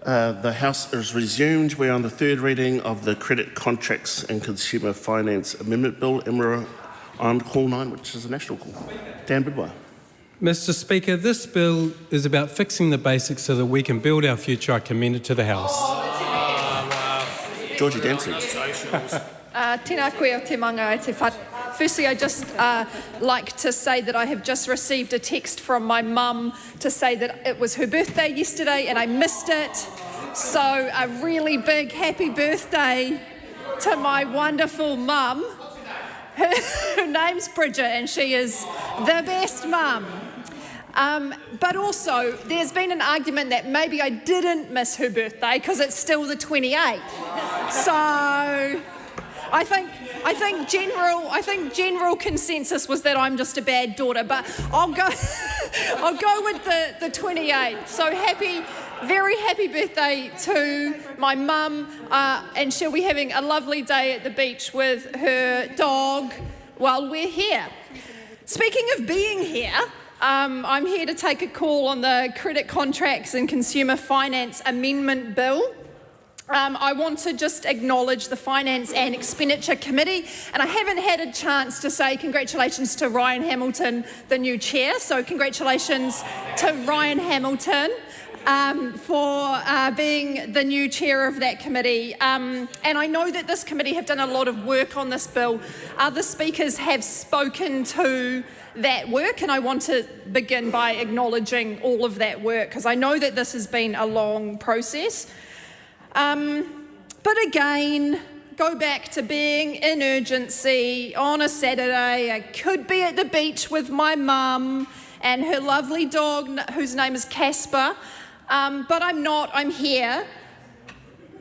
The House is resumed. We're on the third reading of the Credit Contracts and Consumer Finance Amendment Bill, and we're on call 9, which is a national call. Dan Bidwell. Mr Speaker, this bill is about fixing the basics so that we can build our future. I commend it to the House. Georgie Dancy. Tēnā koe o te manga e te whare. Firstly, I'd just like to say that I have just received a text from my mum to say that it was her birthday yesterday and I missed it. So a really big happy birthday to my wonderful mum. Her name's Bridget and she is the best mum. But also, there's been an argument that maybe I didn't miss her birthday because it's still the 28th. So I think general consensus was that I'm just a bad daughter, but I'll go with the 28th. So very happy birthday to my mum, and she'll be having a lovely day at the beach with her dog while we're here. Speaking of being here, I'm here to take a call on the Credit Contracts and Consumer Finance Amendment Bill. I want to just acknowledge the Finance and Expenditure Committee, and I haven't had a chance to say congratulations to Ryan Hamilton, the new chair, so congratulations to Ryan Hamilton for being the new chair of that committee. And I know that this committee have done a lot of work on this bill. Other speakers have spoken to that work, and I want to begin by acknowledging all of that work, because I know that this has been a long process. But again, go back to being in urgency on a Saturday. I could be at the beach with my mum and her lovely dog, whose name is Casper, but I'm not, I'm here.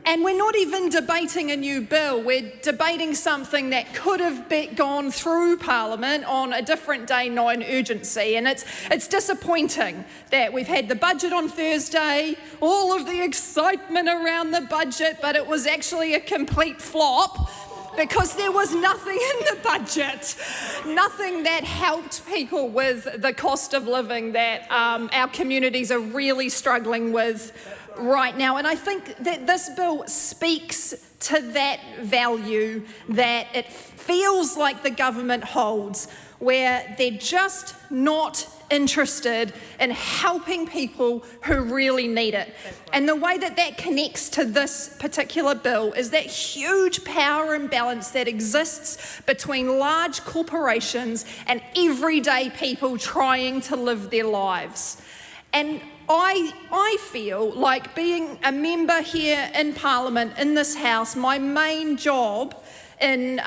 And we're not even debating a new bill. We're debating something that could have gone through Parliament on a different day, not an urgency. And it's disappointing that we've had the budget on Thursday, all of the excitement around the budget, but it was actually a complete flop because there was nothing in the budget, nothing that helped people with the cost of living that our communities are really struggling with right now. And I think that this bill speaks to that value that it feels like the government holds, where they're just not interested in helping people who really need it. And the way that that connects to this particular bill is that huge power imbalance that exists between large corporations and everyday people trying to live their lives. And I feel like, being a member here in Parliament, in this House, my main job in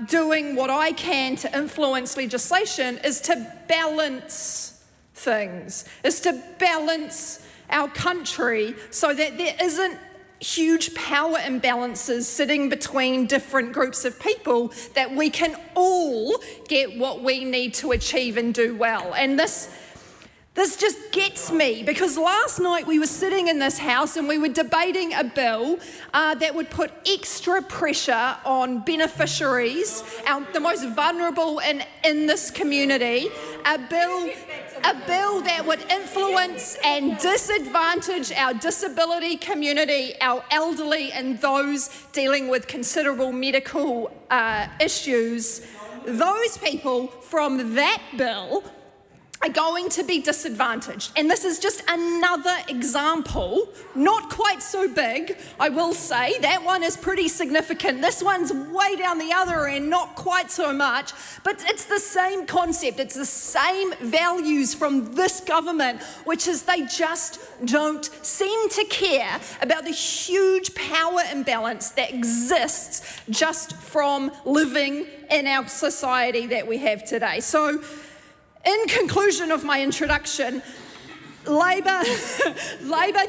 doing what I can to influence legislation is to balance things, is to balance our country so that there isn't huge power imbalances sitting between different groups of people, that we can all get what we need to achieve and do well. And this just gets me, because last night we were sitting in this House and we were debating a bill that would put extra pressure on beneficiaries, the most vulnerable in this community, a bill that would influence and disadvantage our disability community, our elderly, and those dealing with considerable medical issues. Those people from that bill are going to be disadvantaged. And this is just another example, not quite so big, I will say. That one is pretty significant. This one's way down the other end, not quite so much, but it's the same concept. It's the same values from this government, which is they just don't seem to care about the huge power imbalance that exists just from living in our society that we have today. So, in conclusion of my introduction, Labor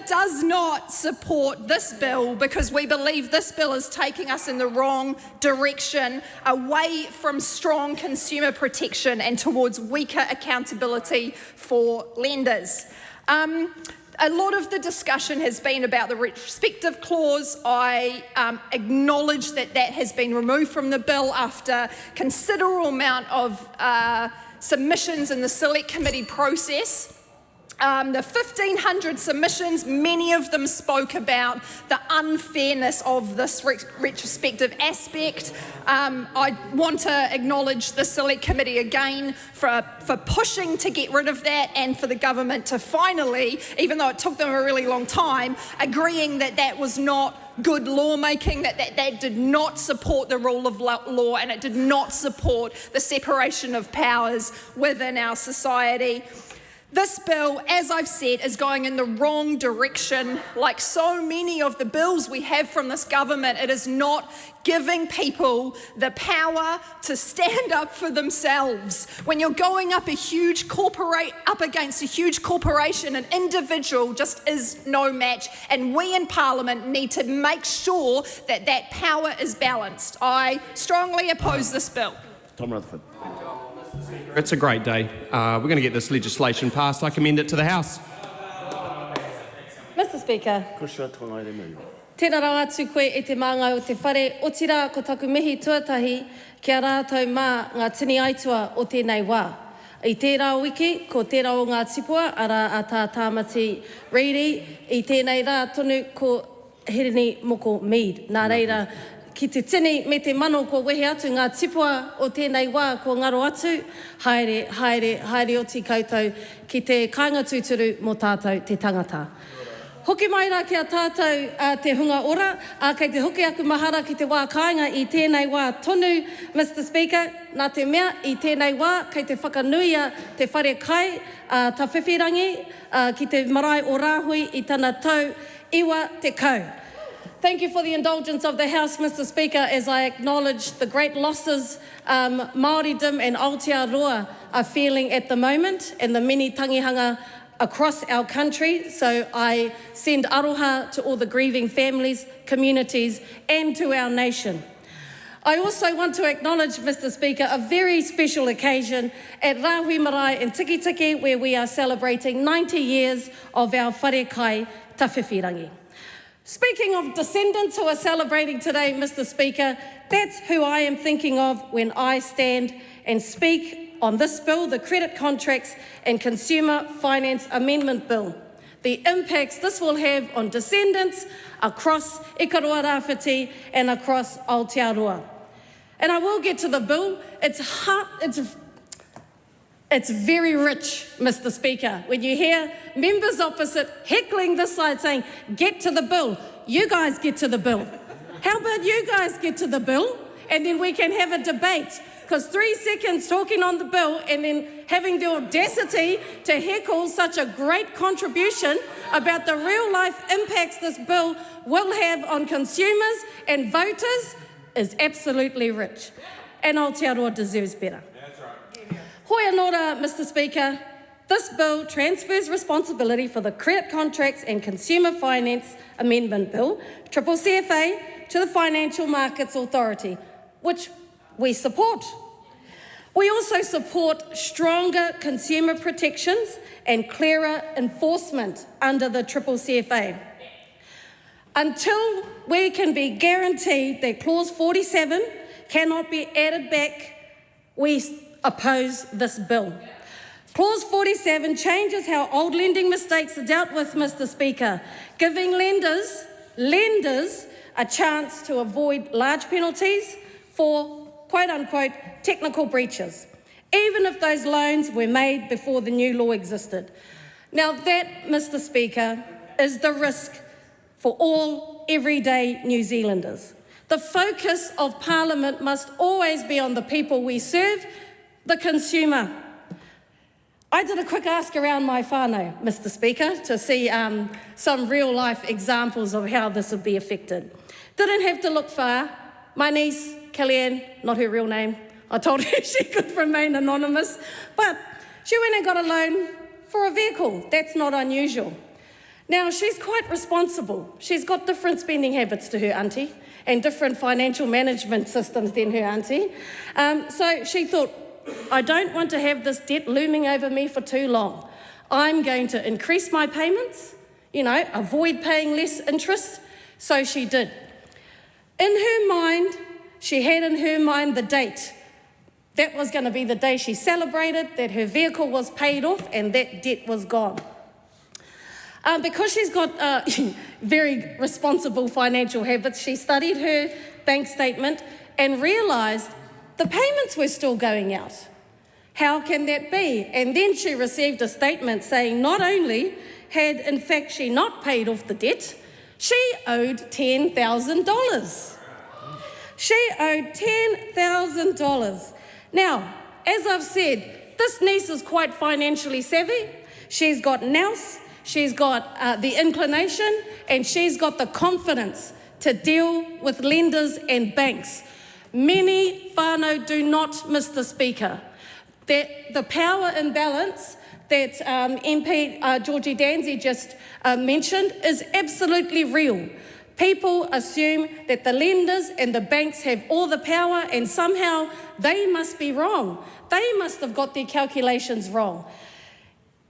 does not support this bill because we believe this bill is taking us in the wrong direction, away from strong consumer protection and towards weaker accountability for lenders. A lot of the discussion has been about the retrospective clause. I acknowledge that has been removed from the bill after considerable amount of submissions in the select committee process. The 1,500 submissions, many of them spoke about the unfairness of this retrospective aspect. I want to acknowledge the Select Committee again for pushing to get rid of that, and for the government to finally, even though it took them a really long time, agreeing that that was not good lawmaking, that did not support the rule of law, and it did not support the separation of powers within our society. This bill, as I've said, is going in the wrong direction. Like so many of the bills we have from this government, it is not giving people the power to stand up for themselves. When you're going up against a huge corporation, an individual just is no match, and we in Parliament need to make sure that that power is balanced. I strongly oppose this bill. Tom Rutherford. It's a great day. We're going to get this legislation passed. I commend it to the House. Mr. Speaker, tēnā rau atu koe e te māngai o te whare, o tira ko taku mihi tuatahi kia rātou mā ngā tini aitua o tēnei wā. I tērā wiki, ko tērā o ngā tipua, ara a tā tāmati Reedy, i tēnei rā tonu ko Hirini Moko Mead. Nā reira, ki te tini me te mano ko wehe atu ngā tipua o tēnei wā ko ngaro atu, haere o ti koutou ki te kāinga tūturu mō tātou te tangata. Hoki mai rā kia tātou te hunga ora, kei te hoki aku mahara ki te wā kāinga i tēnei wā tonu, Mr. Speaker, nā te mea i tēnei wā, kei te whakanuia te whare kai, tā whiwhirangi, ki te marae o rāhui i tana tau, iwa te kau. Thank you for the indulgence of the House, Mr. Speaker, as I acknowledge the great losses Māoridom and Aotearoa are feeling at the moment, and the many tangihanga across our country. So I send aroha to all the grieving families, communities, and to our nation. I also want to acknowledge, Mr. Speaker, a very special occasion at Rāhui Marae in Tikitiki, where we are celebrating 90 years of our whare kai tawhiwhirangi. Speaking of descendants who are celebrating today, Mr. Speaker, that's who I am thinking of when I stand and speak on this bill, the Credit Contracts and Consumer Finance Amendment Bill. The impacts this will have on descendants across Ikaroa Rāwhiti and across Aotearoa. And I will get to the bill. It's very rich, Mr. Speaker. When you hear members opposite heckling this side saying, get to the bill, you guys get to the bill. How about you guys get to the bill and then we can have a debate? Because 3 seconds talking on the bill and then having the audacity to heckle such a great contribution about the real life impacts this bill will have on consumers and voters is absolutely rich. And Aotearoa deserves better. Hoi anōra, Mr. Speaker, this bill transfers responsibility for the Credit Contracts and Consumer Finance Amendment Bill, CCCFA, to the Financial Markets Authority, which we support. We also support stronger consumer protections and clearer enforcement under the CCCFA. Until we can be guaranteed that Clause 47 cannot be added back, we oppose this bill. Clause 47 changes how old lending mistakes are dealt with, Mr. Speaker, giving lenders a chance to avoid large penalties for quote-unquote technical breaches, even if those loans were made before the new law existed. Now that, Mr. Speaker, is the risk for all everyday New Zealanders. The focus of Parliament must always be on the people we serve, the consumer. I did a quick ask around my whānau, Mr. Speaker, to see some real-life examples of how this would be affected. Didn't have to look far. My niece, Kellyanne, not her real name, I told her she could remain anonymous, but she went and got a loan for a vehicle. That's not unusual. Now, she's quite responsible. She's got different spending habits to her auntie and different financial management systems than her auntie. So she thought, I don't want to have this debt looming over me for too long. I'm going to increase my payments, avoid paying less interest. So she did. In her mind, she had in her mind the date. That was going to be the day she celebrated that her vehicle was paid off and that debt was gone. Because she's got very responsible financial habits, she studied her bank statement and realised the payments were still going out. How can that be? And then she received a statement saying not only had in fact she not paid off the debt, she owed $10,000. She owed $10,000. Now, as I've said, this niece is quite financially savvy. She's got nous, she's got the inclination, and she's got the confidence to deal with lenders and banks. Many whānau do not, Mr. Speaker. The power imbalance that MP Georgie Danzy just mentioned is absolutely real. People assume that the lenders and the banks have all the power and somehow they must be wrong. They must have got their calculations wrong.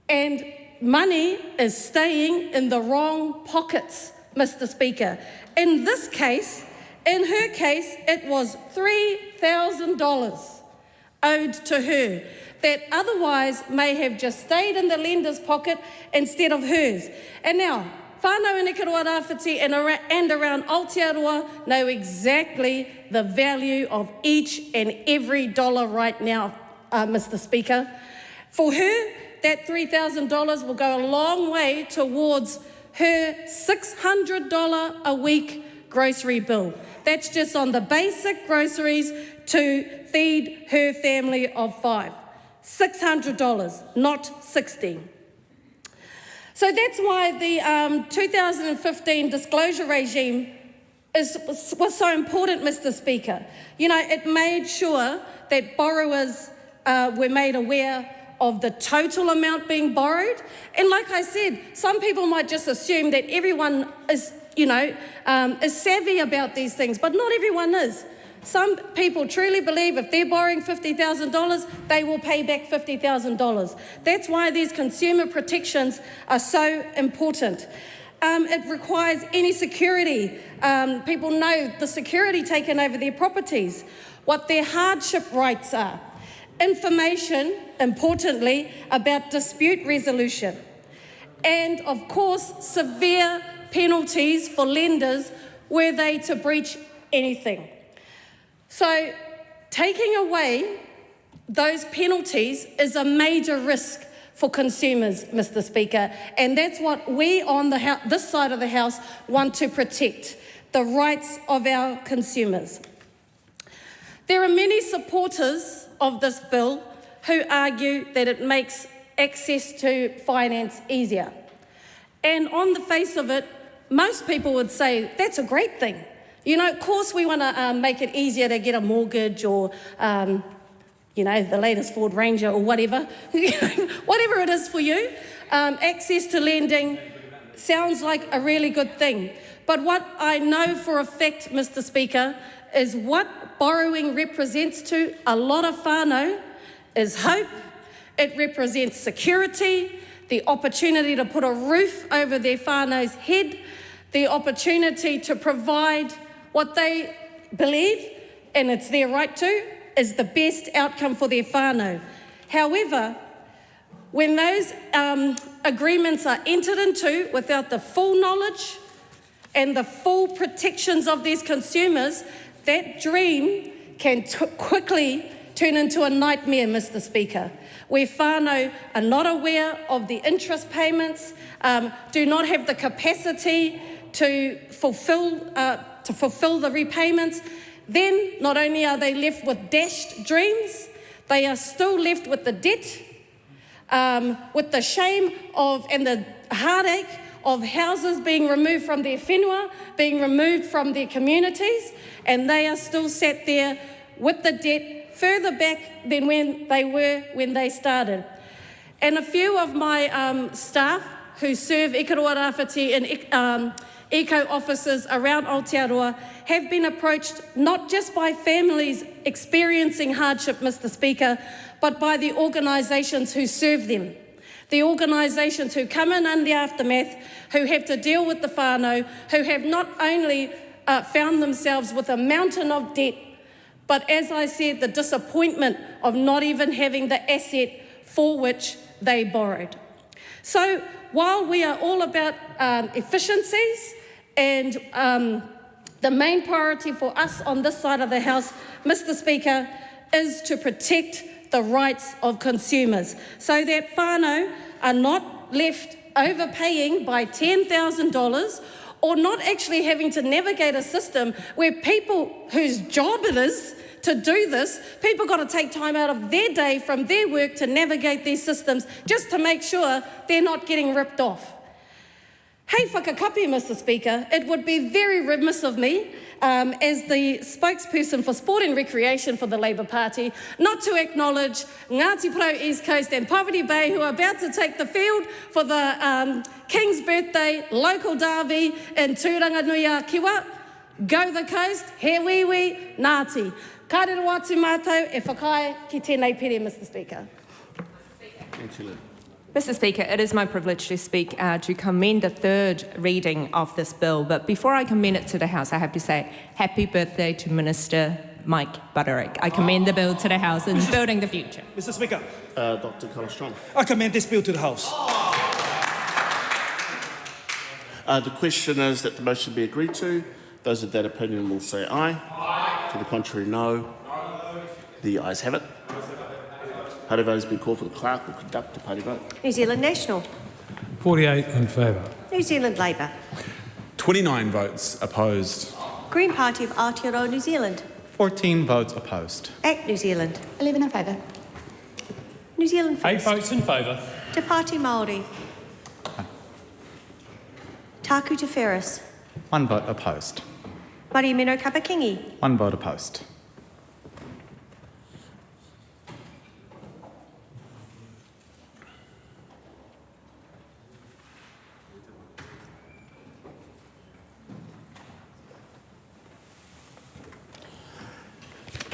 And money is staying in the wrong pockets, Mr. Speaker. In this case, in her case, it was $3,000 owed to her that otherwise may have just stayed in the lender's pocket instead of hers. And now, whānau in Ikaroa Rāwhiti and around Aotearoa know exactly the value of each and every dollar right now, Mr. Speaker. For her, that $3,000 will go a long way towards her $600 a week grocery bill. That's just on the basic groceries to feed her family of 5. $600, not $60. So that's why the 2015 disclosure regime was so important, Mr. Speaker. You know, it made sure that borrowers were made aware of the total amount being borrowed. And like I said, some people might just assume that everyone is, is savvy about these things, but not everyone is. Some people truly believe if they're borrowing $50,000, they will pay back $50,000. That's why these consumer protections are so important. It requires any security. People know the security taken over their properties, what their hardship rights are. Information, importantly, about dispute resolution. And, of course, severe penalties for lenders were they to breach anything. So, taking away those penalties is a major risk for consumers, Mr. Speaker, and that's what we on this side of the House want to protect, the rights of our consumers. There are many supporters of this bill who argue that it makes access to finance easier. And on the face of it, most people would say that's a great thing. You know, of course we want to make it easier to get a mortgage or, the latest Ford Ranger or whatever, whatever it is for you. Access to lending sounds like a really good thing. But what I know for a fact, Mr. Speaker, is what borrowing represents to a lot of whānau is hope. It represents security, the opportunity to put a roof over their whānau's head, the opportunity to provide what they believe, and it's their right to, is the best outcome for their whānau. However, when those agreements are entered into without the full knowledge and the full protections of these consumers, that dream can quickly turn into a nightmare, Mr. Speaker, where whānau are not aware of the interest payments, do not have the capacity to fulfil the repayments. Then not only are they left with dashed dreams, they are still left with the debt, with the shame and the heartache of houses being removed from their whenua, being removed from their communities, and they are still sat there with the debt further back than when they were when they started. And a few of my staff who serve Ikaroa Rāwhiti and eco offices around Aotearoa have been approached not just by families experiencing hardship, Mr. Speaker, but by the organisations who serve them. The organisations who come in the aftermath, who have to deal with the whānau, who have not only found themselves with a mountain of debt, but as I said, the disappointment of not even having the asset for which they borrowed. So while we are all about efficiencies and the main priority for us on this side of the House, Mr. Speaker, is to protect the rights of consumers so that whānau are not left overpaying by $10,000 or not actually having to navigate a system where people whose job it is to do this, people got to take time out of their day from their work to navigate these systems just to make sure they're not getting ripped off. Hei whakakapi, Mr. Speaker, it would be very remiss of me as the spokesperson for Sport and Recreation for the Labour Party not to acknowledge Ngāti Porou East Coast and Poverty Bay who are about to take the field for the King's birthday local derby in Tūranganui Kiwa. Go the coast, he wiwi, Ngāti. Ka rero atu mātou e whakai ki tēnei pere, Mr. Speaker. Mr. Speaker, it is my privilege to speak to commend the third reading of this bill. But before I commend it to the House, I have to say happy birthday to Minister Mike Butterick. I commend the bill to the House in building the future. Mr. Speaker, Dr. Colstrong. I commend this bill to the House. The question is that the motion be agreed to. Those of that opinion will say aye. Aye. To the contrary, no. The ayes have it. Party vote has been called for. The clerk will conduct a party vote. New Zealand National. 48 in favour. New Zealand Labour. 29 votes opposed. Green Party of Aotearoa, New Zealand. 14 votes opposed. ACT New Zealand. 11 in favour. New Zealand First. 8 votes in favour. Te Pāti Māori. Taku Te Whereas. 1 vote opposed. Mari Mino Kapakingi. 1 vote opposed.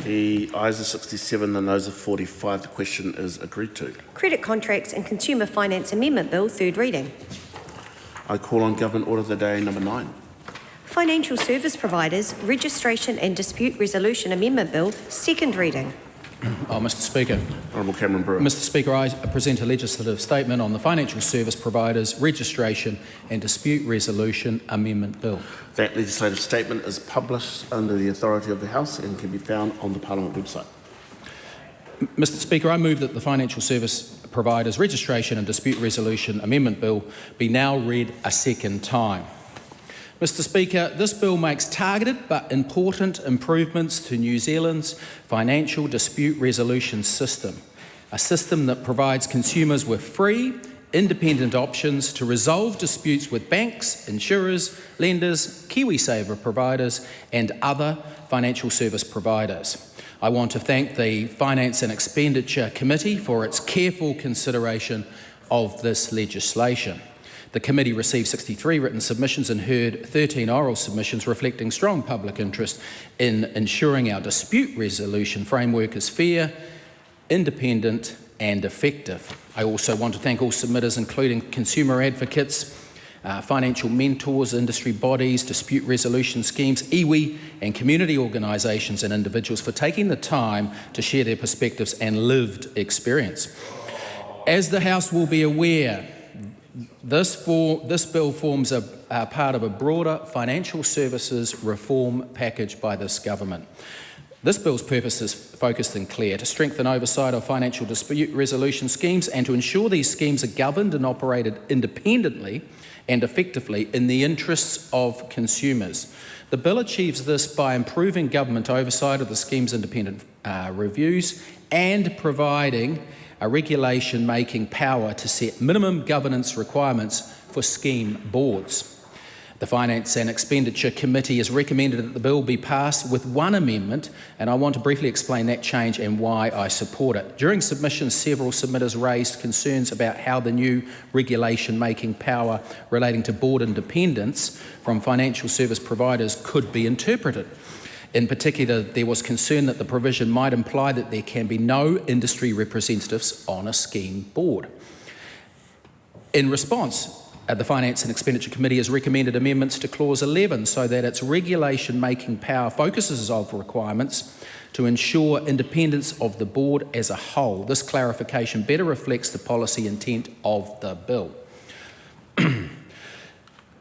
The ayes are 67, the noes are 45. The question is agreed to. Credit Contracts and Consumer Finance Amendment Bill, third reading. I call on Government Order of the Day number 9. Financial Service Providers Registration and Dispute Resolution Amendment Bill, second reading. Mr. Speaker. Honourable Cameron Brewer. Mr. Speaker, I present a legislative statement on the Financial Service Providers Registration and Dispute Resolution Amendment Bill. That legislative statement is published under the authority of the House and can be found on the Parliament website. Mr. Speaker, I move that the Financial Service Providers Registration and Dispute Resolution Amendment Bill be now read a second time. Mr. Speaker, this bill makes targeted but important improvements to New Zealand's financial dispute resolution system, a system that provides consumers with free, independent options to resolve disputes with banks, insurers, lenders, KiwiSaver providers and other financial service providers. I want to thank the Finance and Expenditure Committee for its careful consideration of this legislation. The committee received 63 written submissions and heard 13 oral submissions reflecting strong public interest in ensuring our dispute resolution framework is fair, independent and effective. I also want to thank all submitters, including consumer advocates, financial mentors, industry bodies, dispute resolution schemes, iwi and community organisations and individuals for taking the time to share their perspectives and lived experience. As the House will be aware, this bill forms a part of a broader financial services reform package by this government. This bill's purpose is focused and clear: to strengthen oversight of financial dispute resolution schemes and to ensure these schemes are governed and operated independently and effectively in the interests of consumers. The bill achieves this by improving government oversight of the scheme's independent reviews and providing a regulation-making power to set minimum governance requirements for scheme boards. The Finance and Expenditure Committee has recommended that the bill be passed with one amendment, and I want to briefly explain that change and why I support it. During submissions, several submitters raised concerns about how the new regulation-making power relating to board independence from financial service providers could be interpreted. In particular, there was concern that the provision might imply that there can be no industry representatives on a scheme board. In response, The Finance and Expenditure Committee has recommended amendments to Clause 11 so that its regulation-making power focuses on requirements to ensure independence of the board as a whole. This clarification better reflects the policy intent of the bill.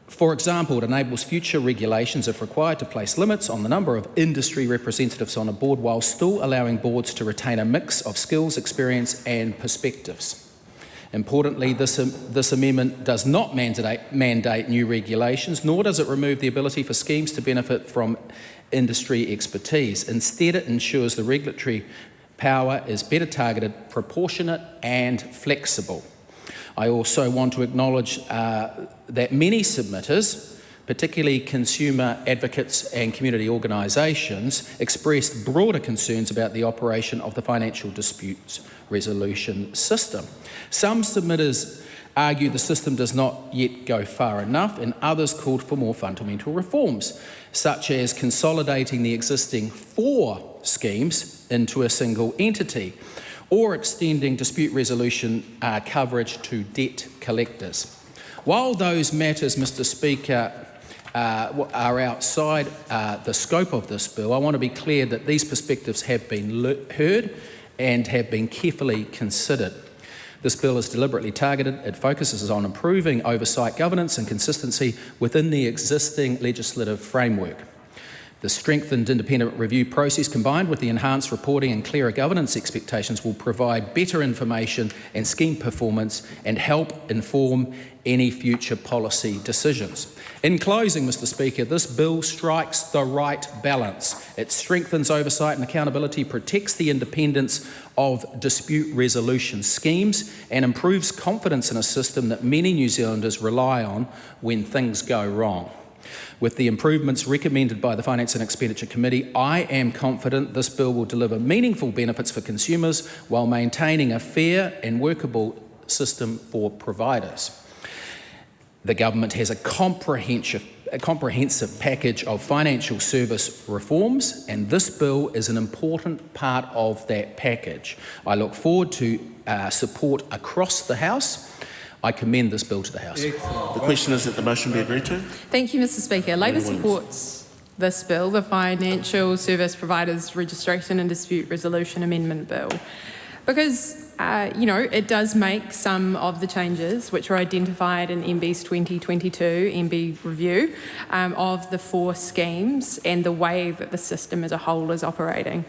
For example, it enables future regulations, if required, to place limits on the number of industry representatives on a board while still allowing boards to retain a mix of skills, experience and perspectives. Importantly, this amendment does not mandate new regulations, nor does it remove the ability for schemes to benefit from industry expertise. Instead, it ensures the regulatory power is better targeted, proportionate and flexible. I also want to acknowledge that many submitters, particularly consumer advocates and community organisations, expressed broader concerns about the operation of the financial disputes resolution system. Some submitters argue the system does not yet go far enough, and others called for more fundamental reforms, such as consolidating the existing 4 schemes into a single entity, or extending dispute resolution coverage to debt collectors. While those matters, Mr. Speaker, are outside the scope of this bill, I want to be clear that these perspectives have been heard and have been carefully considered. This bill is deliberately targeted. It focuses on improving oversight, governance and consistency within the existing legislative framework. The strengthened independent review process, combined with the enhanced reporting and clearer governance expectations, will provide better information and scheme performance and help inform any future policy decisions. In closing, Mr. Speaker, this bill strikes the right balance. It strengthens oversight and accountability, protects the independence of dispute resolution schemes and improves confidence in a system that many New Zealanders rely on when things go wrong. With the improvements recommended by the Finance and Expenditure Committee, I am confident this bill will deliver meaningful benefits for consumers while maintaining a fair and workable system for providers. The government has a comprehensive package of financial service reforms, and this bill is an important part of that package. I look forward to support across the House. I commend this bill to the House. The question is that the motion be agreed to. Thank you, Mr. Speaker. Labor supports this bill, the Financial Service Providers Registration and Dispute Resolution Amendment Bill, because it does make some of the changes which were identified in MB's 2022 MB review of the 4 schemes and the way that the system as a whole is operating.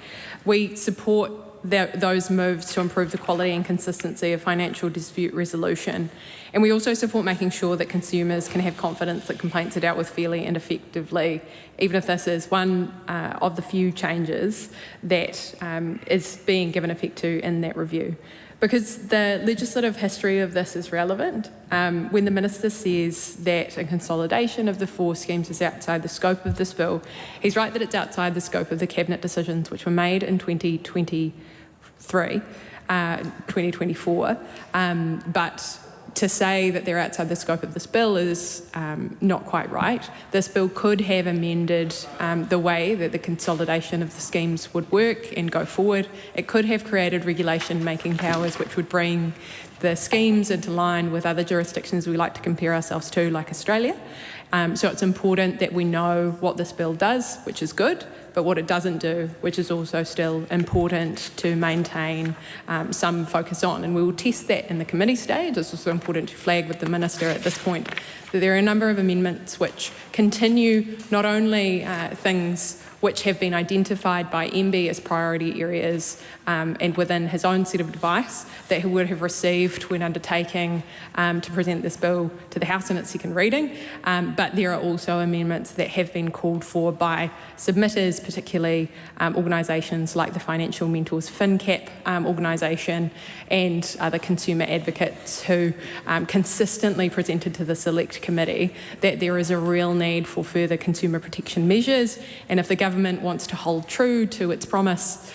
We support those moves to improve the quality and consistency of financial dispute resolution. And we also support making sure that consumers can have confidence that complaints are dealt with fairly and effectively, even if this is one of the few changes that is being given effect to in that review. Because the legislative history of this is relevant. When the Minister says that a consolidation of the 4 schemes is outside the scope of this bill, he's right that it's outside the scope of the Cabinet decisions which were made in 2024, but to say that they're outside the scope of this bill is not quite right. This bill could have amended the way that the consolidation of the schemes would work and go forward. It could have created regulation-making powers which would bring the schemes into line with other jurisdictions we like to compare ourselves to, like Australia. So it's important that we know what this bill does, which is good, but what it doesn't do, which is also still important to maintain some focus on. And we will test that in the committee stage. It's also important to flag with the Minister at this point that there are a number of amendments which continue not only things which have been identified by MB as priority areas and within his own set of advice that he would have received when undertaking to present this bill to the House in its second reading, but there are also amendments that have been called for by submitters, particularly organisations like the Financial Mentors FinCap organisation and other consumer advocates who consistently presented to the Select Committee that there is a real need for further consumer protection measures, and if the government wants to hold true to its promise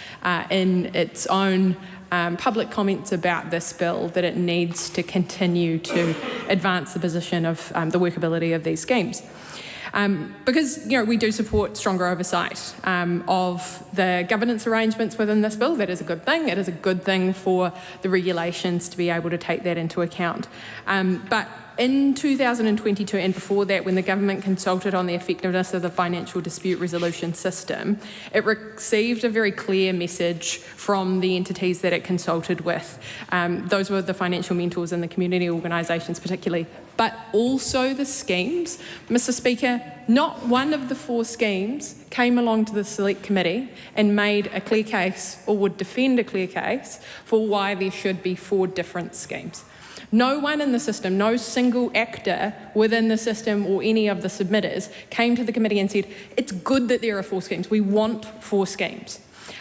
in its own public comments about this bill, that it needs to continue to advance the position of the workability of these schemes. Because we do support stronger oversight of the governance arrangements within this bill. That is a good thing. It is a good thing for the regulations to be able to take that into account. But In 2022 and before that, when the government consulted on the effectiveness of the financial dispute resolution system, it received a very clear message from the entities that it consulted with. Those were the financial mentors and the community organisations particularly, but also the schemes. Mr. Speaker, not one of the 4 schemes came along to the Select Committee and made a clear case or would defend a clear case for why there should be 4 different schemes. No one in the system, no single actor within the system or any of the submitters came to the committee and said, it's good that there are 4 schemes, we want 4 schemes.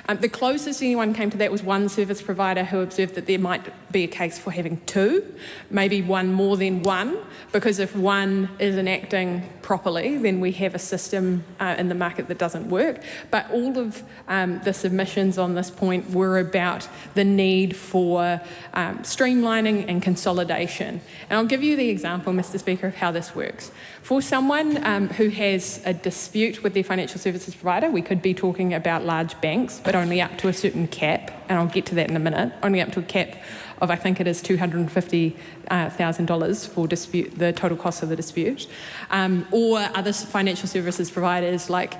The closest anyone came to that was one service provider who observed that there might be a case for having 2, maybe one more than one, because if one isn't acting properly, then we have a system in the market that doesn't work. But all of the submissions on this point were about the need for streamlining and consolidation. And I'll give you the example, Mr. Speaker, of how this works. For someone who has a dispute with their financial services provider, we could be talking about large banks, but only up to a certain cap, and I'll get to that in a minute, only up to a cap of, I think it is $250,000 for dispute, the total cost of the dispute, or other financial services providers like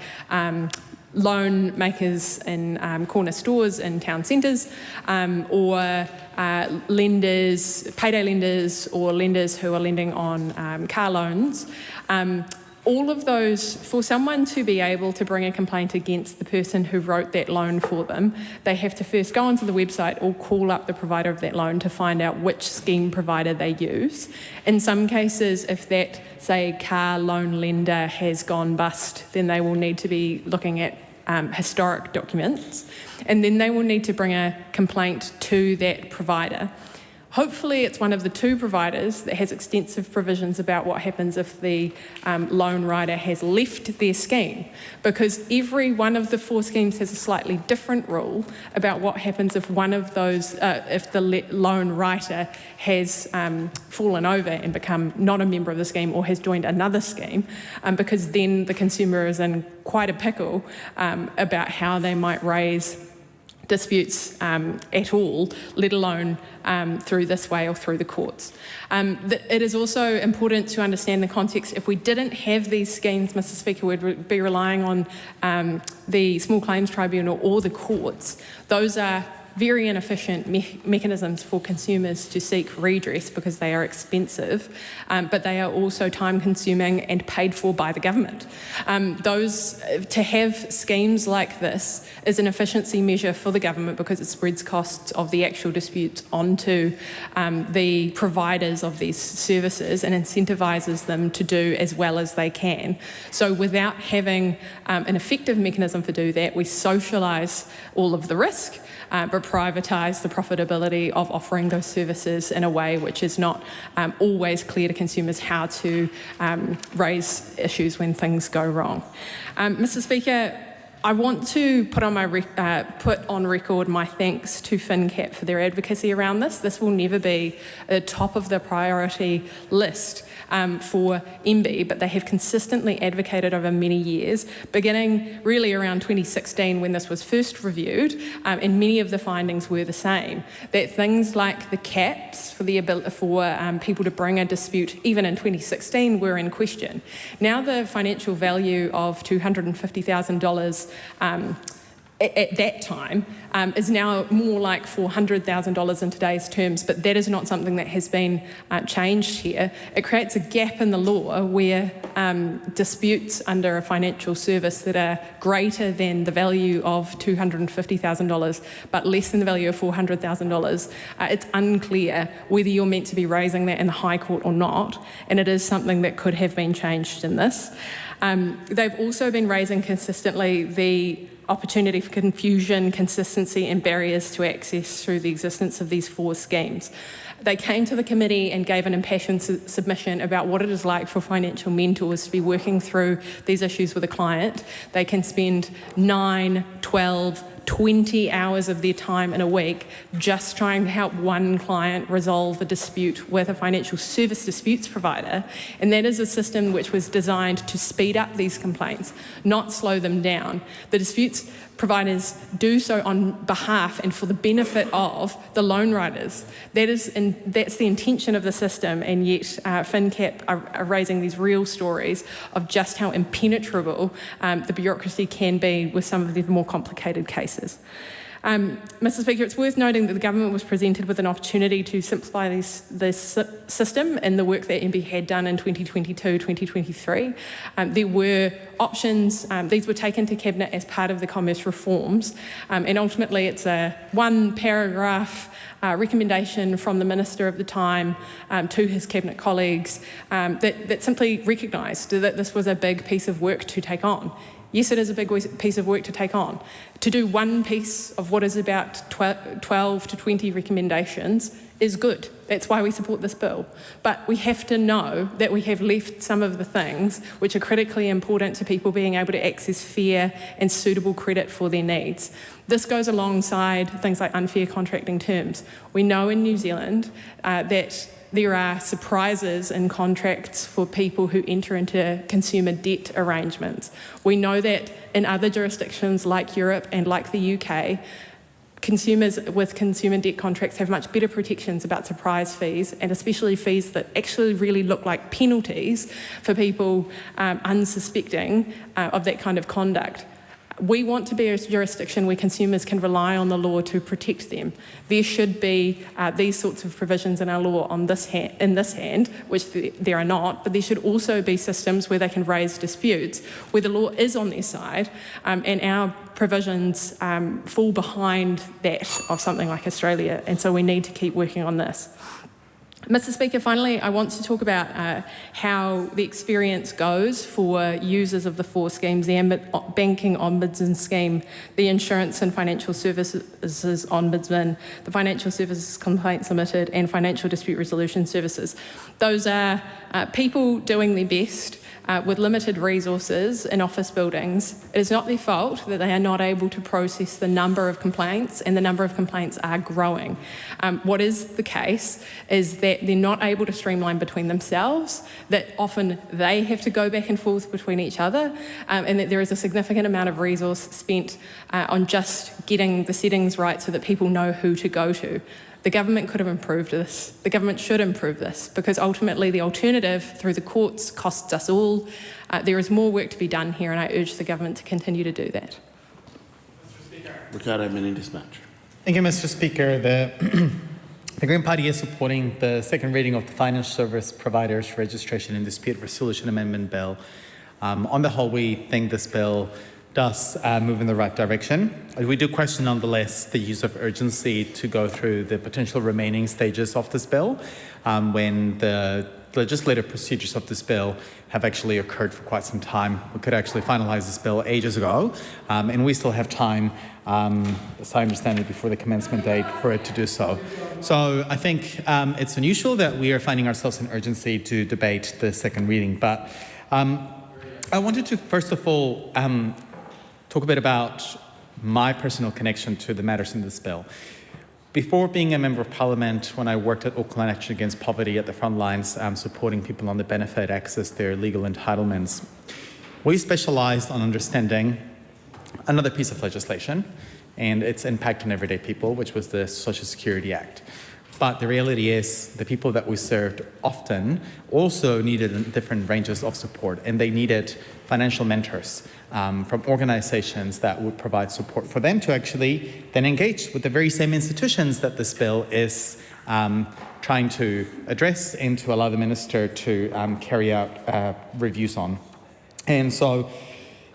loan makers in corner stores in town centres, or lenders, payday lenders, or lenders who are lending on car loans. All of those, for someone to be able to bring a complaint against the person who wrote that loan for them, they have to first go onto the website or call up the provider of that loan to find out which scheme provider they use. In some cases, if that, say, car loan lender has gone bust, then they will need to be looking at historic documents, and then they will need to bring a complaint to that provider. Hopefully it's one of the 2 providers that has extensive provisions about what happens if the loan writer has left their scheme, because every one of the 4 schemes has a slightly different rule about what happens if one of those, if the loan writer has fallen over and become not a member of the scheme or has joined another scheme, because then the consumer is in quite a pickle about how they might raise disputes at all, let alone through this way or through the courts. It is also important to understand the context. If we didn't have these schemes, Mr. Speaker, we'd be relying on the Small Claims Tribunal or the courts. Those are very inefficient mechanisms for consumers to seek redress because they are expensive, but they are also time-consuming and paid for by the government. To have schemes like this is an efficiency measure for the government because it spreads costs of the actual disputes onto the providers of these services and incentivises them to do as well as they can. So without having an effective mechanism for do that, we socialise all of the risk, but privatise the profitability of offering those services in a way which is not always clear to consumers how to raise issues when things go wrong. Mr. Speaker, I want to put on record my thanks to FinCap for their advocacy around this. This will never be at the top of the priority list for MB, but they have consistently advocated over many years, beginning really around 2016 when this was first reviewed, and many of the findings were the same, that things like the caps for the ability for people to bring a dispute, even in 2016, were in question. Now the financial value of $250,000 at that time is now more like $400,000 in today's terms, but that is not something that has been changed here. It creates a gap in the law where disputes under a financial service that are greater than the value of $250,000 but less than the value of $400,000, it's unclear whether you're meant to be raising that in the High Court or not, and it is something that could have been changed in this. They've also been raising consistently the opportunity for confusion, consistency and barriers to access through the existence of these 4 schemes. They came to the committee and gave an impassioned submission about what it is like for financial mentors to be working through these issues with a client. They can spend 9, 12, 20 hours of their time in a week just trying to help one client resolve a dispute with a financial service disputes provider. And that is a system which was designed to speed up these complaints, not slow them down. The disputes providers do so on behalf and for the benefit of the loan writers. That's the intention of the system, and yet FinCap are raising these real stories of just how impenetrable the bureaucracy can be with some of the more complicated cases. Mr. Speaker, it's worth noting that the government was presented with an opportunity to simplify this system in the work that MB had done in 2022-2023. There were options. These were taken to Cabinet as part of the Commerce reforms, and ultimately it's a one-paragraph recommendation from the Minister of the time to his Cabinet colleagues that simply recognised that this was a big piece of work to take on. Yes, it is a big piece of work to take on. To do one piece of what is about 12 to 20 recommendations is good. That's why we support this bill. But we have to know that we have left some of the things which are critically important to people being able to access fair and suitable credit for their needs. This goes alongside things like unfair contracting terms. We know in New Zealand that there are surprises in contracts for people who enter into consumer debt arrangements. We know that in other jurisdictions like Europe and like the UK, consumers with consumer debt contracts have much better protections about surprise fees, and especially fees that actually really look like penalties for people unsuspecting of that kind of conduct. We want to be a jurisdiction where consumers can rely on the law to protect them. There should be these sorts of provisions in our law in this hand, which there are not, but there should also be systems where they can raise disputes, where the law is on their side, and our provisions fall behind that of something like Australia, and so we need to keep working on this. Mr. Speaker, finally, I want to talk about how the experience goes for users of the four schemes: the Banking Ombudsman Scheme, the Insurance and Financial Services Ombudsman, the Financial Services Complaints Limited, and Financial Dispute Resolution Services. Those are people doing their best with limited resources in office buildings. It is not their fault that they are not able to process the number of complaints, and the number of complaints are growing. What is the case is that they're not able to streamline between themselves, that often they have to go back and forth between each other, and that there is a significant amount of resource spent on just getting the settings right so that people know who to go to. The government could have improved this. The government should improve this, because ultimately the alternative through the courts costs us all. There is more work to be done here, and I urge the government to continue to do that. Ricardo Menendez-March. Thank you, Mr. Speaker. The Green Party is supporting the second reading of the Financial Service Providers Registration and Dispute Resolution Amendment Bill. On the whole, we think this bill does move in the right direction. We do question, nonetheless, the use of urgency to go through the potential remaining stages of this bill when the legislative procedures of this bill have actually occurred for quite some time. We could actually finalise this bill ages ago, and we still have time, as I understand it, before the commencement date for it to do so. So I think it's unusual that we are finding ourselves in urgency to debate the second reading, but I wanted to first of all talk a bit about my personal connection to the matters in this bill. Before being a Member of Parliament, when I worked at Auckland Action Against Poverty at the front lines, supporting people on the benefit, access their legal entitlements, we specialised on understanding another piece of legislation and its impact on everyday people, which was the Social Security Act. But the reality is the people that we served often also needed different ranges of support, and they needed financial mentors from organizations that would provide support for them to actually then engage with the very same institutions that this bill is trying to address and to allow the minister to carry out reviews on. And so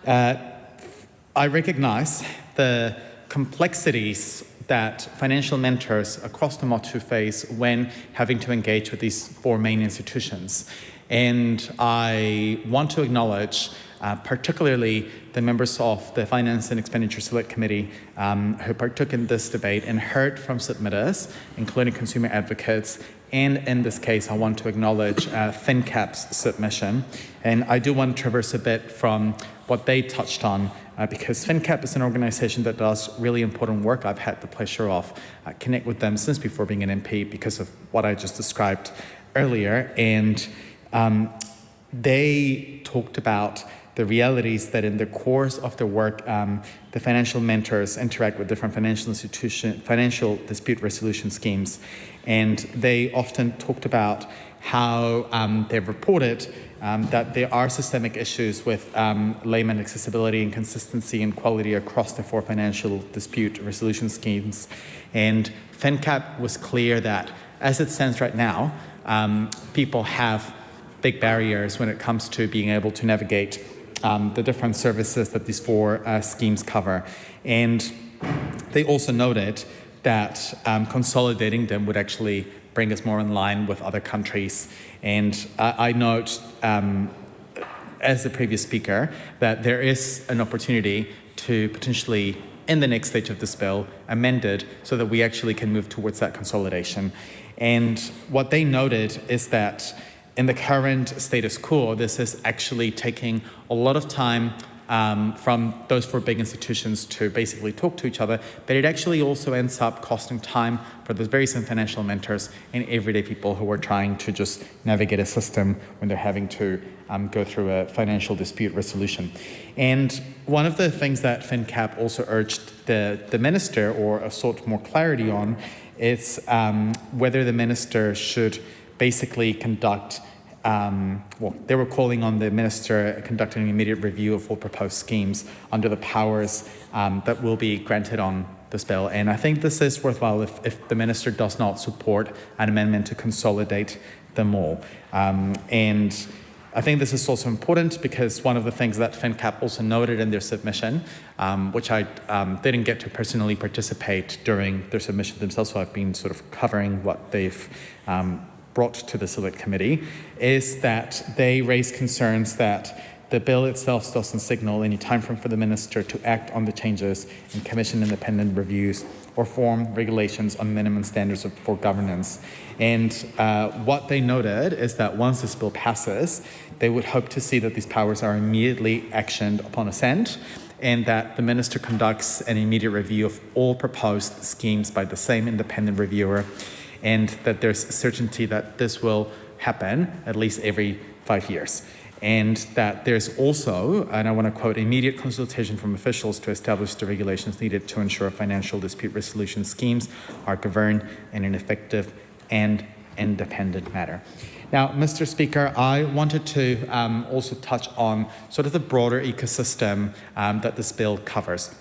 I recognize the complexities that financial mentors across the Motu face when having to engage with these four main institutions. And I want to acknowledge particularly the members of the Finance and Expenditure Select Committee who partook in this debate and heard from submitters, including consumer advocates. And in this case, I want to acknowledge FinCap's submission. And I do want to traverse a bit from what they touched on, because FinCap is an organisation that does really important work. I've had the pleasure of connect with them since before being an MP because of what I just described earlier. And they talked about the reality is that in the course of the work, the financial mentors interact with different financial dispute resolution schemes, and they often talked about how they've reported that there are systemic issues with layman accessibility and consistency and quality across the 4 financial dispute resolution schemes. And FinCap was clear that as it stands right now, people have big barriers when it comes to being able to navigate the different services that these 4 schemes cover. And they also noted that consolidating them would actually bring us more in line with other countries. And I note, as the previous speaker, that there is an opportunity to potentially, in the next stage of this bill, amend it so that we actually can move towards that consolidation. And what they noted is that in the current status quo, this is actually taking a lot of time from those 4 big institutions to basically talk to each other, but it actually also ends up costing time for those very same financial mentors and everyday people who are trying to just navigate a system when they're having to go through a financial dispute resolution. And one of the things that FinCap also urged the minister, or sought more clarity on, is whether the minister should basically conduct, they were calling on the minister conducting an immediate review of all proposed schemes under the powers that will be granted on this bill. And I think this is worthwhile if the minister does not support an amendment to consolidate them all. And I think this is also important because one of the things that FinCap also noted in their submission, which I didn't get to personally participate during their submission themselves, so I've been sort of covering what they've brought to the Select Committee, is that they raise concerns that the bill itself doesn't signal any time frame for the minister to act on the changes and commission independent reviews or form regulations on minimum standards for governance. And what they noted is that once this bill passes, they would hope to see that these powers are immediately actioned upon assent, and that the minister conducts an immediate review of all proposed schemes by the same independent reviewer, and that there's certainty that this will happen at least every 5 years. And that there's also, and I want to quote, immediate consultation from officials to establish the regulations needed to ensure financial dispute resolution schemes are governed in an effective and independent manner. Now, Mr. Speaker, I wanted to also touch on sort of the broader ecosystem that this bill covers.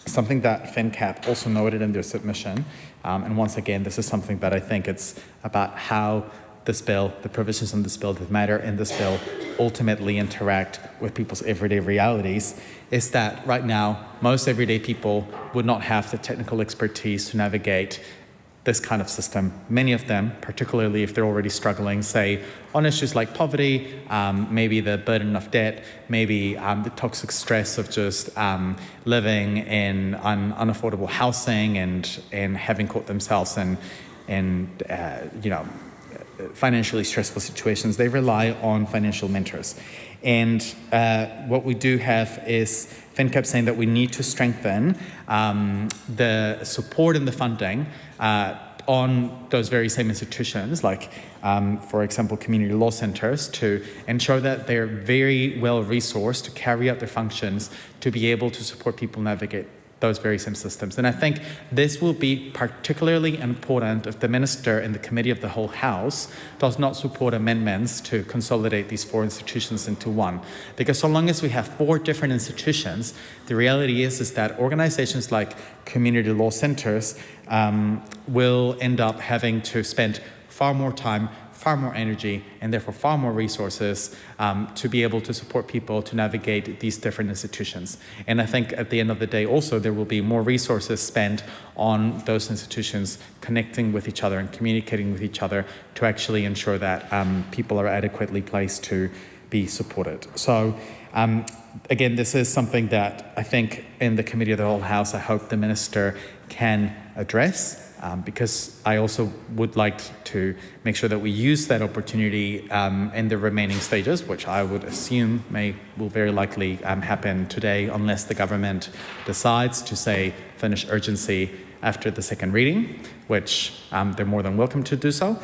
Something that FinCap also noted in their submission, and once again, this is something that I think it's about how this bill, the provisions in this bill that matter in this bill, ultimately interact with people's everyday realities, is that right now, most everyday people would not have the technical expertise to navigate this kind of system. Many of them, particularly if they're already struggling, say, on issues like poverty, maybe the burden of debt, maybe the toxic stress of just living in unaffordable housing and having caught themselves in financially stressful situations, they rely on financial mentors. And what we do have is FinCap saying that we need to strengthen the support and the funding on those very same institutions, like, for example, community law centers, to ensure that they're very well resourced to carry out their functions to be able to support people navigate those very same systems. And I think this will be particularly important if the minister in the Committee of the Whole House does not support amendments to consolidate these 4 institutions into one. Because so long as we have 4 different institutions, the reality is that organizations like community law centers will end up having to spend far more time, far more energy, and therefore far more resources to be able to support people to navigate these different institutions. And I think at the end of the day also there will be more resources spent on those institutions connecting with each other and communicating with each other to actually ensure that people are adequately placed to be supported. So again, this is something that I think in the Committee of the Whole House, I hope the Minister can address. Because I also would like to make sure that we use that opportunity in the remaining stages, which I would assume will very likely happen today, unless the government decides to say finish urgency after the second reading, which they're more than welcome to do so.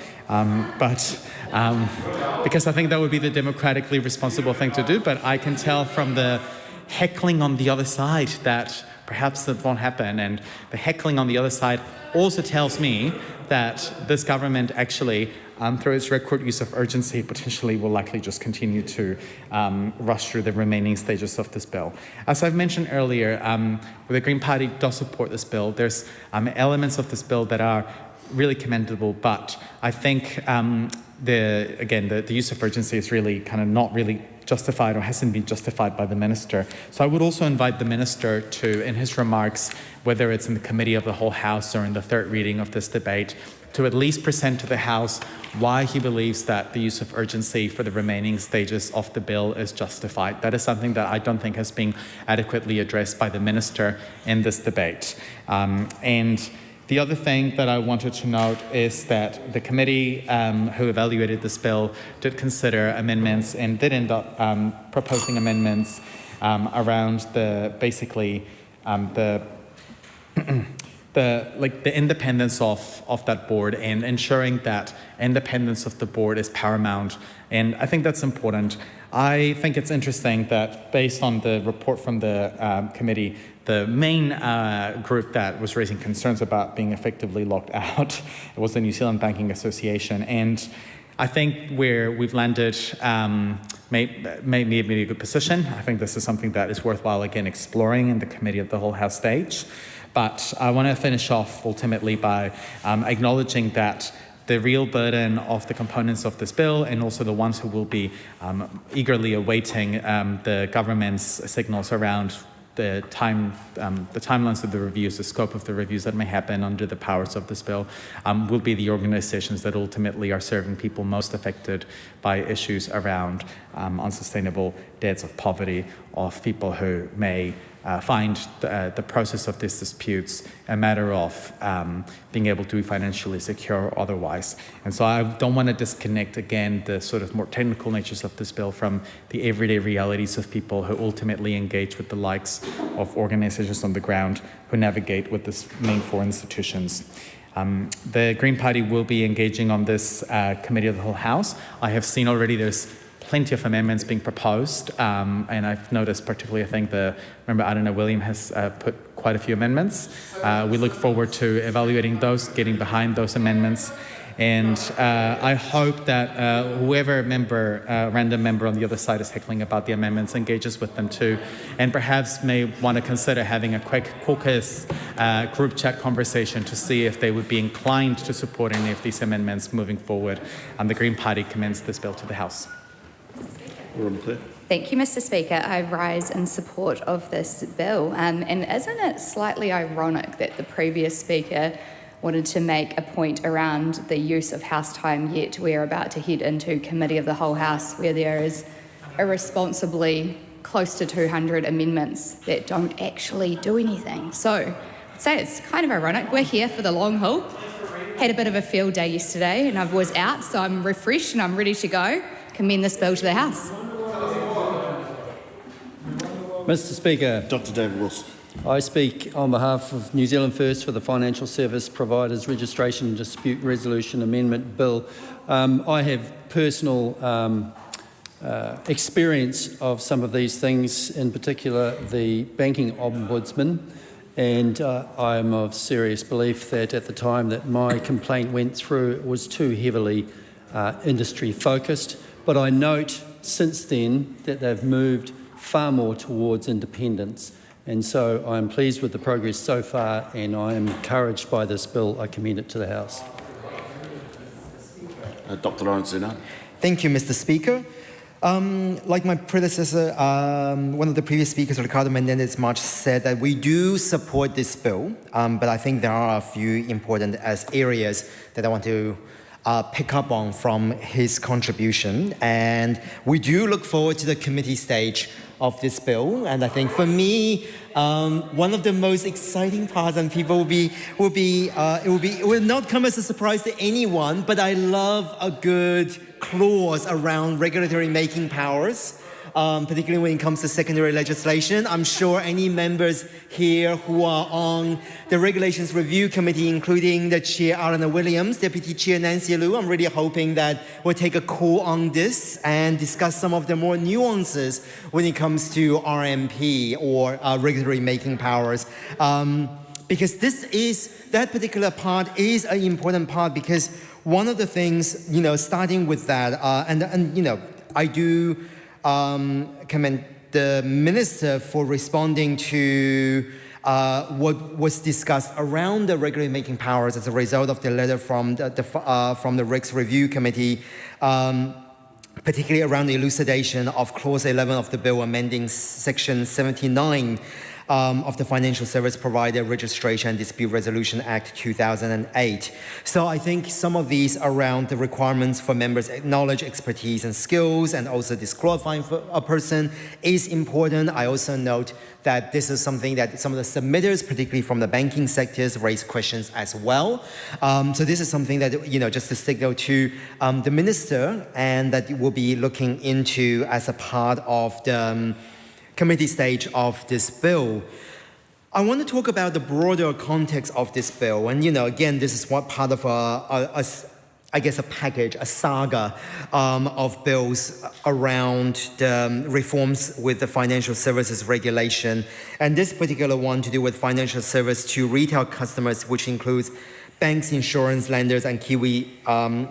Because I think that would be the democratically responsible thing to do. But I can tell from the heckling on the other side that perhaps that won't happen. And the heckling on the other side also tells me that this government actually, through its record use of urgency, potentially will likely just continue to rush through the remaining stages of this bill. As I've mentioned earlier, the Green Party does support this bill. There's elements of this bill that are really commendable, but I think the use of urgency is really kind of not really justified or hasn't been justified by the minister. So I would also invite the minister to, in his remarks, whether it's in the committee of the whole House or in the third reading of this debate, to at least present to the House why he believes that the use of urgency for the remaining stages of the bill is justified. That is something that I don't think has been adequately addressed by the minister in this debate. And the other thing that I wanted to note is that the committee who evaluated this bill did consider amendments and did end up proposing amendments around the independence of that board and ensuring that independence of the board is paramount. And I think that's important. I think it's interesting that based on the report from the committee, the main group that was raising concerns about being effectively locked out was the New Zealand Banking Association. And I think where we've landed may be a good position. I think this is something that is worthwhile, again, exploring in the committee of the whole House stage. But I want to finish off ultimately by acknowledging that the real burden of the components of this bill and also the ones who will be eagerly awaiting the government's signals around the timelines of the reviews, the scope of the reviews that may happen under the powers of this bill, will be the organizations that ultimately are serving people most affected by issues around unsustainable debts of poverty, of people who may find the process of these disputes a matter of being able to be financially secure or otherwise. And so I don't want to disconnect, again, the sort of more technical natures of this bill from the everyday realities of people who ultimately engage with the likes of organizations on the ground who navigate with the main four institutions. The Green Party will be engaging on this committee of the whole House. I have seen already there's plenty of amendments being proposed, and I've noticed particularly, I think Member Adina William has put quite a few amendments. We look forward to evaluating those, getting behind those amendments, and I hope that whoever random member on the other side is heckling about the amendments engages with them too, and perhaps may want to consider having a quick caucus group chat conversation to see if they would be inclined to support any of these amendments moving forward. The Green Party commends this bill to the House. Thank you, Mr. Speaker. I rise in support of this bill. And isn't it slightly ironic that the previous speaker wanted to make a point around the use of House time, yet we're about to head into Committee of the whole House where there is irresponsibly close to 200 amendments that don't actually do anything. So I'd say it's kind of ironic. We're here for the long haul. Had a bit of a field day yesterday and I was out, so I'm refreshed and I'm ready to go. Commend this bill to the House. Mr. Speaker. Dr. David Wilson. I speak on behalf of New Zealand First for the Financial Service Providers Registration and Dispute Resolution Amendment Bill. I have personal experience of some of these things, in particular the banking ombudsman, and I am of serious belief that at the time that my complaint went through it was too heavily industry focused. But I note since then that they've moved far more towards independence. And so I'm pleased with the progress so far and I am encouraged by this bill. I commend it to the House. Dr. Lawrence Zena. Thank you, Mr. Speaker. Like my predecessor, one of the previous speakers, Ricardo Menendez March, said that we do support this bill, but I think there are a few important areas that I want to pick up on from his contribution, and we do look forward to the committee stage of this bill. And I think for me, one of the most exciting parts, and people it will not come as a surprise to anyone, but I love a good clause around regulatory making powers. particularly when it comes to secondary legislation. I'm sure any members here who are on the Regulations Review Committee, including the Chair Alana Williams, Deputy Chair Nancy Liu, I'm really hoping that we'll take a call on this and discuss some of the more nuances when it comes to RMP or regulatory making powers. Because that particular part is an important part, because one of the things, starting with that, I do commend the Minister for responding to what was discussed around the regulatory making powers as a result of the letter from the Regs Review Committee, particularly around the elucidation of Clause 11 of the bill amending Section 79 of the Financial Service Provider Registration and Dispute Resolution Act 2008. So I think some of these around the requirements for members' knowledge, expertise and skills, and also disqualifying for a person is important. I also note that this is something that some of the submitters, particularly from the banking sectors, raise questions as well. So this is something that, just to signal to the Minister, and that we'll be looking into as a part of the committee stage of this bill. I want to talk about the broader context of this bill. And, again, this is what part of a package, a saga of bills around the reforms with the financial services regulation. And this particular one to do with financial service to retail customers, which includes banks, insurance lenders, and Kiwi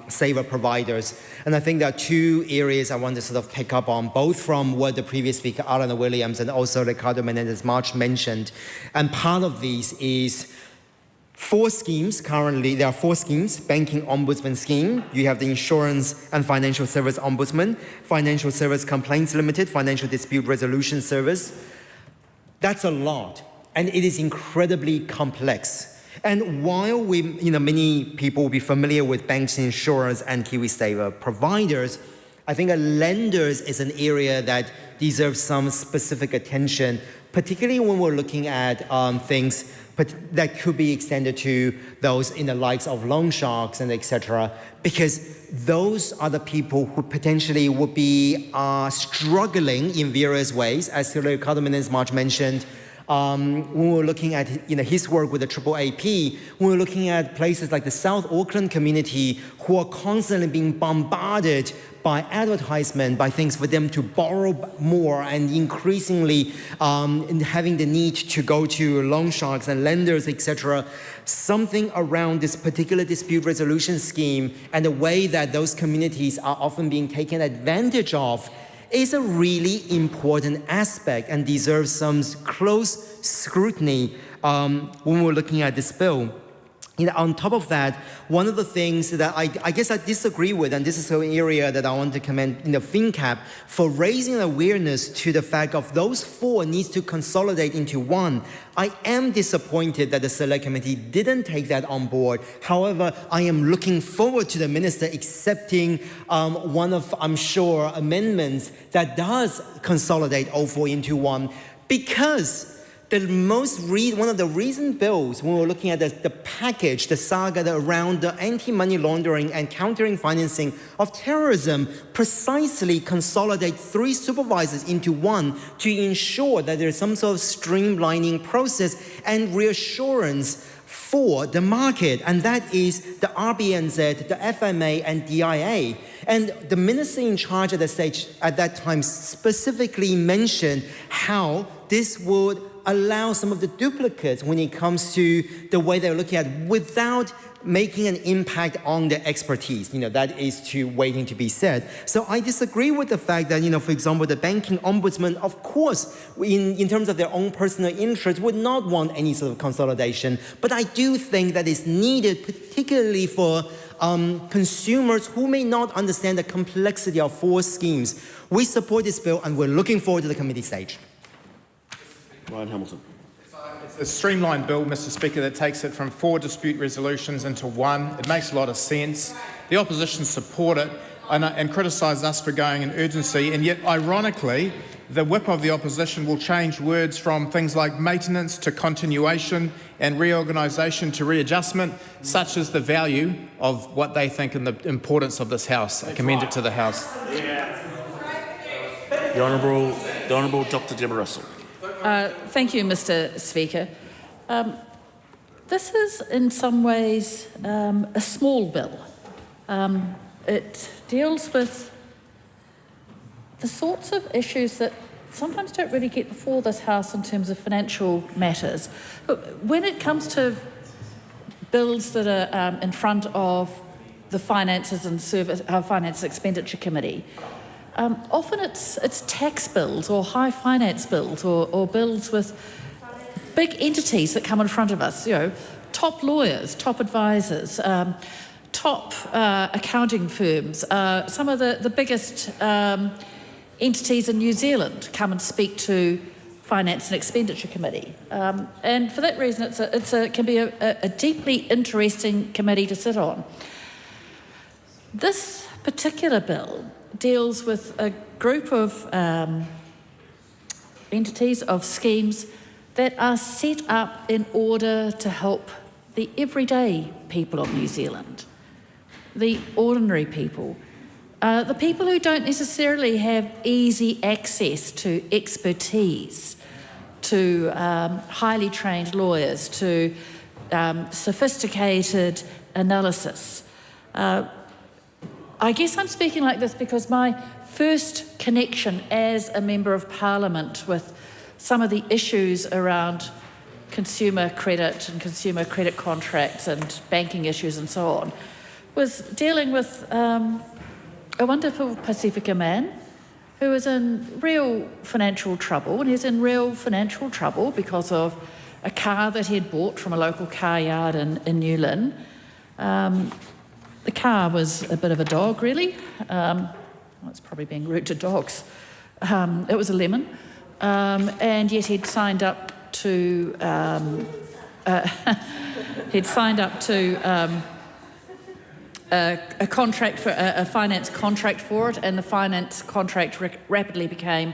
saver providers. And I think there are two areas I want to sort of pick up on, both from what the previous speaker, Alana Williams, and also Ricardo Menendez-March mentioned. And part of these is 4 schemes currently. There are 4 schemes: Banking Ombudsman Scheme, you have the Insurance and Financial Service Ombudsman, Financial Service Complaints Limited, Financial Dispute Resolution Service. That's a lot, and it is incredibly complex. And while many people will be familiar with banks, insurers, and Kiwi saver providers, I think lenders is an area that deserves some specific attention, particularly when we're looking at things that could be extended to those in the likes of loan sharks and etc., because those are the people who potentially would be struggling in various ways, as Ricardo Menendez-March mentioned. When we're looking at his work with the AAAP, when we're looking at places like the South Auckland community who are constantly being bombarded by advertisement, by things for them to borrow more, and increasingly having the need to go to loan sharks and lenders, etc. Something around this particular dispute resolution scheme and the way that those communities are often being taken advantage of is a really important aspect and deserves some close scrutiny when we're looking at this bill. On top of that, one of the things that I guess I disagree with, and this is an area that I want to commend FinCap for raising awareness to the fact of those 4 needs to consolidate into one. I am disappointed that the Select Committee didn't take that on board. However, I am looking forward to the Minister accepting one of, I'm sure, amendments that does consolidate all 4 into one, because one of the recent bills, when we're looking at the package, the saga around the anti-money laundering and countering financing of terrorism, precisely consolidate 3 supervisors into one to ensure that there's some sort of streamlining process and reassurance for the market, and that is the RBNZ, the FMA, and DIA. And the minister in charge at that time specifically mentioned how this would allow some of the duplicates when it comes to the way they're looking at without making an impact on their expertise. That is waiting to be said. So I disagree with the fact that, for example, the banking ombudsman, of course, in terms of their own personal interest, would not want any sort of consolidation. But I do think that is needed, particularly for consumers who may not understand the complexity of 4 schemes. We support this bill, and we're looking forward to the committee stage. Ryan Hamilton. It's a streamlined bill, Mr. Speaker, that takes it from 4 dispute resolutions into 1. It makes a lot of sense. The opposition support it and criticise us for going in urgency, and yet, ironically, the whip of the opposition will change words from things like maintenance to continuation and reorganisation to readjustment, such as the value of what they think and the importance of this House. I commend it to the House. Yeah. The Honourable Dr. Deborah Russell. Thank you, Mr. Speaker. This is in some ways a small bill. It deals with the sorts of issues that sometimes don't really get before this House in terms of financial matters. But when it comes to bills that are in front of the Finances and Finance Expenditure Committee, often it's tax bills or high finance bills or bills with big entities that come in front of us, top lawyers, top advisors, top accounting firms, some of the biggest entities in New Zealand come and speak to Finance and Expenditure Committee. And for that reason, it can be a deeply interesting committee to sit on. This particular bill deals with a group of entities, of schemes that are set up in order to help the everyday people of New Zealand, the ordinary people, the people who don't necessarily have easy access to expertise, to highly trained lawyers, to sophisticated analysis. I guess I'm speaking like this because my first connection as a Member of Parliament with some of the issues around consumer credit and consumer credit contracts and banking issues and so on was dealing with a wonderful Pacifica man who was in real financial trouble, and he's in real financial trouble because of a car that he had bought from a local car yard in New Lynn. The car was a bit of a dog, really. It's probably being rude to dogs. It was a lemon, and yet he'd signed up to a contract for a finance contract for it, and the finance contract rapidly became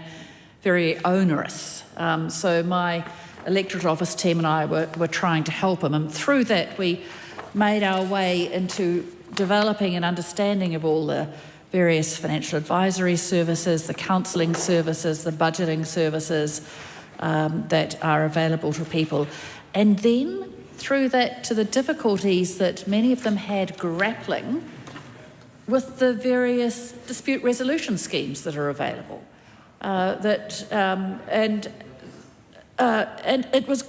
very onerous. So my electorate office team and I were trying to help him, and through that we made our way into developing an understanding of all the various financial advisory services, the counselling services, the budgeting services that are available to people. And then through that to the difficulties that many of them had grappling with the various dispute resolution schemes that are available. And it was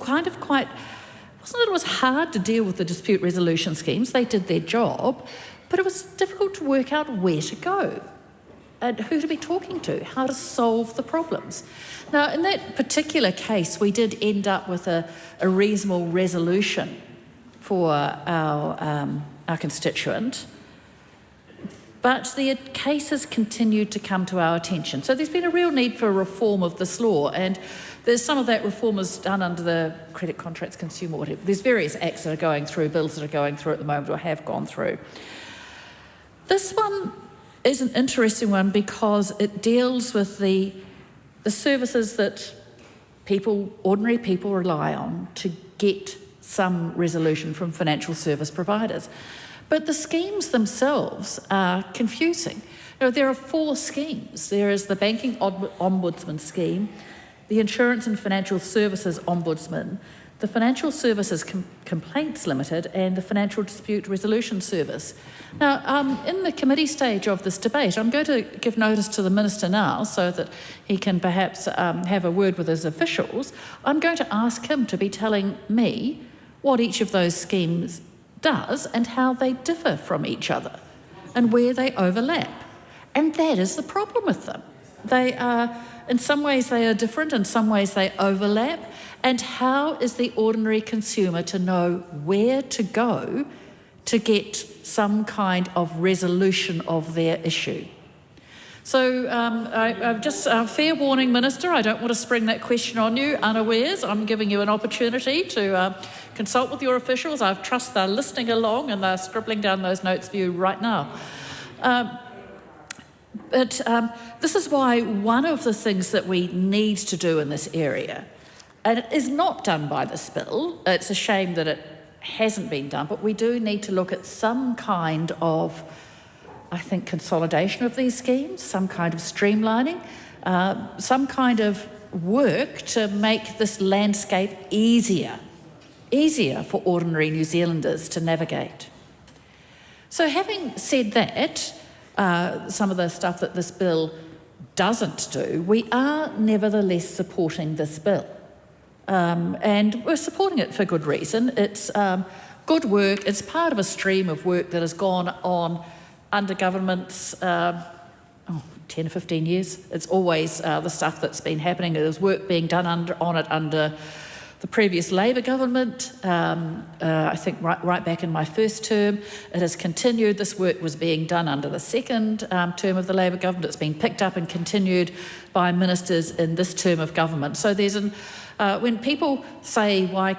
wasn't that it was hard to deal with the dispute resolution schemes. They did their job, but it was difficult to work out where to go and who to be talking to, how to solve the problems. Now, in that particular case, we did end up with a reasonable resolution for our constituent, but the cases continued to come to our attention. So there's been a real need for reform of this law, and there's some of that reform is done under the Credit Contracts Consumer, whatever. There's various acts that are going through, bills that are going through at the moment or have gone through. This one is an interesting one because it deals with the services that ordinary people rely on to get some resolution from financial service providers. But the schemes themselves are confusing. There are 4 schemes. There is the Banking Ombudsman Scheme, the Insurance and Financial Services Ombudsman, the Financial Services Complaints Limited, and the Financial Dispute Resolution Service. Now, in the committee stage of this debate, I'm going to give notice to the Minister now so that he can perhaps have a word with his officials. I'm going to ask him to be telling me what each of those schemes does and how they differ from each other and where they overlap. And that is the problem with them. They are, in some ways they are different, in some ways they overlap. And how is the ordinary consumer to know where to go to get some kind of resolution of their issue? So I've just fair warning, Minister, I don't want to spring that question on you unawares. I'm giving you an opportunity to consult with your officials. I trust they're listening along and they're scribbling down those notes for you right now. But this is why one of the things that we need to do in this area, and it is not done by this bill, it's a shame that it hasn't been done, but we do need to look at some kind of, I think, consolidation of these schemes, some kind of streamlining. some kind of work to make this landscape easier for ordinary New Zealanders to navigate. So having said that, some of the stuff that this bill doesn't do, we are nevertheless supporting this bill. And we're supporting it for good reason. It's good work. It's part of a stream of work that has gone on under governments 10 or 15 years. It's always the stuff that's been happening. There's work being done on it under the previous Labor government. I think right back in my first term, it has continued. This work was being done under the second term of the Labor government. It's been picked up and continued by ministers in this term of government. So there's when people say, why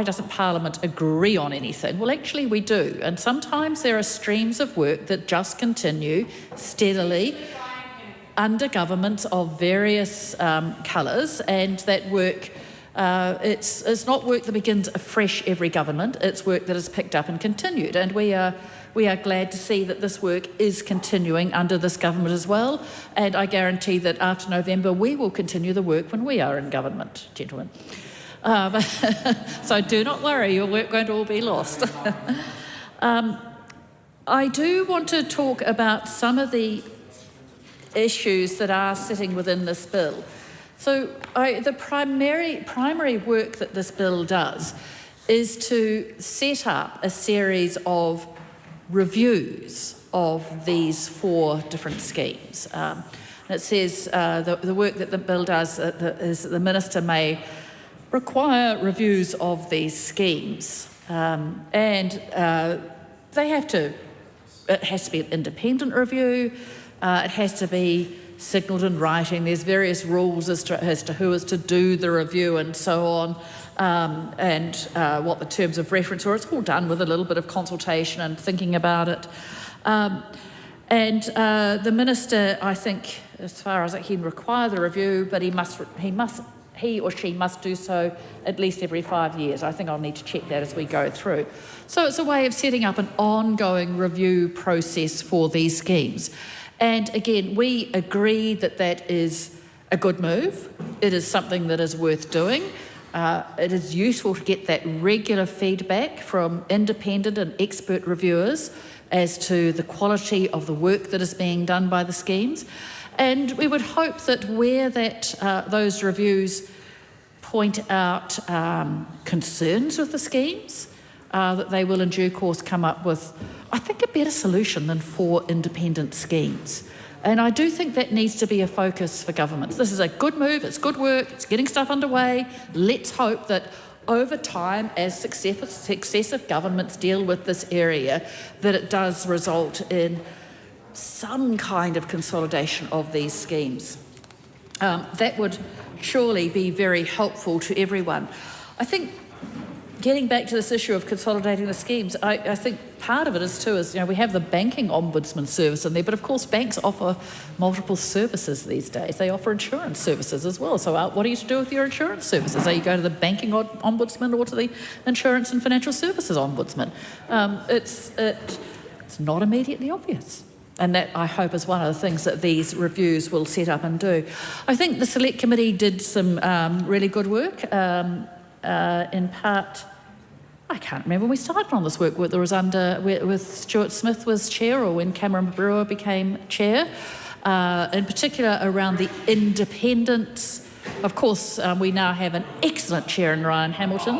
doesn't Parliament agree on anything? Well, actually we do. And sometimes there are streams of work that just continue steadily under governments of various colours, and that work, it's not work that begins afresh every government, it's work that is picked up and continued. And we are glad to see that this work is continuing under this government as well, and I guarantee that after November we will continue the work when we are in government, gentlemen. So do not worry, your work won't all be lost. I do want to talk about some of the issues that are sitting within this bill. So the primary work that this bill does is to set up a series of reviews of these 4 different schemes. And it says the work that the bill does is that the minister may require reviews of these schemes, and they have to. It has to be an independent review. It has to be signalled in writing. There's various rules as to who is to do the review and so on, and what the terms of reference are. It's all done with a little bit of consultation and thinking about it. And the minister, I think, as far as he can require the review, but he or she must do so at least every 5 years. I think I'll need to check that as we go through. So it's a way of setting up an ongoing review process for these schemes. And again, we agree that that is a good move. It is something that is worth doing. It is useful to get that regular feedback from independent and expert reviewers as to the quality of the work that is being done by the schemes. And we would hope that where those reviews point out concerns with the schemes, that they will in due course come up with, I think, a better solution than 4 independent schemes. And I do think that needs to be a focus for governments. This is a good move, it's good work, it's getting stuff underway. Let's hope that over time, as successive governments deal with this area, that it does result in some kind of consolidation of these schemes. That would surely be very helpful to everyone. I think, getting back to this issue of consolidating the schemes, I think part of it is we have the banking ombudsman service in there, but of course banks offer multiple services these days. They offer insurance services as well. So what are you to do with your insurance services? Are you go to the banking ombudsman or to the insurance and financial services ombudsman? It's not immediately obvious. And that, I hope, is one of the things that these reviews will set up and do. I think the Select Committee did some really good work. In part, I can't remember when we started on this work, whether it was with Stuart Smith was chair or when Cameron Brewer became chair, in particular around the independence. Of course, we now have an excellent chair in Ryan Hamilton.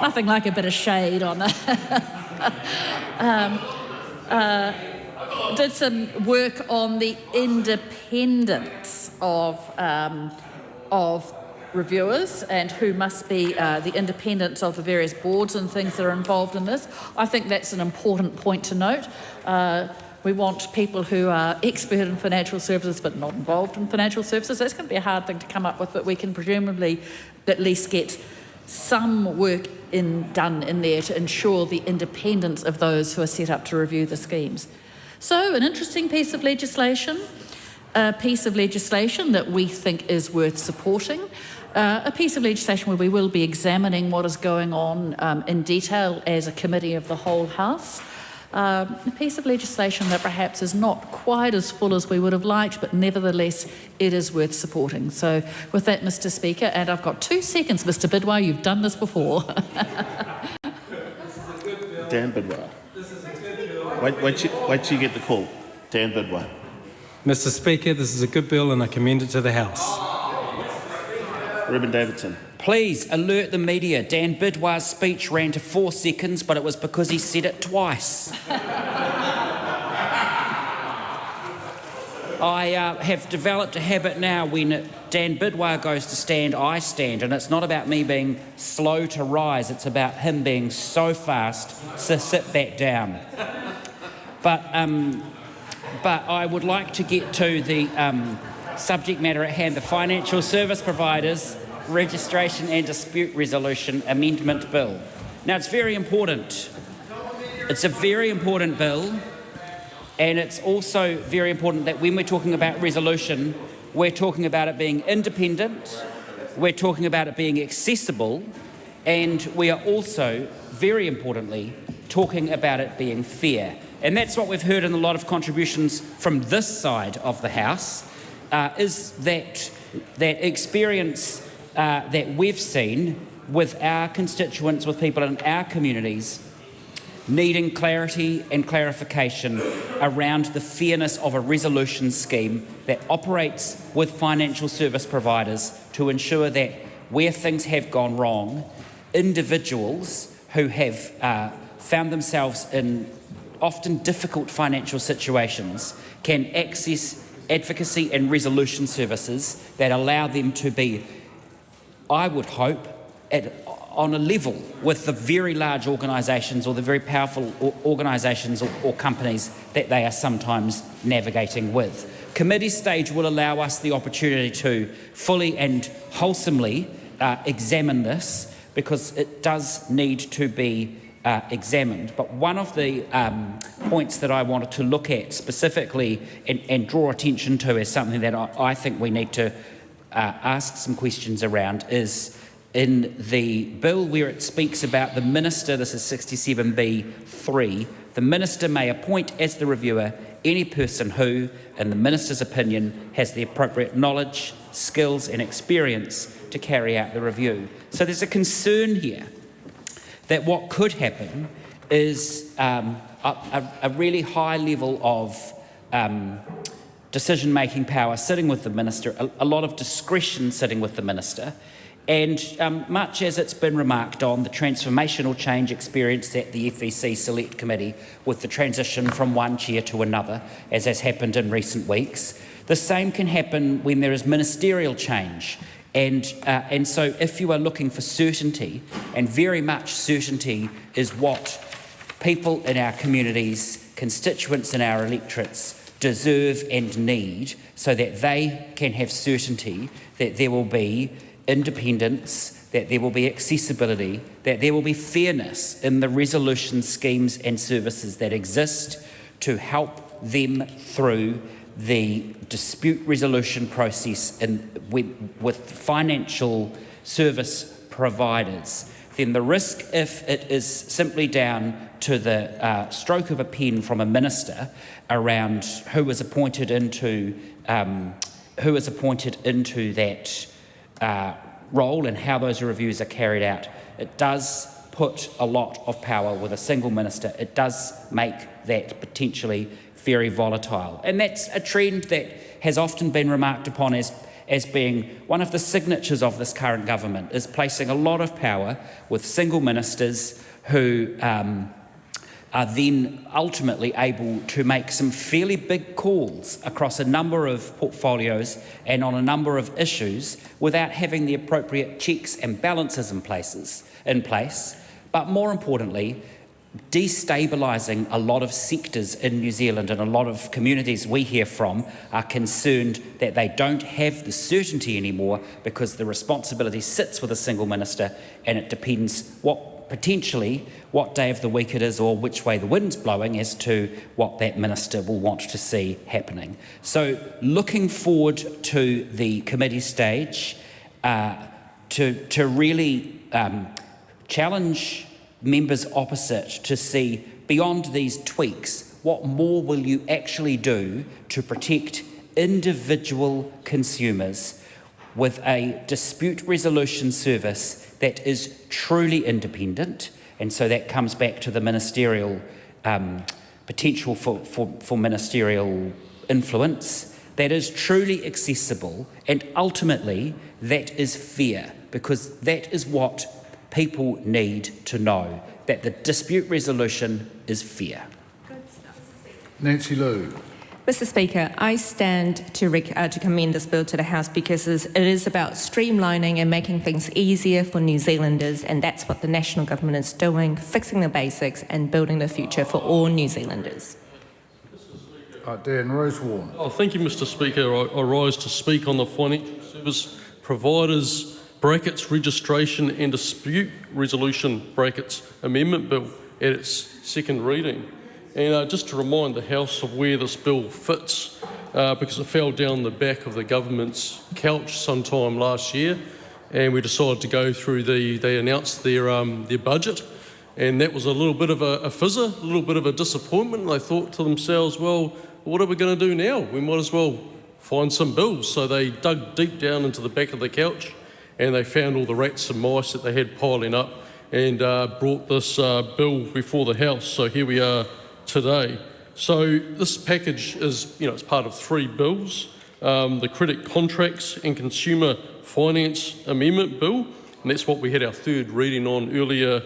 Nothing like a bit of shade on did some work on the independence of reviewers and who must be the independence of the various boards and things that are involved in this. I think that's an important point to note. We want people who are expert in financial services but not involved in financial services. That's going to be a hard thing to come up with, but we can presumably at least get some work done in there to ensure the independence of those who are set up to review the schemes. So an interesting piece of legislation, a piece of legislation that we think is worth supporting, a piece of legislation where we will be examining what is going on in detail as a committee of the whole House. A piece of legislation that perhaps is not quite as full as we would have liked, but nevertheless it is worth supporting. So with that, Mr. Speaker, and I've got 2 seconds, Mr. Bidwell, you've done this before. Dan Bidwell. Wait till you get the call. Dan Bidwell. Mr. Speaker, this is a good bill and I commend it to the House. Reuben Davidson. Please alert the media. Dan Bidwell's speech ran to 4 seconds, but it was because he said it twice. I have developed a habit now when Dan Bidwell goes to stand, I stand, and it's not about me being slow to rise, it's about him being so fast to sit back down. But I would like to get to the subject matter at hand, the Financial Service Providers Registration and Dispute Resolution Amendment Bill. Now, it's very important. It's a very important bill, and it's also very important that when we're talking about resolution, we're talking about it being independent, we're talking about it being accessible, and we are also, very importantly, talking about it being fair. And that's what we've heard in a lot of contributions from this side of the House, is that experience that we've seen with our constituents, with people in our communities, needing clarity and clarification around the fairness of a resolution scheme that operates with financial service providers to ensure that where things have gone wrong, individuals who have found themselves in often difficult financial situations can access advocacy and resolution services that allow them to be, I would hope, on a level with the very large organisations or the very powerful organisations or companies that they are sometimes navigating with. Committee stage will allow us the opportunity to fully and wholesomely examine this, because it does need to be examined. But one of the points that I wanted to look at specifically and draw attention to as something that I think we need to ask some questions around is in the bill where it speaks about the Minister, this is 67B3, the Minister may appoint as the reviewer any person who, in the Minister's opinion, has the appropriate knowledge, skills and experience to carry out the review. So there's a concern here that what could happen is a really high level of decision-making power sitting with the Minister, a lot of discretion sitting with the Minister, and much as it's been remarked on, the transformational change experienced at the FEC Select Committee with the transition from one chair to another, as has happened in recent weeks, the same can happen when there is ministerial change. And so if you are looking for certainty, and very much certainty is what people in our communities, constituents in our electorates deserve and need, so that they can have certainty that there will be independence, that there will be accessibility, that there will be fairness in the resolution schemes and services that exist to help them through the dispute resolution process with financial service providers, then the risk, if it is simply down to the stroke of a pen from a minister around who is appointed into that role and how those reviews are carried out, it does put a lot of power with a single minister. It does make that potentially very volatile. And that's a trend that has often been remarked upon as being one of the signatures of this current government, is placing a lot of power with single ministers who are then ultimately able to make some fairly big calls across a number of portfolios and on a number of issues without having the appropriate checks and balances in place, but more importantly, destabilising a lot of sectors in New Zealand, and a lot of communities we hear from are concerned that they don't have the certainty anymore because the responsibility sits with a single minister, and it depends potentially what day of the week it is or which way the wind's blowing as to what that minister will want to see happening. So looking forward to the committee stage to really challenge members opposite to see beyond these tweaks, what more will you actually do to protect individual consumers with a dispute resolution service that is truly independent? And so that comes back to the ministerial potential for ministerial influence, that is truly accessible, and ultimately that is fair, because that is what people need to know, that the dispute resolution is fair. Nancy Lou. Mr Speaker, I stand to commend this bill to the House because it is about streamlining and making things easier for New Zealanders, and that's what the national government is doing, fixing the basics and building the future for all New Zealanders. Dan Rosewarne. Thank you, Mr Speaker. I rise to speak on the Financial Service Providers (Registration and Dispute Resolution Amendment Bill at its second reading. And just to remind the House of where this bill fits, because it fell down the back of the government's couch sometime last year, and we decided to go through they announced their budget, and that was a little bit of a fizzer, a little bit of a disappointment. They thought to themselves, well, what are we going to do now? We might as well find some bills. So they dug deep down into the back of the couch, and they found all the rats and mice that they had piling up, and brought this bill before the House. So here we are today. So this package is, it's part of three bills: the Credit Contracts and Consumer Finance Amendment Bill, and that's what we had our third reading on earlier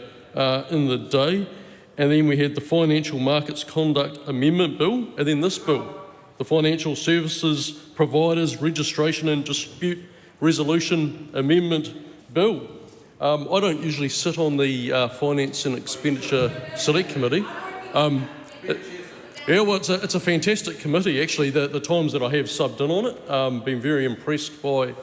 in the day. And then we had the Financial Markets Conduct Amendment Bill, and then this bill, the Financial Services Providers Registration and Dispute Resolution Amendment Bill. I don't usually sit on the Finance and Expenditure Select Committee. It's a fantastic committee, actually, the times that I have subbed in on it. Been very impressed by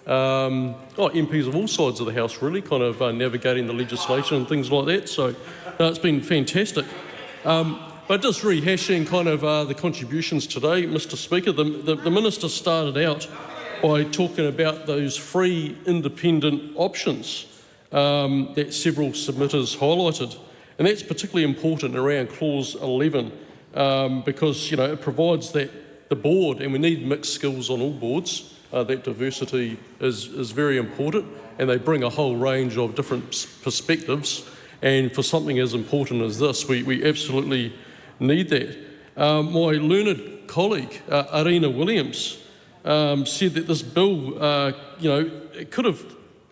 MPs of all sides of the House, really, kind of navigating the legislation and things like that. So it's been fantastic. But just rehashing kind of the contributions today, Mr Speaker, the Minister started out by talking about those free independent options that several submitters highlighted. And that's particularly important around Clause 11 because, it provides that the board, and we need mixed skills on all boards, that diversity is very important, and they bring a whole range of different perspectives. And for something as important as this, we absolutely need that. My learned colleague, Arena Williams, said that this bill, it could have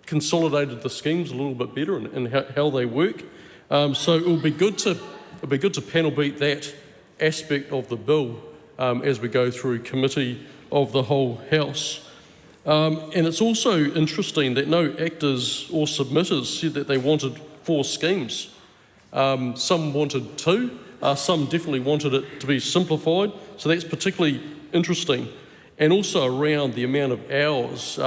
consolidated the schemes a little bit better in how they work. So it'll be good to panel beat that aspect of the bill as we go through committee of the whole House. And it's also interesting that no actors or submitters said that they wanted 4 schemes. Some wanted 2, some definitely wanted it to be simplified, so that's particularly interesting. And also around the amount of hours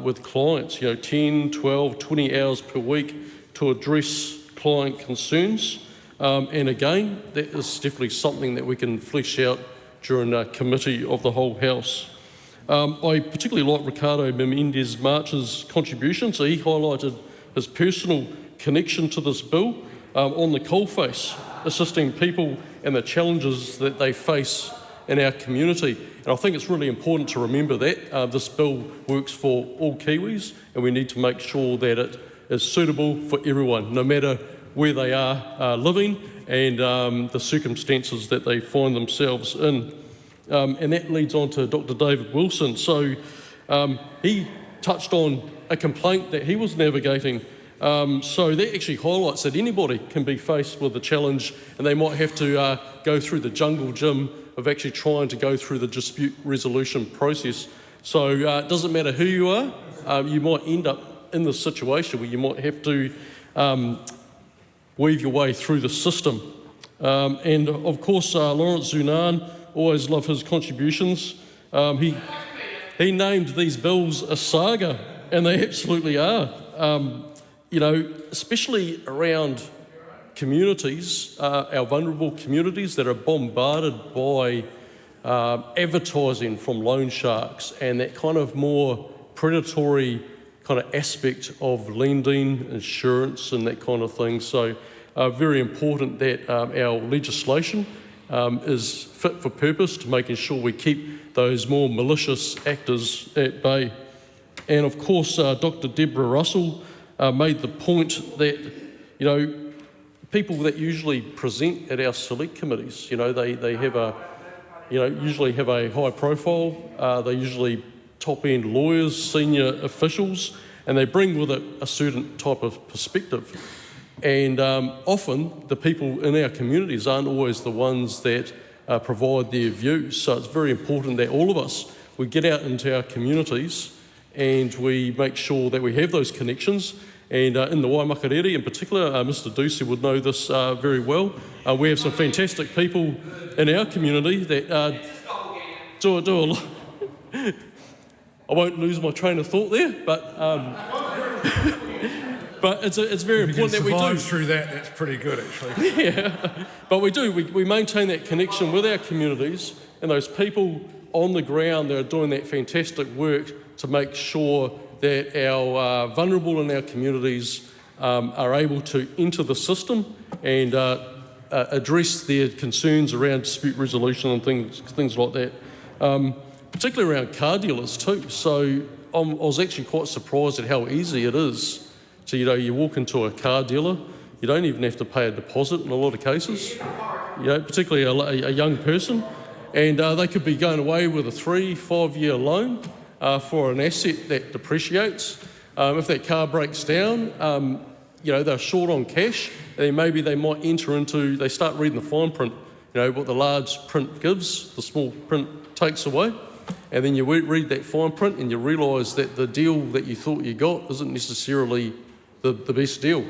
with clients, 10, 12, 20 hours per week to address client concerns. And again, that is definitely something that we can flesh out during a committee of the whole House. I particularly like Ricardo Menendez-March's contribution. So he highlighted his personal connection to this bill on the coalface, assisting people and the challenges that they face in our community. And I think it's really important to remember that this bill works for all Kiwis, and we need to make sure that it is suitable for everyone, no matter where they are living and the circumstances that they find themselves in. And that leads on to Dr. David Wilson. So he touched on a complaint that he was navigating. So that actually highlights that anybody can be faced with a challenge, and they might have to go through the jungle gym of actually trying to go through the dispute resolution process. So it doesn't matter who you are, you might end up in this situation where you might have to weave your way through the system. And of course, Lawrence Zunan, always love his contributions. He named these bills a saga, and they absolutely are. Especially around communities, our vulnerable communities that are bombarded by advertising from loan sharks and that kind of more predatory kind of aspect of lending, insurance and that kind of thing. So very important that our legislation is fit for purpose to making sure we keep those more malicious actors at bay. And of course, Dr. Deborah Russell made the point that, people that usually present at our select committees, they have a, usually have a high profile, they usually top-end lawyers, senior officials, and they bring with it a certain type of perspective. And often the people in our communities aren't always the ones that provide their views. So it's very important that all of us, we get out into our communities and we make sure that we have those connections. And in the Waimakariri in particular, Mr. Ducey would know this very well. We have some fantastic people in our community that do a lot. I won't lose my train of thought there, but but it's very important that we do. Through that, that's pretty good actually. Yeah, but we do. We maintain that connection with our communities and those people on the ground that are doing that fantastic work to make sure that our vulnerable in our communities are able to enter the system and address their concerns around dispute resolution and things like that. Particularly around car dealers too. So I was actually quite surprised at how easy it is. So, you walk into a car dealer, you don't even have to pay a deposit in a lot of cases, particularly a young person, and they could be going away with a 3-5 year loan for an asset that depreciates. If that car breaks down, they're short on cash, and maybe they might they start reading the fine print, what the large print gives, the small print takes away. And then you read that fine print and you realise that the deal that you thought you got isn't necessarily the best deal.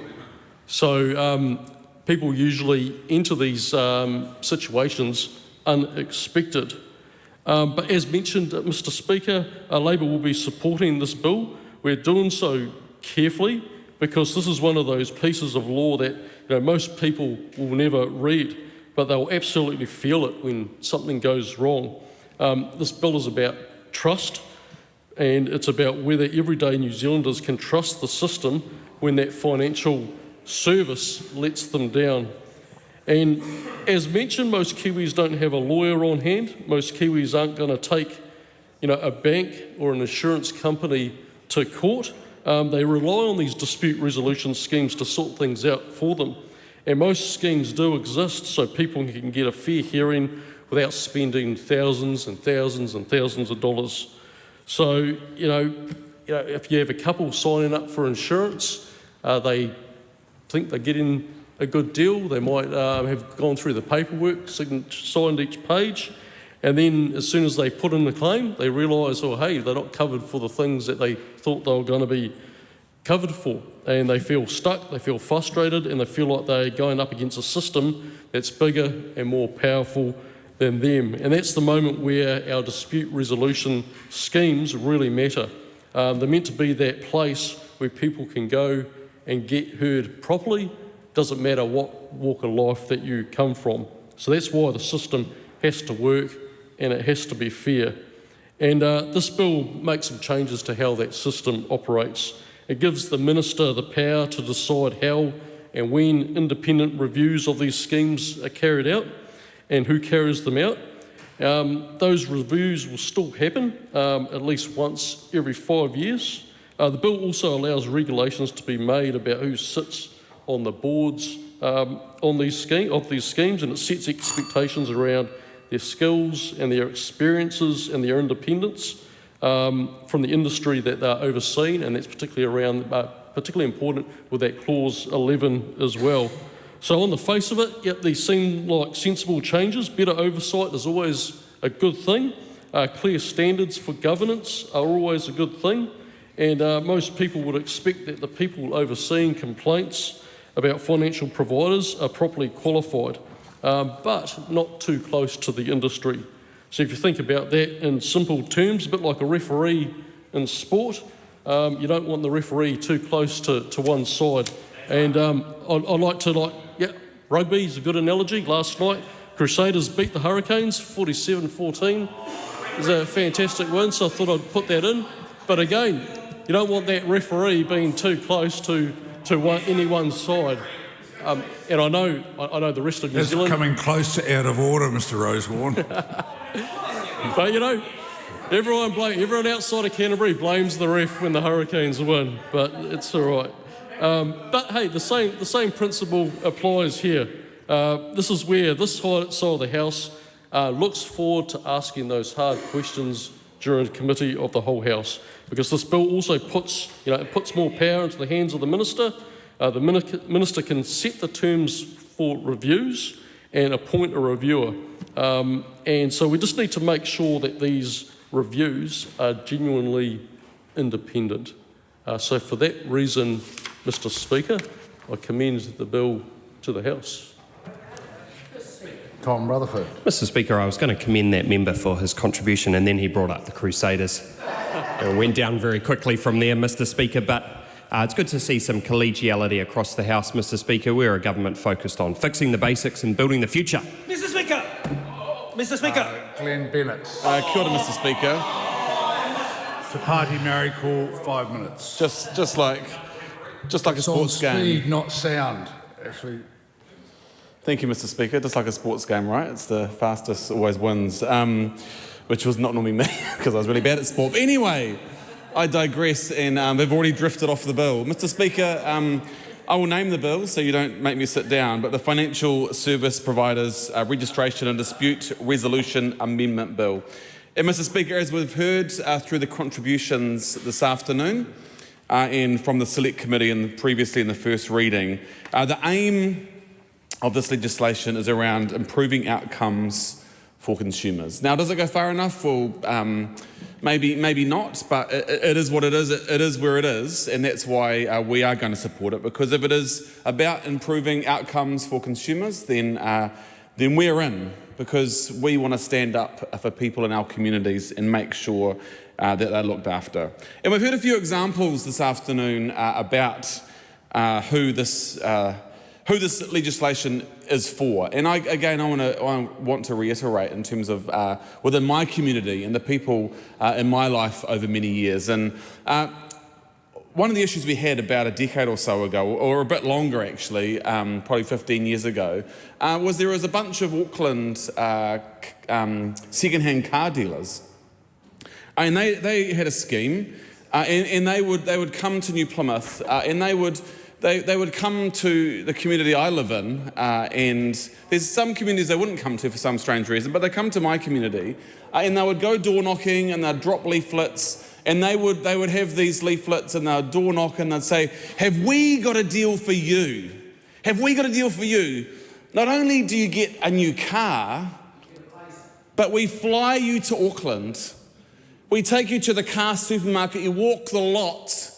So people usually enter these situations unexpected. But as mentioned, Mr. Speaker, Labor will be supporting this bill. We're doing so carefully because this is one of those pieces of law that most people will never read, but they'll absolutely feel it when something goes wrong. This bill is about trust, and it's about whether everyday New Zealanders can trust the system when that financial service lets them down. And as mentioned, most Kiwis don't have a lawyer on hand. Most Kiwis aren't going to take, a bank or an insurance company to court. They rely on these dispute resolution schemes to sort things out for them. And most schemes do exist so people can get a fair hearing without spending thousands and thousands and thousands of dollars. So, if you have a couple signing up for insurance, they think they're getting a good deal. They might have gone through the paperwork, signed each page, and then as soon as they put in the claim, they realise, hey, they're not covered for the things that they thought they were going to be covered for. And they feel stuck, they feel frustrated, and they feel like they're going up against a system that's bigger and more powerful than them. And that's the moment where our dispute resolution schemes really matter. They're meant to be that place where people can go and get heard properly. Doesn't matter what walk of life that you come from. So that's why the system has to work and it has to be fair. And this bill makes some changes to how that system operates. It gives the Minister the power to decide how and when independent reviews of these schemes are carried out and who carries them out. Those reviews will still happen at least once every 5 years. The bill also allows regulations to be made about who sits on the boards of these schemes, and it sets expectations around their skills and their experiences and their independence from the industry that they're overseeing, and that's particularly important with that clause 11 as well. So on the face of it, yep, these seem like sensible changes. Better oversight is always a good thing. Clear standards for governance are always a good thing. And most people would expect that the people overseeing complaints about financial providers are properly qualified, but not too close to the industry. So if you think about that in simple terms, a bit like a referee in sport, you don't want the referee too close to one side. And rugby is a good analogy. Last night, Crusaders beat the Hurricanes 47-14. It was a fantastic win, so I thought I'd put that in. But again, you don't want that referee being too close to any one side. And I know the rest of New That's Zealand. coming close to out of order, Mr. Rosewarne. But, you know, everyone outside of Canterbury blames the ref when the Hurricanes win, but it's all right. But hey, the same principle applies here. This is where this side of the House looks forward to asking those hard questions during committee of the whole House, because this bill also puts more power into the hands of the minister. The minister can set the terms for reviews and appoint a reviewer. And so we just need to make sure that these reviews are genuinely independent. So for that reason, Mr. Speaker, I commend the bill to the House. Tom Rutherford. Mr. Speaker, I was going to commend that member for his contribution, and then he brought up the Crusaders. It went down very quickly from there, Mr. Speaker, but it's good to see some collegiality across the House, Mr. Speaker. We're a government focused on fixing the basics and building the future. Mr. Speaker! Mr. Speaker! Glenn Bennett. Kia ora, Mr. Speaker. To party Mary call, 5 minutes. Just like a sports game. Speed, not sound, actually. Thank you, Mr. Speaker. Just like a sports game, right? It's the fastest always wins, which was not normally me because I was really bad at sport. But anyway, I digress, and they've already drifted off the bill. Mr. Speaker, I will name the bill so you don't make me sit down, but the Financial Service Providers Registration and Dispute Resolution Amendment Bill. And Mr. Speaker, as we've heard through the contributions this afternoon and from the Select Committee and previously in the first reading, the aim of this legislation is around improving outcomes for consumers. Now, does it go far enough? Well, maybe not, but it is what it is. It is where it is, and that's why we are going to support it, because if it is about improving outcomes for consumers, then we're in, because we want to stand up for people in our communities and make sure that they're looked after. And we've heard a few examples this afternoon about who this legislation is for. And I want to reiterate in terms of within my community and the people in my life over many years. And one of the issues we had about a decade or so ago, or a bit longer actually, probably 15 years ago, was there was a bunch of Auckland second-hand car dealers. And they had a scheme, and they would come to New Plymouth, and they would come to the community I live in, and there's some communities they wouldn't come to for some strange reason, but they come to my community, and they would go door knocking, and they'd drop leaflets, and they would have these leaflets, and they'd door knock, and they'd say, "Have we got a deal for you? Have we got a deal for you? Not only do you get a new car, but we fly you to Auckland. We take you to the car supermarket, you walk the lot,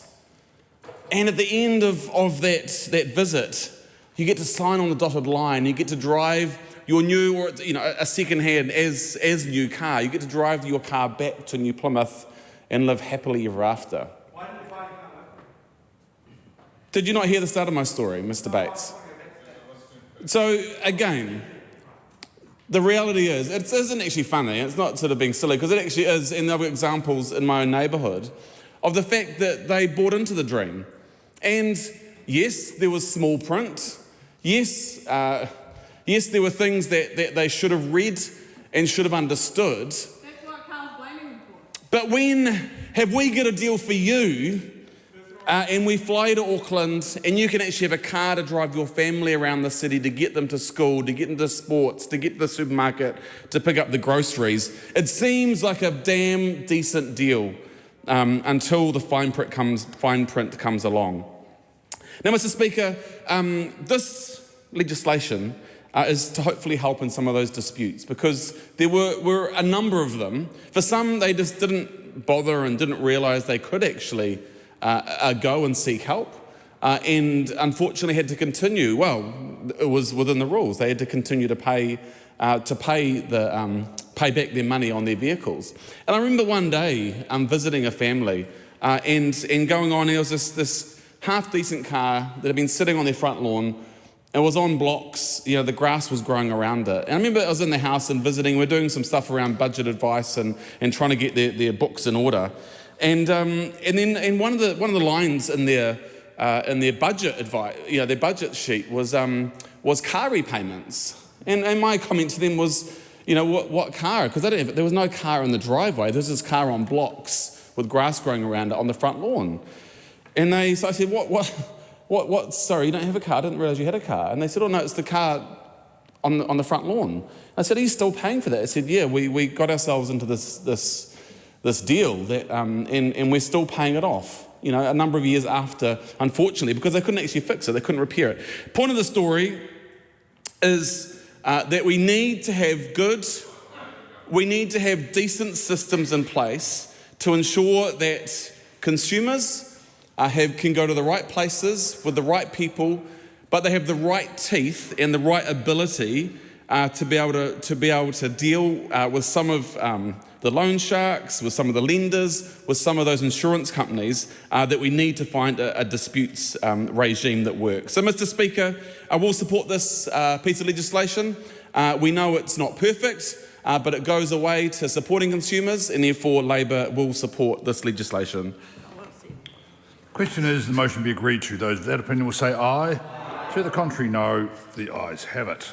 and at the end of that visit, you get to sign on the dotted line. You get to drive your new, or a second-hand as new car. You get to drive your car back to New Plymouth and live happily ever after." Why didn't you buy a car? Did you not hear the start of my story, Mr. Bates? So again, the reality is, it isn't actually funny. It's not sort of being silly, because it actually is, and there are examples in my own neighbourhood of the fact that they bought into the dream. And yes, there was small print. Yes, there were things that they should have read and should have understood. That's what Carl's blaming them for. But when have we got a deal for you, and we fly you to Auckland, and you can actually have a car to drive your family around the city, to get them to school, to get them to sports, to get to the supermarket, to pick up the groceries. It seems like a damn decent deal until the fine print comes along. Now, Mr. Speaker, this legislation is to hopefully help in some of those disputes, because there were a number of them. For some, they just didn't bother and didn't realise they could actually go and seek help, and unfortunately had to continue. Well, it was within the rules. They had to continue to pay back their money on their vehicles. And I remember one day visiting a family and going on. There was this half-decent car that had been sitting on their front lawn. It was on blocks. The grass was growing around it. And I remember I was in the house and visiting. We're doing some stuff around budget advice and trying to get their books in order. And one of the lines in there in their budget advice, their budget sheet was car repayments. And my comment to them was, what car? Because there was no car in the driveway. There was this car on blocks with grass growing around it on the front lawn. And so I said, what? Sorry, you don't have a car? I didn't realise you had a car. And they said, oh no, it's the car on the front lawn. I said, are you still paying for that? I said, yeah, we got ourselves into this deal that, and we're still paying it off. A number of years after, unfortunately, because they couldn't actually fix it, they couldn't repair it. Point of the story is that we need to have decent systems in place to ensure that consumers can go to the right places with the right people, but they have the right teeth and the right ability to be able to deal with some of the loan sharks, with some of the lenders, with some of those insurance companies that we need to find a disputes regime that works. So, Mr. Speaker, I will support this piece of legislation. We know it's not perfect, but it goes away to supporting consumers, and therefore Labor will support this legislation. Question is, the motion be agreed to. Those of that opinion will say aye. To the contrary, no. The ayes have it.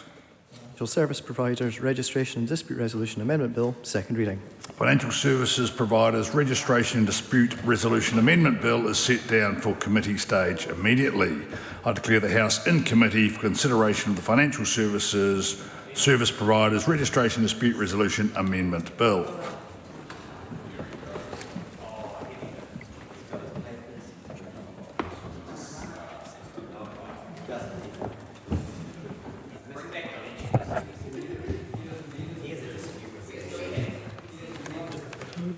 Financial Service Providers Registration and Dispute Resolution Amendment Bill, second reading. Financial Services Providers Registration and Dispute Resolution Amendment Bill is set down for committee stage immediately. I declare the House in committee for consideration of the Financial Services Service Providers Registration and Dispute Resolution Amendment Bill.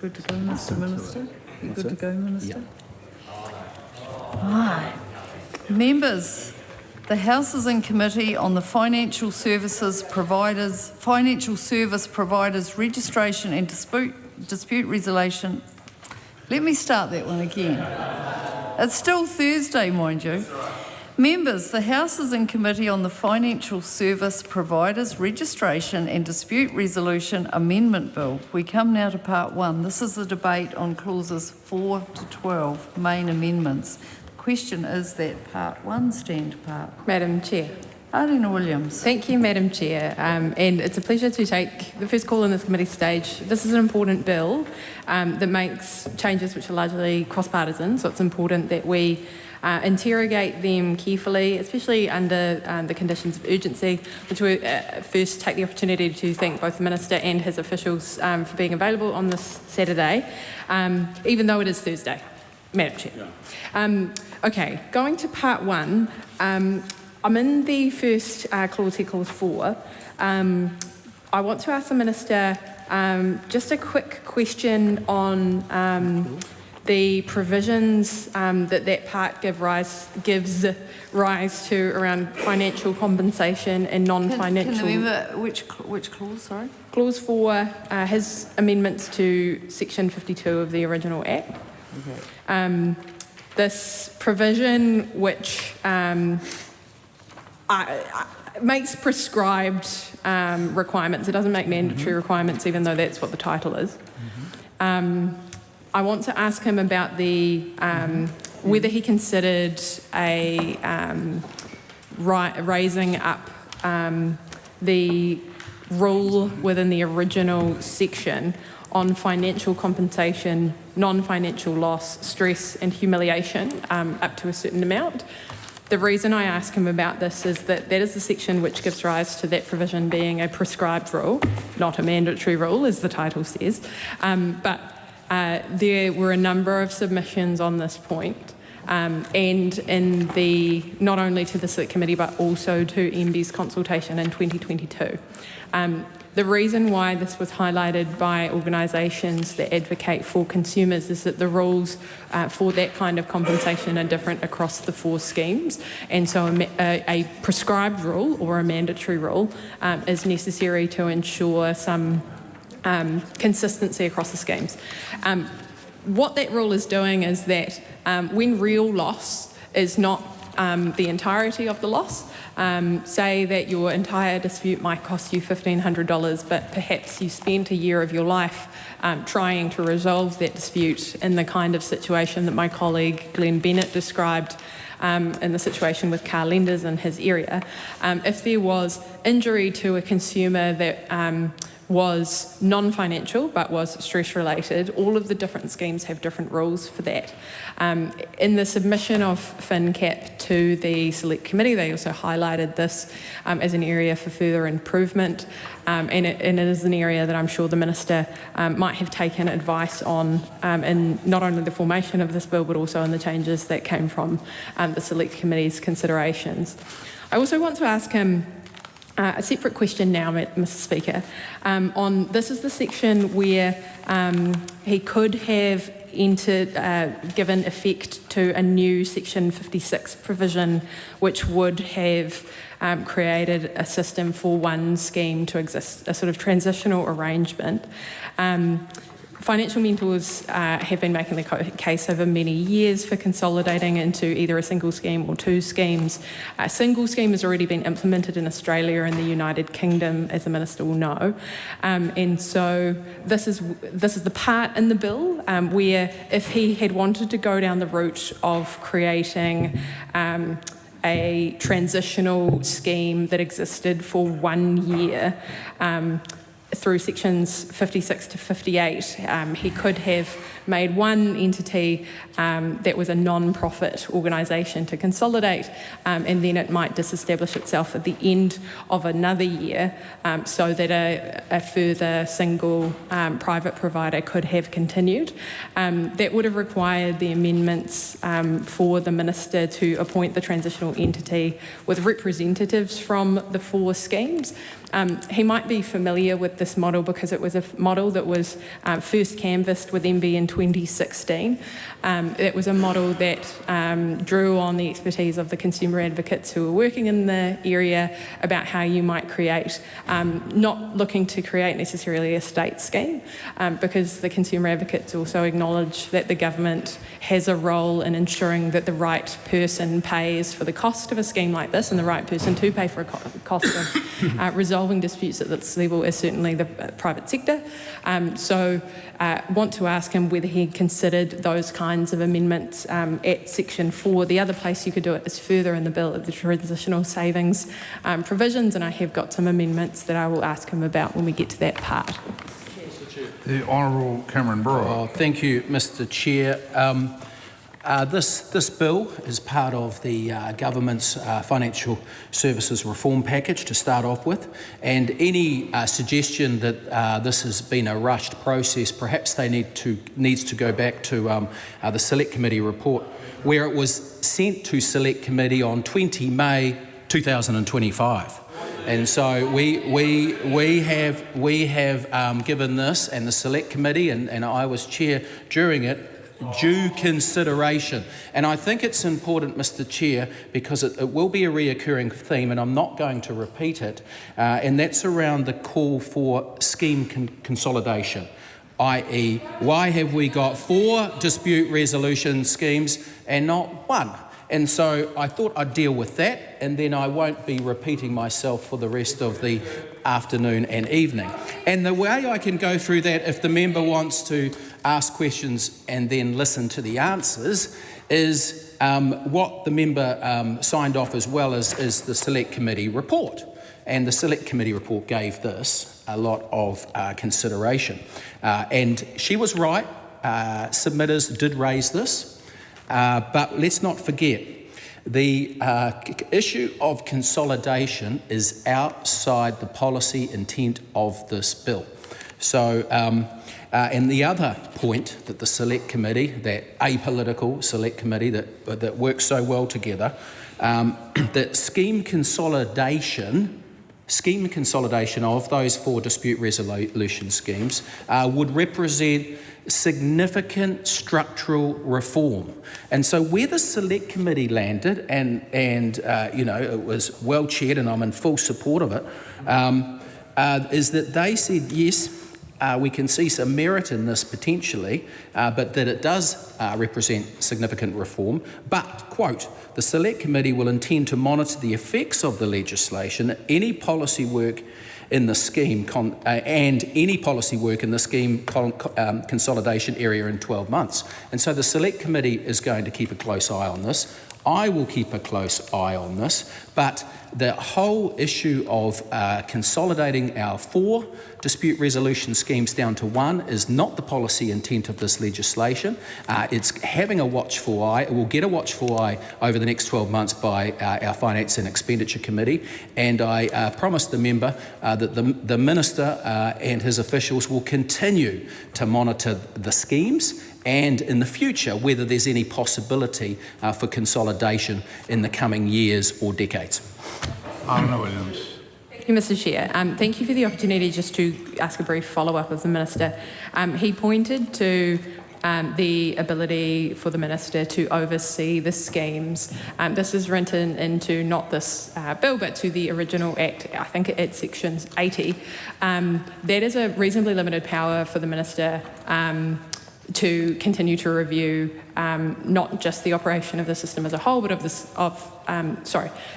Good to go, Mr. Minister? You good to go, Minister? Right. Members, the House is in committee on the Financial Service Providers Registration and Dispute Resolution. Let me start that one again. It's still Thursday, mind you. Members, the House is in committee on the Financial Service Providers Registration and Dispute Resolution Amendment Bill. We come now to Part 1. This is the debate on clauses 4 to 12, main amendments. The question is that Part 1 stand part. Madam Chair. Arlene Williams. Thank you, Madam Chair. And it's a pleasure to take the first call in this committee stage. This is an important bill that makes changes which are largely cross-partisan, so it's important that we interrogate them carefully, especially under the conditions of urgency, which we first take the opportunity to thank both the Minister and his officials for being available on this Saturday, even though it is Thursday, Madam Chair. Okay, going to Part 1, I'm in the first clause here, Clause 4. I want to ask the Minister just a quick question on the provisions that part gives rise to around financial compensation and non-financial. Can you remember which clause, sorry? Clause 4 has amendments to Section 52 of the original Act. Okay. This provision which makes prescribed requirements. It doesn't make mandatory requirements, even though that's what the title is. I want to ask him about the whether he considered raising up the rule within the original section on financial compensation, non-financial loss, stress and humiliation up to a certain amount. The reason I ask him about this is that that is the section which gives rise to that provision being a prescribed rule, not a mandatory rule, as the title says. But there were a number of submissions on this point, and in the not only to the Select Committee but also to MB's consultation in 2022. The reason why this was highlighted by organisations that advocate for consumers is that the rules for that kind of compensation are different across the 4 schemes, and so a prescribed rule or a mandatory rule is necessary to ensure some consistency across the schemes. What that rule is doing is that when real loss is not the entirety of the loss, say that your entire dispute might cost you $1,500, but perhaps you spent a year of your life trying to resolve that dispute in the kind of situation that my colleague Glenn Bennett described in the situation with car lenders in his area. If there was injury to a consumer that was non-financial but was stress-related, all of the different schemes have different rules for that. In the submission of FinCap to the Select Committee, they also highlighted this as an area for further improvement, and it is an area that I'm sure the Minister might have taken advice on in not only the formation of this bill but also in the changes that came from the Select Committee's considerations. I also want to ask him a separate question now, Mr. Speaker. On this is the section where he could have given effect to a new Section 56 provision, which would have created a system for one scheme to exist, a sort of transitional arrangement. Financial mentors have been making the case over many years for consolidating into either a single scheme or two schemes. A single scheme has already been implemented in Australia and the United Kingdom, as the Minister will know. And so this is the part in the bill where if he had wanted to go down the route of creating a transitional scheme that existed for 1 year, through sections 56 to 58, he could have made one entity that was a non-profit organisation to consolidate, and then it might disestablish itself at the end of another year, so that a further single private provider could have continued. That would have required the amendments for the Minister to appoint the transitional entity with representatives from the 4 schemes. He might be familiar with this model because it was a model that was first canvassed with MB in 2016. It was a model that drew on the expertise of the consumer advocates who were working in the area about how you might create, not looking to create necessarily a state scheme, because the consumer advocates also acknowledge that the government has a role in ensuring that the right person pays for the cost of a scheme like this, and the right person to pay for a cost of resolving disputes at this level is certainly the private sector. So want to ask him whether he considered those kinds of amendments at Section 4. The other place you could do it is further in the bill at the transitional savings provisions, and I have got some amendments that I will ask him about when we get to that part. The Honourable Cameron Brewer. Thank you, Mr. Chair. This bill is part of the government's financial services reform package to start off with, and any suggestion that this has been a rushed process, perhaps they needs to go back to the Select Committee report, where it was sent to Select Committee on 20 May 2025. And so we have given this, and the Select Committee, and I was chair during it, due consideration. And I think it's important, Mr. Chair, because it will be a reoccurring theme, and I'm not going to repeat it, and that's around the call for scheme consolidation, i.e. why have we got 4 dispute resolution schemes and not 1? And so I thought I'd deal with that, and then I won't be repeating myself for the rest of the afternoon and evening. And the way I can go through that, if the member wants to ask questions and then listen to the answers, is what the member signed off as well as is the Select Committee report. And the Select Committee report gave this a lot of consideration. And she was right, submitters did raise this. But let's not forget, the issue of consolidation is outside the policy intent of this bill. So, and the other point that the Select Committee, that apolitical Select Committee that works so well together, that scheme consolidation of those 4 dispute resolution schemes would represent significant structural reform. And so where the Select Committee landed, and you know, it was well chaired and I'm in full support of it, is that they said, yes, we can see some merit in this potentially, but that it does represent significant reform. But, quote, the Select Committee will intend to monitor the effects of the legislation, any policy work in the scheme consolidation area in 12 months. And so the Select Committee is going to keep a close eye on this. I will keep a close eye on this, but the whole issue of consolidating our 4 dispute resolution schemes down to 1 is not the policy intent of this legislation. It's having a watchful eye. It will get a watchful eye over the next 12 months by our Finance and Expenditure Committee, and I promised the member that the Minister and his officials will continue to monitor the schemes and in the future whether there's any possibility for consolidation in the coming years or decades. Williams. Thank you, Mr. Chair. Thank you for the opportunity just to ask a brief follow-up of the Minister. He pointed to the ability for the Minister to oversee the schemes. This is written into not this bill but to the original Act, I think it's Section 80. That is a reasonably limited power for the Minister to continue to review not just the operation of the system as a whole, but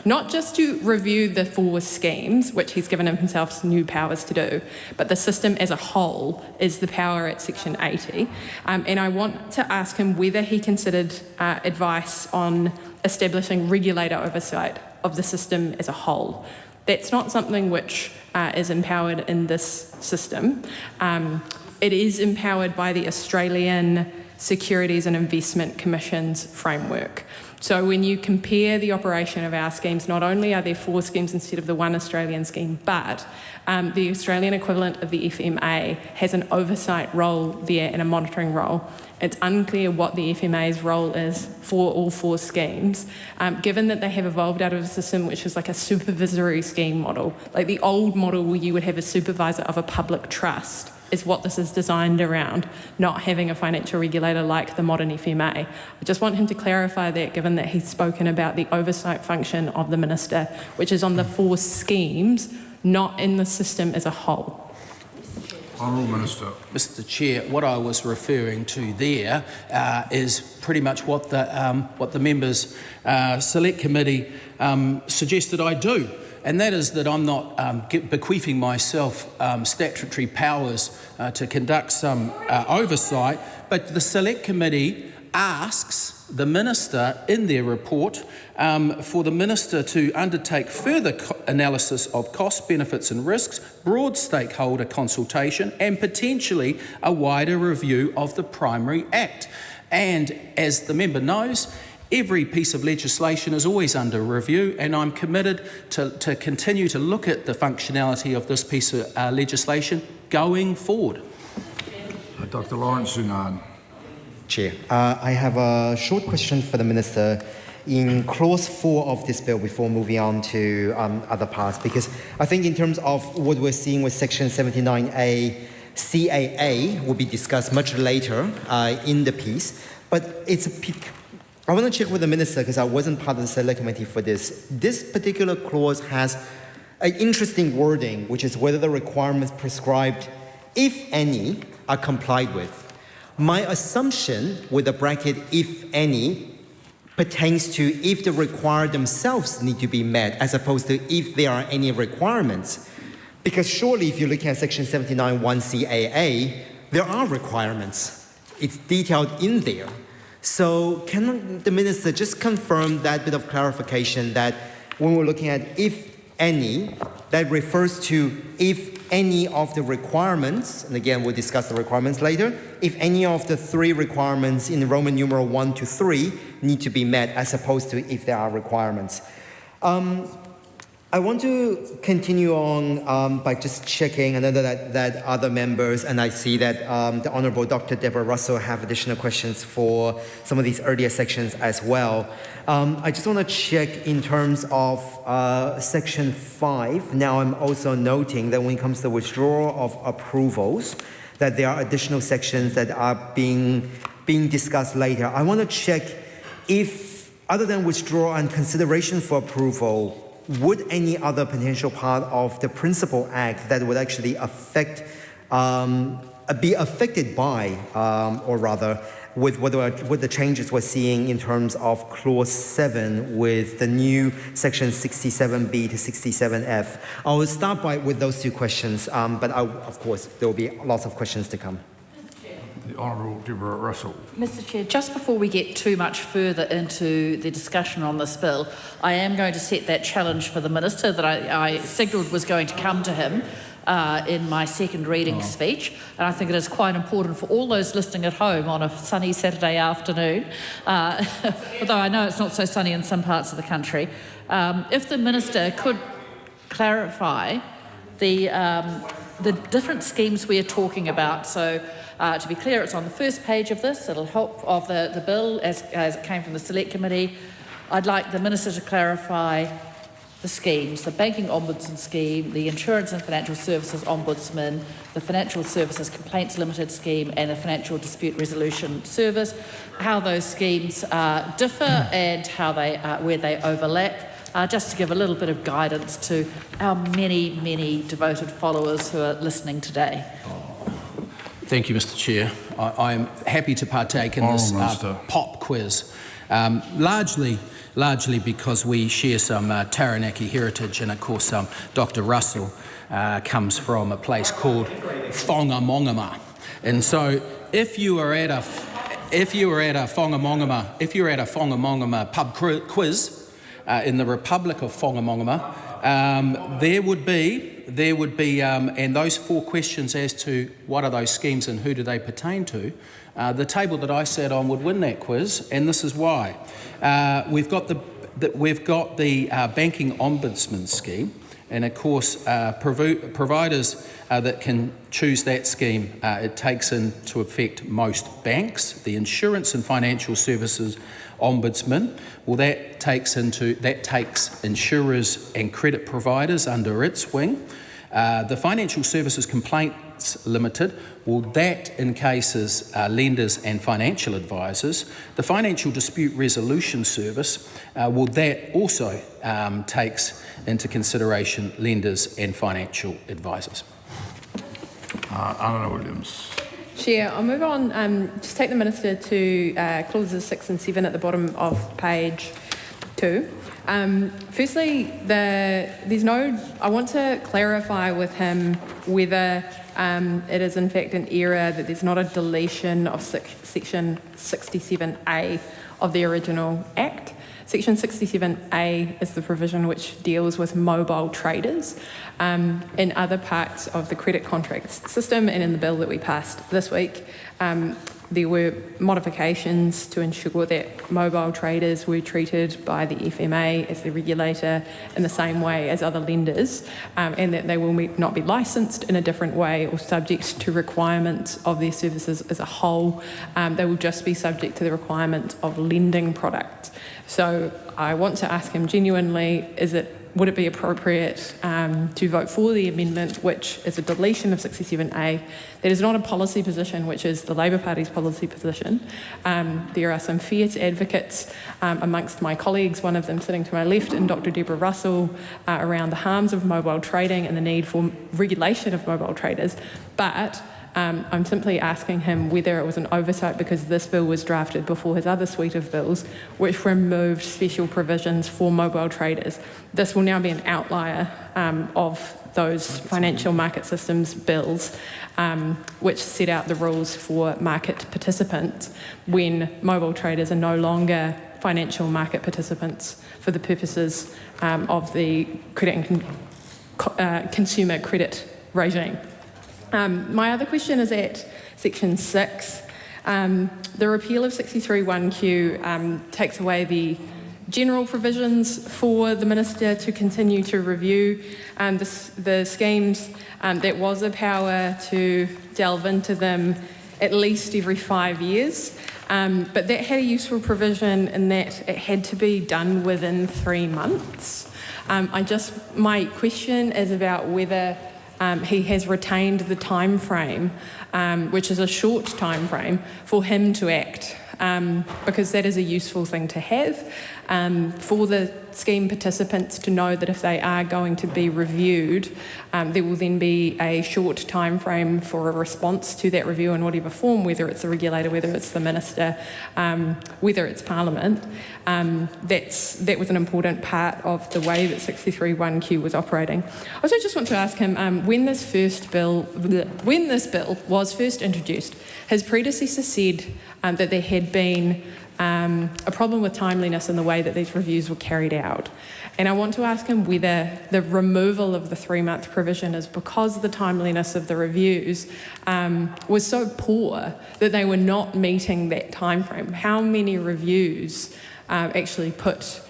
not just to review the 4 schemes, which he's given himself new powers to do, but the system as a whole is the power at Section 80. And I want to ask him whether he considered advice on establishing regulator oversight of the system as a whole. That's not something which is empowered in this system. It is empowered by the Australian Securities and Investment Commission's framework. So when you compare the operation of our schemes, not only are there 4 schemes instead of the 1 Australian scheme, but the Australian equivalent of the FMA has an oversight role there and a monitoring role. It's unclear what the FMA's role is for all 4 schemes, given that they have evolved out of a system which is like a supervisory scheme model, like the old model where you would have a supervisor of a public trust. Is what this is designed around, not having a financial regulator like the modern FMA. I just want him to clarify that, given that he's spoken about the oversight function of the Minister, which is on the 4 schemes, not in the system as a whole. Honourable Minister. Mr. Chair, what I was referring to there is pretty much what the members' select committee suggested I do. And that is that I'm not bequeathing myself statutory powers to conduct some oversight, but the Select Committee asks the Minister in their report for the Minister to undertake further analysis of costs, benefits and risks, broad stakeholder consultation and potentially a wider review of the Primary Act. And as the member knows, every piece of legislation is always under review, and I'm committed to continue to look at the functionality of this piece of legislation going forward. Dr. Lawrence Sunan. Chair, I have a short question for the Minister in clause 4 of this bill before moving on to other parts, because I think in terms of what we're seeing with Section 79A, CAA will be discussed much later in the piece, but I want to check with the Minister, because I wasn't part of the Select Committee for this. This particular clause has an interesting wording, which is whether the requirements prescribed, if any, are complied with. My assumption with the bracket, if any, pertains to if the required themselves need to be met, as opposed to if there are any requirements. Because surely if you're looking at Section 79.1 CAA, there are requirements. It's detailed in there. So can the Minister just confirm that bit of clarification that when we're looking at if any, that refers to if any of the requirements, and again we'll discuss the requirements later, if any of the 3 requirements in Roman numeral 1 to 3 need to be met, as opposed to if there are requirements. I want to continue on by just checking. I know that other members, and I see that the Honourable Dr. Deborah Russell have additional questions for some of these earlier sections as well. I just want to check in terms of Section 5. Now I'm also noting that when it comes to withdrawal of approvals, that there are additional sections that are being discussed later. I want to check if, other than withdrawal and consideration for approval, would any other potential part of the Principal Act that would actually be affected by, or rather, with the changes we're seeing in terms of Clause 7 with the new Section 67B to 67F? I will start with those 2 questions, but of course there will be lots of questions to come. The Honourable Deborah Russell. Mr Chair, just before we get too much further into the discussion on this bill, I am going to set that challenge for the Minister that I signalled was going to come to him in my second reading speech, and I think it is quite important for all those listening at home on a sunny Saturday afternoon, although I know it's not so sunny in some parts of the country, if the Minister could clarify the different schemes we are talking about. So to be clear, it's on the first page of this. It'll help of the bill as it came from the Select Committee. I'd like the Minister to clarify the schemes: the Banking Ombudsman Scheme, the Insurance and Financial Services Ombudsman, the Financial Services Complaints Limited Scheme, and the Financial Dispute Resolution Service, how those schemes differ and how they where they overlap. Just to give a little bit of guidance to our many, many devoted followers who are listening today. Thank you, Mr Chair. I'm happy to partake in this pop quiz, largely because we share some Taranaki heritage, and of course Dr Russell comes from a place called Whangamongama. And so if you were at a Whangamongama pub quiz, in the Republic of Whangamongama, there would be, and those 4 questions as to what are those schemes and who do they pertain to, the table that I sat on would win that quiz, and this is why. We've got the Banking Ombudsman Scheme, and of course, providers that can choose that scheme, it takes into effect most banks. The Insurance and Financial Services Ombudsman, well, that takes insurers and credit providers under its wing. The Financial Services Complaints Limited, well, that encases lenders and financial advisors. The Financial Dispute Resolution Service, well, that also takes into consideration lenders and financial advisors. Anna Williams. Chair, I'll move on. Just take the Minister to clauses 6 and 7 at the bottom of page 2. Firstly, I want to clarify with him whether it is in fact an error that there's not a deletion of section 67A of the original Act. Section 67A is the provision which deals with mobile traders in other parts of the credit contracts system, and in the bill that we passed this week, there were modifications to ensure that mobile traders were treated by the FMA as the regulator in the same way as other lenders, and that they will not be licensed in a different way or subject to requirements of their services as a whole. They will just be subject to the requirement of lending products. So I want to ask him genuinely, would it be appropriate to vote for the amendment, which is a deletion of 67A? That is not a policy position, which is the Labour Party's policy position. There are some fierce advocates amongst my colleagues, one of them sitting to my left, and Dr Deborah Russell, around the harms of mobile trading and the need for regulation of mobile traders. But I'm simply asking him whether it was an oversight because this bill was drafted before his other suite of bills, which removed special provisions for mobile traders. This will now be an outlier of those financial market systems bills, which set out the rules for market participants when mobile traders are no longer financial market participants for the purposes of the credit and consumer credit regime. My other question is at section 6. The repeal of 63(1)(q) takes away the general provisions for the Minister to continue to review the schemes. There was a power to delve into them at least every 5 years, but that had a useful provision in that it had to be done within 3 months. My question is about whether he has retained the time frame, which is a short time frame, for him to act, because that is a useful thing to have. for the scheme participants to know that if they are going to be reviewed, there will then be a short time frame for a response to that review in whatever form, whether it's the regulator, whether it's the minister, whether it's Parliament. That was an important part of the way that 63(1)Q was operating. I also just want to ask him, when this bill was first introduced, his predecessor said that there had been a problem with timeliness in the way that these reviews were carried out. And I want to ask him whether the removal of the 3-month provision is because the timeliness of the reviews was so poor that they were not meeting that time frame. How many reviews actually put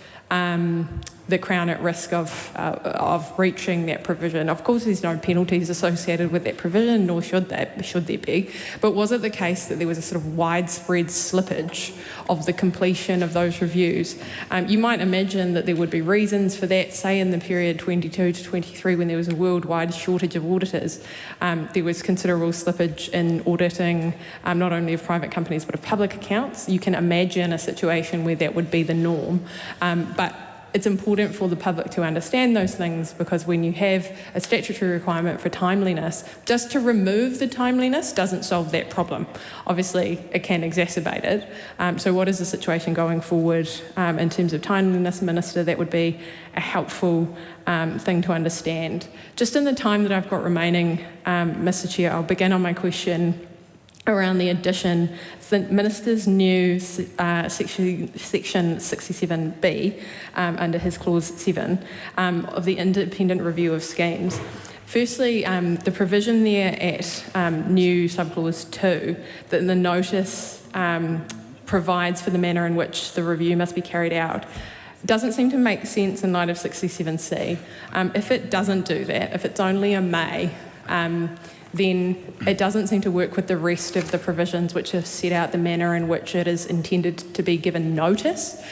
the Crown at risk of breaching that provision? Of course, there's no penalties associated with that provision, nor should there be. But was it the case that there was a sort of widespread slippage of the completion of those reviews? You might imagine that there would be reasons for that, say in the period 22 to 23 when there was a worldwide shortage of auditors. There was considerable slippage in auditing not only of private companies but of public accounts. You can imagine a situation where that would be the norm. But it's important for the public to understand those things, because when you have a statutory requirement for timeliness, just to remove the timeliness doesn't solve that problem. Obviously, it can exacerbate it. So what is the situation going forward in terms of timeliness, Minister? That would be a helpful thing to understand. Just in the time that I've got remaining, Mr Chair, I'll begin on my question around the addition. The Minister's new section 67B under his clause 7 of the independent review of schemes. Firstly, the provision there at new subclause 2 that the notice provides for the manner in which the review must be carried out doesn't seem to make sense in light of 67C. If it doesn't do that, if it's only a may, then it doesn't seem to work with the rest of the provisions which have set out the manner in which it is intended to be given notice.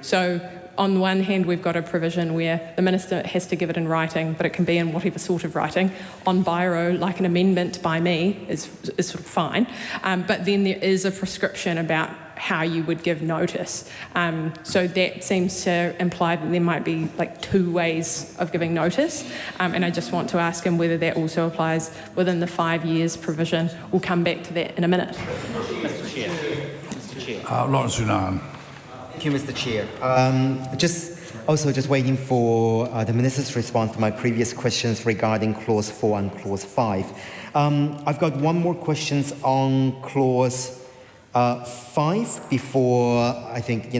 So on the one hand, we've got a provision where the Minister has to give it in writing, but it can be in whatever sort of writing. On biro, like an amendment by me, is sort of fine. But then there is a prescription about how you would give notice. So that seems to imply that there might be like 2 ways of giving notice. And I just want to ask him whether that also applies within the 5 years provision. We'll come back to that in a minute. Mr Chair. Lawrence Unan. Thank you, Mr Chair. Just waiting for the Minister's response to my previous questions regarding Clause 4 and Clause 5. I've got one more question on Clause 5 before I think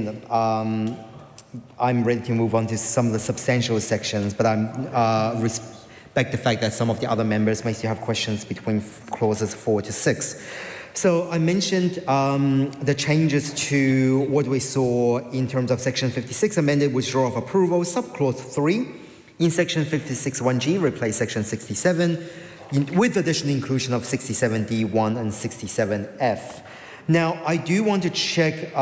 I'm ready to move on to some of the substantial sections, but I respect the fact that some of the other members may still have questions between clauses 4 to 6. So I mentioned the changes to what we saw in terms of Section 56 amended withdrawal of approval, subclause 3 in Section 56(1)G replace Section 67 with additional inclusion of 67D1 and 67F. Now, I do want to check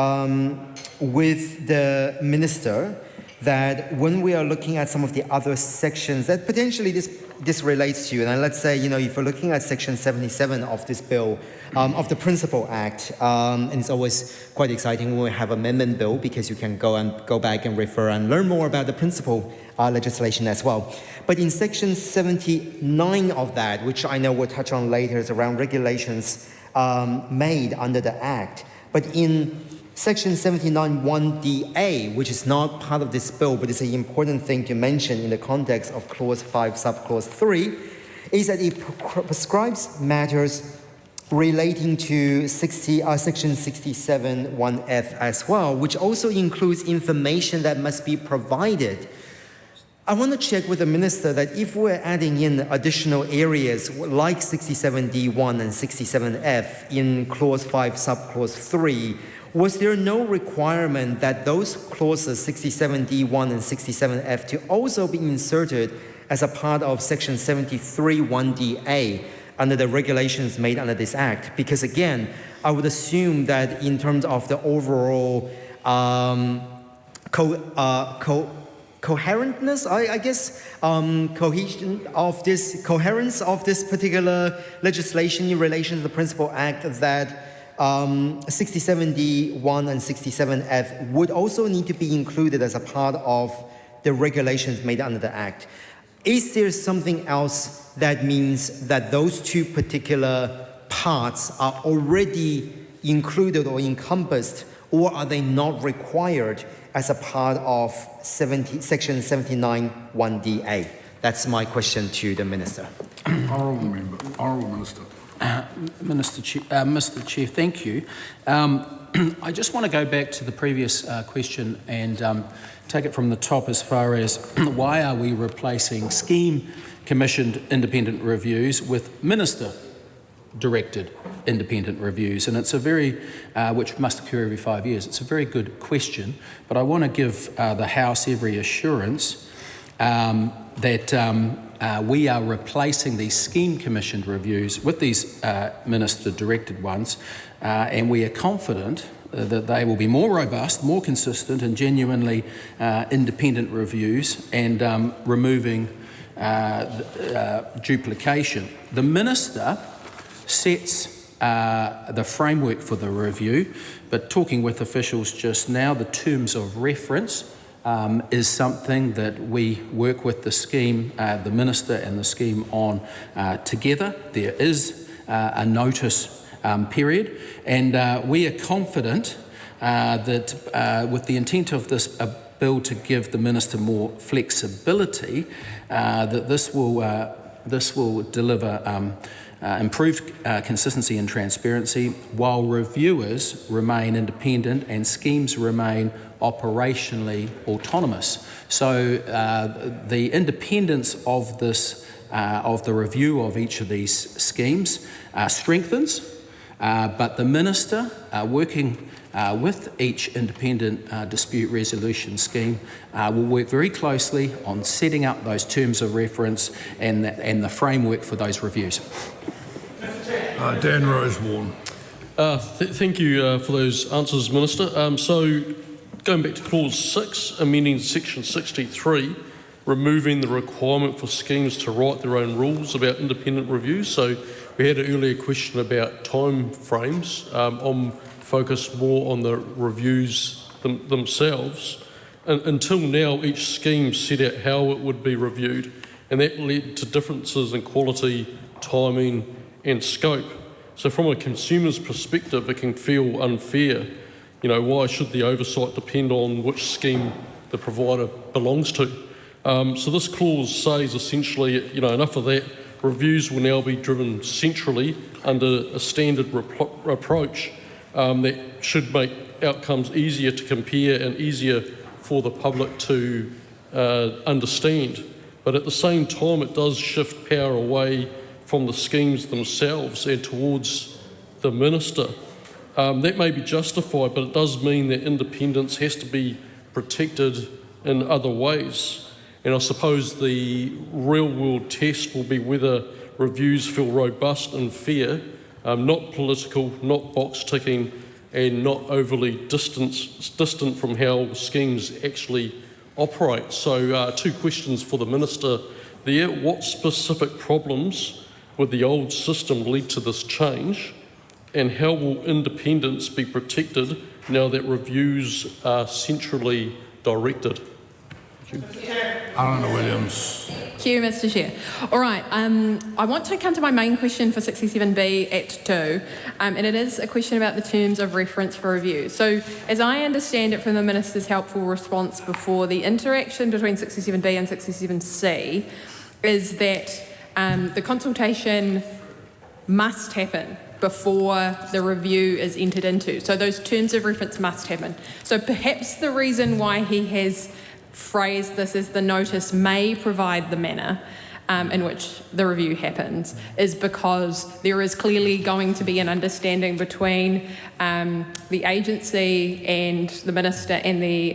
with the Minister that when we are looking at some of the other sections that potentially this relates to, and let's say, if you're looking at Section 77 of this bill, of the Principal Act, and it's always quite exciting when we have amendment bill because you can go back and refer and learn more about the principal legislation as well. But in Section 79 of that, which I know we'll touch on later, is around regulations made under the Act. But in Section 79(1)DA, which is not part of this bill, but it's an important thing to mention in the context of Clause 5, Subclause 3, is that it prescribes matters relating to Section 67(1)F as well, which also includes information that must be provided. I want to check with the Minister that if we're adding in additional areas like 67D1 and 67F in Clause 5, Subclause 3, was there no requirement that those clauses, 67D1 and 67F, to also be inserted as a part of Section 73(1)DA under the regulations made under this Act? Because again, I would assume that in terms of the overall coherentness, coherence of this particular legislation in relation to the Principal Act, that 6070(1) and 67F would also need to be included as a part of the regulations made under the Act. Is there something else that means that those two particular parts are already included or encompassed, or are they not required as a part of Section 79(1)(a)? That's my question to the Minister. Honourable Member, Honourable Minister. Mr. Chair, thank you. I just want to go back to the previous question and take it from the top as far as why are we replacing scheme-commissioned independent reviews with minister-directed independent reviews? And it's a very, which must occur every 5 years. It's a very good question, but I want to give the House every assurance that we are replacing these scheme-commissioned reviews with these minister-directed ones, and we are confident that they will be more robust, more consistent and genuinely independent reviews and removing duplication. The Minister sets the framework for the review, but talking with officials just now, the terms of reference is something that we work with the scheme, the Minister and the scheme on together. There is a notice period, and we are confident that with the intent of this bill to give the Minister more flexibility, that this will deliver improved consistency and transparency while reviewers remain independent and schemes remain operationally autonomous. So the independence of this, of the review of each of these schemes strengthens, but the Minister working with each independent dispute resolution scheme will work very closely on setting up those terms of reference and the framework for those reviews. Dan Rosewarne. Thank you for those answers, Minister. So, going back to Clause 6, amending Section 63, removing the requirement for schemes to write their own rules about independent reviews. So, we had an earlier question about time frames. I'm focused more on the reviews themselves. And until now, each scheme set out how it would be reviewed, and that led to differences in quality, timing and scope. So from a consumer's perspective, it can feel unfair. You know, why should the oversight depend on which scheme the provider belongs to? So this clause says essentially, you know, enough of that. Reviews will now be driven centrally under a standard approach that should make outcomes easier to compare and easier for the public to understand. But at the same time, it does shift power away from the schemes themselves and towards the Minister. That may be justified, but it does mean that independence has to be protected in other ways. And I suppose the real-world test will be whether reviews feel robust and fair, not political, not box-ticking, and not overly distant from how schemes actually operate. So 2 questions for the Minister there. What specific problems with the old system led to this change, and how will independence be protected now that reviews are centrally directed? Thank you. Alana Williams. Thank you, Mr. Chair. All right, I want to come to my main question for 67B Act 2, and it is a question about the terms of reference for review. So, as I understand it from the Minister's helpful response before, the interaction between 67B and 67C is that the consultation must happen before the review is entered into. So those terms of reference must happen. So perhaps the reason why he has phrased this as the notice may provide the manner in which the review happens is because there is clearly going to be an understanding between the agency and the Minister and the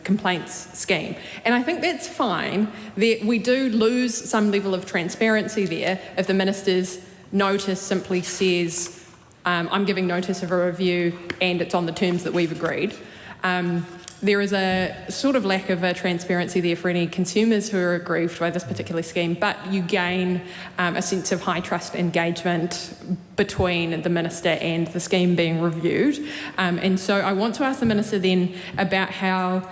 complaints scheme. And I think that's fine. We do lose some level of transparency there if the Minister's notice simply says, I'm giving notice of a review and it's on the terms that we've agreed. there is a sort of lack of transparency there for any consumers who are aggrieved by this particular scheme, but you gain a sense of high trust engagement between the Minister and the scheme being reviewed. And so I want to ask the Minister then about how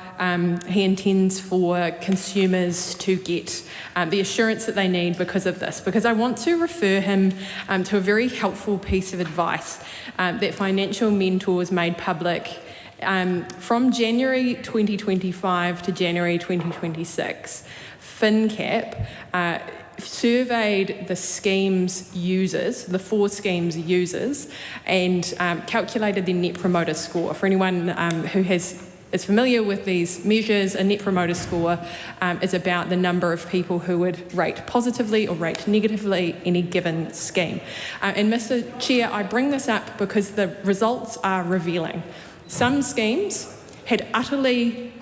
he intends for consumers to get the assurance that they need because of this, because I want to refer him to a very helpful piece of advice that Financial Mentors made public from January 2025 to January 2026. FinCap surveyed the scheme's users, the 4 schemes users, and calculated their Net Promoter Score. For anyone who is familiar with these measures, a Net Promoter Score is about the number of people who would rate positively or rate negatively any given scheme. And Mr. Chair, I bring this up because the results are revealing. Some schemes had utterly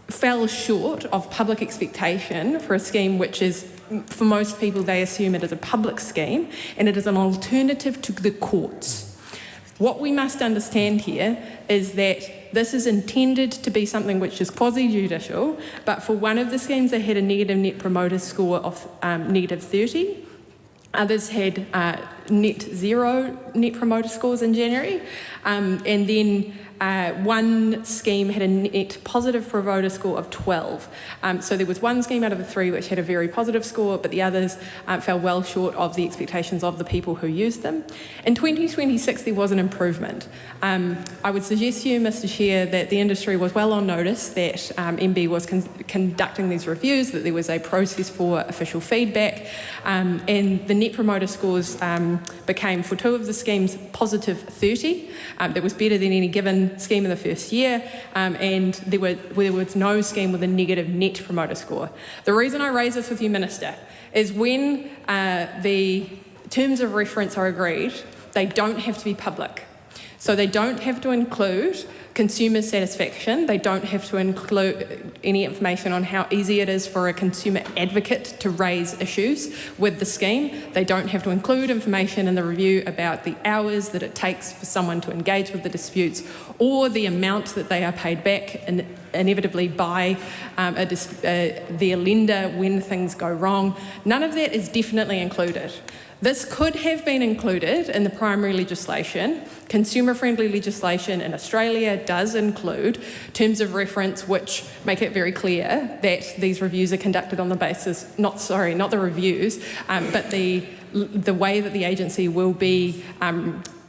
fell short of public expectation for a scheme which is, for most people, they assume it is a public scheme and it is an alternative to the courts. What we must understand here is that this is intended to be something which is quasi-judicial, but for one of the schemes they had a negative Net Promoter Score of negative 30. Others had net 0 Net Promoter Scores in January, and then one scheme had a net positive promoter score of 12. So there was one scheme out of the 3 which had a very positive score, but the others fell well short of the expectations of the people who used them. In 2026, there was an improvement. I would suggest to you, Mr. Chair, that the industry was well on notice that MB was conducting these reviews, that there was a process for official feedback, and the Net Promoter Scores became, for 2 of the schemes, positive 30. That was better than any given scheme in the first year, and there was no scheme with a negative Net Promoter Score. The reason I raise this with you, Minister, is when the terms of reference are agreed, they don't have to be public. So they don't have to include consumer satisfaction. They don't have to include any information on how easy it is for a consumer advocate to raise issues with the scheme. They don't have to include information in the review about the hours that it takes for someone to engage with the disputes or the amount that they are paid back inevitably by their lender when things go wrong. None of that is definitely included. This could have been included in the primary legislation. Consumer-friendly legislation in Australia does include terms of reference which make it very clear that these reviews are conducted on the basis, not the reviews, but the way that the agency will be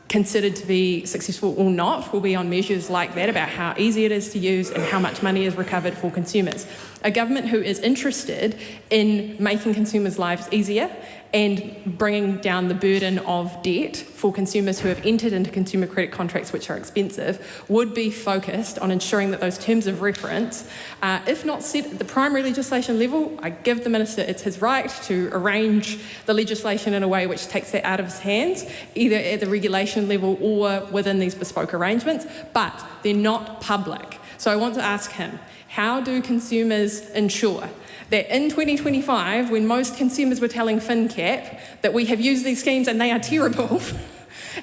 considered to be successful or not will be on measures like that about how easy it is to use and how much money is recovered for consumers. A government who is interested in making consumers' lives easier and bringing down the burden of debt for consumers who have entered into consumer credit contracts which are expensive would be focused on ensuring that those terms of reference, if not set at the primary legislation level, I give the Minister it's his right to arrange the legislation in a way which takes that out of his hands, either at the regulation level or within these bespoke arrangements, but they're not public. So I want to ask him, how do consumers ensure that in 2025, when most consumers were telling FinCap that we have used these schemes and they are terrible,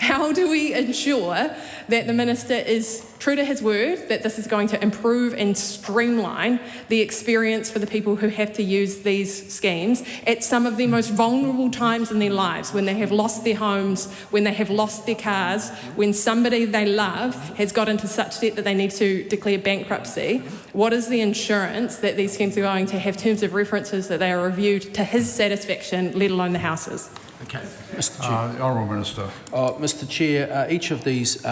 how do we ensure that the Minister is true to his word, that this is going to improve and streamline the experience for the people who have to use these schemes at some of the most vulnerable times in their lives, when they have lost their homes, when they have lost their cars, when somebody they love has got into such debt that they need to declare bankruptcy? What is the insurance that these schemes are going to have terms of references that they are reviewed to his satisfaction, let alone the House's? Okay, Mr. Chair. The Honourable Minister. Mr. Chair, each of these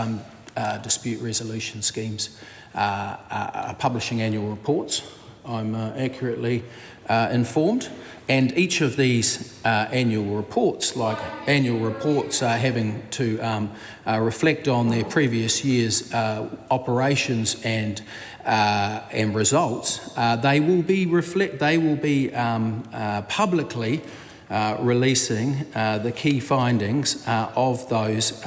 dispute resolution schemes are publishing annual reports. I'm accurately informed, and each of these annual reports, like annual reports, are having to reflect on their previous year's operations and results. They will be publicly releasing the key findings of those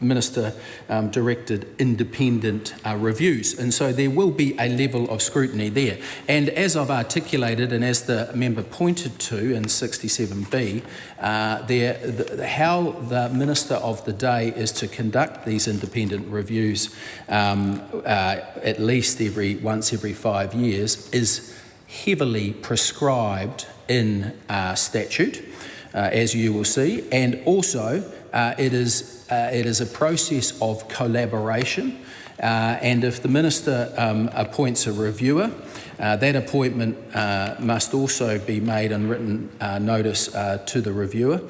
Minister-directed independent reviews. And so there will be a level of scrutiny there. And as I've articulated, and as the member pointed to in 67B, how the Minister of the day is to conduct these independent reviews at least once every 5 years is heavily prescribed in statute, as you will see, and also it is a process of collaboration, and if the Minister appoints a reviewer, that appointment must also be made in written notice to the reviewer.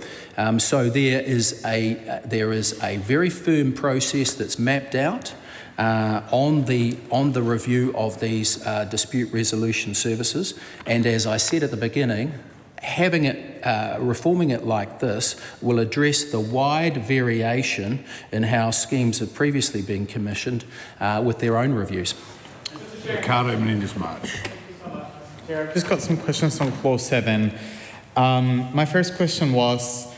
So there is a very firm process that's mapped out on the review of these dispute resolution services, and as I said at the beginning, reforming it like this will address the wide variation in how schemes have previously been commissioned with their own reviews. Ricardo Menendez-March. I've just got some questions on Clause 7. My first question was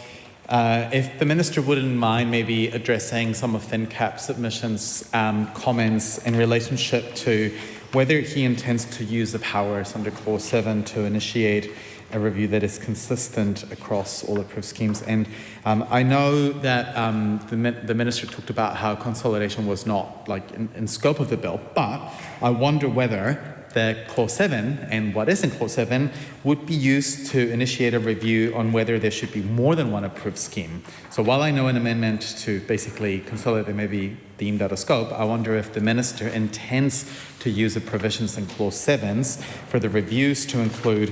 if the Minister wouldn't mind maybe addressing some of FinCap submissions comments in relationship to whether he intends to use the powers under Clause 7 to initiate a review that is consistent across all approved schemes. And I know that the Minister talked about how consolidation was not in scope of the bill, but I wonder whether the Clause 7 and what is in Clause 7 would be used to initiate a review on whether there should be more than one approved scheme. So while I know an amendment to basically consolidate may be deemed out of scope, I wonder if the Minister intends to use the provisions in Clause 7 for the reviews to include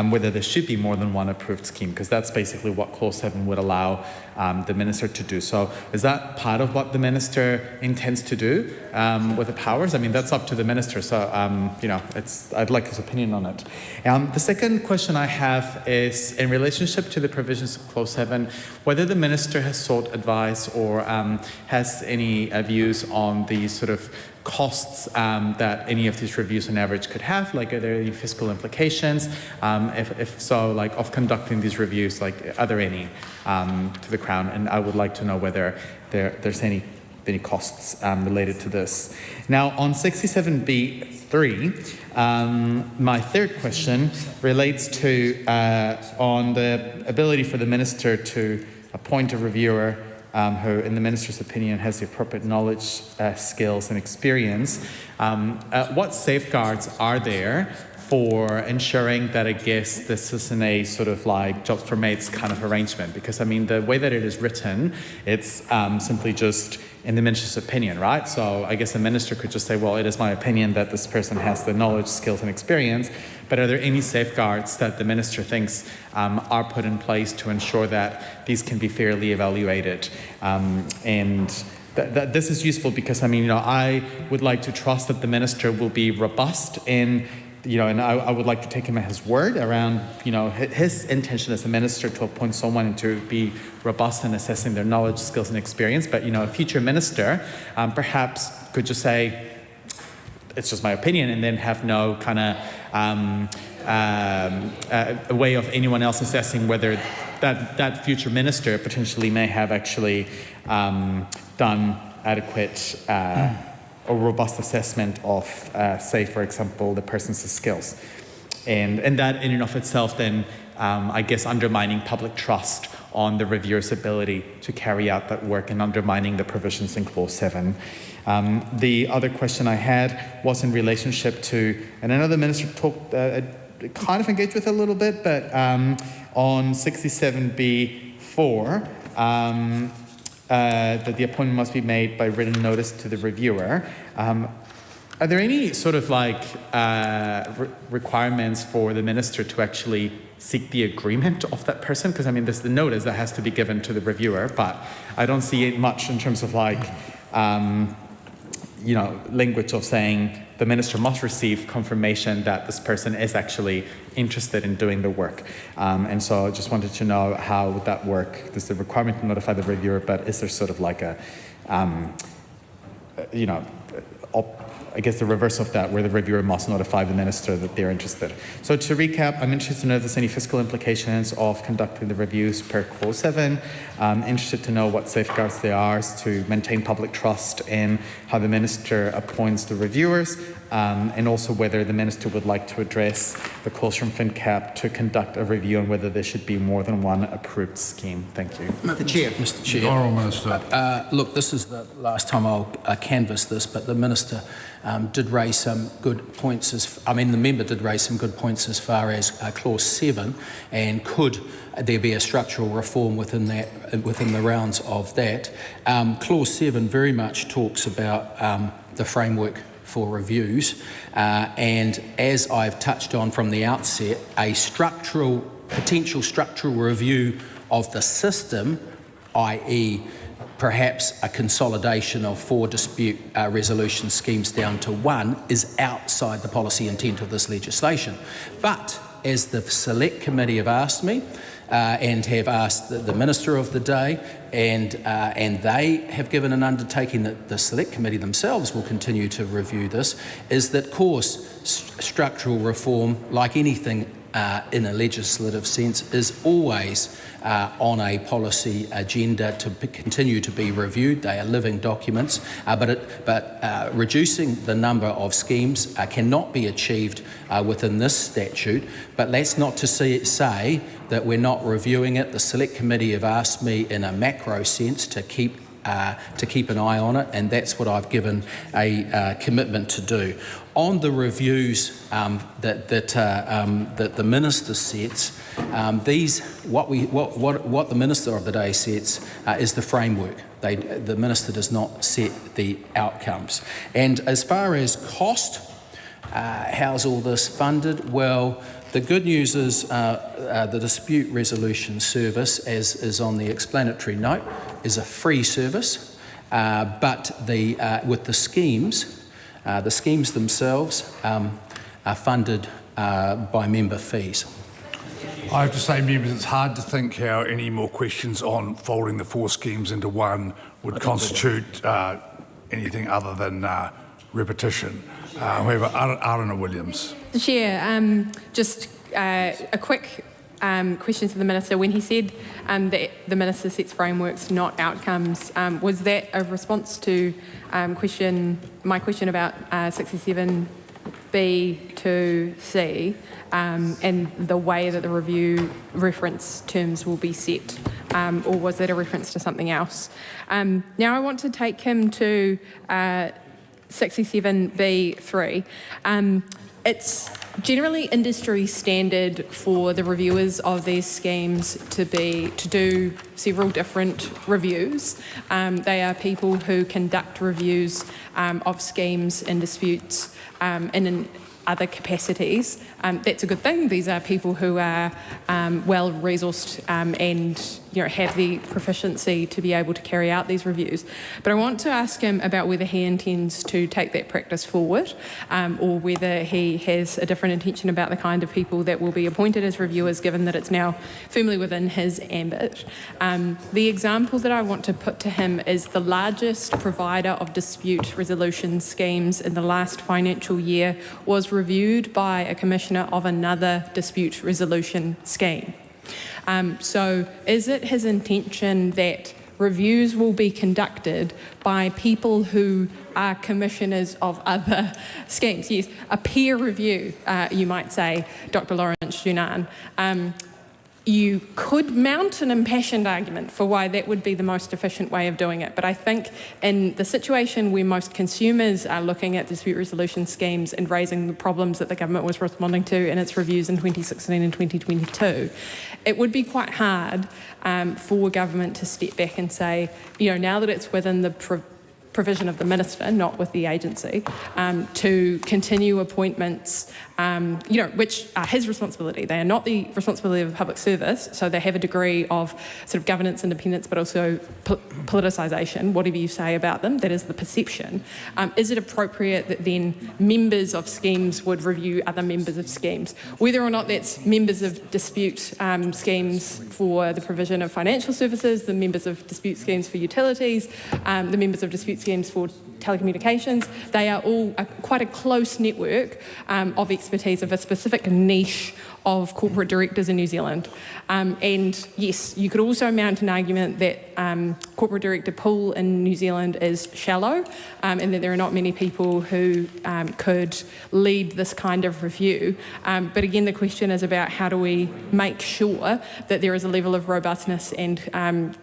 whether there should be more than one approved scheme, because that's basically what Clause 7 would allow the Minister to do. So is that part of what the Minister intends to do with the powers? I mean, that's up to the Minister, so I'd like his opinion on it. The second question I have is in relationship to the provisions of Clause 7, whether the Minister has sought advice or has any views on the sort of costs that any of these reviews on average could have, like are there any fiscal implications? If so, like of conducting these reviews, like are there any to the Crown? And I would like to know whether there's any costs related to this. Now on 67B3, my third question relates to on the ability for the Minister to appoint a reviewer who, in the Minister's opinion, has the appropriate knowledge, skills and experience. What safeguards are there for ensuring that, I guess, this isn't a sort of like jobs for mates kind of arrangement? Because, I mean, the way that it is written, it's simply just in the Minister's opinion, right? So I guess the Minister could just say, well, it is my opinion that this person has the knowledge, skills and experience, but are there any safeguards that the Minister thinks are put in place to ensure that these can be fairly evaluated? That this is useful because, I mean, I would like to trust that the Minister will be robust in, and I would like to take him at his word around, his intention as a Minister to appoint someone and to be robust in assessing their knowledge, skills and experience. But, a future Minister perhaps could just say, it's just my opinion, and then have no kind of a way of anyone else assessing whether that future Minister potentially may have actually done adequate or robust assessment of, say, for example, the person's skills. And that in and of itself then, I guess, undermining public trust on the reviewer's ability to carry out that work and undermining the provisions in Clause 7. The other question I had was in relationship to, and I know the Minister talked, kind of engaged with it a little bit, but on 67B4, that the appointment must be made by written notice to the reviewer. Are there any sort of like requirements for the Minister to actually seek the agreement of that person? Because, I mean, there's the notice that has to be given to the reviewer, but I don't see it much in terms of like, language of saying the Minister must receive confirmation that this person is actually interested in doing the work. And so I just wanted to know how would that work? There's the requirement to notify the reviewer, but is there sort of like a, I guess the reverse of that, where the reviewer must notify the minister that they're interested. So to recap, I'm interested to know if there's any fiscal implications of conducting the reviews per Clause 7. I'm interested to know what safeguards there are to maintain public trust in how the minister appoints the reviewers, and also whether the minister would like to address the calls from FinCap to conduct a review on whether there should be more than one approved scheme. Thank you. Mr. Chair. Mr. Chair. Honourable Minister. Look, this is the last time I'll canvass this, but the Minister did raise some good points. The member did raise some good points as far as Clause 7, and could there be a structural reform within the rounds of that. Clause 7 very much talks about the framework for reviews, and as I've touched on from the outset, a potential structural review of the system, i.e. perhaps a consolidation of 4 dispute resolution schemes down to 1, is outside the policy intent of this legislation. But as the Select Committee have asked me, and have asked the Minister of the day, and they have given an undertaking that the Select Committee themselves will continue to review this, is that, of course, structural reform, like anything in a legislative sense, is always on a policy agenda to continue to be reviewed. They are living documents, but reducing the number of schemes cannot be achieved within this statute. But that's not to say that we're not reviewing it. The Select Committee have asked me in a macro sense to keep an eye on it, and that's what I've given a commitment to do. On the reviews that the Minister sets, what the Minister of the day sets is the framework. The Minister does not set the outcomes. And as far as cost, how's all this funded? Well, the good news is the dispute resolution service, as is on the explanatory note, is a free service, but with the schemes themselves are funded by member fees. I have to say, members, it's hard to think how any more questions on folding the 4 schemes into one would constitute anything other than repetition. However, Arana Williams. Chair, just a quick question to the Minister. When he said that the Minister sets frameworks, not outcomes, was that a response to my question about 67B to C and the way that the review reference terms will be set, or was that a reference to something else? Now I want to take him to 67B3. It's generally industry standard for the reviewers of these schemes to do several different reviews. They are people who conduct reviews of schemes and disputes in other capacities. That's a good thing. These are people who are well resourced and have the proficiency to be able to carry out these reviews. But I want to ask him about whether he intends to take that practice forward, or whether he has a different intention about the kind of people that will be appointed as reviewers, given that it's now firmly within his ambit. The example that I want to put to him is the largest provider of dispute resolution schemes in the last financial year was reviewed by a commissioner of another dispute resolution scheme. So is it his intention that reviews will be conducted by people who are commissioners of other schemes? Yes, a peer review, you might say, Dr. Lawrence Junan. You could mount an impassioned argument for why that would be the most efficient way of doing it. But I think in the situation where most consumers are looking at dispute resolution schemes and raising the problems that the government was responding to in its reviews in 2016 and 2022, it would be quite hard for government to step back and say, now that it's within the provision of the minister, not with the agency, to continue appointments, which are his responsibility. They are not the responsibility of public service, so they have a degree of sort of governance independence, but also politicisation, whatever you say about them, that is the perception. Is it appropriate that then members of schemes would review other members of schemes? Whether or not that's members of dispute schemes for the provision of financial services, the members of dispute schemes for utilities, the members of dispute schemes for telecommunications. They are all quite a close network of expertise of a specific niche of corporate directors in New Zealand. And yes, you could also mount an argument that corporate director pool in New Zealand is shallow, and that there are not many people who could lead this kind of review. But again, the question is about how do we make sure that there is a level of robustness and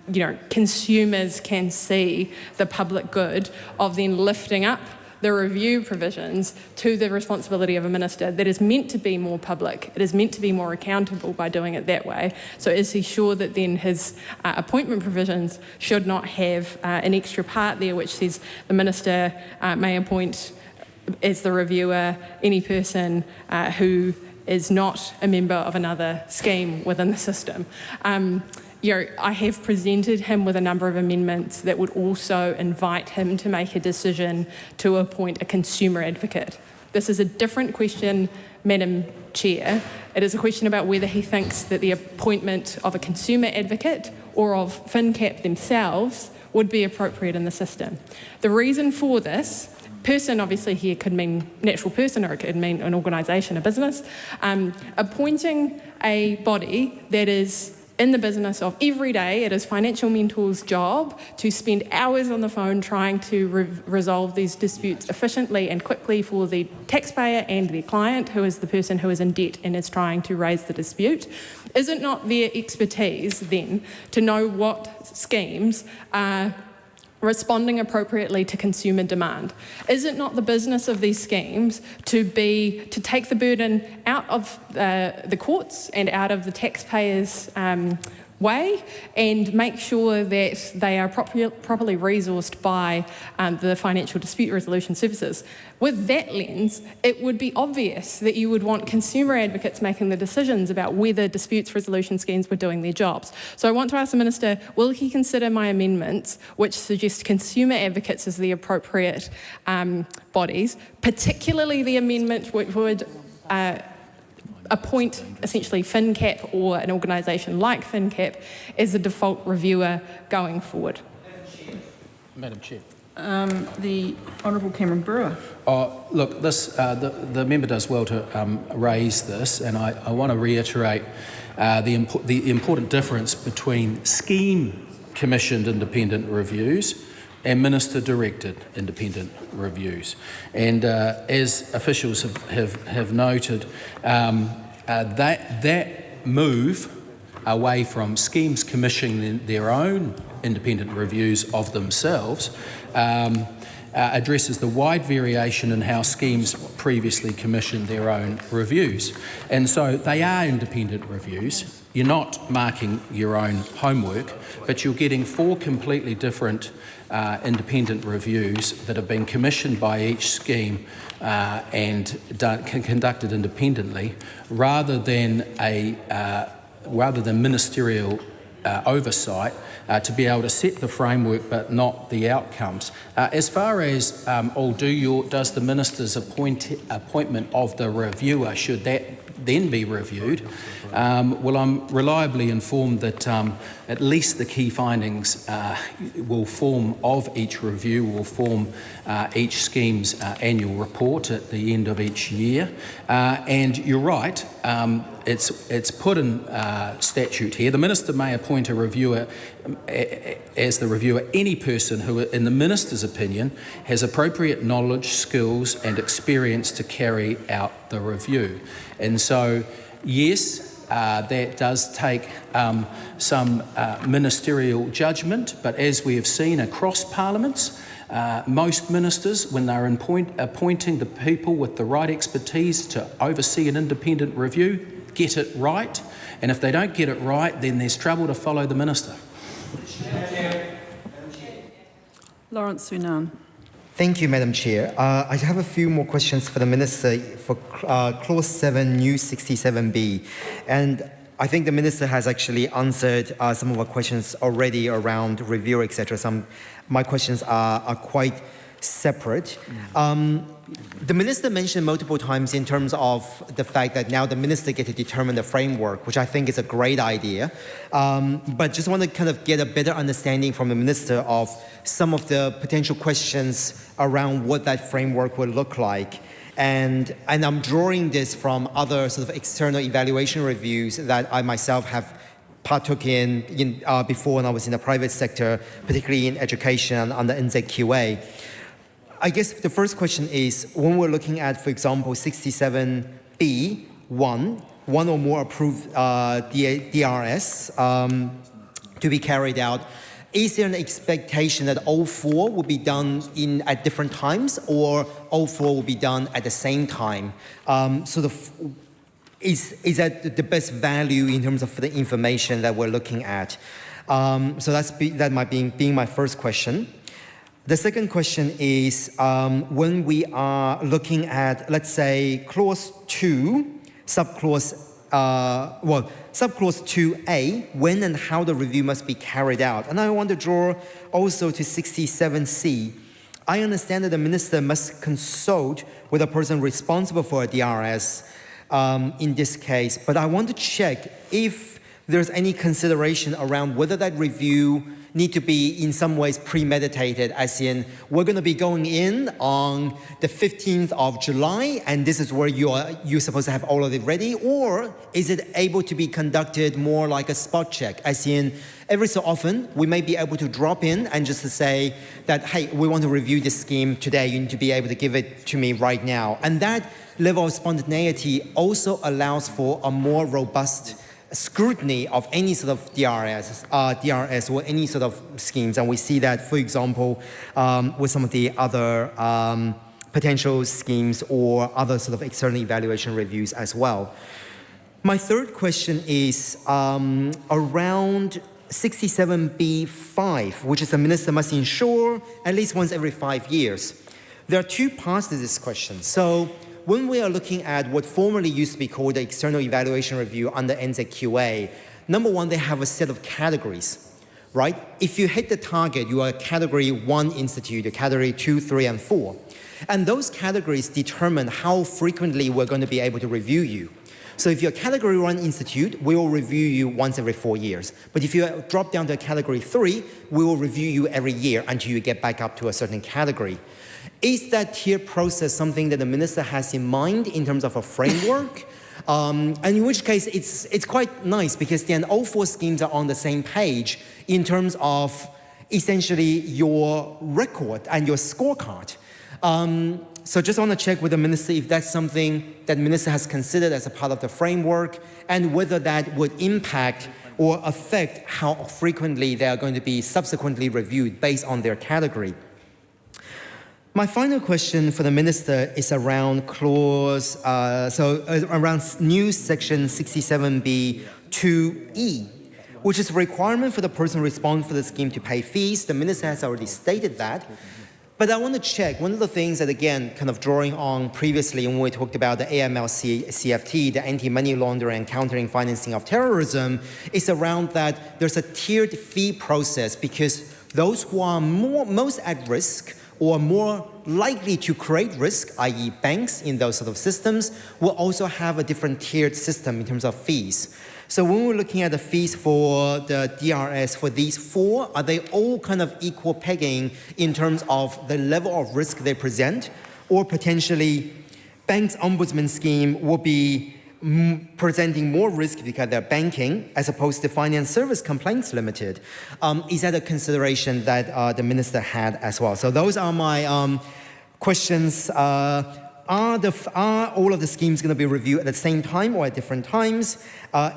consumers can see the public good of then lifting up the review provisions to the responsibility of a minister that is meant to be more public. It is meant to be more accountable by doing it that way. So is he sure that then his appointment provisions should not have an extra part there which says the minister may appoint as the reviewer any person who is not a member of another scheme within the system? I have presented him with a number of amendments that would also invite him to make a decision to appoint a consumer advocate. This is a different question, Madam Chair. It is a question about whether he thinks that the appointment of a consumer advocate or of FinCap themselves would be appropriate in the system. The reason for this, person obviously here could mean natural person or it could mean an organisation, a business, appointing a body that is in the business of every day, it is financial mentor's job to spend hours on the phone trying to resolve these disputes efficiently and quickly for the taxpayer and the client, who is the person who is in debt and is trying to raise the dispute. Is it not their expertise then to know what schemes are responding appropriately to consumer demand? Is it not the business of these schemes to take the burden out of the courts and out of the taxpayers' way and make sure that they are properly resourced by the financial dispute resolution services? With that lens, it would be obvious that you would want consumer advocates making the decisions about whether disputes resolution schemes were doing their jobs. So I want to ask the Minister, will he consider my amendments which suggest consumer advocates as the appropriate bodies, particularly the amendment which would appoint essentially FinCap or an organisation like FinCap as the default reviewer going forward? Madam Chair. The Honourable Cameron Brewer. Look, the member does well to raise this, and I want to reiterate the important difference between scheme-commissioned independent reviews and minister-directed independent reviews. And as officials have noted, that move away from schemes commissioning their own independent reviews of themselves addresses the wide variation in how schemes previously commissioned their own reviews. And so they are independent reviews. You're not marking your own homework, but you're getting 4 completely different independent reviews that have been commissioned by each scheme and conducted independently, rather than ministerial oversight to be able to set the framework but not the outcomes. As far as does the minister's appointment of the reviewer, should that then be reviewed? Well, I'm reliably informed that at least the key findings will form of each review, will form each scheme's annual report at the end of each year. And you're right, it's put in statute here. The minister may appoint a reviewer as the reviewer any person who, in the minister's opinion, has appropriate knowledge, skills and experience to carry out the review. And so, yes, that does take some ministerial judgment, but as we have seen across parliaments, most ministers, when they're appointing the people with the right expertise to oversee an independent review, get it right. And if they don't get it right, then there's trouble to follow the minister. Lawrence Sunan. Thank you, Madam Chair. I have a few more questions for the Minister for Clause 7, New 67B. And I think the Minister has actually answered some of our questions already around review, etc. My questions are quite separate. The minister mentioned multiple times in terms of the fact that now the minister get to determine the framework, which I think is a great idea. But just want to kind of get a better understanding from the minister of some of the potential questions around what that framework would look like. And I'm drawing this from other sort of external evaluation reviews that I myself have partook in before when I was in the private sector, particularly in education under NZQA. I guess the first question is, when we're looking at, for example, 67B, one or more approved DRS to be carried out, is there an expectation that all four will be done at different times, or all four will be done at the same time? Is that the best value in terms of the information that we're looking at? So that might be my first question. The second question is, when we are looking at, let's say, clause 2, subclause 2A, when and how the review must be carried out. And I want to draw also to 67C. I understand that the minister must consult with a person responsible for a DRS in this case, but I want to check if there's any consideration around whether that review need to be in some ways premeditated, as in we're going to be going in on the 15th of July and this is where you're supposed to have all of it ready, or is it able to be conducted more like a spot check, as in every so often we may be able to drop in and just to say that, hey, we want to review this scheme today, you need to be able to give it to me right now. And that level of spontaneity also allows for a more robust scrutiny of any sort of DRS or any sort of schemes. And we see that, for example, with some of the other potential schemes or other sort of external evaluation reviews as well. My third question is around 67B5, which is the minister must ensure at least once every 5 years. There are two parts to this question. So when we are looking at what formerly used to be called the external evaluation review under NZQA, number one, they have a set of categories, right? If you hit the target, you are a category 1 institute, a category 2, 3, and 4. And those categories determine how frequently we're going to be able to review you. So if you're a category 1 institute, we will review you once every 4 years. But if you drop down to a category 3, we will review you every year until you get back up to a certain category. Is that tier process something that the minister has in mind in terms of a framework? And in which case, it's quite nice because then all 4 schemes are on the same page in terms of essentially your record and your scorecard. So just want to check with the minister if that's something that the minister has considered as a part of the framework and whether that would impact or affect how frequently they are going to be subsequently reviewed based on their category. My final question for the minister is around around new section 67B2E, which is a requirement for the person responsible for the scheme to pay fees. The minister has already stated that. But I want to check, one of the things that, again, kind of drawing on previously when we talked about the AML-CFT, the anti-money laundering and countering financing of terrorism, is around that there's a tiered fee process because those who are most at risk or more likely to create risk, i.e. banks in those sort of systems, will also have a different tiered system in terms of fees. So when we're looking at the fees for the DRS for these 4, are they all kind of equal pegging in terms of the level of risk they present? Or potentially, banks' ombudsman scheme will be presenting more risk because they're banking as opposed to finance service complaints limited. Is that a consideration that the minister had as well? So those are my questions. Are all of the schemes going to be reviewed at the same time or at different times?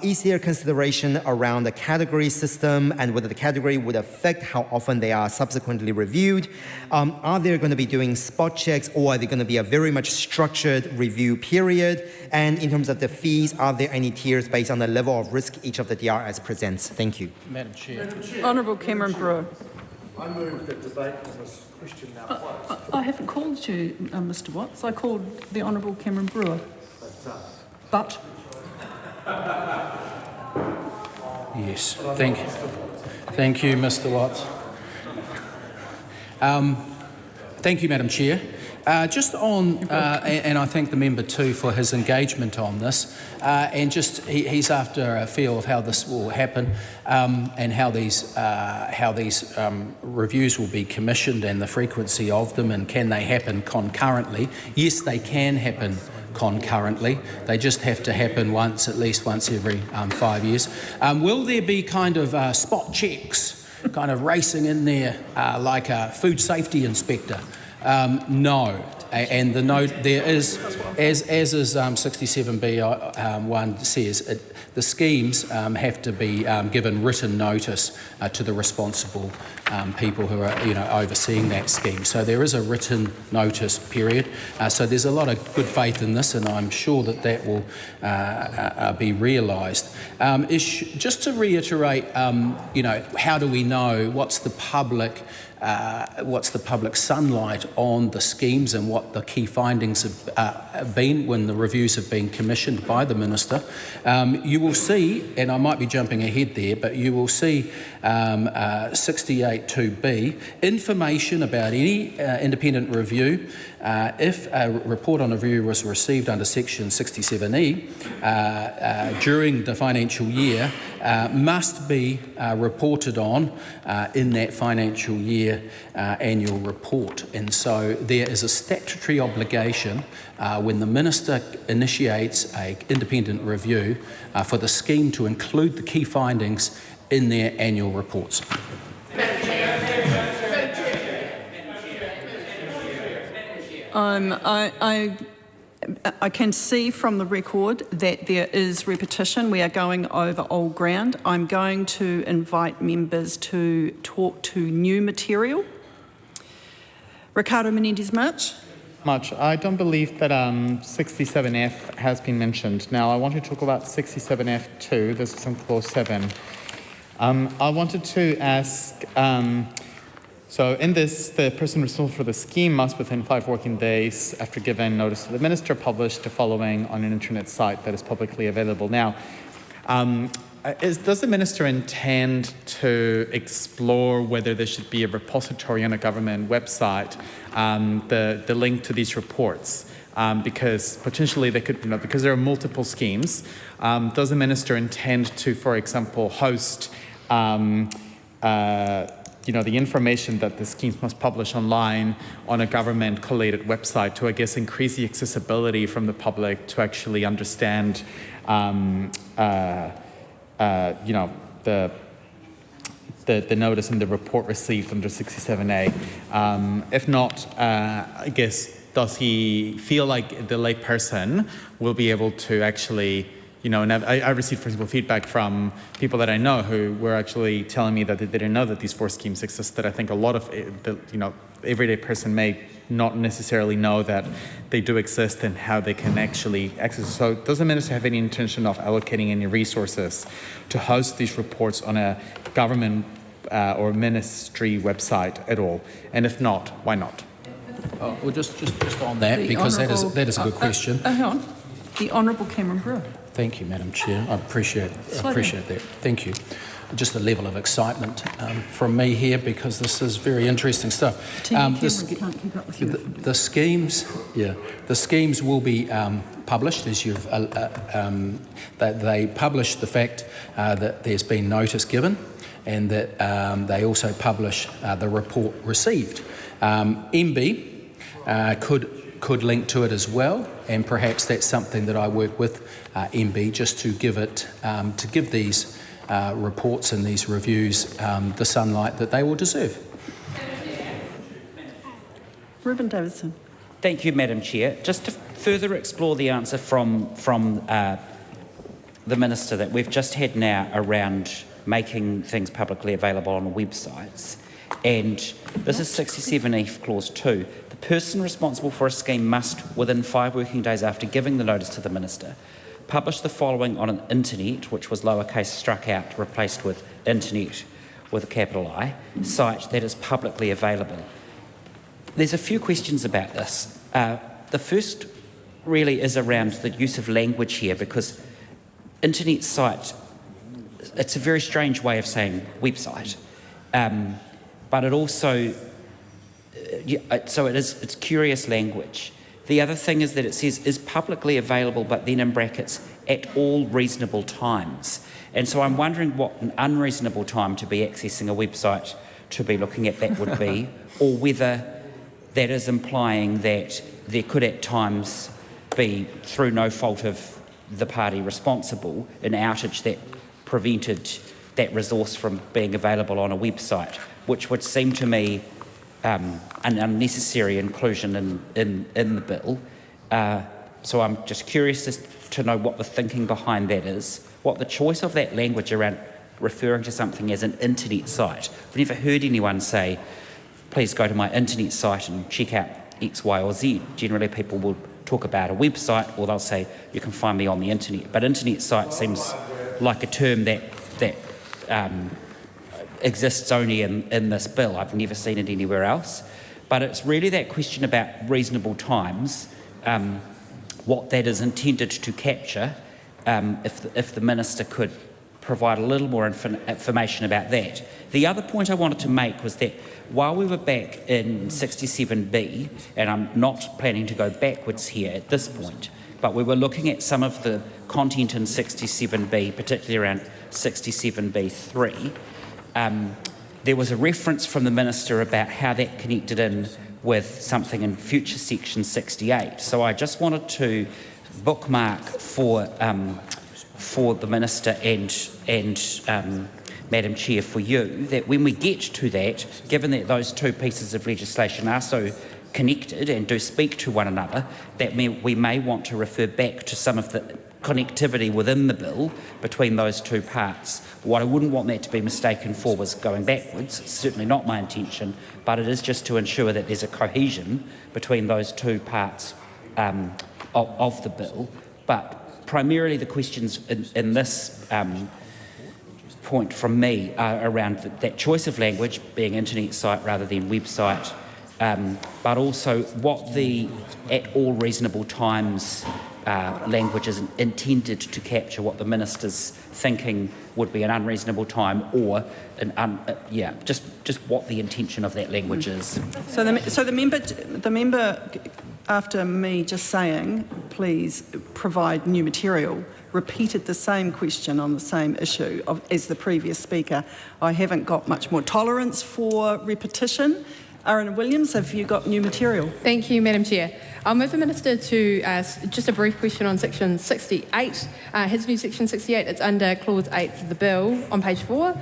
Is there consideration around the category system and whether the category would affect how often they are subsequently reviewed? Are they going to be doing spot checks, or are they going to be a very much structured review period? And in terms of the fees, are there any tiers based on the level of risk each of the DRS presents? Thank you. Madam Chair. Honourable Cameron Brewer. I move that debate on this question now closed. I haven't called you, Mr. Watts. I called the Honourable Cameron Brewer. But Yes, thank you, Mr. Watts. Thank you, Madam Chair. Just on, and I thank the member too for his engagement on this, and just he's after a feel of how this will happen and how these reviews will be commissioned and the frequency of them, and can they happen concurrently? Yes, they can happen concurrently. They just have to happen at least once every 5 years. Will there be kind of spot checks, kind of racing in there like a food safety inspector? No. And the note there is, as is 67B 1 says, the schemes have to be given written notice to the responsible people who are, overseeing that scheme. So there is a written notice period. So there's a lot of good faith in this, and I'm sure that will be realised. Just to reiterate, how do we know what's the public sunlight on the schemes and what the key findings have been when the reviews have been commissioned by the Minister? You will see, and I might be jumping ahead there, but you will see 68.2b, information about any independent review. If a report on a review was received under section 67E during the financial year, must be reported on in that financial year annual report. And so there is a statutory obligation when the Minister initiates an independent review for the scheme to include the key findings in their annual reports. I can see from the record that there is repetition. We are going over old ground. I'm going to invite members to talk to new material. Ricardo Menendez-March. I don't believe that 67F has been mentioned. Now, I want to talk about 67F2. This is in clause 7. I wanted to ask, so in this, the person responsible for the scheme must, within 5 working days after giving notice to the Minister, publish the following on an internet site that is publicly available. Now, does the Minister intend to explore whether there should be a repository on a government website, the link to these reports? Because potentially they could, because there are multiple schemes, does the Minister intend to, for example, host the information that the schemes must publish online on a government-collated website to, I guess, increase the accessibility from the public to actually understand, the notice and the report received under 67A. If not, I guess, does he feel like the layperson will be able to actually, and I received, for example, feedback from people that I know who were actually telling me that they didn't know that these 4 schemes existed. I think a lot of the, everyday person may not necessarily know that they do exist and how they can actually access. So does the Minister have any intention of allocating any resources to host these reports on a government or ministry website at all? And if not, why not? Well, just on that, because that is a good question. Hang on. The Honourable Cameron Brewer. Thank you, Madam Chair. I appreciate that. Thank you. Just a level of excitement from me here, because this is very interesting stuff. The schemes will be published, as you've. They publish the fact that there's been notice given, and that they also publish the report received. MB could link to it as well, and perhaps that's something that I work with MB just to give these reports and these reviews the sunlight that they will deserve. Ruben Davidson. Thank you, Madam Chair. Just to further explore the answer from the Minister that we've just had now around making things publicly available on websites, and this is 67E clause 2. The person responsible for a scheme must, within 5 working days after giving the notice to the Minister, publish the following on an internet, which was lowercase struck out, replaced with internet with a capital I, site that is publicly available. There's a few questions about this. The first really is around the use of language here, because internet site, it's a very strange way of saying website, but it also so it's curious language. The other thing is that it says is publicly available, but then in brackets, at all reasonable times. And so I'm wondering what an unreasonable time to be accessing a website to be looking at that would be, or whether that is implying that there could at times be, through no fault of the party responsible, an outage that prevented that resource from being available on a website, which would seem to me an unnecessary inclusion in the bill. So I'm just curious to know what the thinking behind that is, what the choice of that language around referring to something as an internet site. I've never heard anyone say, please go to my internet site and check out X, Y, or Z. Generally, people will talk about a website, or they'll say, you can find me on the internet. But internet site seems like a term that exists only in this bill. I've never seen it anywhere else. But it's really that question about reasonable times, what that is intended to capture, if the Minister could provide a little more information about that. The other point I wanted to make was that while we were back in 67B, and I'm not planning to go backwards here at this point, but we were looking at some of the content in 67B, particularly around 67B3, there was a reference from the Minister about how that connected in with something in future section 68. So I just wanted to bookmark for the Minister and Madam Chair, for you, that when we get to that, given that those two pieces of legislation are so connected and do speak to one another, that we may want to refer back to some of the connectivity within the bill between those two parts. What I wouldn't want that to be mistaken for was going backwards. It's certainly not my intention, but it is just to ensure that there's a cohesion between those two parts of the bill. But primarily the questions in this point from me are around that choice of language, being internet site rather than website, but also what the at all reasonable times language is intended to capture, what the Minister's thinking would be an unreasonable time, or just what the intention of that language is. So the member after me just saying, please provide new material, repeated the same question on the same issue as the previous speaker. I haven't got much more tolerance for repetition. Aaron Williams, have you got new material? Thank you, Madam Chair. I'll move the Minister to just a brief question on section 68. His new section 68, it's under clause 8 of the bill on page 4.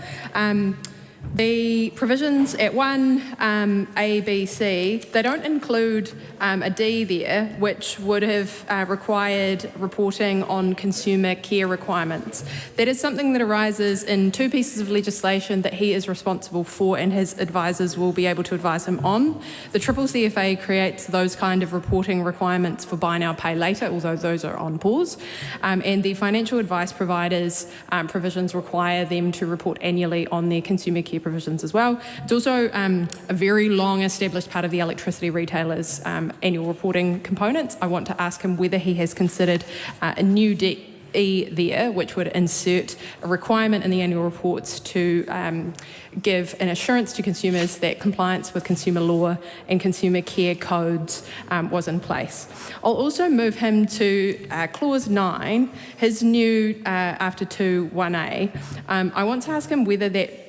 The provisions at 1, A, B, C, they don't include a D there, which would have required reporting on consumer care requirements. That is something that arises in two pieces of legislation that he is responsible for and his advisors will be able to advise him on. The CCCFA creates those kind of reporting requirements for buy now, pay later, although those are on pause. And the financial advice providers provisions require them to report annually on their consumer care provisions as well. It's also a very long established part of the electricity retailers' annual reporting components. I want to ask him whether he has considered a new DE there, which would insert a requirement in the annual reports to give an assurance to consumers that compliance with consumer law and consumer care codes was in place. I'll also move him to clause 9, his new after 2(1)A. I want to ask him whether that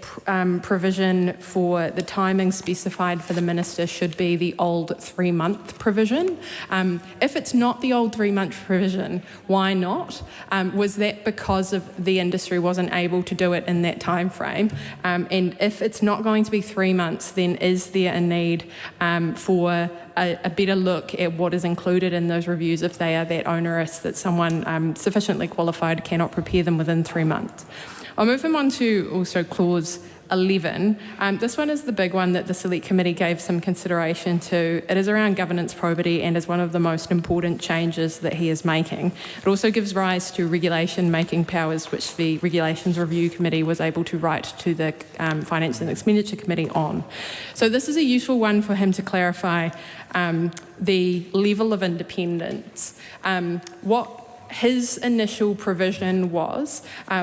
provision for the timing specified for the Minister should be the old 3-month provision. If it's not the old 3-month provision, why not? Was that because of the industry wasn't able to do it in that time frame? And if it's not going to be 3 months, then is there a need for a better look at what is included in those reviews if they are that onerous that someone sufficiently qualified cannot prepare them within 3 months? I'll move him on to also clause 11. This one is the big one that the Select Committee gave some consideration to. It is around governance probity and is one of the most important changes that he is making. It also gives rise to regulation making powers, which the Regulations Review Committee was able to write to the Finance and Expenditure Committee on. So this is a useful one for him to clarify the level of independence. What his initial provision was,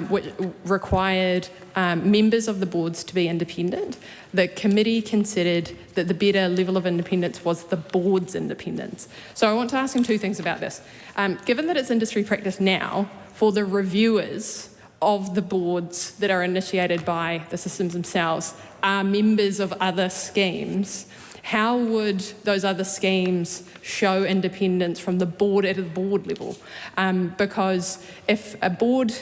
which required members of the boards to be independent. The committee considered that the better level of independence was the board's independence. So I want to ask him two things about this. Given that it's industry practice now for the reviewers of the boards that are initiated by the systems themselves are members of other schemes, how would those other schemes show independence from the board at the board level? Because if a board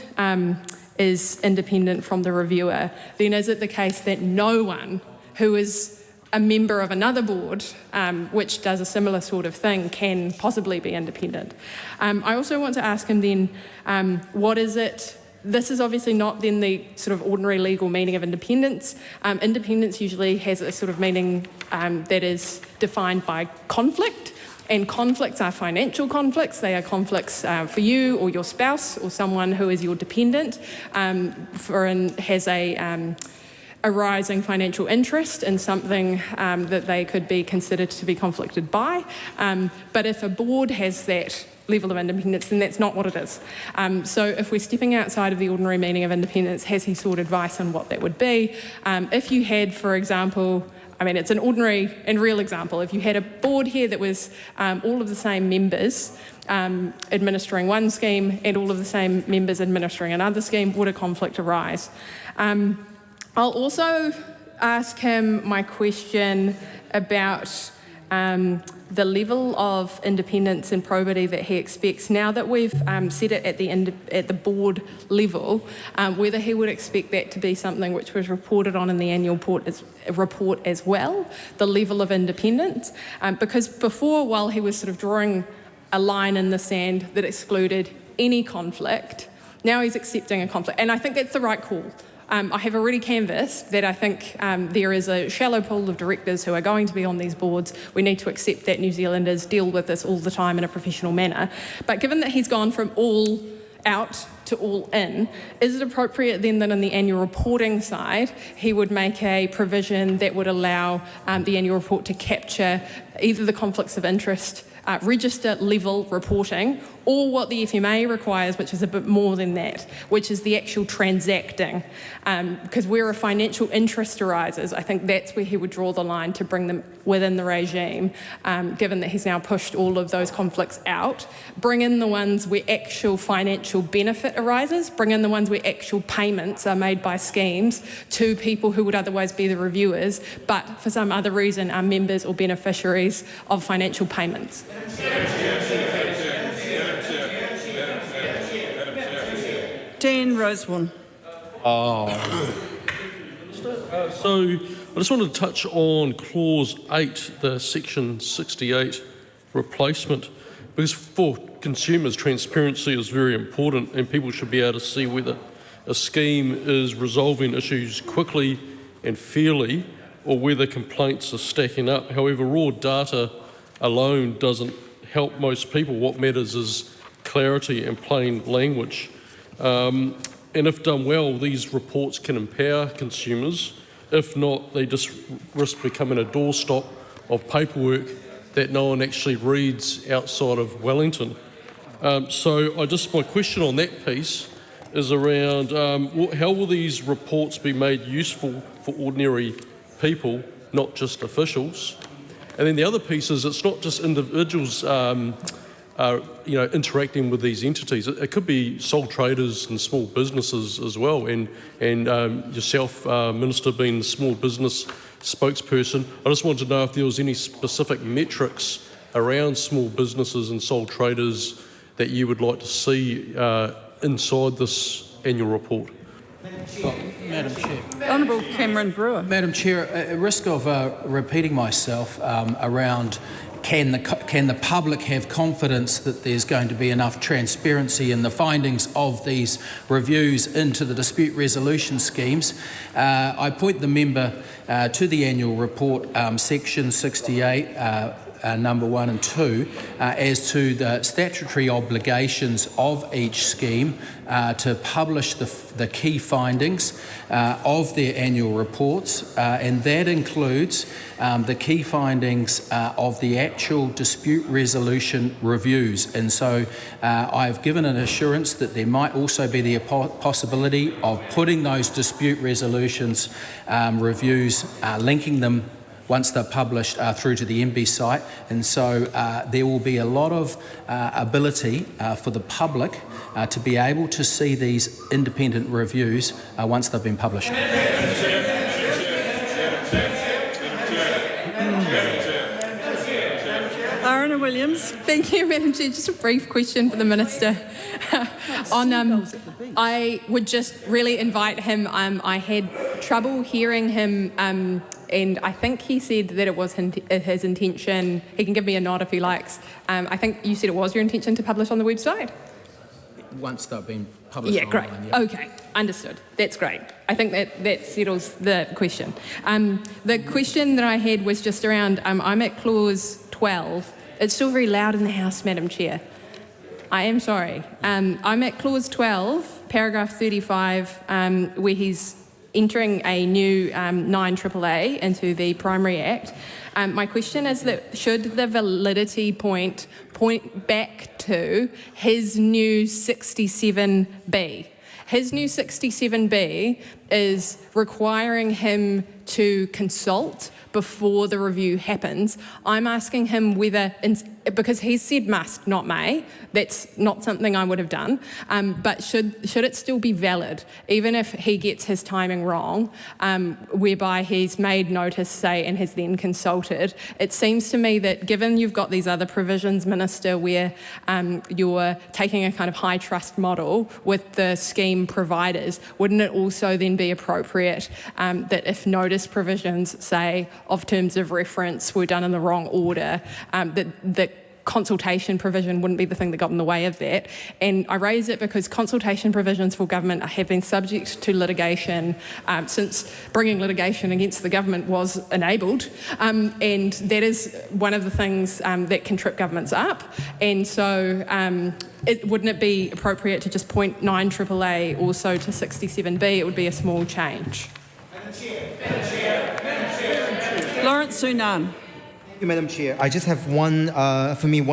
is independent from the reviewer, then is it the case that no one who is a member of another board, which does a similar sort of thing, can possibly be independent? I also want to ask him then, what is it? This is obviously not then the sort of ordinary legal meaning of independence. Independence usually has a sort of meaning that is defined by conflict, and conflicts are financial conflicts. They are conflicts for you or your spouse or someone who is your dependent, has a rising financial interest in something that they could be considered to be conflicted by. But if a board has that level of independence, then that's not what it is. So if we're stepping outside of the ordinary meaning of independence, has he sought advice on what that would be? If you had, for example, I mean, it's an ordinary and real example. If you had a board here that was all of the same members administering one scheme and all of the same members administering another scheme, would a conflict arise? I'll also ask him my question about the level of independence and probity that he expects now that we've set it at the board level, whether he would expect that to be something which was reported on in the annual report as well, the level of independence. Because before, while he was sort of drawing a line in the sand that excluded any conflict, now he's accepting a conflict. And I think that's the right call. I have already canvassed that I think there is a shallow pool of directors who are going to be on these boards. We need to accept that New Zealanders deal with this all the time in a professional manner. But given that he's gone from all out to all in, is it appropriate then that on the annual reporting side he would make a provision that would allow the annual report to capture either the conflicts of interest register level reporting, or what the FMA requires, which is a bit more than that, which is the actual transacting. Because where a financial interest arises, I think that's where he would draw the line to bring them within the regime, given that he's now pushed all of those conflicts out. Bring in the ones where actual financial benefit arises, bring in the ones where actual payments are made by schemes to people who would otherwise be the reviewers, but for some other reason are members or beneficiaries of financial payments. Dan Rosewarne. So I just wanted to touch on Clause 8, the Section 68 replacement, because for consumers, transparency is very important and people should be able to see whether a scheme is resolving issues quickly and fairly or whether complaints are stacking up. However, raw data alone doesn't help most people. What matters is clarity and plain language. And if done well, these reports can empower consumers. If not, they just risk becoming a doorstop of paperwork that no one actually reads outside of Wellington. So my question on that piece is around how will these reports be made useful for ordinary people, not just officials? And then the other piece is it's not just individuals interacting with these entities. It could be sole traders and small businesses as well. And yourself, Minister, being the small business spokesperson, I just wanted to know if there was any specific metrics around small businesses and sole traders that you would like to see inside this annual report. Madam Chair. Honourable Cameron Brewer. Madam Chair, at risk of repeating myself around can the public have confidence that there's going to be enough transparency in the findings of these reviews into the dispute resolution schemes, I point the member to the annual report, Section 68, number 1 and 2 as to the statutory obligations of each scheme to publish the key findings of their annual reports, and that includes the key findings of the actual dispute resolution reviews. And so I've given an assurance that there might also be the possibility of putting those dispute resolutions reviews, linking them once they're published through to the MB site. And so there will be a lot of ability for the public to be able to see these independent reviews once they've been published. Aruna Williams. Thank you, Madam Chair. Just a brief question for the Minister. I would just really invite him. I had trouble hearing him, and I think he said that it was his intention. He can give me a nod if he likes. I think you said it was your intention to publish on the website? Once they've been published Yeah, great. online, yeah. Okay, understood. That's great. I think that settles the question. The question that I had was just around, I'm at clause 12. It's still very loud in the House, Madam Chair. I am sorry. I'm at clause 12, paragraph 35, where he's entering a new 9AAA into the Primary Act. My question is that should the validity point back to his new 67B? His new 67B is requiring him to consult before the review happens. I'm asking him whether, because he said must, not may, that's not something I would have done, but should it still be valid, even if he gets his timing wrong, whereby he's made notice, say, and has then consulted? It seems to me that given you've got these other provisions, Minister, where you're taking a kind of high trust model with the scheme providers, wouldn't it also then be appropriate that if notice provisions, say, of terms of reference were done in the wrong order, that consultation provision wouldn't be the thing that got in the way of that? And I raise it because consultation provisions for government have been subject to litigation since bringing litigation against the government was enabled, and that is one of the things that can trip governments up. And so wouldn't it be appropriate to just point 9AAA also to 67B? It would be a small change. Lawrence Sunan. Thank you, Madam Chair. I just have one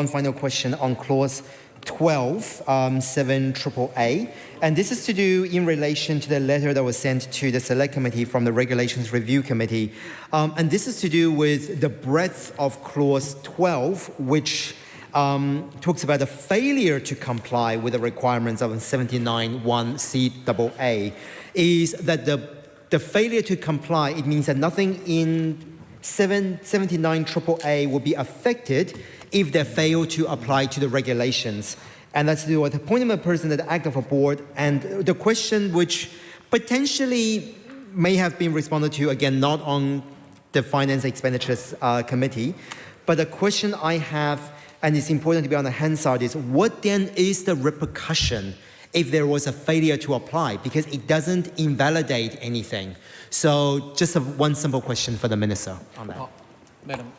final question on clause 12, 7AAA. And this is to do in relation to the letter that was sent to the Select Committee from the Regulations Review Committee. And this is to do with the breadth of clause 12, which talks about the failure to comply with the requirements of 79(1)(c)AA. Is that the failure to comply, it means that nothing in 79AAA will be affected if they fail to apply to the regulations. And that's to do with appointment of a person that act of a board. And the question which potentially may have been responded to, again, not on the Finance Expenditures Committee, but the question I have, and it's important to be on the Hansard, is what then is the repercussion if there was a failure to apply? Because it doesn't invalidate anything. So just one simple question for the Minister on that.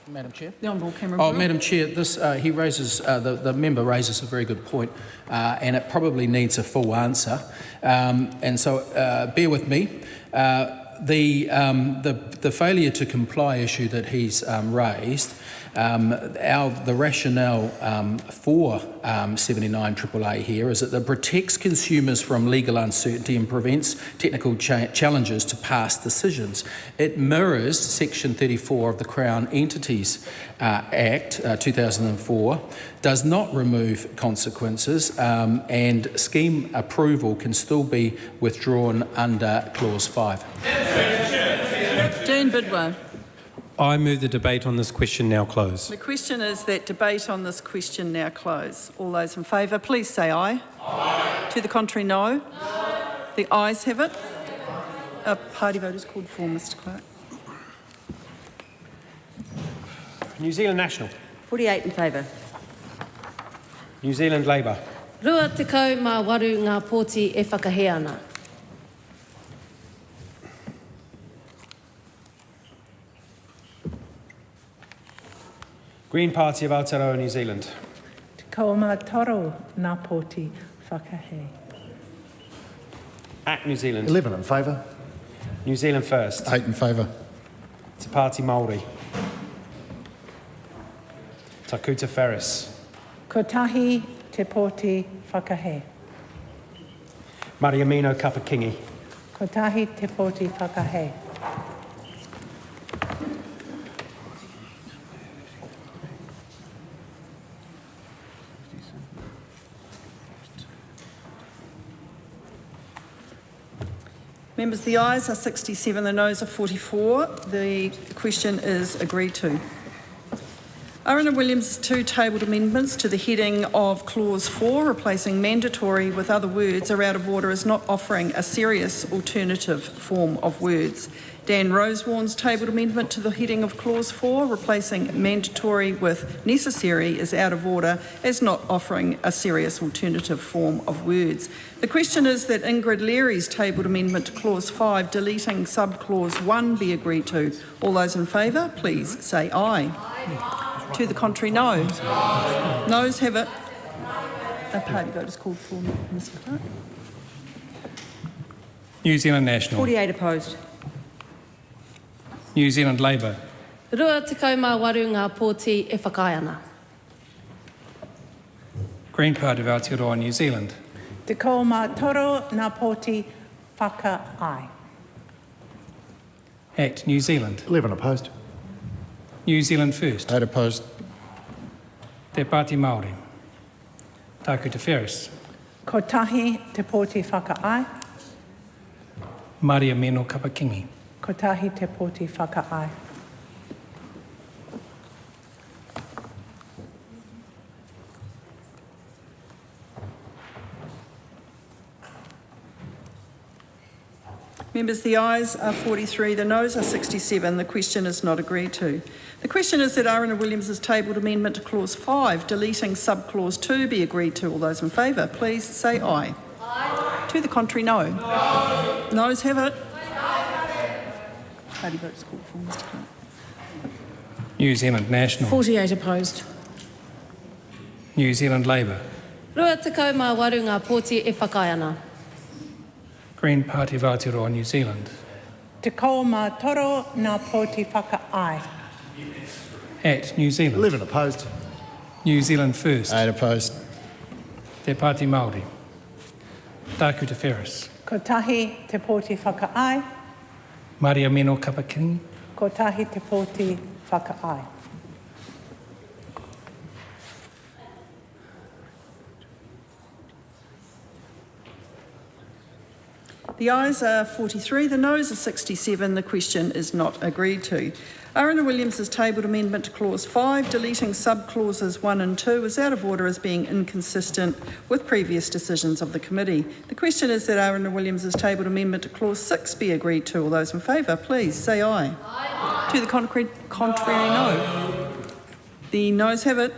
Madam Chair? The Honourable Cameron. Madam Chair, this he raises the member raises a very good point, and it probably needs a full answer. And so bear with me. The failure to comply issue that he's raised, the rationale for 79AAA here is that it protects consumers from legal uncertainty and prevents technical challenges to past decisions. It mirrors Section 34 of the Crown Entities Act 2004, does not remove consequences, and scheme approval can still be withdrawn under Clause 5. Dean Bidwell. I move the debate on this question now close. The question is that debate on this question now close. All those in favour, please say aye. Aye. To the contrary, no. No. The ayes have it. A party vote is called for, Mr Clerk. New Zealand National. 48 in favour. New Zealand Labour. Rua tekau mā waru ngā pōti e whakahe ana. Green Party of Aotearoa, New Zealand. Te kaoma toro ngā pōti whakahei. ACT New Zealand. 11 in favour. New Zealand First. 8 in favour. Te Pāti Māori. Takuta Ferris. Kotahi te pōti whakahei. Mariamino Kapakingi. Kotahi te pōti whakahei. Members, the ayes are 67, the noes are 44. The question is agreed to. Aaron Williams' two tabled amendments to the heading of Clause 4, replacing mandatory with other words, are out of order as not offering a serious alternative form of words. Dan Rosewarne's tabled amendment to the heading of Clause 4, replacing mandatory with necessary, is out of order as not offering a serious alternative form of words. The question is that Ingrid Leary's tabled amendment to Clause 5, deleting subclause 1, be agreed to. All those in favour, please say aye. To the contrary, no. Noes have it. A party vote is called for, Mr Clark. New Zealand National. 48 opposed. New Zealand Labour. Rua te kaumā waru ngā pōti e whakaiana. Green Party of Aotearoa, New Zealand. Te kaoma toro ngā pōti whakaai. ACT New Zealand. 11 opposed. New Zealand First. 8 opposed. Te Pāti Māori. Takuta Ferris. Kotahi te pōti whakaai. Maria Meno Kapakingi. Kotahi te pōti whakaai. Members, the ayes are 43, the noes are 67. The question is not agreed to. The question is that Aaron Williams' tabled amendment to Clause 5, deleting subclause 2, be agreed to. All those in favour, please say aye. Aye. To the contrary, no. No. Noes have it. Party vote is called for, Mr Clark. New Zealand National. 48 opposed. New Zealand Labour. Rua te kaumā waru ngā pōti e whakaiana. Green Party of Aotearoa, New Zealand. Te kaoma toro ngā pōti whakaai. ACT New Zealand. 11 opposed. New Zealand First. 8 opposed. Te Pāti Māori. Takuta Ferris. Kotahi te pōti whakaai. Maria Meno Kapakingi. Kotahi te pōti whakaai. The ayes are 43, the noes are 67. The question is not agreed to. Aaron Williams' tabled amendment to Clause 5, deleting subclauses 1 and 2, is out of order as being inconsistent with previous decisions of the committee. The question is that Aaron Williams' tabled amendment to Clause 6 be agreed to. All those in favour, please say aye. Aye. To the contrary, no. The noes have it.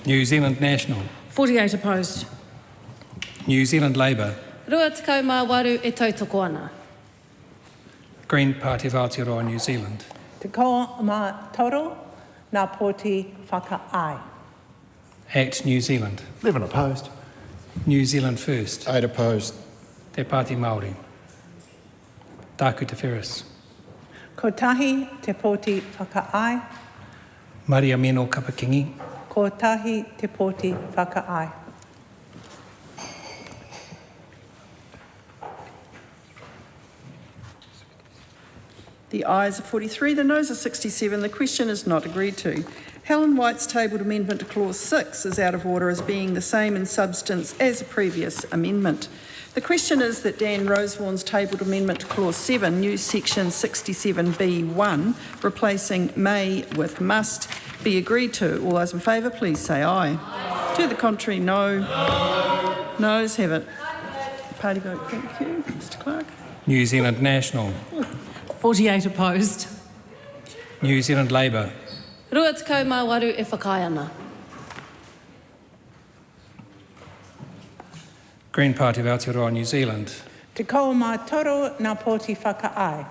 New Zealand National. 48 opposed. New Zealand Labour. Rua te kaumā waru e tautoko ana. Green Party of Aotearoa, New Zealand. Te kaoma toro ngā pōti whakaai. ACT New Zealand. 11 opposed. New Zealand First. 8 opposed. Te Pāti Māori. Takuta Ferris. Kotahi te pōti whakaai. Maria Meno Kapakingi. Kotahi te pōti whakaai. The ayes are 43, the noes are 67. The question is not agreed to. Helen White's tabled amendment to Clause 6 is out of order as being the same in substance as a previous amendment. The question is that Dan Rosewarne's tabled amendment to Clause 7, new section 67B1, replacing may with must, be agreed to. All those in favour, please say aye. Aye. To the contrary, no. Noes have it. Party vote, thank you. Mr Clark. New Zealand National. 48 opposed. New Zealand Labour. Rua te kaumā waru e whakaiana. Green Party of Aotearoa, New Zealand. Te kaumā toro ngā pōti whakaai.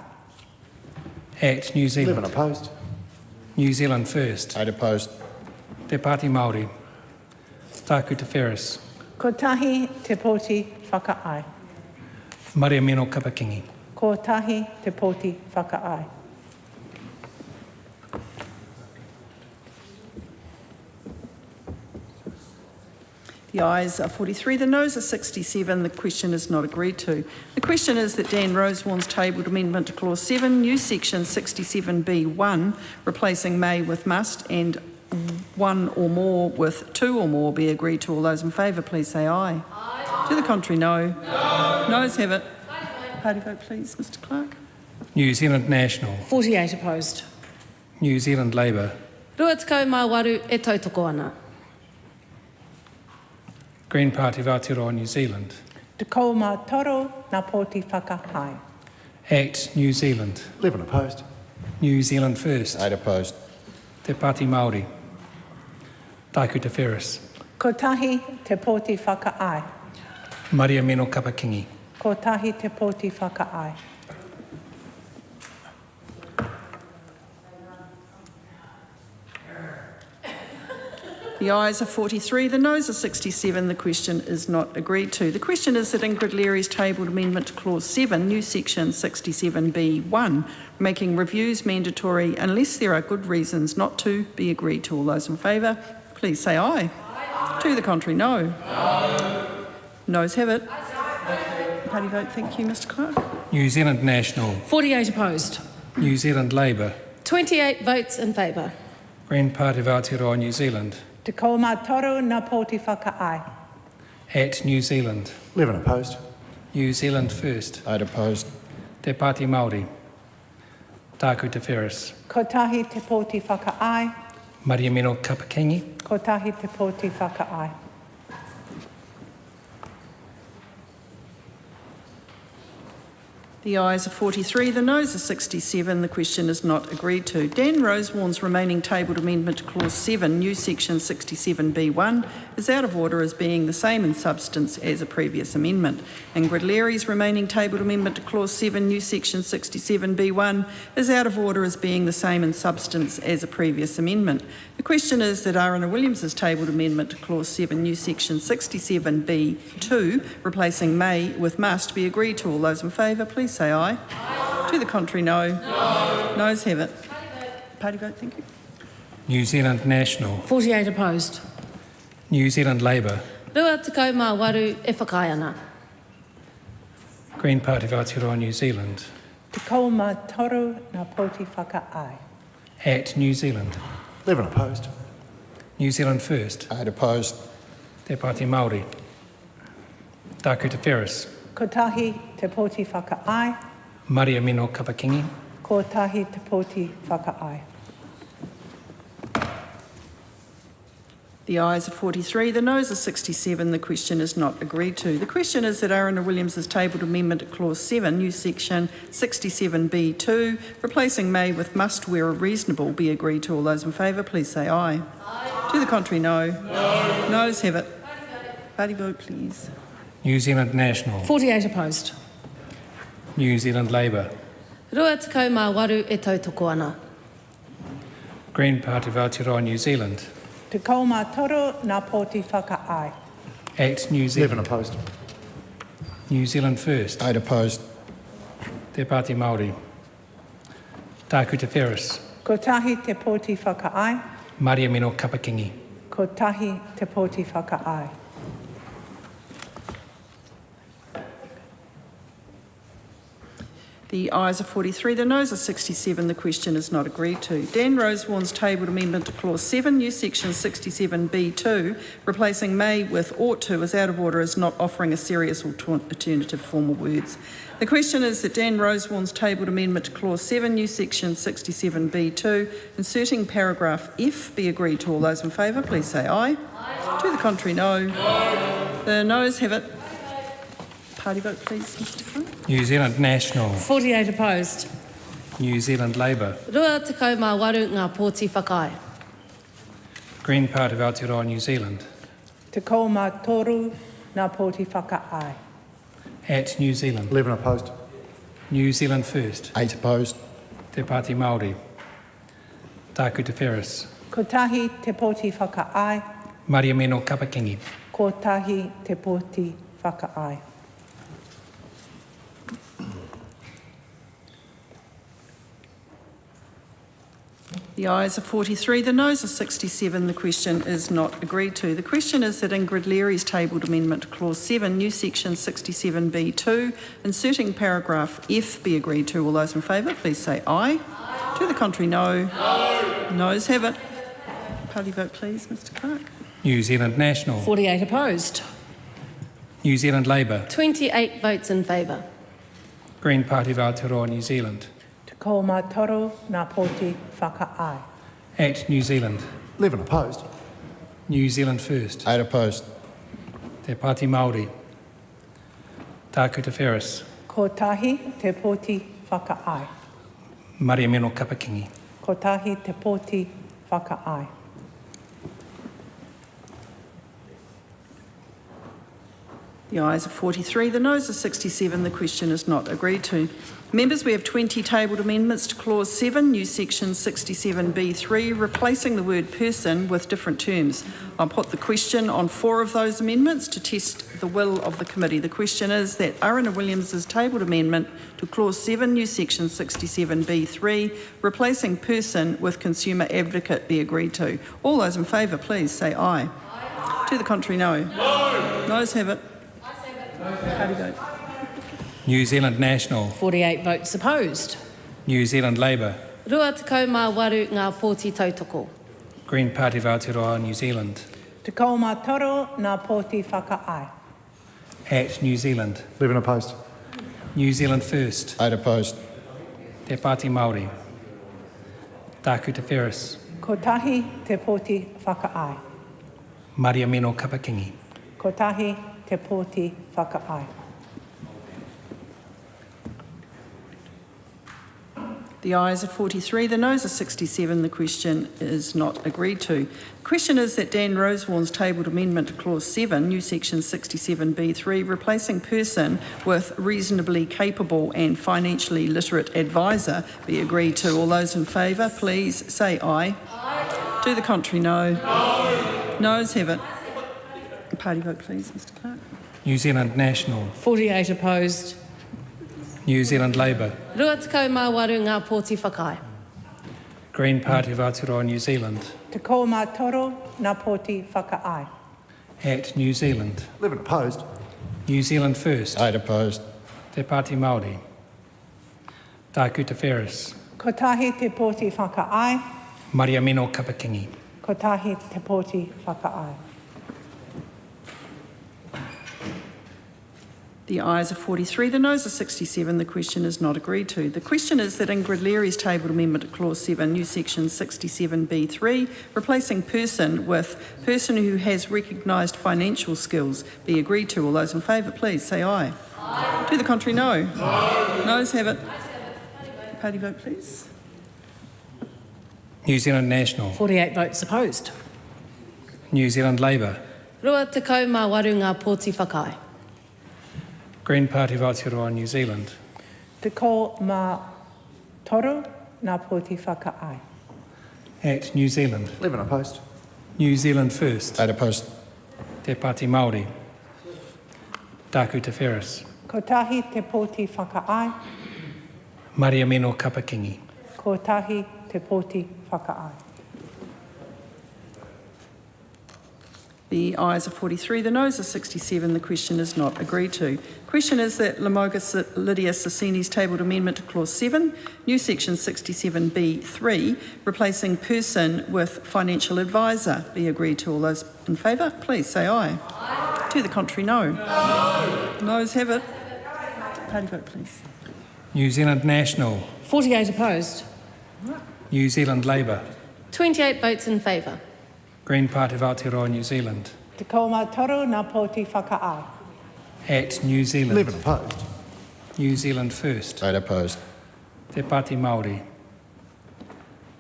Act New Zealand. 11 opposed. New Zealand First. 8 opposed. Te Pāti Māori. Tāku Te Wheres. Ko tahi te poti whakaai. Maria Meno Kapakingi. Ko tahi te poti whakaai. The ayes are 43, the noes are 67. The question is not agreed to. The question is that Dan Rosewarne's tabled amendment to Clause 7, new section 67B1, replacing may with must and one or more with two or more be agreed to. All those in favour, please say aye. Aye. To the contrary, no. No. Noes have it. Party vote, please, Mr Clark. New Zealand National. 48 opposed. New Zealand Labour. Rua tekau mā waru e tautoko ana. Green Party of Aotearoa, New Zealand. Te kou mā toro nā poti whakahai. Act New Zealand. 11 opposed. New Zealand First. 8 opposed. Te Pāti Māori. Tāku Te Wheres. Ko tahi te poti whakaai. Maria Meno Kapakingi. Ko tahi te poti whakaai. The ayes are 43, the noes are 67. The question is not agreed to. The question is that Ingrid Leary's tabled amendment to Clause 7, new section 67B1, making reviews mandatory unless there are good reasons not to, be agreed to. All those in favour, please say aye. Aye. To the contrary, no. No. Noes have it. Party vote, thank you, Mr Clark. New Zealand National. 48 opposed. New Zealand Labour. 28 votes in favour. Green Party of Aotearoa, New Zealand. Te kou mā toro nā poti whakaai. Act New Zealand. 11 opposed. New Zealand First. 8 opposed. Te Pāti Māori. Tāku Te Wheres. Ko tahi te poti whakaai. Maria Meno Kapakingi. Ko tahi te poti whakaai. The ayes are 43, the noes are 67. The question is not agreed to. Dan Rosewarne's remaining tabled amendment to Clause 7, new section 67B1, is out of order as being the same in substance as a previous amendment. Ingrid Leary's remaining tabled amendment to Clause 7, new section 67B1, is out of order as being the same in substance as a previous amendment. The question is that Arana Williams's tabled amendment to Clause 7, new section 67B2, replacing may with must, be agreed to. All those in favour, please say aye. Aye. To the contrary, no. No. Noes have it. Party vote, thank you. New Zealand National. 48 opposed. New Zealand Labour. Rua tekau mā waru e whakai ana. Green Party of Aotearoa, New Zealand. Te kou mā toro nā poti whakaai. Act New Zealand. 11 opposed. New Zealand First. 8 opposed. Te Pāti Māori. Tāku Te Wheres. Ko tahi te poti whakaai. Maria Meno Kapakingi. Ko tahi te poti whakaai. The ayes are 43, the noes are 67. The question is not agreed to. The question is that Arana Williams's tabled amendment to Clause 7, new section 67B2, replacing may with must where reasonable, be agreed to. All those in favour, please say aye. Aye. To the contrary, no. No. Noes have it. Party vote, please. New Zealand National. 48 opposed. New Zealand Labour. Rua tekau mā waru e tautoko ana. Green Party of Aotearoa, New Zealand. Te kou mā toro nā poti whakaai. Act New Zealand. 11 opposed. New Zealand First. 8 opposed. Te Pāti Māori. Tāku Te Wheres. Ko tahi te poti whakaai. Maria Meno Kapakingi. Ko tahi te poti whakaai. The ayes are 43, the noes are 67. The question is not agreed to. Dan Rosewarne's tabled amendment to Clause 7, new section 67B2, replacing may with ought to, is out of order as not offering a serious alternative formal words. The question is that Dan Rosewarne's tabled amendment to Clause 7, new section 67B2, inserting paragraph F, be agreed to. All those in favour, please say aye. Aye. To the contrary, no. No. The noes have it. Party vote, please, Mr Clark. New Zealand National. 48 opposed. New Zealand Labour. Rua tekau mā waru ngā pōti whakai. Green Party of Aotearoa, New Zealand. Te kou mā toru nā pōti whakaai. Act New Zealand. 11 opposed. New Zealand First. 8 opposed. Te Te Pāti Māori. Tāku Te Wheres. Kotahi te poti whakaai. Maria Meno Kapakingi. Kotahi te poti whakaai. The ayes are 43, the noes are 67. The question is not agreed to. The question is that Ingrid Leary's tabled amendment to Clause 7, new section 67B2, inserting paragraph F, be agreed to. All those in favour, please say aye. Aye. To the contrary, no. No. Noes have it. Party vote, please, Mr Clark. New Zealand National. 48 opposed. New Zealand Labour. 28 votes in favour. Green Party of Aotearoa, New Zealand. Te ko mātoro nā poti whakaai. Act New Zealand. 11 opposed. New Zealand First. 8 opposed. Te Pāti Māori. Tāku Te Wheres. Kotahi te poti whakaai. Maria Meno Kapakingi. Kotahi te poti whakaai. The ayes are 43, the noes are 67. The question is not agreed to. Members, we have 20 tabled amendments to Clause 7, new section 67B3, replacing the word person with different terms. I'll put the question on 4 of those amendments to test the will of the committee. The question is that Arana Williams's tabled amendment to Clause 7, new section 67B3, replacing person with consumer advocate, be agreed to. All those in favour, please say aye. Aye. To the contrary, no. No. Noes have it. How do you vote? New Zealand National. 48 votes opposed. New Zealand Labour. Rua tekau mā waru ngā pōti tautoko. Green Party of Aotearoa, New Zealand. Te ko mātoro nā poti whakaai. Act New Zealand. 11 opposed. New Zealand First. 8 opposed. Te Pāti Māori. Tāku Te Wheres. Kotahi te poti whakaai. Maria Meno Kapakingi. Kotahi te poti whakaai. The ayes are 43, the noes are 67. The question is not agreed to. The question is that Dan Rosewarne's tabled amendment to Clause 7, new section 67B3, replacing person with reasonably capable and financially literate advisor, be agreed to. All those in favour, please say aye. Aye. To the contrary, no. No. Noes have it. Party vote, please, Mr Clark. New Zealand National. 48 opposed. New Zealand Labour. Rua tekau mā waru ngā pōti whakai. Green Party of Aotearoa, New Zealand. Te ko mātoro nā poti whakaai. Act New Zealand. 11 opposed. New Zealand First. 8 opposed. Te Pāti Māori. Tāku Te Wheres. Kotahi te poti whakaai. Maria Meno Kapakingi. Kotahi te poti whakaai. The ayes are 43, the noes are 67. The question is not agreed to. The question is that Ingrid Leary's tabled amendment to Clause 7, new section 67B3, replacing person with person who has recognised financial skills, be agreed to. All those in favour, please say aye. Aye. To the contrary, no. No. Noes have it. Party vote, please. New Zealand National. 48 votes opposed. New Zealand Labour. Rua tekau mā waru ngā pōti whakai. Green Party of Aotearoa, New Zealand. Te ko mātoro nā poti whakaai. Act New Zealand. 11 opposed. New Zealand First. 8 opposed. Te Pāti Māori. Tāku Te Wheres. Kotahi te poti whakaai. Maria Meno Kapakingi. Kotahi te poti whakaai. The ayes are 43, the noes are 67. The question is not agreed to. The question is that Lamoga Lydia Sassini's tabled amendment to Clause 7, new section 67B3, replacing person with financial advisor, be agreed to. All those in favour, please say aye. Aye. To the contrary, no. No. Noes have it. Party vote, please. New Zealand National. 48 opposed. New Zealand Labour. 28 votes in favour. Green Party of Aotearoa, New Zealand. Te ko mātoro nā poti whakaai. Act New Zealand. 11 opposed. New Zealand First. 8 opposed. Te Pāti Māori.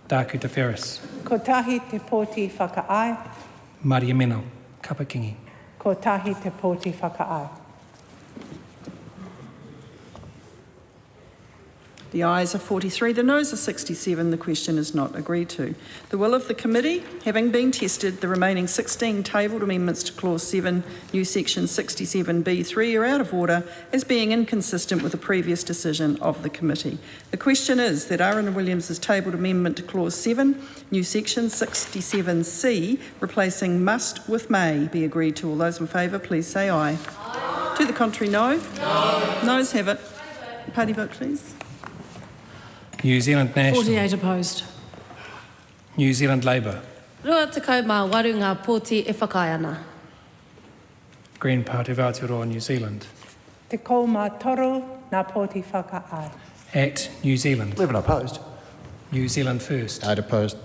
Tāku Te Wheres. Kotahi te poti whakaai. Maria Meno Kapakingi. Kotahi te poti whakaai. The ayes are 43, the noes are 67. The question is not agreed to. The will of the committee, having been tested, the remaining 16 tabled amendments to Clause 7, new Section 67B3 are out of order as being inconsistent with the previous decision of the committee. The question is that Aaron Williams' tabled amendment to Clause 7, new Section 67C, replacing must with may, be agreed to. All those in favour, please say aye. Aye. To the contrary, no. No. Noes have it. Party vote, please. New Zealand National. 48 opposed. New Zealand Labour. Rua tekau mā waru ngā pōti e whakai ana. Green Party of Aotearoa, New Zealand. Te kou mā toru ngā pōti whakaai. Act New Zealand. 11 opposed. New Zealand First. 8 opposed.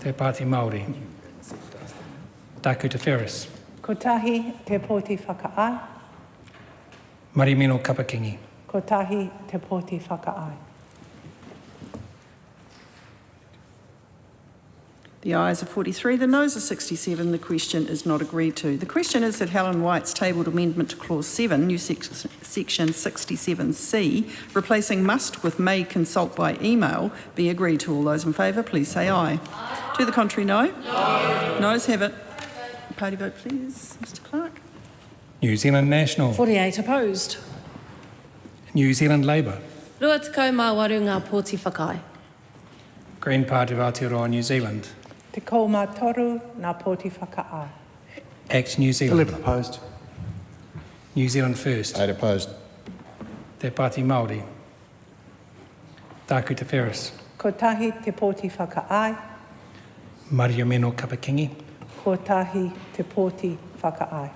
Te Pāti Māori. Taku Te Ferris. Kotahi te pōti whakaai. Marimino Kapakingi. Kotahi te pōti whakaai. The ayes are 43, the noes are 67. The question is not agreed to. The question is that Helen White's tabled amendment to Clause 7, new Section 67C, replacing must with may consult by email, be agreed to. All those in favour, please say aye. Aye. To the contrary, no. No. Noes have it. Party vote, please. Mr Clark. New Zealand National. 48 opposed. New Zealand Labour. Rua tekau mā waru ngā pōti whakai. Green Party of Aotearoa, New Zealand. Te kou mā toru ngā pōti whakaai. Act New Zealand. 11 opposed. New Zealand First. 8 opposed. Te Pāti Māori. Taku Te Ferris. Kotahi te pōti whakaai. Maria Meno Kapakingi. Kotahi te pōti whakaai.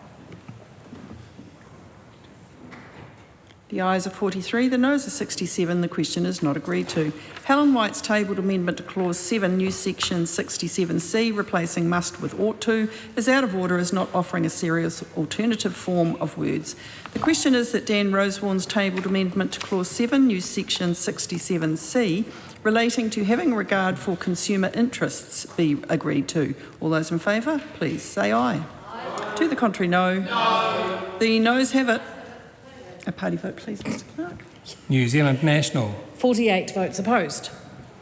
The ayes are 43, the noes are 67. The question is not agreed to. Helen White's tabled amendment to Clause 7, new Section 67C, replacing must with ought to, is out of order as not offering a serious alternative form of words. The question is that Dan Rosewarne's tabled amendment to Clause 7, new Section 67C, relating to having regard for consumer interests, be agreed to. All those in favour, please say aye. Aye. To the contrary, no. No. The noes have it. A party vote, please, Mr Clark. New Zealand National. 48 votes opposed.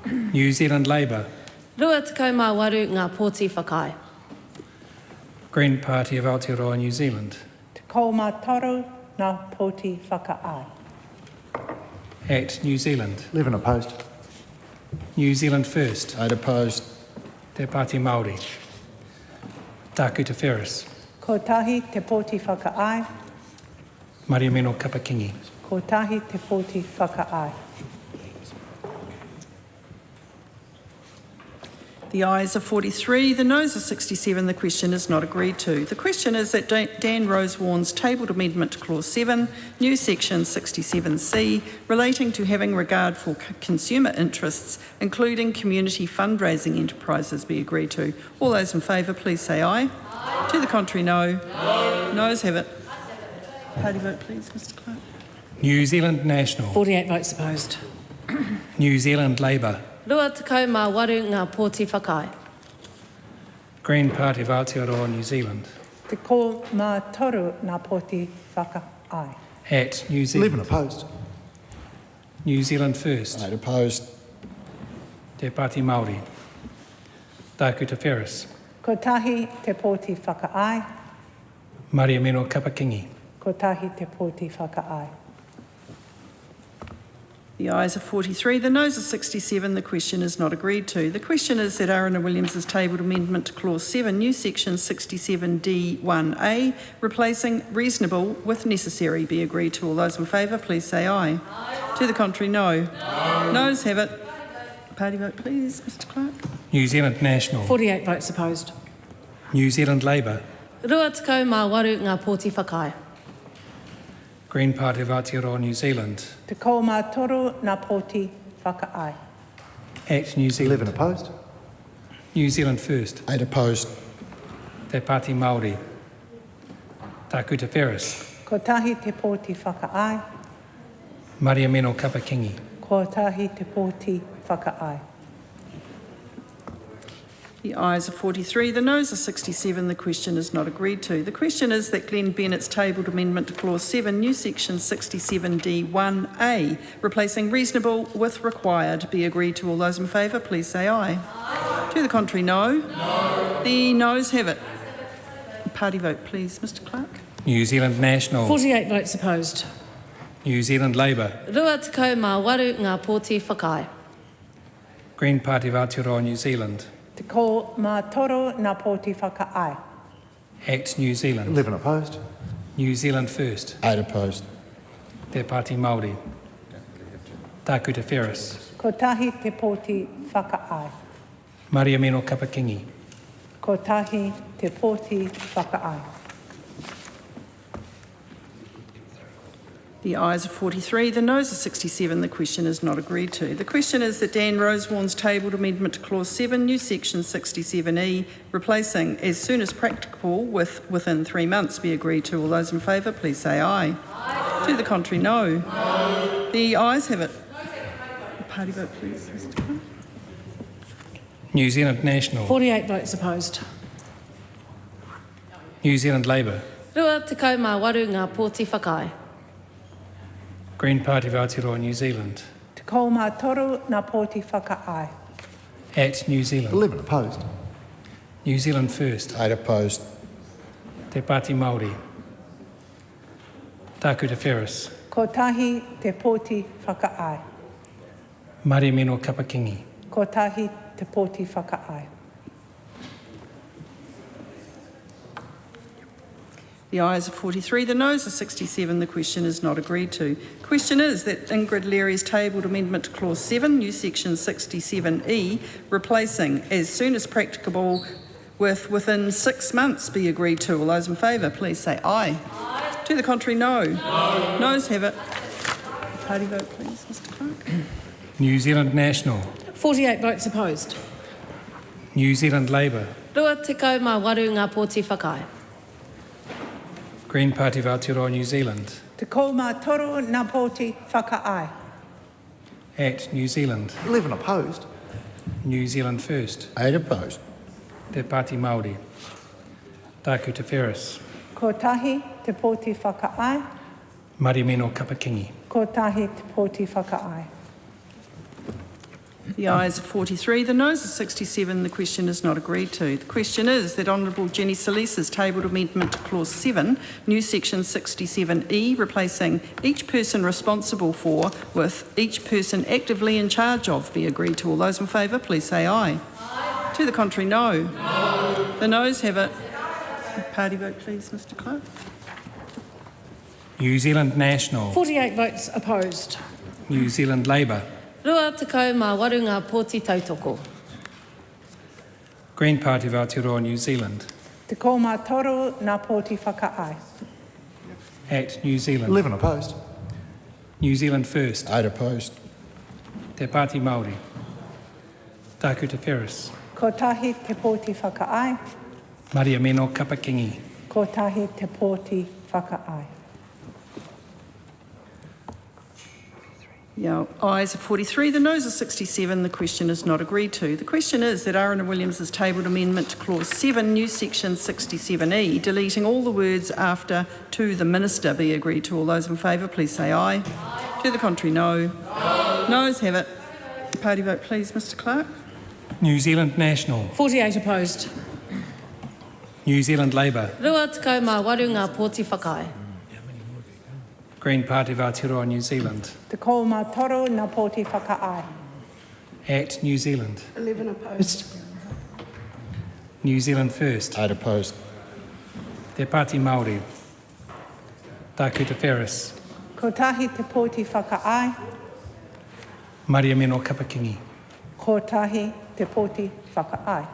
New Zealand Labour. Rua tekau mā waru ngā pōti whakai. Green Party of Aotearoa, New Zealand. Te kou mā toru ngā pōti whakaai. Act New Zealand. 11 opposed. New Zealand First. 8 opposed. Te Pāti Māori. Taku Te Ferris. Kotahi te pōti whakaai. Maria Meno Kapakingi. Kotahi te pōti whakaai. The ayes are 43, the noes are 67. The question is not agreed to. The question is that Dan Rosewarne's tabled amendment to Clause 7, new Section 67C, relating to having regard for consumer interests, including community fundraising enterprises, be agreed to. All those in favour, please say aye. Aye. To the contrary, no. No. Noes have it. Party vote, please, Mr Clark. New Zealand National. 48 votes opposed. New Zealand Labour. Rua tekau mā waru ngā pōti whakai. Green Party of Aotearoa, New Zealand. Te kou mā toru ngā pōti whakaai. Act New Zealand. 11 opposed. New Zealand First. 8 opposed. Te Pāti Māori. Taku Te Ferris. Kotahi te pōti whakaai. Maria Meno Kapakingi. Kotahi te pōti whakaai. The ayes are 43, the noes are 67. The question is not agreed to. The question is that Aaron Williams' tabled amendment to Clause 7, new Section 67D1A, replacing reasonable with necessary, be agreed to. All those in favour, please say aye. Aye. To the contrary, no. No. Noes have it. Party vote, please, Mr Clark. New Zealand National. 48 votes opposed. New Zealand Labour. Rua tekau mā waru ngā pōti whakai. Green Party of Aotearoa, New Zealand. Te kou mā toru ngā pōti whakaai. Act New Zealand. 11 opposed. New Zealand First. 8 opposed. Te Pāti Māori. Taku Te Ferris. Kotahi te pōti whakaai. Maria Meno Kapakingi. Kotahi te pōti whakaai. The ayes are 43, the noes are 67. The question is not agreed to. The question is that Glenn Bennett's tabled amendment to Clause 7, new section 67D1A, replacing reasonable with required, be agreed to. All those in favour, please say aye. Aye. To the contrary, no. No. The noes have it. Party vote, please, Mr Clark. New Zealand National. 48 votes opposed. New Zealand Labour. Rua tekau mā waru ngā pōti whakai. Green Party of Aotearoa, New Zealand. Te ko mā toro nā pōti whakaai. Act New Zealand. 11 opposed. New Zealand First. 8 opposed. Te Pāti Māori. Tāku Te Wheres. Ko tahi te pōti whakaai. Maria Meno Kapakingi. Ko tahi te pōti whakaai. The ayes are 43, the noes are 67. The question is not agreed to. The question is that Dan Rosewarne's tabled amendment to Clause 7, new section 67E, replacing as soon as practicable with within 3 months, be agreed to. All those in favour, please say aye. Aye. To the contrary, no. No. The ayes have it. Party vote, please, Mr Clark. New Zealand National. 48 votes opposed. New Zealand Labour. Rua tekau mā waru ngā pōti whakai. Green Party of Aotearoa, New Zealand. Te ko mā toro nā pōti whakaai. Act New Zealand. 11 opposed. New Zealand First. 8 opposed. Te Pāti Māori. Tāku Te Wheres. Ko tahi te pōti whakaai. Maria Meno Kapakingi. Ko tahi te pōti whakaai. The ayes are 43, the noes are 67. The question is not agreed to. The question is that Ingrid Leary's tabled amendment to Clause 7, new section 67E, replacing as soon as practicable with within 6 months, be agreed to. All those in favour, please say aye. Aye. To the contrary, no. No. Noes have it. Party vote, please, Mr Clark. New Zealand National. 48 votes opposed. New Zealand Labour. Rua tekau mā waru ngā pōti whakai. Green Party of Aotearoa, New Zealand. Te ko mā toro nā pōti whakaai. Act New Zealand. 11 opposed. New Zealand First. 8 opposed. Te Pāti Māori. Tāku Te Wheres. Ko tahi te pōti whakaai. Maria Meno Kapakingi. Ko tahi te pōti whakaai. The ayes are 43, the noes are 67. The question is not agreed to. The question is that Honourable Jenny Salisa's tabled amendment to Clause 7, new section 67E, replacing each person responsible for with each person actively in charge of, be agreed to. All those in favour, please say aye. Aye. To the contrary, no. No. The noes have it. Party vote, please, Mr Clark. New Zealand National. 48 votes opposed. New Zealand Labour. Rua tekau mā waru ngā pōti tautoko. Green Party of Aotearoa, New Zealand. Te ko mā toro nā pōti whakaai. Act New Zealand. 11 opposed. New Zealand First. 8 opposed. Te Pāti Māori. Tāku Te Wheres. Ko tahi te pōti whakaai. Maria Meno Kapakingi. Ko tahi te pōti whakaai. The ayes are 43, the noes are 67. The question is not agreed to. The question is that Aaron Williams' tabled amendment to Clause 7, new section 67E, deleting all the words after to the minister, be agreed to. All those in favour, please say aye. Aye. To the contrary, no. No. Noes have it. Party vote, please, Mr Clark. New Zealand National. 48 opposed. New Zealand Labour. Rua tekau mā waru ngā pōti whakai. Green Party of Aotearoa, New Zealand. Te ko mā toro nā pōti whakaai. Act New Zealand. 11 opposed. New Zealand First. 8 opposed. Te Pāti Māori. Tāku Te Wheres. Ko tahi te pōti whakaai. Maria Meno Kapakingi. Ko tahi te pōti whakaai.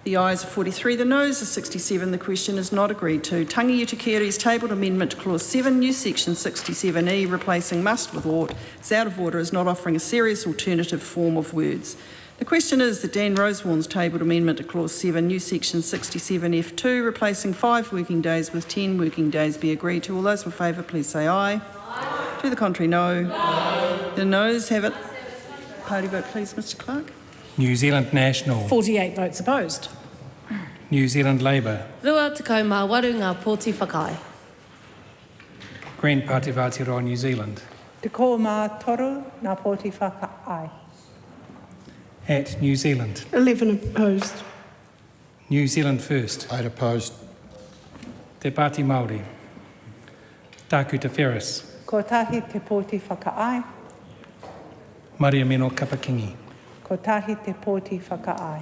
The ayes are 43, the noes are 67. The question is not agreed to. Tangi Utikeri's tabled amendment to Clause 7, new section 67E, replacing must with ought, is out of order, is not offering a serious alternative form of words. The question is that Dan Rosewarne's tabled amendment to Clause 7, new section 67F2, replacing 5 working days with 10 working days, be agreed to. All those in favour, please say aye. Aye. To the contrary, no. No. The noes have it. Party vote, please, Mr Clark. New Zealand National. 48 votes opposed. New Zealand Labour. Rua te kau mā waru ngā pōti whakai. Green Party of Aotearoa, New Zealand. Te ko mā toru ngā pōti whakaai. At New Zealand. 11 opposed. New Zealand First. 8 opposed. Te Pāti Māori. Tāku Te Ferris. Ko tahi te pōti whakaai. Maria Meno Kapakingi. Ko tahi te pōti whakaai.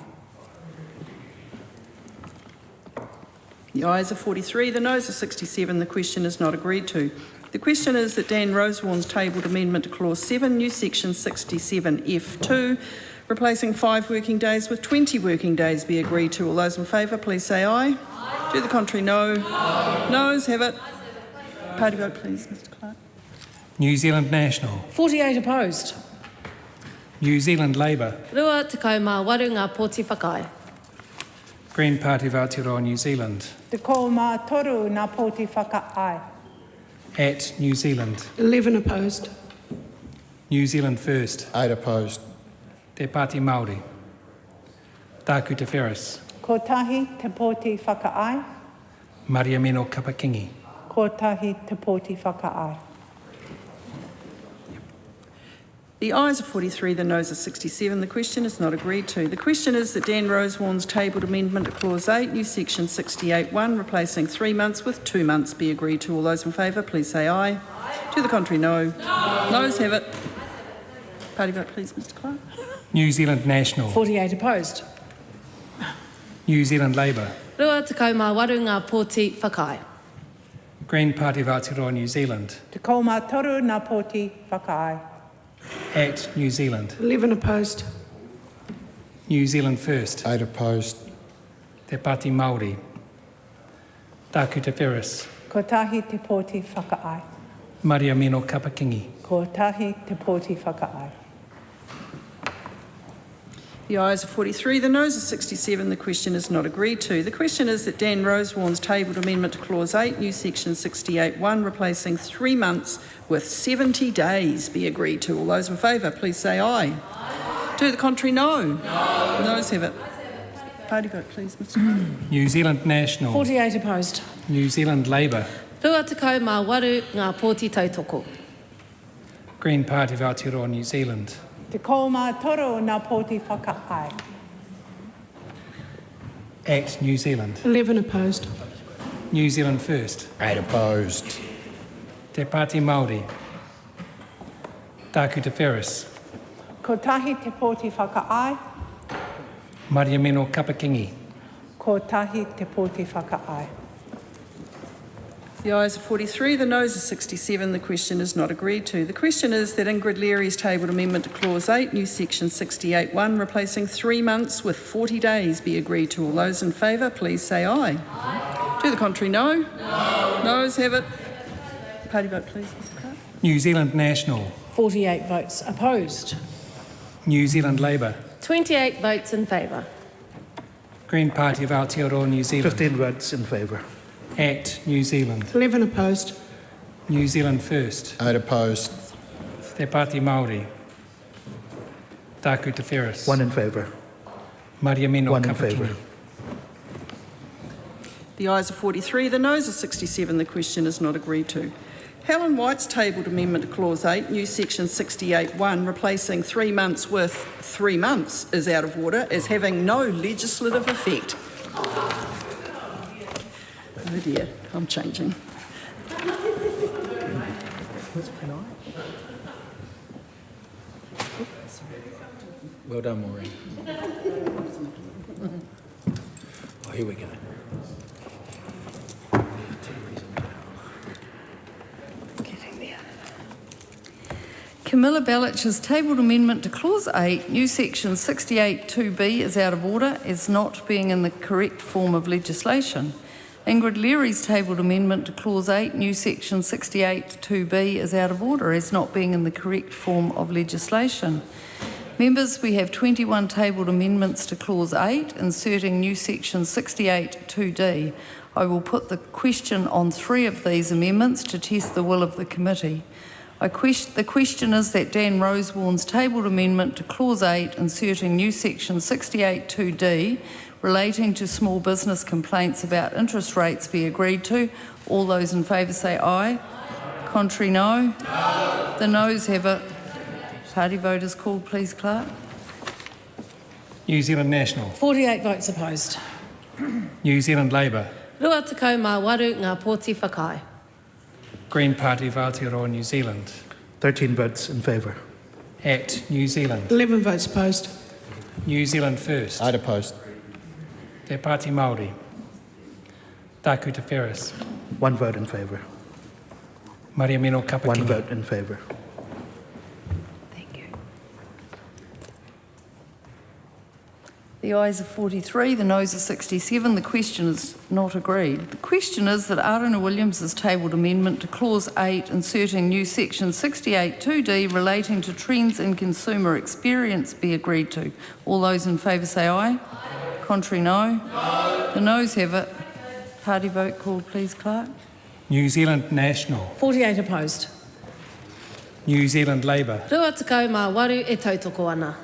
The ayes are 43, the noes are 67. The question is not agreed to. The question is that Dan Rosewarne's tabled amendment to Clause 7, new section 67F2, replacing 5 working days with 20 working days, be agreed to. All those in favour, please say aye. Aye. To the contrary, no. Noes have it. Party vote, please, Mr Clark. New Zealand National. 48 opposed. New Zealand Labour. Rua te kau mā waru ngā pōti whakai. Green Party of Aotearoa, New Zealand. Te ko mā toru ngā pōti whakaai. At New Zealand. 11 opposed. New Zealand First. 8 opposed. Te Pāti Māori. Tāku Te Ferris. Ko tahi te pōti whakaai. Maria Meno Kapakingi. Ko tahi te pōti whakaai. The ayes are 43, the noes are 67. The question is not agreed to. The question is that Dan Rosewarne's tabled amendment to Clause 8, new section 68(1), replacing 3 months with 2 months, be agreed to. All those in favour, please say aye. Aye. To the contrary, no. Noes have it. Party vote, please, Mr Clark. New Zealand National. 48 opposed. New Zealand Labour. Rua te kau mā waru ngā pōti whakai. Green Party of Aotearoa, New Zealand. Te ko mā toru ngā pōti whakaai. At New Zealand. 11 opposed. New Zealand First. 8 opposed. Te Pāti Māori. Tāku Te Ferris. Ko tahi te pōti whakaai. Maria Meno Kapakingi. Ko tahi te pōti whakaai. The ayes are 43, the noes are 67. The question is not agreed to. The question is that Dan Rosewarne's tabled amendment to Clause 8, new section 68(1), replacing 3 months with 70 days, be agreed to. All those in favour, please say aye. Aye. To the contrary, no. Noes have it. Party vote, please, Mr Clark. New Zealand National. 48 opposed. New Zealand Labour. Rua te kau mā waru ngā pōti tautoko. Green Party of Aotearoa, New Zealand. Te ko mā toru ngā pōti whakaai. At New Zealand. 11 opposed. New Zealand First. 8 opposed. Te Pāti Māori. Tāku Te Ferris. Ko tahi te pōti whakaai. Maria Meno Kapakingi. Ko tahi te pōti whakaai. The ayes are 43, the noes are 67. The question is not agreed to. The question is that Ingrid Leary's tabled amendment to Clause 8, new section 68(1), replacing 3 months with 40 days, be agreed to. All those in favour, please say aye. Aye. To the contrary, no. Noes have it. Party vote, please, Mr Clark. New Zealand National. 48 votes opposed. New Zealand Labour. 28 votes in favour. Green Party of Aotearoa, New Zealand. 15 votes in favour. At New Zealand. 11 opposed. New Zealand First. 8 opposed. Te Pāti Māori. Tāku Te Ferris. 1 in favour. Maria Meno 1 in Kapakingi. favour. The ayes are 43, the noes are 67. The question is not agreed to. Helen White's tabled amendment to Clause 8, new section 68(1), replacing 3 months with 3 months, is out of order as having no legislative effect. Oh dear, I'm changing. Well done, Maureen. Oh, here we go. Getting there. Camilla Bellich's tabled amendment to Clause 8, new section 68(2)(b) is out of order as not being in the correct form of legislation. Ingrid Leary's tabled amendment to Clause 8, new section 68(2)(b) is out of order as not being in the correct form of legislation. Members, we have 21 tabled amendments to Clause 8, inserting new section 68(2)(d). I will put the question on 3 of these amendments to test the will of the committee. The question is that Dan Rosewarne's tabled amendment to Clause 8, inserting new section 68(2)(d), relating to small business complaints about interest rates, be agreed to. All those in favour say aye. Contrary, no. The noes have it. Party vote is called, please, Clerk. New Zealand National. 48 votes opposed. New Zealand Labour. Rua tekau mā waru ngā pōti whakai. Green Party of Aotearoa, New Zealand. 13 votes in favour. ACT New Zealand. 11 votes opposed. New Zealand First. I'd oppose. Te Pāti Māori. Taku Te Wheres. 1 vote in favour. Maria Mino Kapakini. 1 vote in favour. The ayes are 43, the noes are 67. The question is not agreed. The question is that Aruna Williams' tabled amendment to Clause 8, inserting new section 68(2)(d), relating to trends in consumer experience, be agreed to. All those in favour say aye. Contrary, no. The noes have it. Party vote called, please, Clerk. New Zealand National. 48 opposed. New Zealand Labour. Rua tekau mā waru e tautoko ana.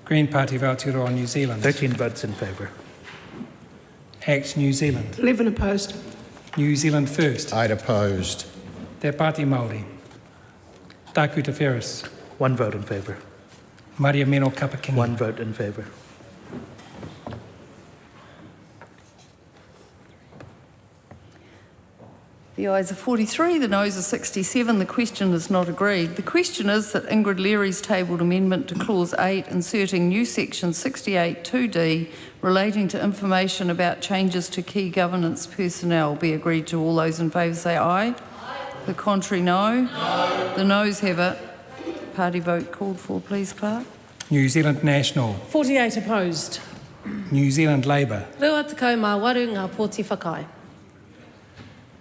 Green Party of Aotearoa, New Zealand. 13 votes in favour. ACT New Zealand. 11 opposed. New Zealand First. I'd opposed. Te Pāti Māori. Taku Te Wheres. 1 vote in favour. Maria Mino Kapakini. 1 vote in favour. The ayes are 43, the noes are 67. The question is not agreed. The question is that Ingrid Leary's tabled amendment to Clause 8, inserting new section 68(2)(d), relating to information about changes to key governance personnel, be agreed to. All those in favour say aye. The contrary, no. The noes have it. Party vote called for, please, Clerk. New Zealand National. 48 opposed. New Zealand Labour. Rua tekau mā waru ngā pōti whakai.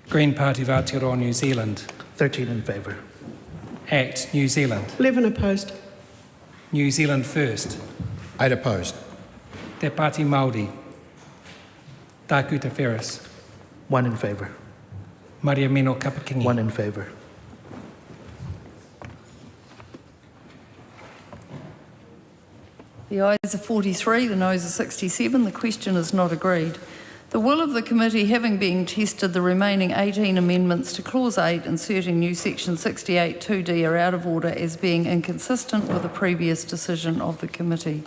Green Party of Aotearoa, New Zealand. 13 in favour. ACT New Zealand. 11 opposed. New Zealand First. I'd opposed. Te Pāti Māori. Taku Te Wheres. 1 in favour. Maria Mino Kapakini. 1 in favour. The ayes are 43, the noes are 67. The question is not agreed. The will of the committee having been tested, the remaining 18 amendments to Clause 8, inserting new section 68(2)(d), are out of order as being inconsistent with the previous decision of the committee.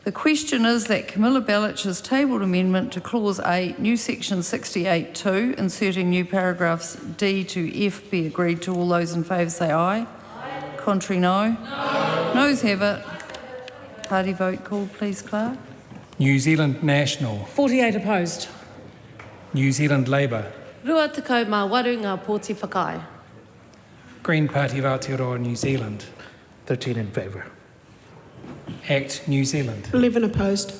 The question is that Camilla Bellich's tabled amendment to Clause 8, new section 68(2), inserting new paragraphs D to F, be agreed to. All those in favour say aye. Contrary, no. Noes have it. Party vote called, please, Clerk. New Zealand National. 48 opposed. New Zealand Labour. Rua tekau mā waru ngā pōti whakai. Green Party of Aotearoa, New Zealand. 13 in favour. ACT New Zealand. 11 opposed.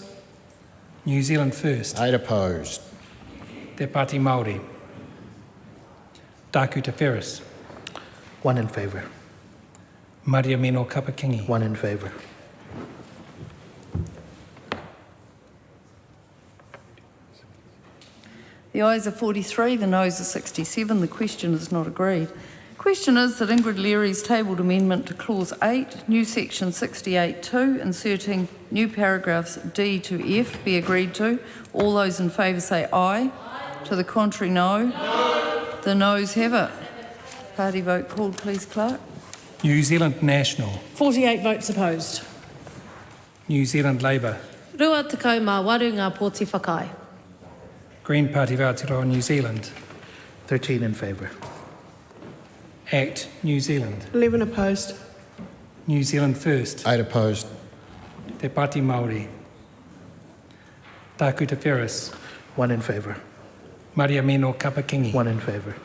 New Zealand First. I'd opposed. Te Pāti Māori. Taku Te Wheres. 1 in favour. Maria Mino Kapakini. 1 in favour. The ayes are 43, the noes are 67. The question is not agreed. The question is that Ingrid Leary's tabled amendment to Clause 8, new section 68(2), inserting new paragraphs D to F, be agreed to. All those in favour say aye. To the contrary, no. The noes have it. Party vote called, please, Clerk. New Zealand National. 48 votes opposed. New Zealand Labour. Rua tekau mā waru ngā pōti whakai. Green Party of Aotearoa, New Zealand. 13 in favour. ACT New Zealand. 11 opposed. New Zealand First. I'd opposed. Te Pāti Māori. Taku Te Wheres. 1 in favour. Maria Mino Kapakini. 1 in favour.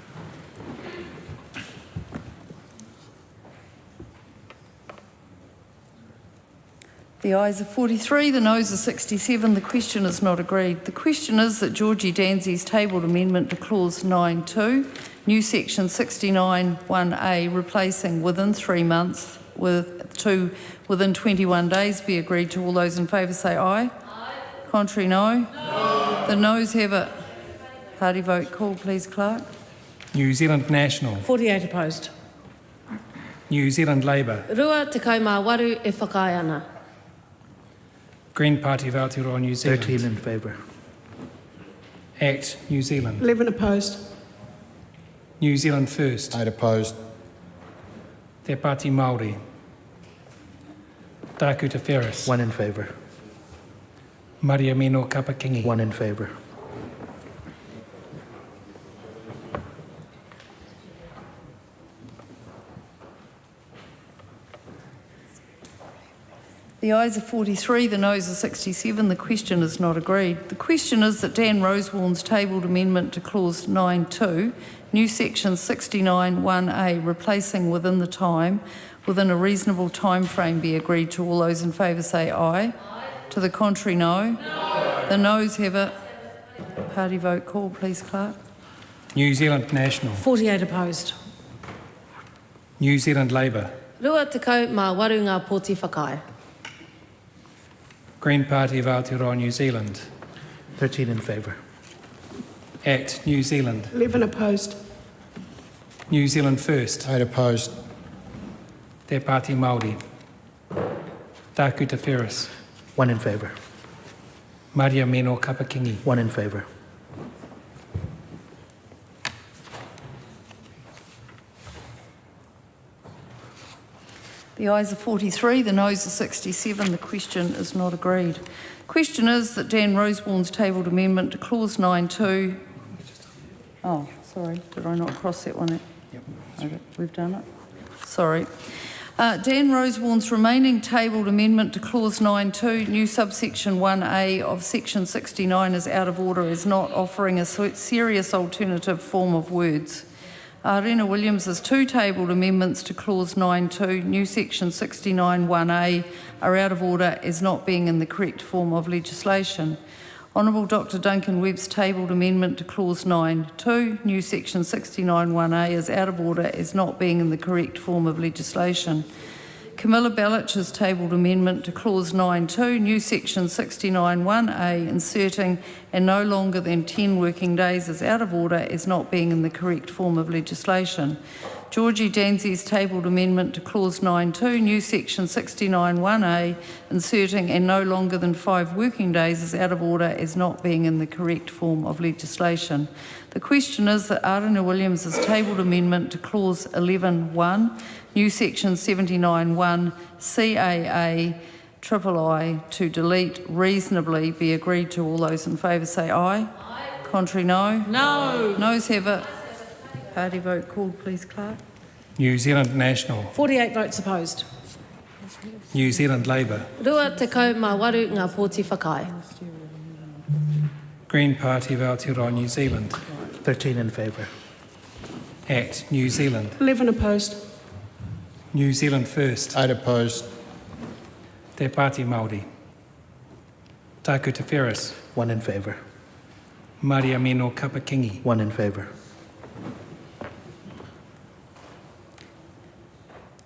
The ayes are 43, the noes are 67. The question is not agreed. The question is that Georgie Danzy's tabled amendment to Clause 9(2), new section 69(1)(a), replacing within 3 months with within 21 days, be agreed to. All those in favour say aye. Contrary, no. The noes have it. Party vote called, please, Clerk. New Zealand National. 48 opposed. New Zealand Labour. Rua te kaumāwaru e whakae ana. Green Party of Aotearoa New Zealand. 13 in favour. ACT New Zealand. 11 opposed. New Zealand First. 8 opposed. Te Pāti Māori. Tākuta Ferris. 1 in favour. Maria Mino Kapakingi. 1 in favour. The ayes are 43, the noes are 67. The question is not agreed. The question is that Dan Rosewarne's tabled amendment to clause 9.2, new section 69(1)(a), replacing within the time, within a reasonable time frame, be agreed to. All those in favour say aye. To the contrary, no. The noes have it. Party vote call, please, Clerk. New Zealand National. 48 opposed. New Zealand Labour. Rua te kaumāwaru ngā pōti whakae. Green Party of Aotearoa New Zealand. 13 in favour. ACT New Zealand. 11 opposed. New Zealand First. 8 opposed. Te Pāti Māori. Tākuta Ferris. 1 in favour. Maria Mino Kapakingi. 1 in favour. The ayes are 43, the noes are 67. The question is not agreed. The question is that Dan Rosewarne's tabled amendment to clause 9.2. Oh, sorry, did I not cross that one? Yep. Okay, we've done it. Sorry. Dan Rosewarne's remaining tabled amendment to clause 9.2, new subsection 1A of section 69 is out of order, is not offering a serious alternative form of words. Rena Williams's two tabled amendments to clause 9.2, new section 69(1)(a) are out of order as not being in the correct form of legislation. Honourable Dr Duncan Webb's tabled amendment to clause 9.2, new section 69(1)(a) is out of order as not being in the correct form of legislation. Camilla Bellich's tabled amendment to clause 9.2, new section 69(1)(a), inserting and no longer than 10 working days is out of order as not being in the correct form of legislation. Georgie Danzi's tabled amendment to clause 9.2, new section 69(1)(a), inserting and no longer than 5 working days is out of order as not being in the correct form of legislation. The question is that Arena Williams's tabled amendment to clause 11(1), new section 79(1) CAA III to delete reasonably be agreed to. All those in favour say aye. Aye. Contrary, no. No. Noes have it. Party vote called, please, Clerk. New Zealand National. 48 votes opposed. New Zealand Labour. Rua te kaumāwaru ngā pōti whakae. Green Party of Aotearoa New Zealand. 13 in favour. ACT New Zealand. 11 opposed. New Zealand First. 8 opposed. Te Pāti Māori. Tākuta Ferris. 1 in favour. Maria Mino Kapakingi. 1 in favour.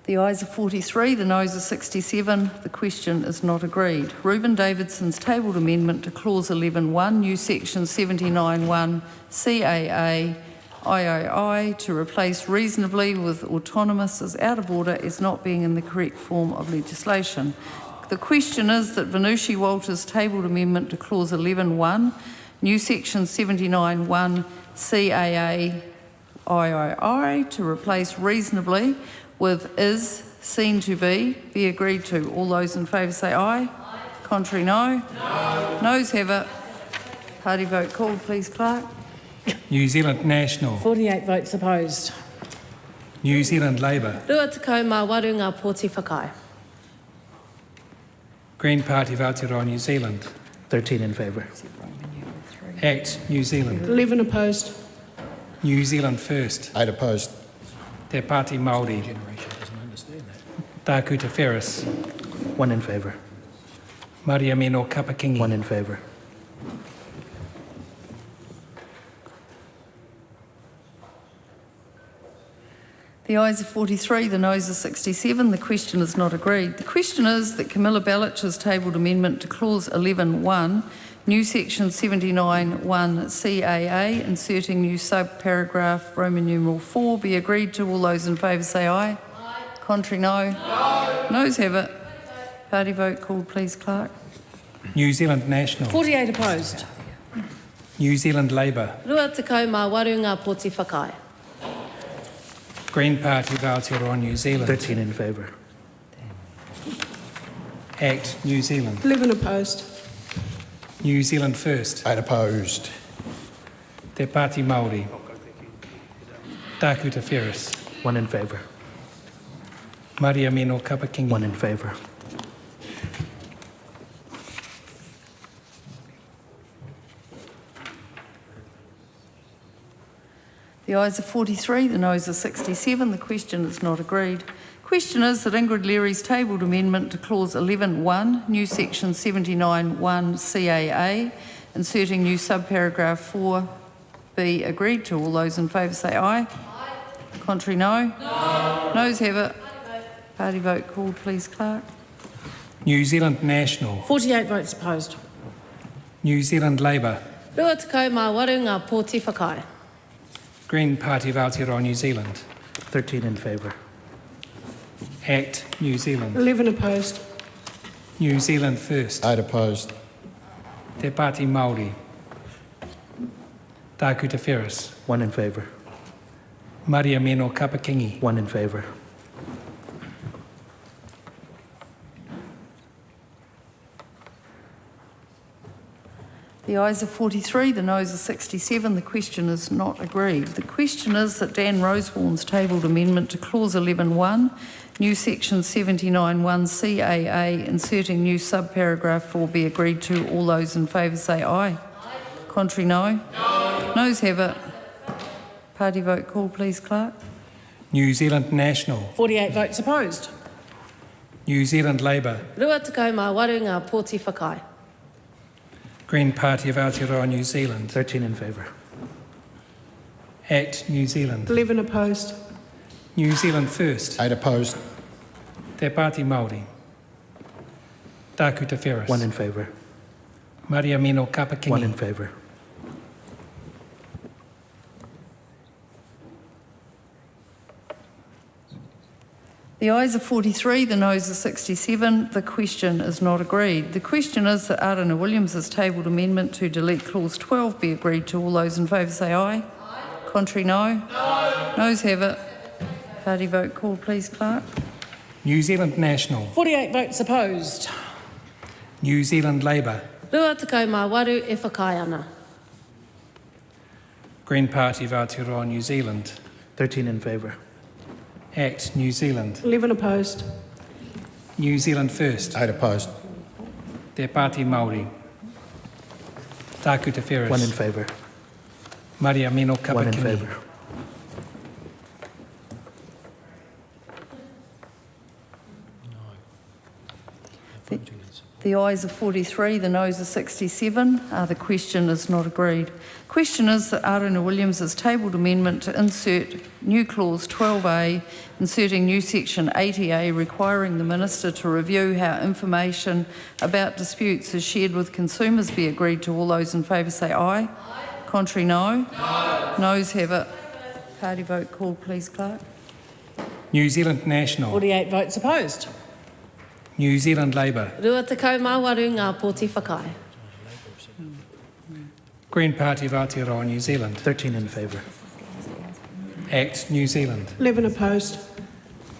The ayes are 43, the noes are 67. The question is not agreed. Reuben Davidson's tabled amendment to clause 11(1), new section 79(1) CAA III to replace reasonably with autonomous is out of order as not being in the correct form of legislation. The question is that Venushi Walters' tabled amendment to clause 11(1), new section 79(1) CAA III to replace reasonably with is seen to be agreed to. All those in favour say aye. Aye. Contrary, no. No. Noes have it. Party vote called, please, Clerk. New Zealand National. 48 votes opposed. New Zealand Labour. Rua te kaumāwaru ngā pōti whakae. Green Party of Aotearoa New Zealand. 13 in favour. ACT New Zealand. 11 opposed. New Zealand First. 8 opposed. Te Pāti Māori. Tākuta Ferris. 1 in favour. Maria Mino Kapakingi. 1 in favour. The ayes are 43, the noes are 67. The question is not agreed. The question is that Camilla Bellich's tabled amendment to clause 11(1), new section 79(1) CAA, inserting new subparagraph Roman numeral 4, be agreed to. All those in favour say aye. Aye. Contrary, no. No. Noes have it. Party vote called, please, Clerk. New Zealand National. 48 opposed. New Zealand Labour. Rua te kau mā waru ngā pōti whakai. Green Party of Aotearoa, New Zealand. 13 in favour. ACT, New Zealand. 11 opposed. New Zealand First. 8 opposed. Te Pāti Māori. Tāku Te Wheres. 1 in favour. Maria Meno Kapakingi. 1 in favour. The ayes are 43, the noes are 67. The question is not agreed. Question is that Ingrid Leary's tabled amendment to clause 11(1), new section 79(1) CAA, inserting new subparagraph 4, be agreed to. All those in favour say aye. Aye. Contrary, no. No. Noes have it. Party vote called, please, Clerk. New Zealand National. 48 votes opposed. New Zealand Labour. Rua te kau mā waru ngā pōti whakai. Green Party of Aotearoa, New Zealand. 13 in favour. ACT, New Zealand. 11 opposed. New Zealand First. 8 opposed. Te Pāti Māori. Tāku Te Wheres. 1 in favour. Maria Meno Kapakingi. 1 in favour. The ayes are 43, the noes are 67. The question is not agreed. The question is that Dan Rosewarne's tabled amendment to clause 11(1), new section 79(1) CAA, inserting new subparagraph 4, be agreed to. All those in favour say aye. Aye. Contrary, no. No. Noes have it. Party vote call, please, Clerk. New Zealand National. 48 votes opposed. New Zealand Labour. Rua te kau mā waru ngā pōti whakai. Green Party of Aotearoa, New Zealand. 13 in favour. ACT, New Zealand. 11 opposed. New Zealand First. 8 opposed. Te Pāti Māori. Tāku Te Wheres. 1 in favour. Maria Meno Kapakingi. 1 in favour. The ayes are 43, the noes are 67. The question is not agreed. The question is that Arana Williams' tabled amendment to delete clause 12 be agreed to. All those in favour say aye. Aye. Contrary, no. No. Noes have it. Party vote called, please, Clerk. New Zealand National. 48 votes opposed. New Zealand Labour. Rua te kau mā waru e whakai ana. Green Party of Aotearoa, New Zealand. 13 in favour. ACT, New Zealand. 11 opposed. New Zealand First. 8 opposed. Te Pāti Māori. Tāku Te Wheres. 1 in favour. Maria Meno Kapakingi. 1 in favour. The ayes are 43, the noes are 67. The question is not agreed. Question is that Arana Williams' tabled amendment to insert new clause 12A, inserting new section 80A, requiring the Minister to review how information about disputes is shared with consumers, be agreed to. All those in favour say aye. Aye. Contrary, no. No. Noes have it. Party vote called, please, Clerk. New Zealand National. 48 votes opposed. New Zealand Labour. Rua te kau mā waru ngā pōti whakai. Green Party of Aotearoa, New Zealand. 13 in favour. ACT, New Zealand. 11 opposed.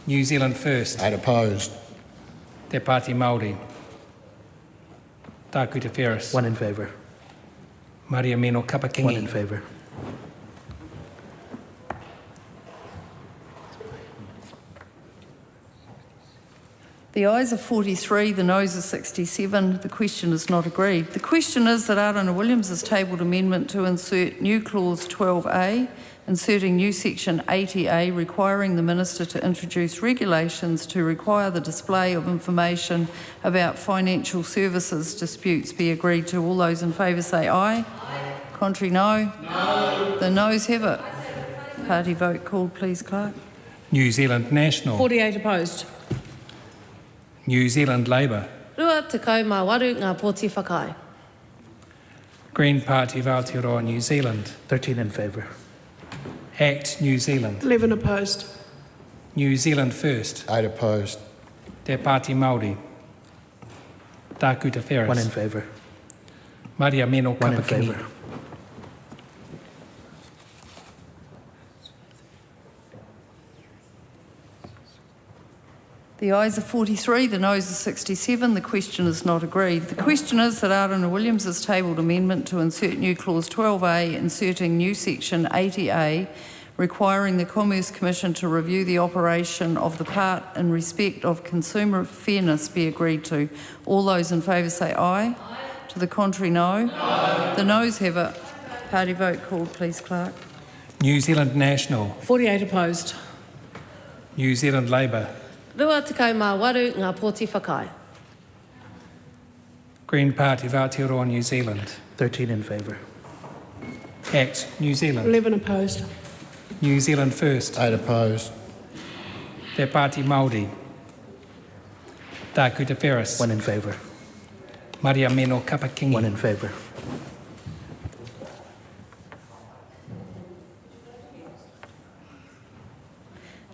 New Zealand First. 8 opposed. Te Pāti Māori. Tāku Te Wheres. 1 in favour. Maria Meno Kapakingi. 1 in favour. The ayes are 43, the noes are 67. The question is not agreed. The question is that Arana Williams' tabled amendment to insert new clause 12A, inserting new section 80A, requiring the Minister to introduce regulations to require the display of information about financial services disputes, be agreed to. All those in favour say aye. Aye. Contrary, no. No. The noes have it. Party vote called, please, Clerk. New Zealand National. 48 opposed. New Zealand Labour. Rua te kau mā waru ngā pōti whakai. Green Party of Aotearoa, New Zealand. 13 in favour. Act New Zealand. 11 opposed. New Zealand First. 8 opposed. Te Pāti Māori. Tākuta Ferris. 1 in favour. Maria Meno 1 in Kapakingi. favour. The ayes are 43, the noes are 67. The question is not agreed. The question is that Aruna Williams has tabled amendment to insert new clause 12A, inserting new section 80A, requiring the Commerce Commission to review the operation of the part in respect of consumer fairness be agreed to. All those in favour say aye. Aye. To the contrary, no. No. The noes have it. Party vote called, please, Clerk. New Zealand National. 48 opposed. New Zealand Labour. Rua tekau mā waru ngā pōti whakai. Green Party of Aotearoa, New Zealand. 13 in favour. Act New Zealand. 11 opposed. New Zealand First. 8 opposed. Te Pāti Māori. Tākuta Ferris. 1 in favour. Maria Meno Kapakingi. 1 in favour.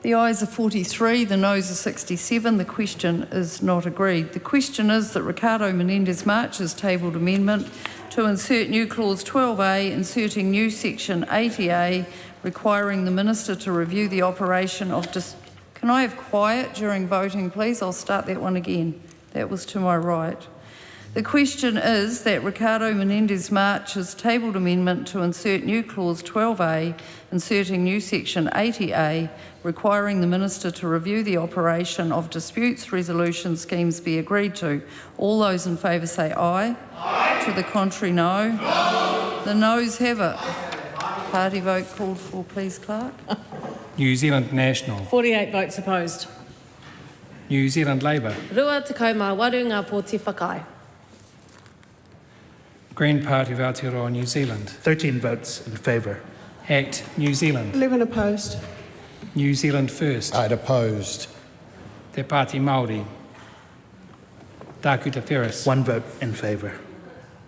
The ayes are 43, the noes are 67. The question is not agreed. The question is that Ricardo Menendez March has tabled amendment to insert new clause 12A, inserting new section 80A, requiring the Minister to review the operation of... Can I have quiet during voting, please? I'll start that one again. That was to my right. The question is that Ricardo Menendez March has tabled amendment to insert new clause 12A, inserting new section 80A, requiring the Minister to review the operation of disputes resolution schemes be agreed to. All those in favour say aye. Aye. To the contrary, no. No. The noes have it. Party vote called for, please, Clerk. New Zealand National. 48 votes opposed. New Zealand Labour. Rua tekau mā waru ngā pōti whakai. Green Party of Aotearoa, New Zealand. 13 votes in favour. Act New Zealand. 11 opposed. New Zealand First. 8 opposed. Te Pāti Māori. Tākuta Ferris. 1 vote in favour.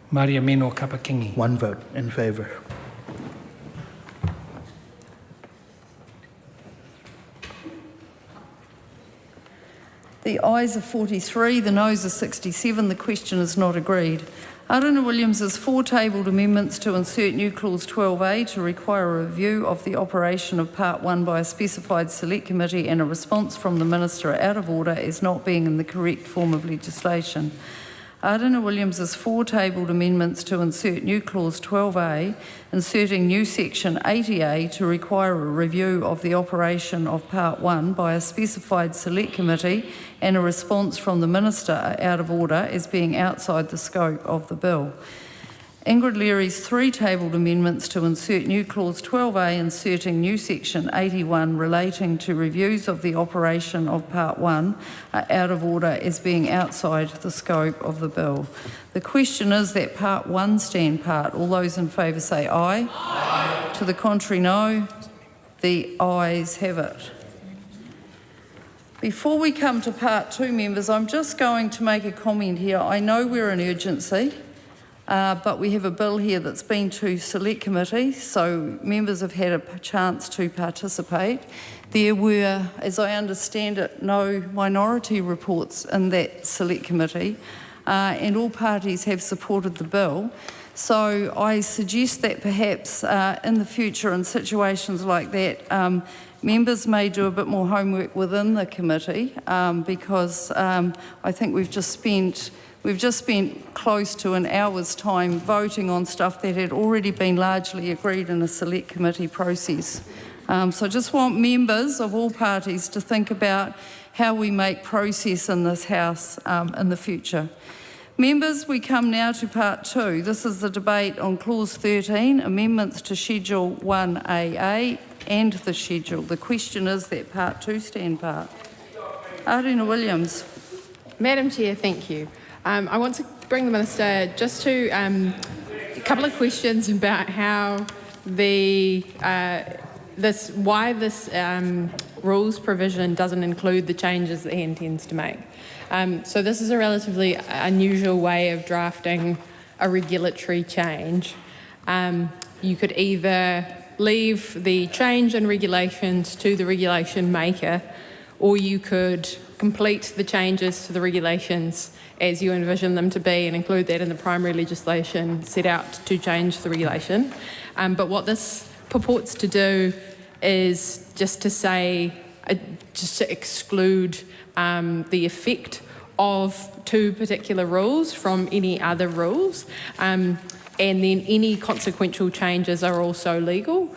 Maria Meno Kapakingi. 1 vote in favour. The ayes are 43, the noes are 67. The question is not agreed. Aruna Williams has 4 tabled amendments to insert new clause 12A to require a review of the operation of Part 1 by a specified select committee and a response from the Minister are out of order as not being in the correct form of legislation. Aruna Williams has 4 tabled amendments to insert new clause 12A, inserting new section 80A to require a review of the operation of Part 1 by a specified select committee and a response from the Minister are out of order as being outside the scope of the bill. Ingrid Leary's 3 tabled amendments to insert new clause 12A, inserting new section 81 relating to reviews of the operation of Part 1 are out of order as being outside the scope of the bill. The question is that Part 1 stand part. All those in favour say aye. Aye. To the contrary, no. The ayes have it. Before we come to Part 2, members, I'm just going to make a comment here. I know we're in urgency. But we have a bill here that's been to select committee, so members have had a chance to participate. There were, as I understand it, no minority reports in that select committee, and all parties have supported the bill. So I suggest that perhaps in the future, in situations like that, members may do a bit more homework within the committee, because I think we've just spent close to an hour's time voting on stuff that had already been largely agreed in a select committee process. So I just want members of all parties to think about how we make process in this House in the future. Members, we come now to Part 2. This is the debate on Clause 13, amendments to Schedule 1AA and the schedule. The question is that Part 2 stand part. Aruna Williams. Madam Chair, thank you. I want to bring the Minister just to a couple of questions about how why this rules provision doesn't include the changes that he intends to make. So this is a relatively unusual way of drafting a regulatory change. You could either leave the change in regulations to the regulation maker, or you could complete the changes to the regulations as you envision them to be and include that in the primary legislation set out to change the regulation. But what this purports to do is just to say, just to exclude the effect of two particular rules from any other rules. And then any consequential changes are also legal.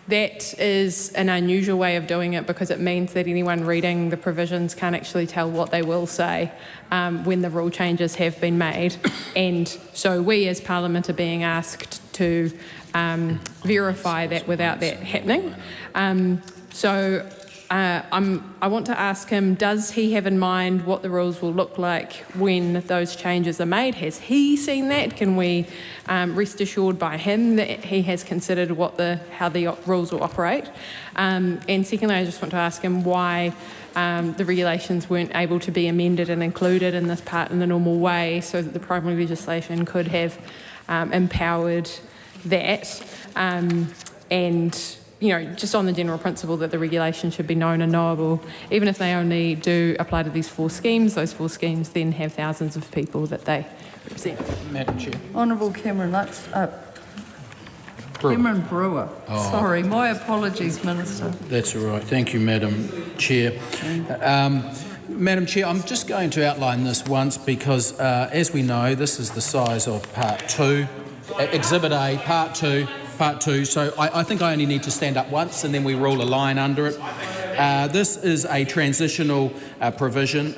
That is an unusual way of doing it because it means that anyone reading the provisions can't actually tell what they will say when the rule changes have been made. And so we as Parliament are being asked to verify that without that happening. I want to ask him, does he have in mind what the rules will look like when those changes are made? Has he seen that? Can we rest assured by him that he has considered how the rules will operate? And secondly, I just want to ask him why the regulations weren't able to be amended and included in this part in the normal way so that the primary legislation could have empowered that. And just on the general principle that the regulation should be known and knowable, even if they only do apply to these 4 schemes, those 4 schemes then have thousands of people that they represent. Madam Chair. Honourable Cameron Brewer. Oh. Sorry, my apologies, Minister. That's all right. Thank you, Madam Chair. Madam Chair, I'm just going to outline this once because, as we know, this is the size of Part 2, Exhibit A, Part 2. So I think I only need to stand up once and then we roll a line under it. This is a transitional provision.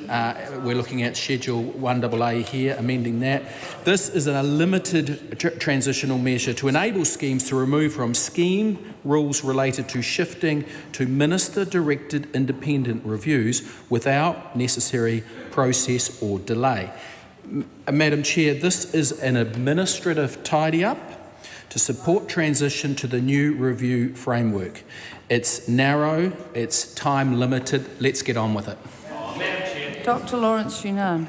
We're looking at Schedule 1AA here, amending that. This is a limited transitional measure to enable schemes to remove from scheme rules related to shifting to minister-directed independent reviews without necessary process or delay. Madam Chair, this is an administrative tidy-up to support transition to the new review framework. It's narrow, it's time limited. Let's get on with it. Dr. Lawrence Yunnan.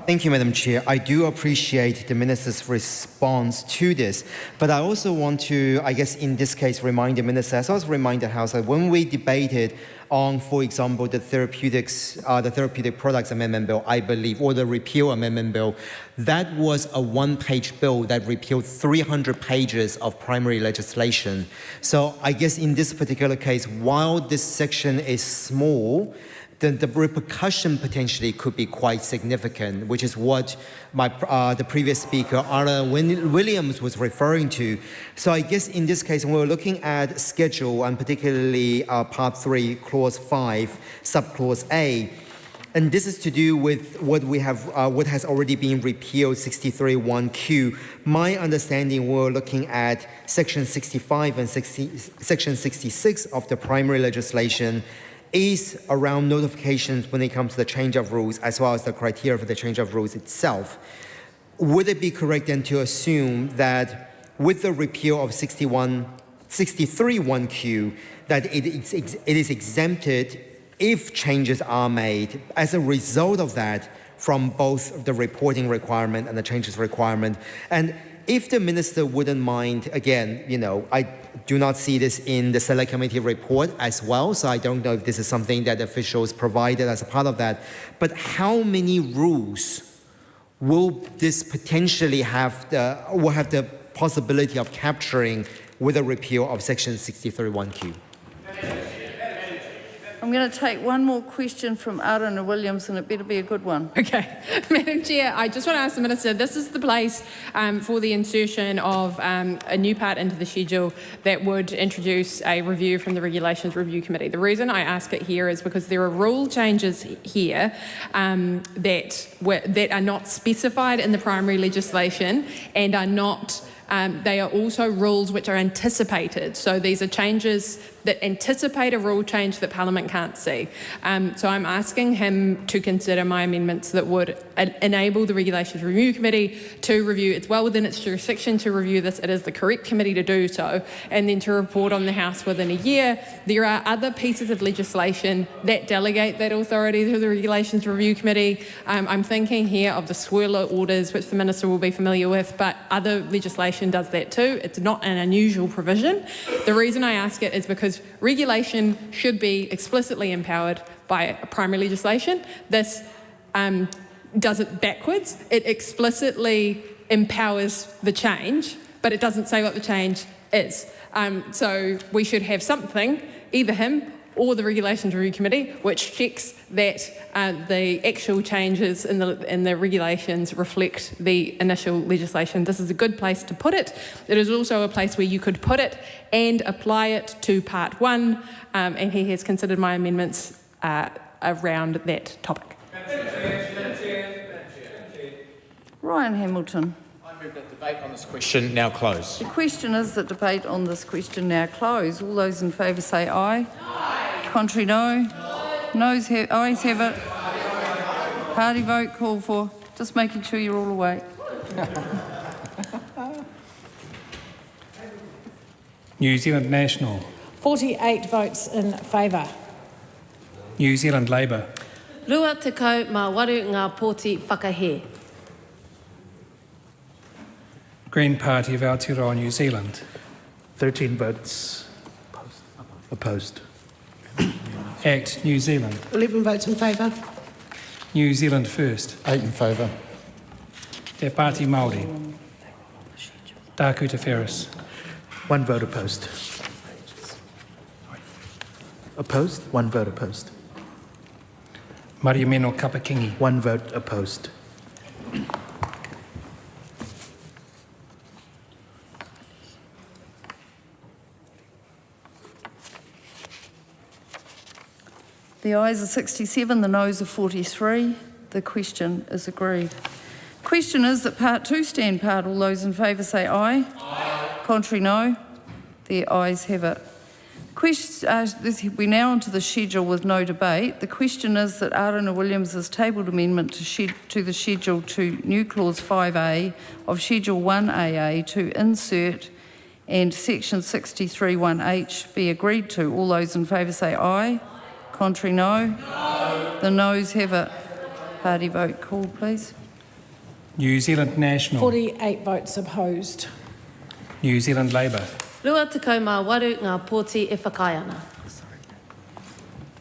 Thank you, Madam Chair. I do appreciate the Minister's response to this, but I also want to, I guess in this case, remind the Minister, as well as remind the House, that when we debated on, for example, the Therapeutic Products Amendment Bill, I believe, or the Repeal Amendment Bill, that was a one-page bill that repealed 300 pages of primary legislation. So I guess in this particular case, while this section is small, the repercussion potentially could be quite significant, which is what the previous speaker, Ara Williams, was referring to. So I guess in this case, when we're looking at schedule, and particularly Part 3, Clause 5, Subclause A, and this is to do with what we have, what has already been repealed, 63(1)(q). My understanding, we're looking at Section 65 and Section 66 of the primary legislation is around notifications when it comes to the change of rules, as well as the criteria for the change of rules itself. Would it be correct then to assume that with the repeal of 63(1)(q), that it is exempted if changes are made as a result of that from both the reporting requirement and the changes requirement? And if the Minister wouldn't mind, again, I do not see this in the Select Committee report as well, so I don't know if this is something that officials provided as a part of that. But how many rules will this potentially have the possibility of capturing with a repeal of Section 63(1)(q)? I'm going to take one more question from Arana Williams, and it better be a good one. Okay. Madam Chair, I just want to ask the Minister, this is the place for the insertion of a new part into the schedule that would introduce a review from the Regulations Review Committee. The reason I ask it here is because there are rule changes here that are not specified in the primary legislation and are not They are also rules which are anticipated. So these are changes that anticipate a rule change that Parliament can't see. So I'm asking him to consider my amendments that would enable the Regulations Review Committee to review. It's well within its jurisdiction to review this. It is the correct committee to do so, and then to report on the House within a year. There are other pieces of legislation that delegate that authority to the Regulations Review Committee. I'm thinking here of the swirler orders, which the Minister will be familiar with, but other legislation does that too. It's not an unusual provision. The reason I ask it is because regulation should be explicitly empowered by primary legislation. This does it backwards. It explicitly empowers the change, but it doesn't say what the change is. So we should have something, either him or the Regulations Review Committee, which checks that the actual changes in the regulations reflect the initial legislation. This is a good place to put it. It is also a place where you could put it and apply it to Part 1, and he has considered my amendments around that topic. Ryan Hamilton. I move that debate on this question now close. The question is that debate on this question now close. All those in favour say aye. Aye. Contrary no. Noes ayes have it. Party vote called for. Just making sure you're all awake. New Zealand National. 48 votes in favour. New Zealand Labour. Rua tekau mā waru ngā pōti whakahe. Green Party of Aotearoa, New Zealand. 13 votes opposed. Act New Zealand. 11 votes in favour. New Zealand First. 8 in favour. Te Pāti Māori. Tāku Te Wheres. 1 vote opposed. Opposed? 1 vote opposed. Maria Meno Kapakingi. 1 vote opposed. The ayes are 67, the noes are 43. The question is agreed. Question is that Part 2 stand part. All those in favour say aye. Aye. Contrary no. The ayes have it. We're now onto the schedule with no debate. The question is that Arana Williams' tabled amendment to the schedule to new clause 5A of Schedule 1AA to insert and section 63(1)H be agreed to. All those in favour say aye. Contrary no. No. The noes have it. Party vote called, please. New Zealand National. 48 votes opposed. New Zealand Labour. Rua tekau mā waru ngā pōti e whakai ana.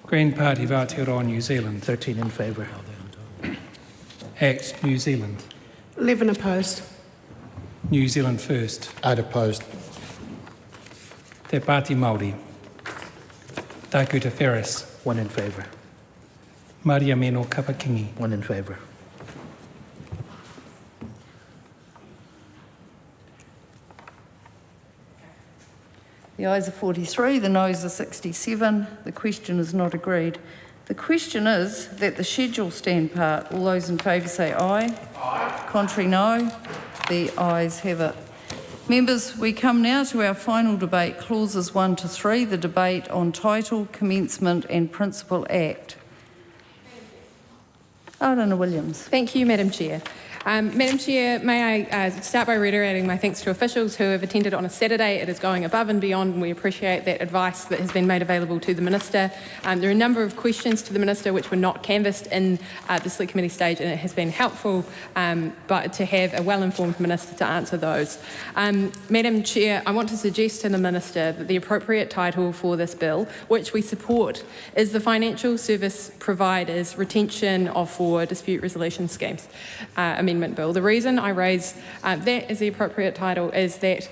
Green Party of Aotearoa, New Zealand. 13 in favour. Act New Zealand. 11 opposed. New Zealand First. 8 opposed. Te Pāti Māori. Tāku Te Wheres. 1 in favour. Maria Meno Kapakingi. 1 in favour. The ayes are 43, the noes are 67. The question is not agreed. The question is that the schedule stand part. All those in favour say aye. Aye. Contrary no. The ayes have it. Members, we come now to our final debate, clauses 1 to 3, the debate on title, commencement and principal act. Arana Williams. Thank you, Madam Chair. Madam Chair, may I start by reiterating my thanks to officials who have attended on a Saturday. It is going above and beyond, and we appreciate that advice that has been made available to the Minister. There are a number of questions to the Minister which were not canvassed in the Select Committee stage, and it has been helpful but to have a well-informed Minister to answer those. Madam Chair, I want to suggest to the Minister that the appropriate title for this bill, which we support, is the Financial Service Providers Retention for Dispute Resolution Schemes Amendment Bill. The reason I raise that as the appropriate title is that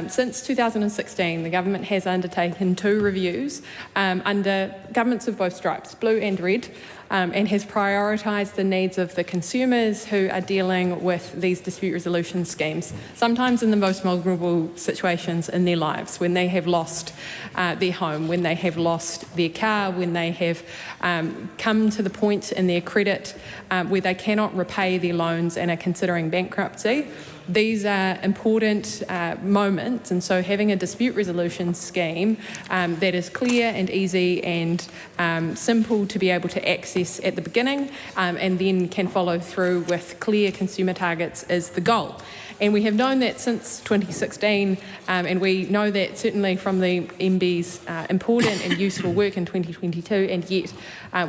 since 2016 the government has undertaken 2 reviews under governments of both stripes, blue and red, and has prioritised the needs of the consumers who are dealing with these dispute resolution schemes, sometimes in the most vulnerable situations in their lives, when they have lost their home, when they have lost their car, when they have come to the point in their credit where they cannot repay their loans and are considering bankruptcy. these are important moments, and so having a dispute resolution scheme that is clear and easy and simple to be able to access at the beginning and then can follow through with clear consumer targets is the goal. And we have known that since 2016, and we know that certainly from the MB's important and useful work in 2022, and yet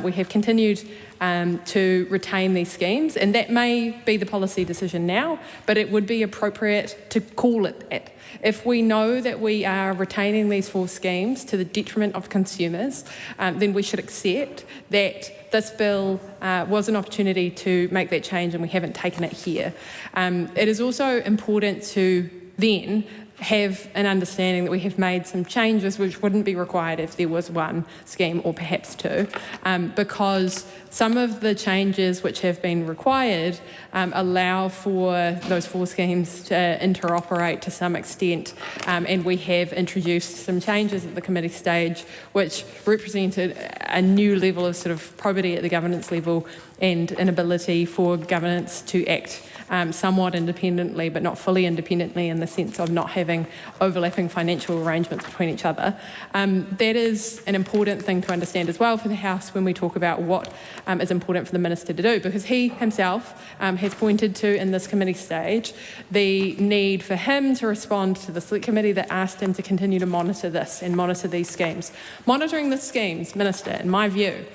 we have continued to retain these schemes, and that may be the policy decision now, but it would be appropriate to call it that. If we know that we are retaining these 4 schemes to the detriment of consumers, then we should accept that this bill was an opportunity to make that change and we haven't taken it here. It is also important to then have an understanding that we have made some changes which wouldn't be required if there was 1 scheme or perhaps 2, because some of the changes which have been required allow for those 4 schemes to interoperate to some extent, and we have introduced some changes at the committee stage which represented a new level of sort of probity at the governance level and an ability for governance to act somewhat independently but not fully independently in the sense of not having overlapping financial arrangements between each other. That is an important thing to understand as well for the House when we talk about what is important for the Minister to do, because he himself has pointed to in this committee stage the need for him to respond to the Select Committee that asked him to continue to monitor this and monitor these schemes. Monitoring the schemes, Minister, in my view,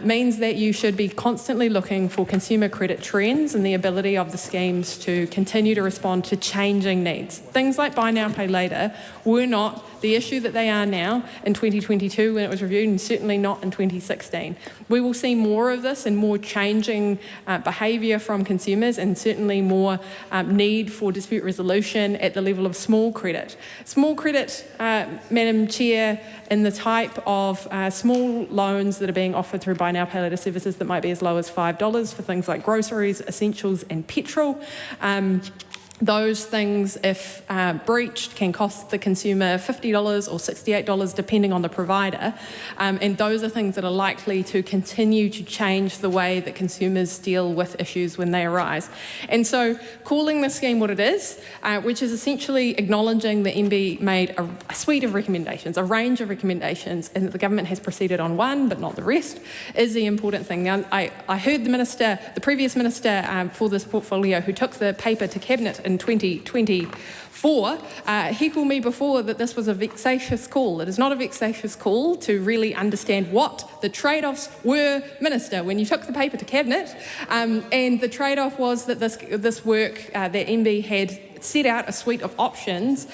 means that you should be constantly looking for consumer credit trends and the ability of the schemes to continue to respond to changing needs. Things like buy now, pay later were not the issue that they are now in 2022 when it was reviewed, and certainly not in 2016. We will see more of this and more changing behaviour from consumers, and certainly more need for dispute resolution at the level of small credit. Small credit, Madam Chair, in the type of small loans that are being offered through buy now, pay later services that might be as low as $5 for things like groceries, essentials and petrol. Those things, if breached, can cost the consumer $50 or $68 depending on the provider, and those are things that are likely to continue to change the way that consumers deal with issues when they arise. And so calling the scheme what it is, which is essentially acknowledging that MB made a suite of recommendations, a range of recommendations, and that the government has proceeded on one but not the rest, is the important thing. Now, I heard the Minister, the previous Minister for this portfolio, who took the paper to Cabinet in 2024, heckle me before that this was a vexatious call. It is not a vexatious call to really understand what the trade-offs were, Minister, when you took the paper to Cabinet, and the trade-off was that this work that MB had set out a suite of options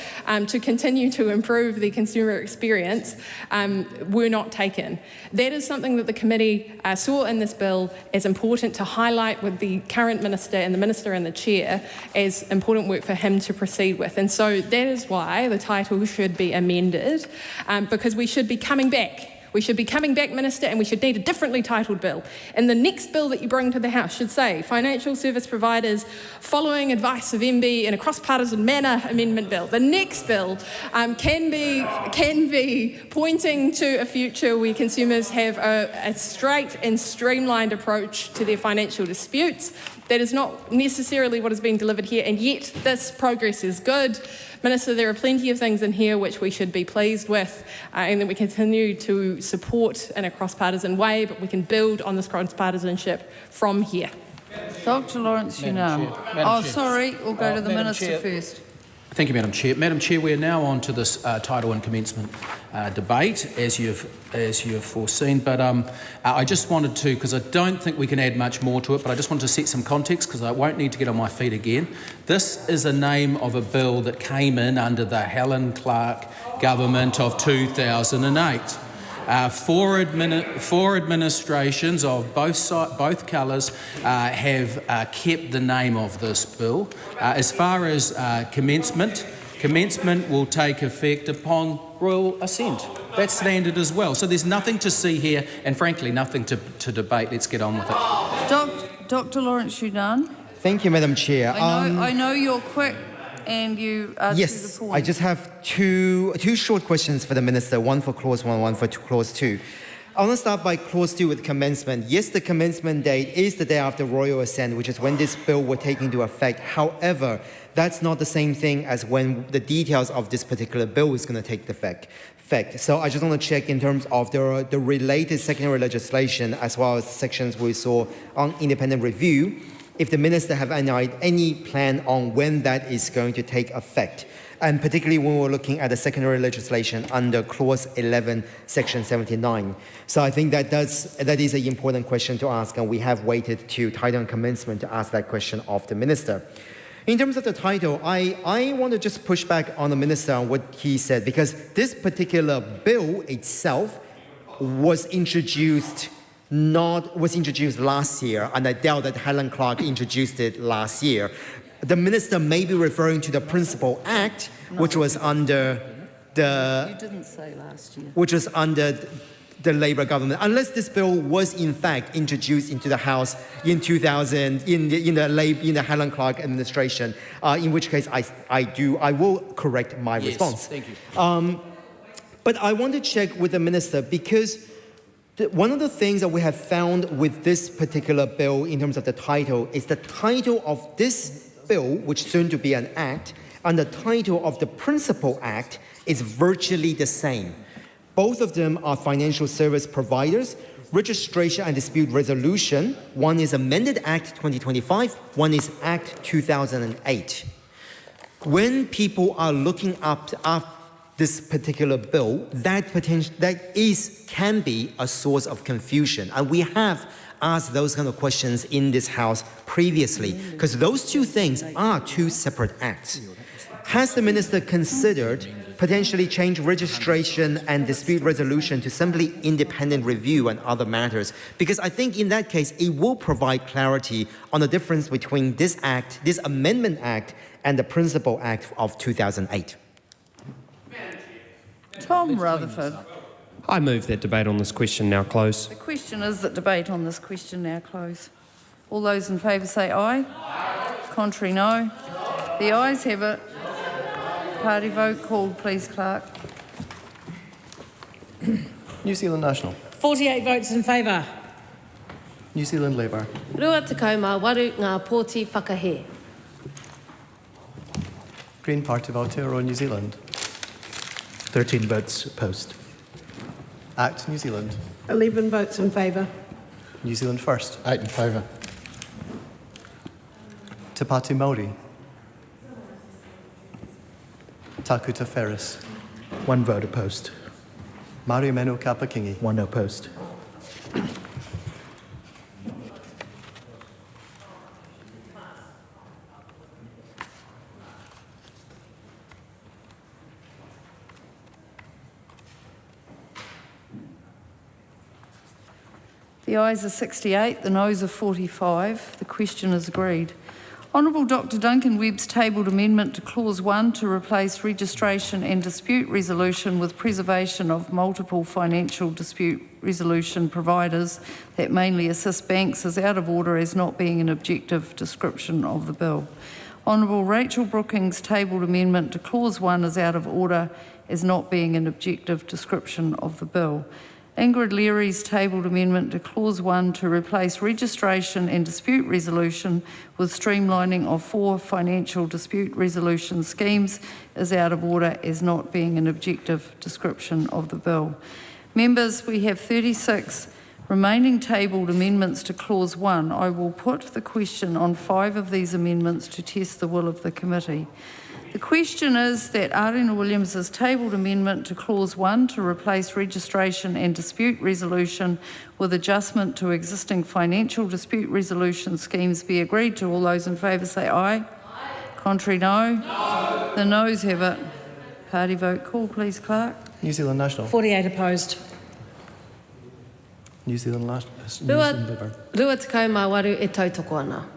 to continue to improve the consumer experience were not taken. That is something that the committee saw in this bill as important to highlight with the current Minister and the Minister and the Chair as important work for him to proceed with. And so that is why the title should be amended, because we should be coming back. We should be coming back, Minister, and we should need a differently titled bill. And the next bill that you bring to the House should say, Financial Service Providers Following Advice of MB in a Cross-Partisan Manner Amendment Bill. The next bill can be pointing to a future where consumers have a straight and streamlined approach to their financial disputes. That is not necessarily what is being delivered here, and yet this progress is good. Minister, there are plenty of things in here which we should be pleased with, and that we continue to support in a cross-partisan way, but we can build on this cross-partisanship from here. Dr. Lawrence Yunan. Oh, sorry, we'll go to the Minister first. Thank you, Madam Chair. Madam Chair, we are now on to this title and commencement debate, as you've foreseen. But I just wanted to, because I don't think we can add much more to it, but I just wanted to set some context, because I won't need to get on my feet again. This is a name of a bill that came in under the Helen Clark government of 2008. Four administrations of both colours have kept the name of this bill. As far as commencement will take effect upon royal assent. That's standard as well. So there's nothing to see here, and frankly, nothing to debate. Let's get on with it. Dr. Lawrence Yunan. Thank you, Madam Chair. I know you're quick. And you are to the point. I just have two short questions for the Minister, one for Clause 1, one for Clause 2. I want to start by clause 2 with commencement. Yes, the commencement date is the day after royal assent, which is when this bill will take into effect. However, that's not the same thing as when the details of this particular bill is going to take effect. So I just want to check in terms of the related secondary legislation as well as sections we saw on independent review, if the minister have any plan on when that is going to take effect. And particularly when we're looking at the secondary legislation under Clause 11, Section 79. So I think that is an important question to ask, and we have waited to title and commencement to ask that question of the minister. In terms of the title, I want to just push back on the minister on what he said, because this particular bill itself was introduced last year, and I doubt that Helen Clark introduced it last year. The minister may be referring to the Principal Act, which was under the... You didn't say last year. Which was under the Labour government, unless this bill was in fact introduced into the House in 2000, in the Helen Clark administration, in which case I will correct my response. Thank you. But I want to check with the minister, because one of the things that we have found with this particular bill in terms of the title is the title of this bill, which is soon to be an act, and the title of the Principal Act is virtually the same. Both of them are financial service providers, registration and dispute resolution. One is Amended Act 2025, one is Act 2008. When people are looking up this particular bill, that can be a source of confusion. And we have asked those kind of questions in this House previously, because those two things are two separate acts. Has the minister considered potentially change registration and dispute resolution to simply independent review and other matters? Because I think in that case, it will provide clarity on the difference between this act, this Amendment Act, and the Principal Act of 2008. Tom Rutherford. I move that debate on this question now close. The question is that debate on this question now close. All those in favour say aye. Contrary, no. The ayes have it. Party vote called, please, Clerk. New Zealand National. 48 votes in favour. New Zealand Labour. Rua te kau mā waru ngā pōti whakahe. Green Party of Aotearoa, New Zealand. 13 votes opposed. Act New Zealand. 11 votes in favour. New Zealand First. 8 in favour. Te Pāti Māori. Takuta Ferris. 1 vote opposed. Mario Meno Kapakingi. 1 opposed. The ayes are 68, the noes are 45. The question is agreed. Honourable Dr Duncan Webb's tabled amendment to Clause 1 to replace registration and dispute resolution with preservation of multiple financial dispute resolution providers that mainly assist banks is out of order as not being an objective description of the bill. Honourable Rachel Brooking's tabled amendment to Clause 1 is out of order as not being an objective description of the bill. Ingrid Leary's tabled amendment to Clause 1 to replace registration and dispute resolution with streamlining of 4 financial dispute resolution schemes is out of order as not being an objective description of the bill. Members, we have 36 remaining tabled amendments to Clause 1. I will put the question on 5 of these amendments to test the will of the committee. The question is that Arena Williams's tabled amendment to Clause 1 to replace registration and dispute resolution with adjustment to existing financial dispute resolution schemes be agreed to. All those in favour say aye. Aye. Contrary, no. No. The noes have it. Party vote call, please, Clerk. New Zealand National. 48 opposed. New Zealand Labour. Rua te kau mā waru e tautoko ana.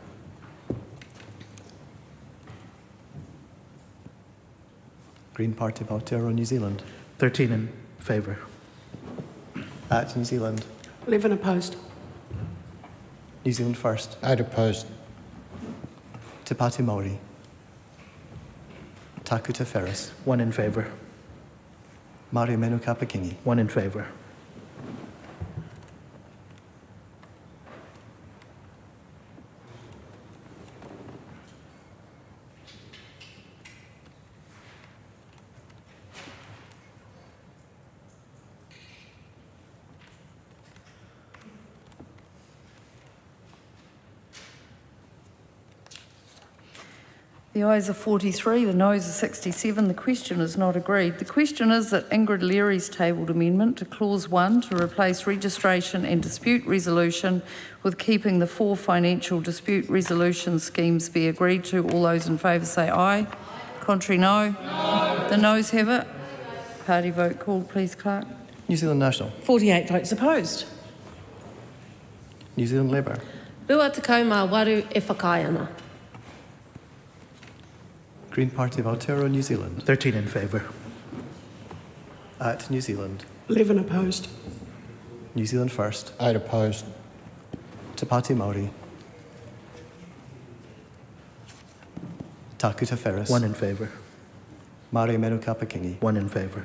Green Party of Aotearoa, New Zealand. 13 in favour. Act New Zealand. 11 opposed. New Zealand First. 8 opposed. Te Pāti Māori. Takuta Ferris. 1 in favour. Mario Meno Kapakingi. 1 in favour. The ayes are 43, the noes are 67. The question is not agreed. The question is that Ingrid Leary's tabled amendment to Clause 1 to replace registration and dispute resolution with keeping the 4 financial dispute resolution schemes be agreed to. All those in favour say aye. Contrary, no. The noes have it. Party vote called, please, Clerk. New Zealand National. 48 votes opposed. New Zealand Labour. Rua tekau mā waru e whakai ana. Green Party of Aotearoa, New Zealand. 13 in favour. At New Zealand. 11 opposed. New Zealand First. 8 opposed. Te Pāti Māori. Takuta Ferris. 1 in favour. Māori Menu Kapakingi. 1 in favour.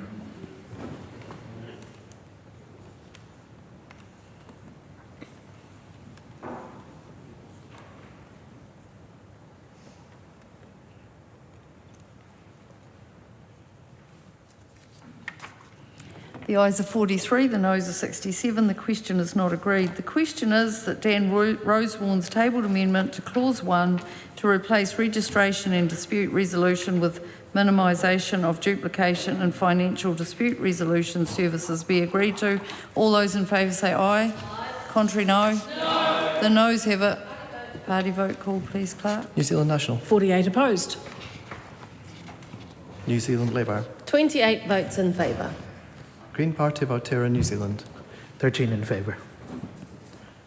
The ayes are 43, the noes are 67. The question is not agreed. The question is that Dan Rosewarne's tabled amendment to Clause 1 to replace registration and dispute resolution with minimisation of duplication and financial dispute resolution services be agreed to. All those in favour say aye. Contrary, no. The noes have it. Party vote called, please, Clerk. New Zealand National. 48 opposed. New Zealand Labour. 28 votes in favour. Green Party of Aotearoa, New Zealand. 13 in favour.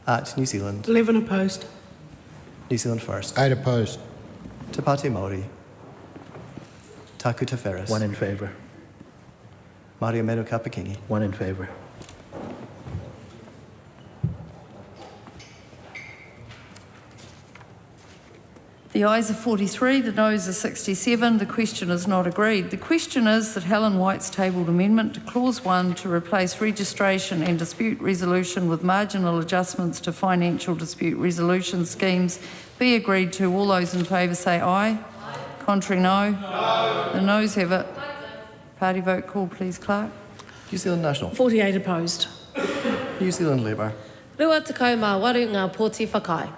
At New Zealand. 11 opposed. New Zealand First. 8 opposed. Te Pāti Māori. Takuta Ferris. 1 in favour. Māori Menu Kapakingi. 1 in favour. The ayes are 43, the noes are 67. The question is not agreed. The question is that Helen White's tabled amendment to Clause 1 to replace registration and dispute resolution with marginal adjustments to financial dispute resolution schemes be agreed to. All those in favour say aye. Contrary, no. The noes have it. Party vote called, please, Clerk. New Zealand National. 48 opposed. New Zealand Labour. Rua tekau mā waru ngā pōti whakai.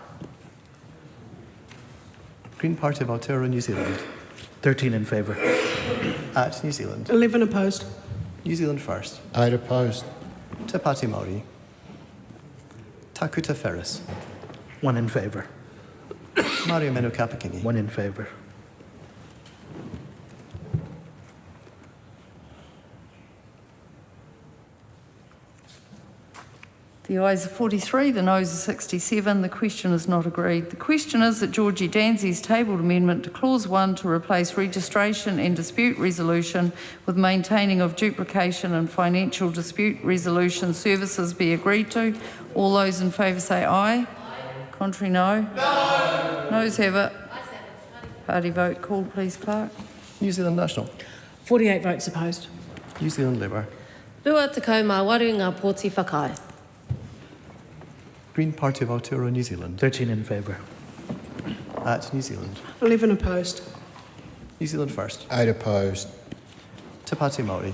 Green Party of Aotearoa, New Zealand. 13 in favour. At New Zealand. 11 opposed. New Zealand First. 8 opposed. Te Pāti Māori. Takuta Ferris. 1 in favour. Māori Menu Kapakingi. 1 in favour. The ayes are 43, the noes are 67. The question is not agreed. The question is that Georgie Danzy's tabled amendment to Clause 1 to replace registration and dispute resolution with maintaining of duplication and financial dispute resolution services be agreed to. All those in favour say aye. Contrary, no. Noes have it. Party vote called, please, Clerk. New Zealand National. 48 votes opposed. New Zealand Labour. Rua tekau mā waru ngā pōti whakai. Green Party of Aotearoa, New Zealand. 13 in favour. At New Zealand. 11 opposed. New Zealand First. 8 opposed. Te Pāti Māori.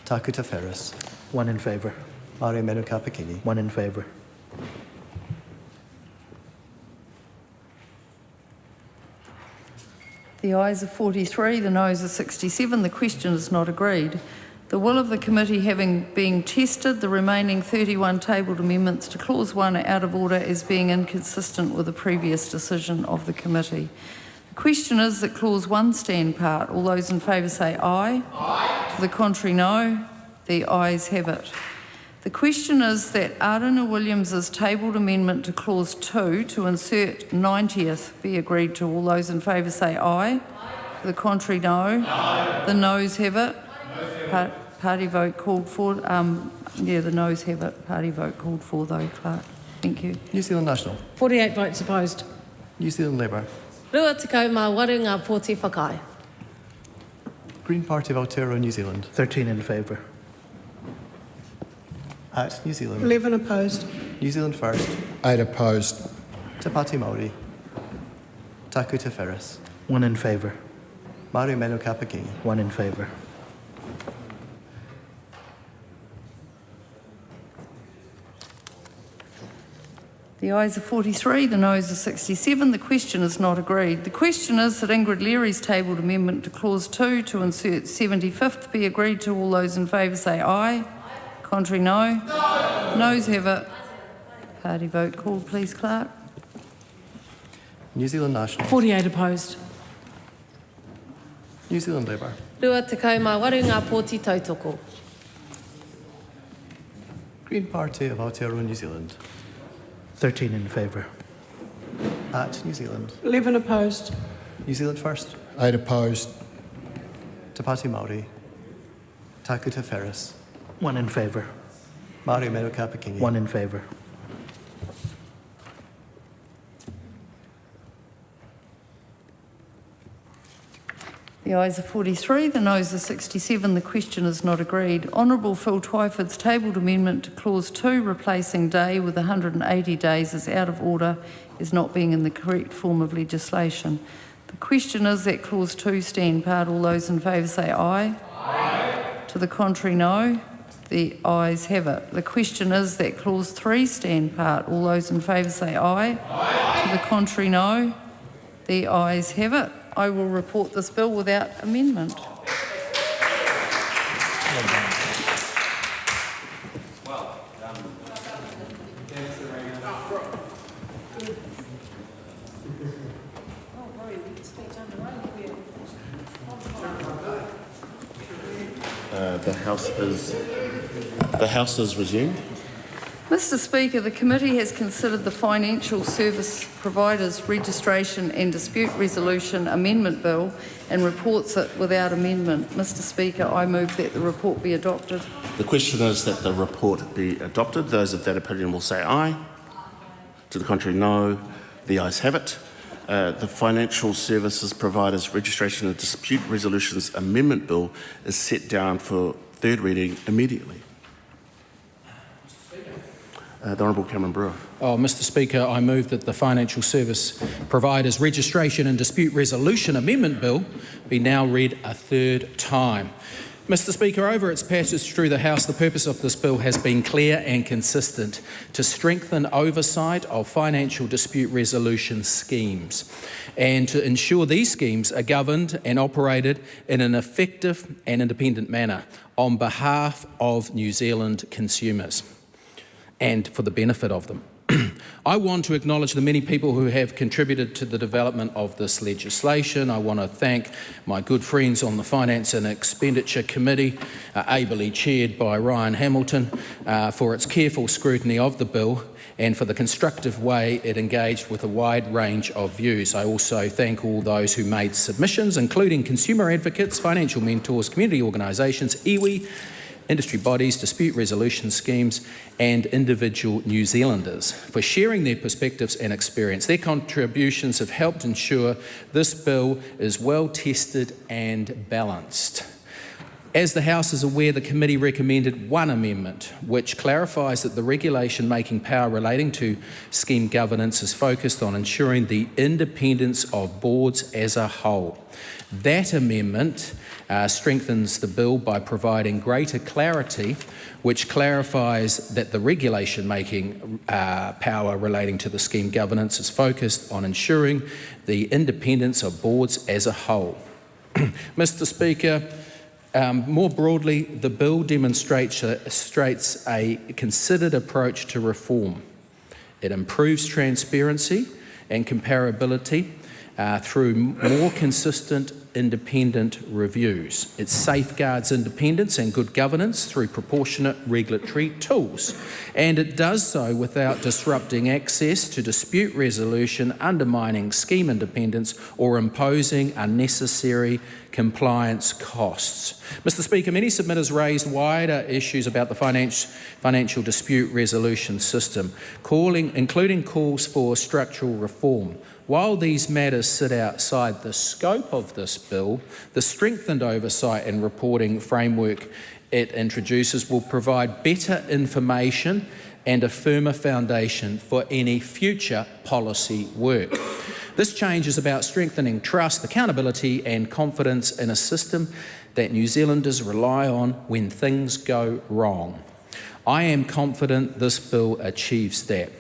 Takuta Ferris. 1 in favour. Māori Menu Kapakingi. 1 in favour. The ayes are 43, the noes are 67. The question is not agreed. The will of the committee having been tested, the remaining 31 tabled amendments to Clause 1 are out of order as being inconsistent with the previous decision of the committee. The question is that Clause 1 stand part. All those in favour say aye. Aye. To the contrary, no. The ayes have it. The question is that Aruna Williams's tabled amendment to Clause 2 to insert 90th be agreed to. All those in favour say aye. Aye. To the contrary, no. No. The noes have it. Party vote called for. The noes have it. Party vote called for, though, Clerk. Thank you. New Zealand National. 48 votes opposed. New Zealand Labour. Rua tekau mā waru ngā pōti whakai. Green Party of Aotearoa, New Zealand. 13 in favour. At New Zealand. 11 opposed. New Zealand First. 8 opposed. Te Pāti Māori. Takuta Ferris. 1 in favour. Māori Menu Kapakingi. 1 in favour. The ayes are 43, the noes are 67. The question is not agreed. The question is that Ingrid Leary's tabled amendment to Clause 2 to insert 75th be agreed to. All those in favour say aye. Contrary, no. Noes have it. Party vote called, please, Clerk. New Zealand National. 48 opposed. New Zealand Labour. Rua te kau mā waru ngā pōti tautoko. Green Party of Aotearoa, New Zealand. 13 in favour. At New Zealand. 11 opposed. New Zealand First. 8 opposed. Te Pāti Māori. Takuta Ferris. 1 in favour. Māori Mero Kapakingi. 1 in favour. The ayes are 43, the noes are 67. The question is not agreed. Honourable Phil Twyford's tabled amendment to Clause 2, replacing day with 180 days, is out of order as not being in the correct form of legislation. The question is that Clause 2 stand part. All those in favour say aye. Aye. To the contrary, no. The ayes have it. The question is that Clause 3 stand part. All those in favour say aye. Aye. To the contrary, no. The ayes have it. I will report this bill without amendment. The House is resumed. Mr. Speaker, the committee has considered the Financial Service Providers Registration and Dispute Resolution Amendment Bill and reports it without amendment. Mr. Speaker, I move that the report be adopted. The question is that the report be adopted. Those of that opinion will say aye. To the contrary, no. The ayes have it. The Financial Services Providers Registration and Dispute Resolutions Amendment Bill is set down for third reading immediately. The Honourable Cameron Brewer. Mr. Speaker, I move that the Financial Service Providers Registration and Dispute Resolution Amendment Bill be now read a third time. Mr. Speaker, over its passage through the House, the purpose of this bill has been clear and consistent: to strengthen oversight of financial dispute resolution schemes and to ensure these schemes are governed and operated in an effective and independent manner on behalf of New Zealand consumers and for the benefit of them. I want to acknowledge the many people who have contributed to the development of this legislation. I want to thank my good friends on the Finance and Expenditure Committee, ably chaired by Ryan Hamilton, for its careful scrutiny of the bill and for the constructive way it engaged with a wide range of views. I also thank all those who made submissions, including consumer advocates, financial mentors, community organisations, iwi, industry bodies, dispute resolution schemes and individual New Zealanders for sharing their perspectives and experience. Their contributions have helped ensure this bill is well tested and balanced. As the House is aware, the committee recommended one amendment which clarifies that the regulation-making power relating to scheme governance is focused on ensuring the independence of boards as a whole. That amendment strengthens the bill by providing greater clarity, which clarifies that the regulation-making power relating to the scheme governance is focused on ensuring the independence of boards as a whole. Mr. Speaker, more broadly, the bill demonstrates a considered approach to reform. It improves transparency and comparability through more consistent independent reviews. It safeguards independence and good governance through proportionate regulatory tools, and it does so without disrupting access to dispute resolution, undermining scheme independence or imposing unnecessary compliance costs. Mr. Speaker, many submitters raised wider issues about the financial dispute resolution system, including calls for structural reform. While these matters sit outside the scope of this bill, the strengthened oversight and reporting framework it introduces will provide better information and a firmer foundation for any future policy work. This change is about strengthening trust, accountability and confidence in a system that New Zealanders rely on when things go wrong. I am confident this bill achieves that.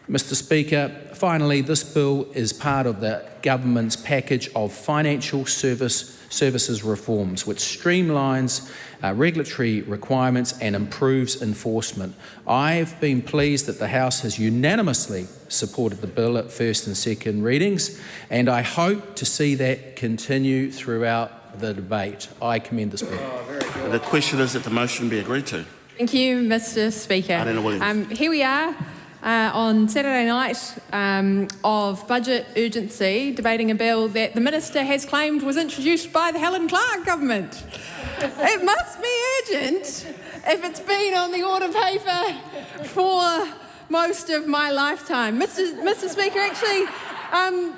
Mr Speaker, finally, this bill is part of the government's package of financial services reforms, which streamlines regulatory requirements and improves enforcement. I've been pleased that the House has unanimously supported the bill at first and second readings, and I hope to see that continue throughout the debate. I commend this bill. The question is that the motion be agreed to. Thank you, Mr Speaker. Here we are on Saturday night of budget urgency, debating a bill that the Minister has claimed was introduced by the Helen Clark government. It must be urgent if it's been on the order paper for most of my lifetime. Mr Speaker, actually,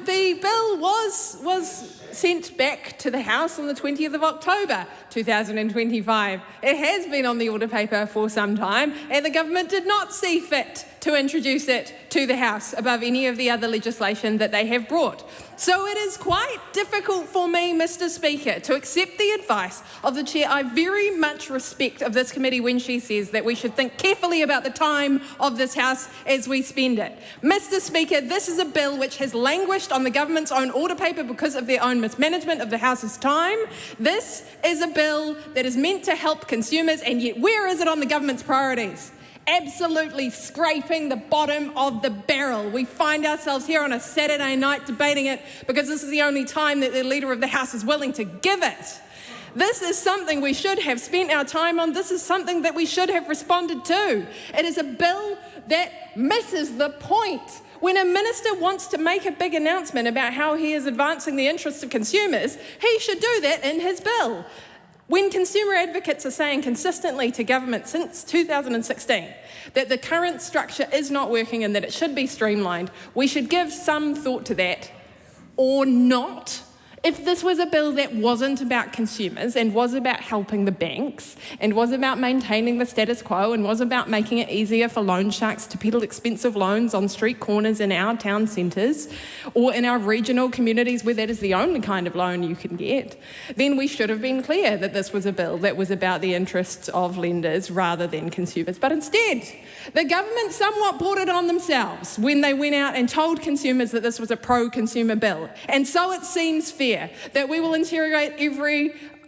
the bill was sent back to the House on the 20th of October 2025. It has been on the order paper for some time, and the government did not see fit to introduce it to the House above any of the other legislation that they have brought. So it is quite difficult for me, Mr Speaker, to accept the advice of the Chair. I very much respect of this committee when she says that we should think carefully about the time of this House as we spend it. Mr Speaker, this is a bill which has languished on the government's own order paper because of their own mismanagement of the House's time. This is a bill that is meant to help consumers, and yet where is it on the government's priorities? Absolutely scraping the bottom of the barrel. We find ourselves here on a Saturday night debating it because this is the only time that the Leader of the House is willing to give it. This is something we should have spent our time on. This is something that we should have responded to. It is a bill that misses the point. When a minister wants to make a big announcement about how he is advancing the interests of consumers, he should do that in his bill. When consumer advocates are saying consistently to government since 2016 that the current structure is not working and that it should be streamlined, we should give some thought to that, or not. If this was a bill that wasn't about consumers and was about helping the banks and was about maintaining the status quo and was about making it easier for loan sharks to peddle expensive loans on street corners in our town centres or in our regional communities where that is the only kind of loan you can get, then we should have been clear that this was a bill that was about the interests of lenders rather than consumers. But instead, the government somewhat brought it on themselves when they went out and told consumers that this was a pro-consumer bill. And so it seems fair that we will interrogate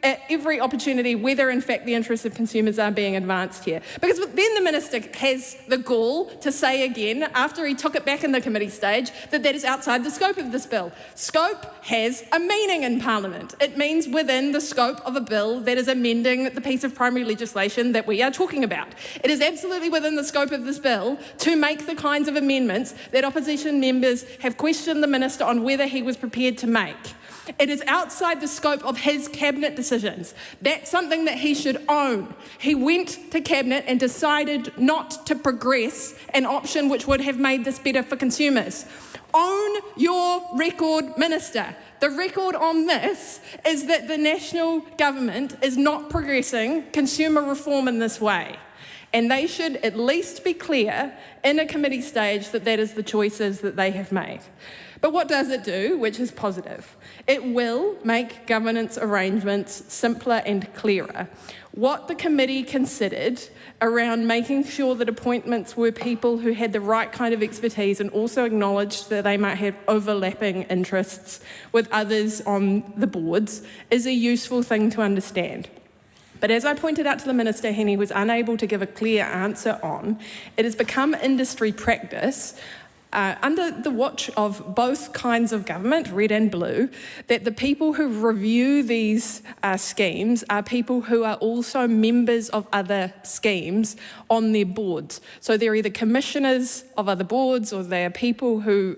at every opportunity whether in fact the interests of consumers are being advanced here. Because then the minister has the gall to say again, after he took it back in the committee stage, that that is outside the scope of this bill. Scope has a meaning in Parliament. It means within the scope of a bill that is amending the piece of primary legislation that we are talking about. It is absolutely within the scope of this bill to make the kinds of amendments that opposition members have questioned the minister on whether he was prepared to make. It is outside the scope of his cabinet decisions. That's something that he should own. He went to cabinet and decided not to progress an option which would have made this better for consumers. Own your record, Minister. The record on this is that the national government is not progressing consumer reform in this way. And they should at least be clear in a committee stage that that is the choices that they have made. But what does it do, which is positive? It will make governance arrangements simpler and clearer. What the committee considered around making sure that appointments were people who had the right kind of expertise and also acknowledged that they might have overlapping interests with others on the boards is a useful thing to understand. But as I pointed out to the Minister and he was unable to give a clear answer on, it has become industry practice under the watch of both kinds of government, red and blue, that the people who review these schemes are people who are also members of other schemes on their boards. So they're either commissioners of other boards or they are people who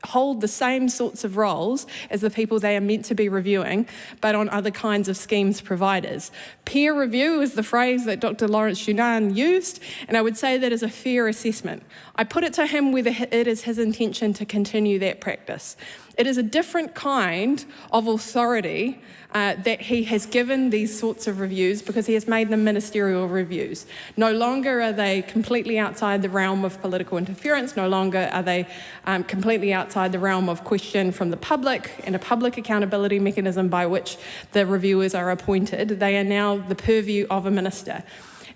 hold the same sorts of roles as the people they are meant to be reviewing, but on other kinds of schemes providers. Peer review is the phrase that Dr. Lawrence Shunan used, and I would say that is a fair assessment. I put it to him whether it is his intention to continue that practice. It is a different kind of authority that he has given these sorts of reviews because he has made them ministerial reviews. No longer are they completely outside the realm of political interference, no longer are they completely outside the realm of question from the public and a public accountability mechanism by which the reviewers are appointed. They are now the purview of a minister.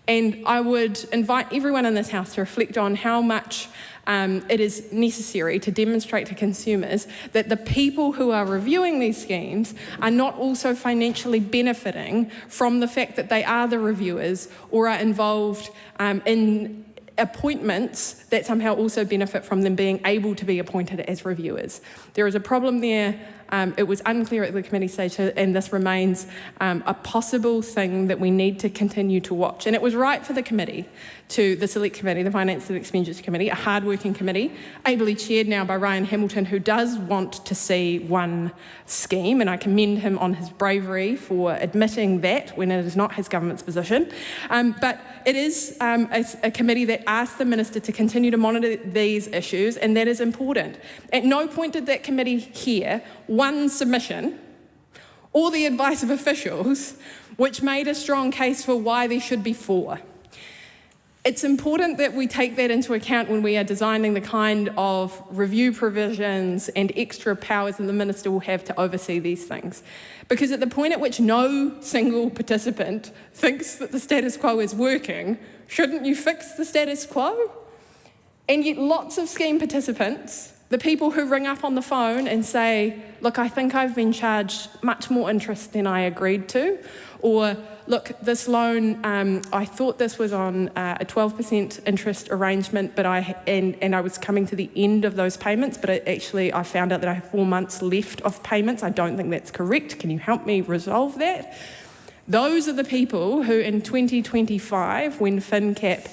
And I would invite everyone in this House to reflect on how much it is necessary to demonstrate to consumers that the people who are reviewing these schemes are not also financially benefiting from the fact that they are the reviewers or are involved in appointments that somehow also benefit from them being able to be appointed as reviewers. There is a problem there. It was unclear at the committee stage, and this remains a possible thing that we need to continue to watch. And it was right for the committee, the Select Committee, the Finance and Expenditure Committee, a hard-working committee, ably chaired now by Ryan Hamilton, who does want to see one scheme, and I commend him on his bravery for admitting that when it is not his government's position. But it is a committee that asked the Minister to continue to monitor these issues, and that is important. At no point did that committee hear one submission or the advice of officials which made a strong case for why there should be 4. It's important that we take that into account when we are designing the kind of review provisions and extra powers that the Minister will have to oversee these things. Because at the point at which no single participant thinks that the status quo is working, shouldn't you fix the status quo? And yet lots of scheme participants, the people who ring up on the phone and say, look, I think I've been charged much more interest than I agreed to, or look, this loan, I thought this was on a 12% interest arrangement, but I was coming to the end of those payments, but I found out that I have 4 months left of payments. I don't think that's correct. Can you help me resolve that? Those are the people who in 2025, when FinCap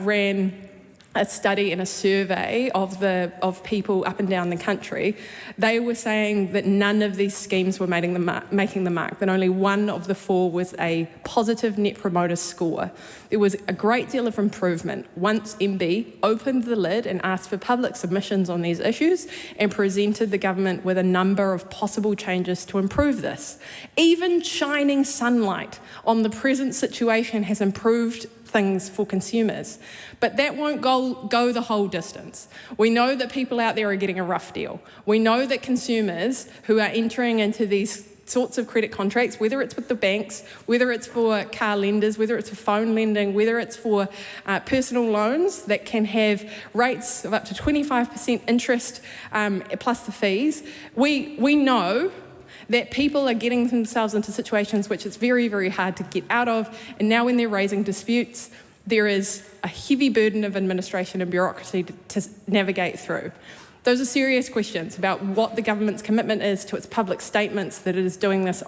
ran a study and a survey of people up and down the country, they were saying that none of these schemes were making the mark, that only 1 of the 4 was a positive net promoter score. There was a great deal of improvement once MB opened the lid and asked for public submissions on these issues and presented the government with a number of possible changes to improve this. Even shining sunlight on the present situation has improved things for consumers. But that won't go the whole distance. We know that people out there are getting a rough deal. We know that consumers who are entering into these sorts of credit contracts, whether it's with the banks, whether it's for car lenders, whether it's for phone lending, whether it's for personal loans that can have rates of up to 25% interest plus the fees, we know that people are getting themselves into situations which it's very, very hard to get out of. And now when they're raising disputes, there is a heavy burden of administration and bureaucracy to navigate through. Those are serious questions about what the government's commitment is to its public statements that it is doing this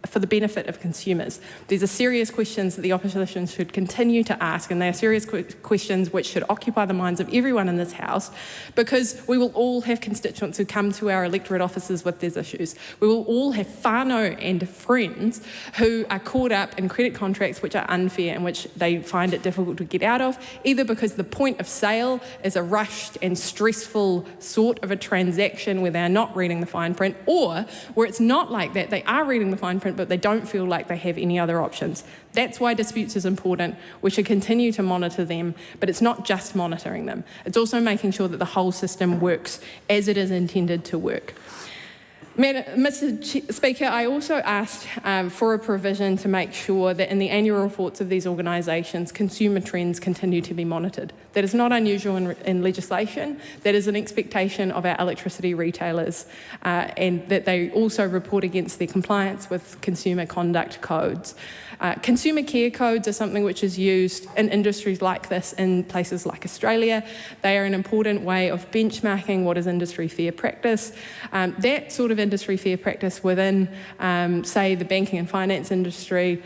for the benefit of consumers. These are serious questions that the opposition should continue to ask, and they are serious questions which should occupy the minds of everyone in this House, because we will all have constituents who come to our electorate offices with these issues. We will all have whānau and friends who are caught up in credit contracts which are unfair and which they find it difficult to get out of, either because the point of sale is a rushed and stressful sort of a transaction where they are not reading the fine print, or where it's not like that, they are reading the fine print but they don't feel like they have any other options. That's why disputes is important. We should continue to monitor them, but it's not just monitoring them. It's also making sure that the whole system works as it is intended to work. Mr. Speaker, I also asked for a provision to make sure that in the annual reports of these organisations, consumer trends continue to be monitored. That is not unusual in legislation. That is an expectation of our electricity retailers, and that they also report against their compliance with consumer conduct codes. Consumer care codes are something which is used in industries like this in places like Australia. They are an important way of benchmarking what is industry fair practice. That sort of industry fair practice within, say, the banking and finance industry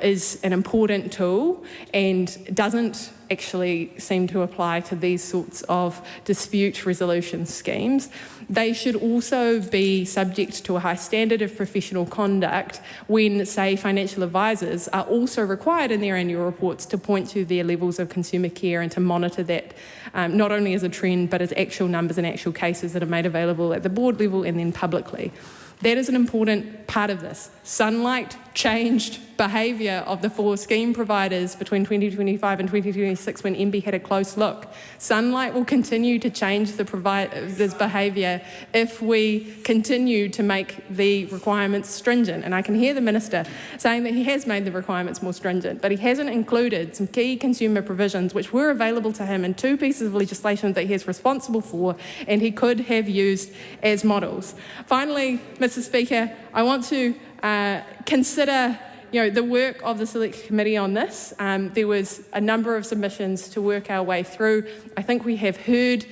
is an important tool and doesn't actually seem to apply to these sorts of dispute resolution schemes. They should also be subject to a high standard of professional conduct when, say, financial advisors are also required in their annual reports to point to their levels of consumer care and to monitor that not only as a trend but as actual numbers and actual cases that are made available at the board level and then publicly. That is an important part of this. Sunlight changed behaviour of the 4 scheme providers between 2025 and 2026 when MB had a close look. Sunlight will continue to change the provider's behaviour if we continue to make the requirements stringent. And I can hear the Minister saying that he has made the requirements more stringent, but he hasn't included some key consumer provisions which were available to him in 2 pieces of legislation that he is responsible for and he could have used as models. Finally, Mr. Speaker, I want to consider the work of the Select Committee on this. There was a number of submissions to work our way through. I think we have heard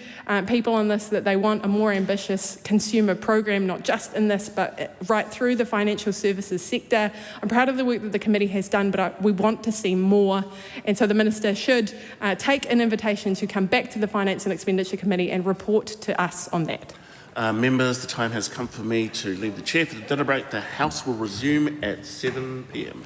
people on this that they want a more ambitious consumer program, not just in this, but right through the financial services sector. I'm proud of the work that the committee has done, but we want to see more. And so the Minister should take an invitation to come back to the Finance and Expenditure Committee and report to us on that. Members, the time has come for me to leave the chair for the dinner break. The House will resume at 7 p.m.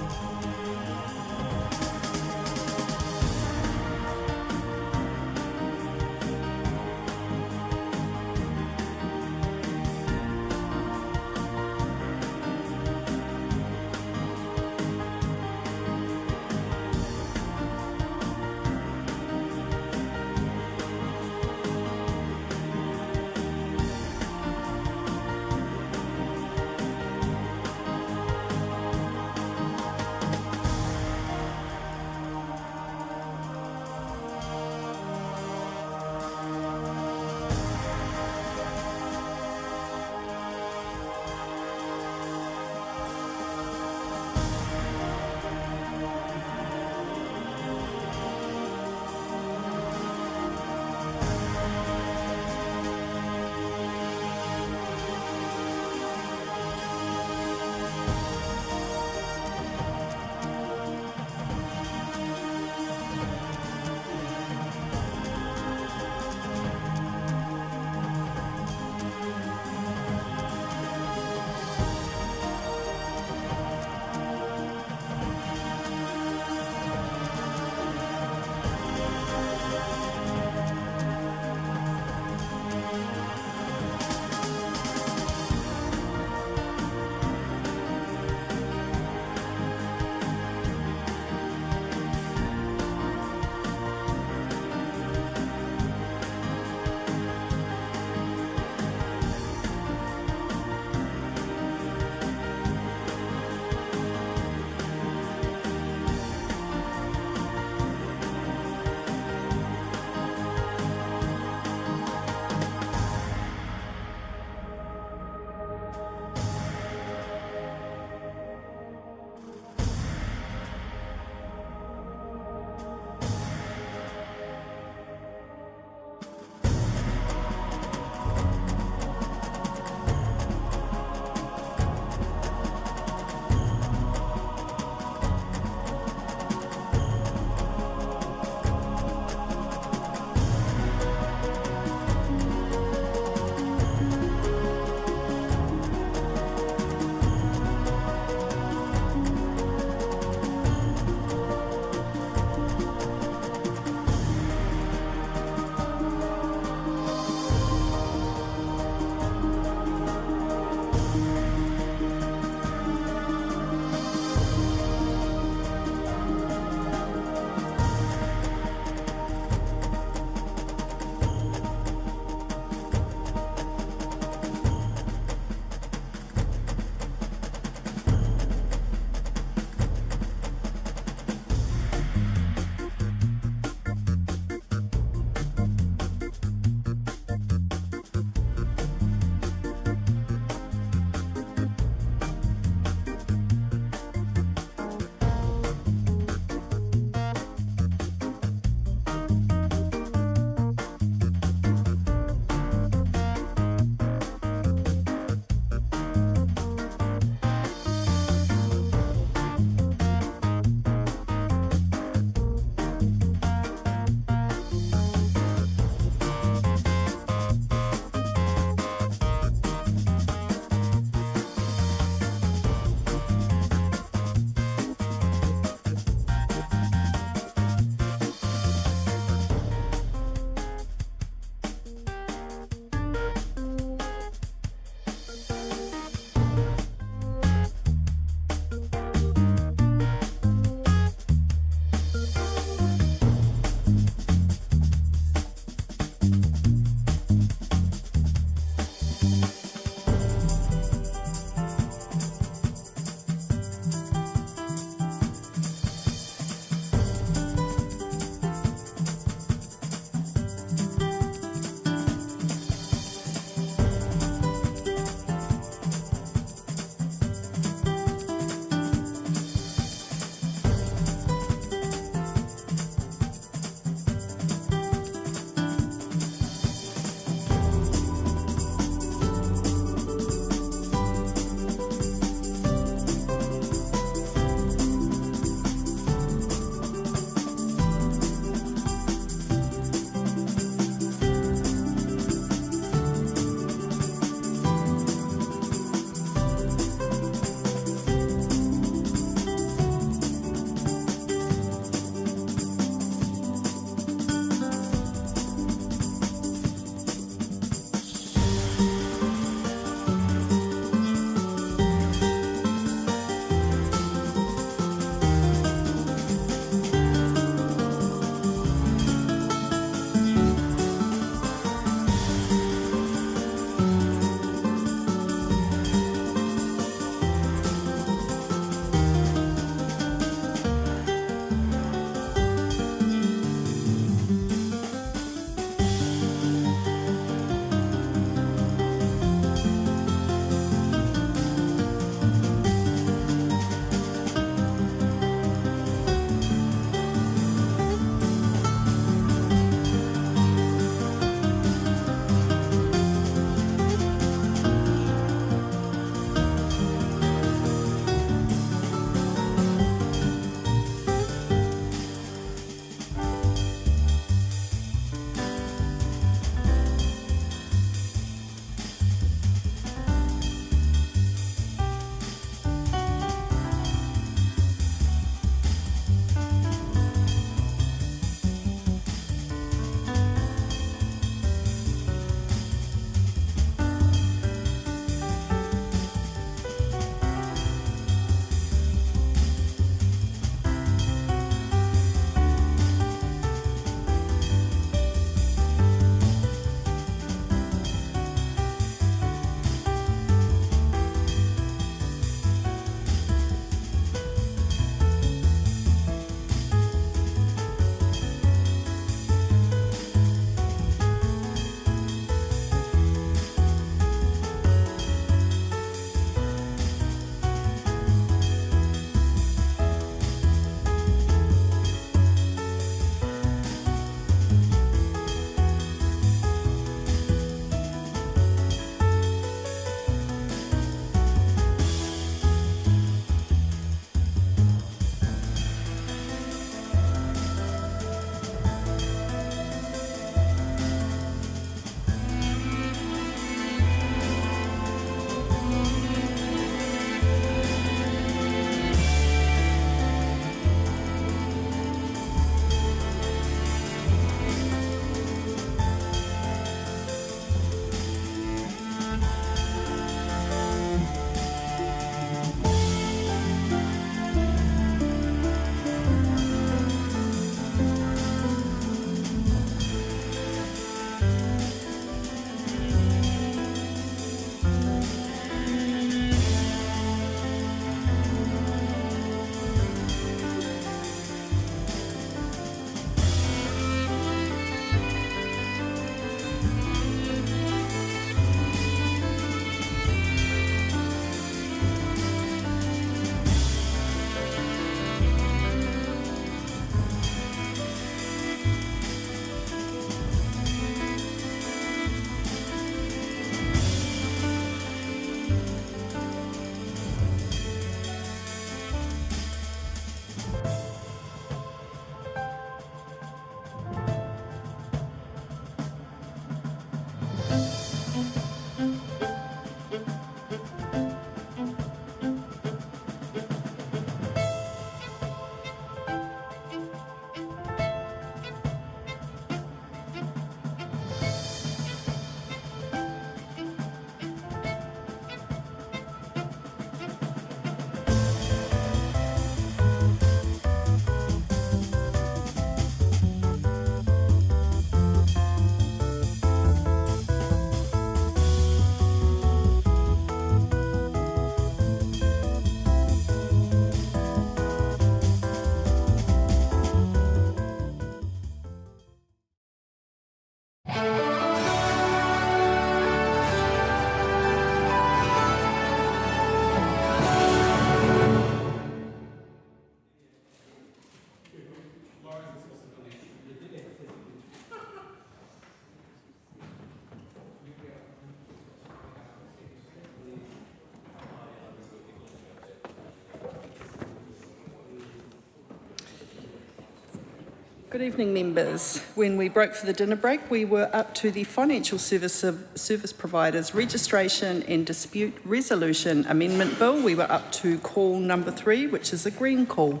Good evening, members. When we broke for the dinner break, we were up to the Financial Service Providers Registration and Dispute Resolution Amendment Bill. We were up to call number 3, which is a green call.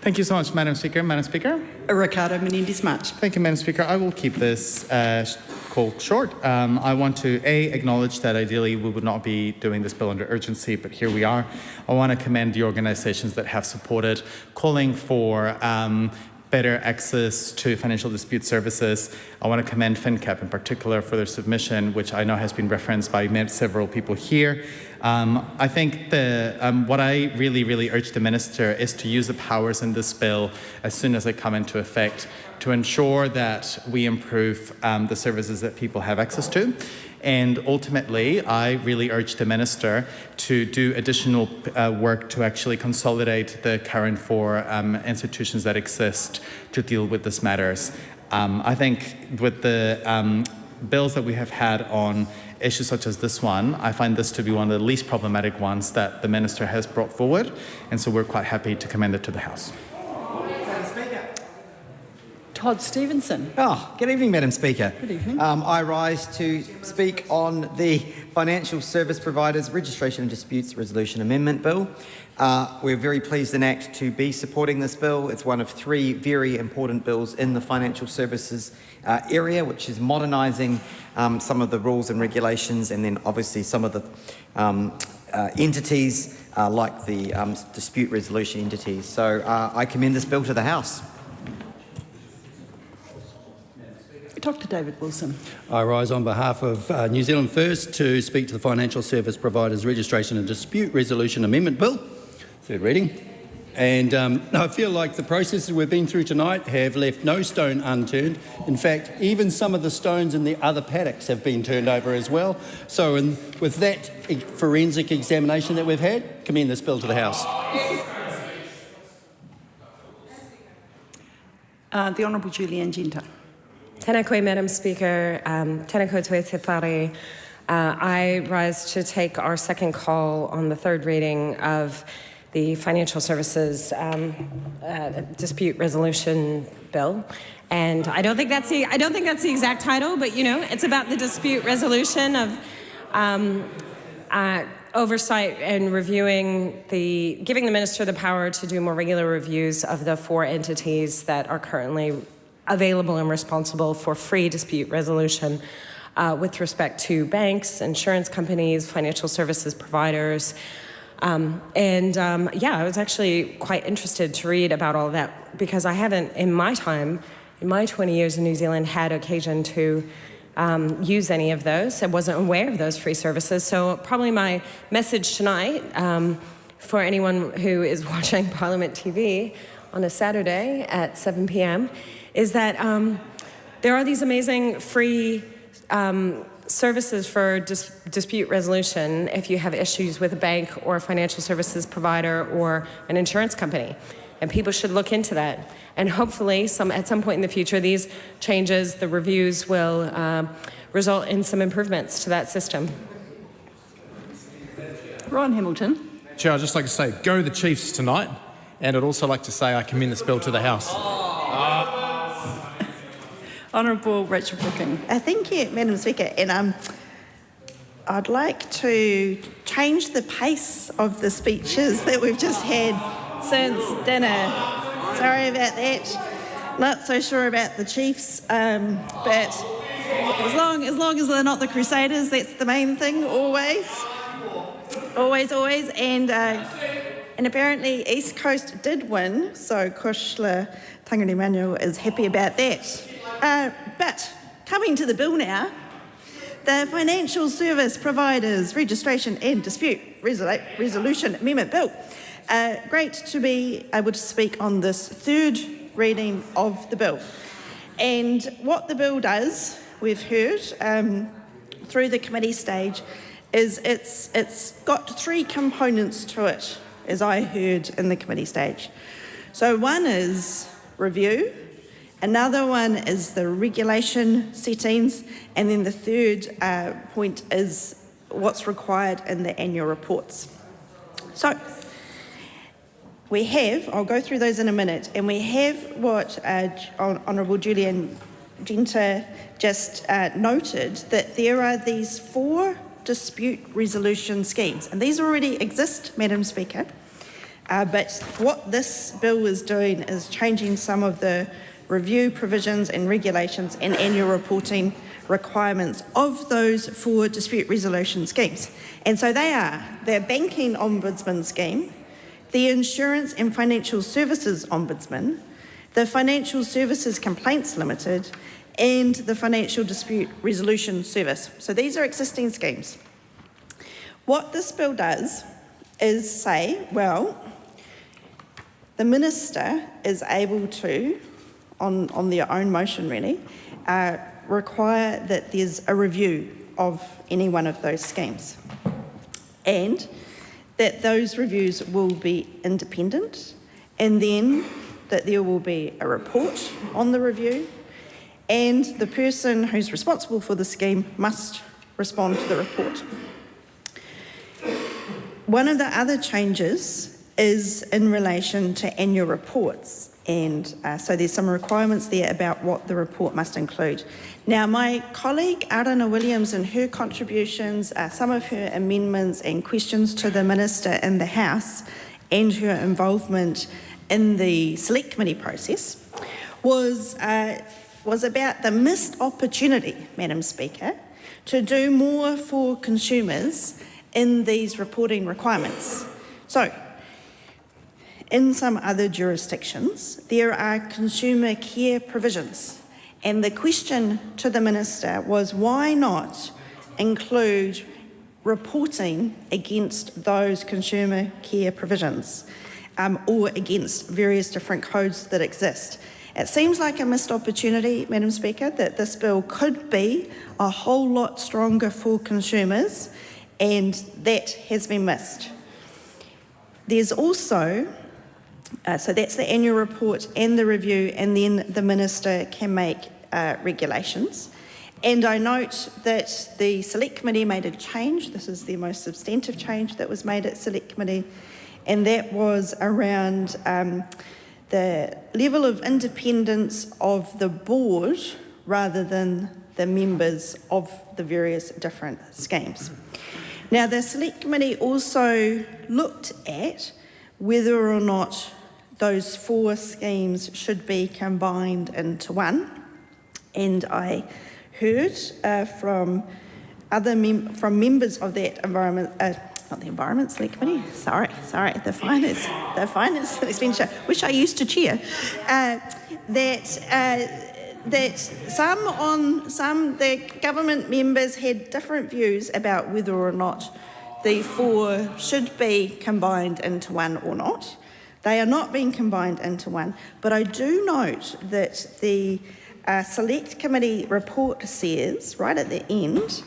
Thank you so much, Madam Speaker. Madam Speaker. Ricardo Menendez-March. Thank you, Madam Speaker. I will keep this call short. I want to, acknowledge that ideally we would not be doing this bill under urgency, but here we are. I want to commend the organisations that have supported calling for better access to financial dispute services. I want to commend FinCap in particular for their submission, which I know has been referenced by several people here. I think what I really urge the Minister is to use the powers in this bill as soon as they come into effect to ensure that we improve the services that people have access to. And ultimately, I really urge the Minister to do additional work to actually consolidate the current 4 institutions that exist to deal with these matters. I think with the bills that we have had on issues such as this one, I find this to be one of the least problematic ones that the Minister has brought forward, and so we're quite happy to commend it to the House. Todd Stevenson. Good evening, Madam Speaker. Good evening. I rise to speak on the Financial Service Providers Registration and Disputes Resolution Amendment Bill. We're very pleased in ACT to be supporting this bill. It's one of 3 very important bills in the financial services area, which is modernising some of the rules and regulations, and then obviously some of the entities like the dispute resolution entities. So I commend this bill to the House. Dr. David Wilson. I rise on behalf of New Zealand First to speak to the Financial Service Providers Registration and Dispute Resolution Amendment Bill, 3rd reading. And I feel like the processes we've been through tonight have left no stone unturned. In fact, even some of the stones in the other paddocks have been turned over as well. So with that forensic examination that we've had, commend this bill to the House. The Honourable Julianne Genter. Tēnā koe, Madam Speaker. Tēnā koutou te whare. I rise to take our second call on the 3rd reading of the Financial Services Dispute Resolution Bill, and I don't think that's the exact title, but you know, it's about the dispute resolution of oversight and reviewing giving the Minister the power to do more regular reviews of the 4 entities that are currently available and responsible for free dispute resolution with respect to banks, insurance companies, financial services providers. Yeah, I was actually quite interested to read about all of that because I haven't, in my 20 years in New Zealand, had occasion to use any of those. I wasn't aware of those free services. So probably my message tonight for anyone who is watching Parliament TV on a Saturday at 7 p.m. is that there are these amazing free services for dispute resolution if you have issues with a bank or a financial services provider or an insurance company. And people should look into that. And hopefully, at some point in the future, these changes, the reviews will result in some improvements to that system. Ron Hamilton. Chair, I'd just like to say, go the Chiefs tonight. And I'd also like to say I commend this bill to the House. Honourable Rachel Brooking. Thank you, Madam Speaker. And I'd like to change the pace of the speeches that we've just had since dinner. Sorry about that. Not so sure about the Chiefs, but as long as they're not the Crusaders, that's the main thing, always. Always. And apparently East Coast did win, so Kushla Tangani Manuel is happy about that. But coming to the bill now, the Financial Service Providers Registration and Dispute Resolution Amendment Bill. Great to be able to speak on this 3rd reading of the bill. And what the bill does, we've heard through the committee stage, is it's got 3 components to it, as I heard in the committee stage. So one is review, another one is the regulation settings, and then the 3rd point is what's required in the annual reports. So we have, I'll go through those in a minute, and we have what Honourable Julian Genter just noted, that there are these 4 dispute resolution schemes, and these already exist, Madam Speaker, but what this bill is doing is changing some of the review provisions and regulations and annual reporting requirements of those 4 dispute resolution schemes. And so they're Banking Ombudsman Scheme, the Insurance and Financial Services Ombudsman, the Financial Services Complaints Limited, and the Financial Dispute Resolution Service. So these are existing schemes. What this bill does is say, well, the Minister is able to, on their own motion really, require that there's a review of any one of those schemes, and that those reviews will be independent, and then that there will be a report on the review, and the person who's responsible for the scheme must respond to the report. One of the other changes is in relation to annual reports, and so there's some requirements there about what the report must include. Now, my colleague Arana Williams, in her contributions, some of her amendments and questions to the Minister in the House, and her involvement in the Select Committee process, was about the missed opportunity, Madam Speaker, to do more for consumers in these reporting requirements. So, in some other jurisdictions, there are consumer care provisions, and the question to the Minister was, why not include reporting against those consumer care provisions, or against various different codes that exist? It seems like a missed opportunity, Madam Speaker, that this bill could be a whole lot stronger for consumers, and that has been missed. There's also, so that's the annual report and the review, and then the Minister can make regulations. And I note that the Select Committee made a change. This is the most substantive change that was made at Select Committee, and that was around the level of independence of the board rather than the members of the various different schemes. Now, the Select Committee also looked at whether or not those 4 schemes should be combined into one, and I heard from members of that not the Environment Select Committee, sorry, the Finance and Expenditure, which I used to chair, that the government members had different views about whether or not the 4 should be combined into one or not. They are not being combined into one, but I do note that the Select Committee report says, right at the end,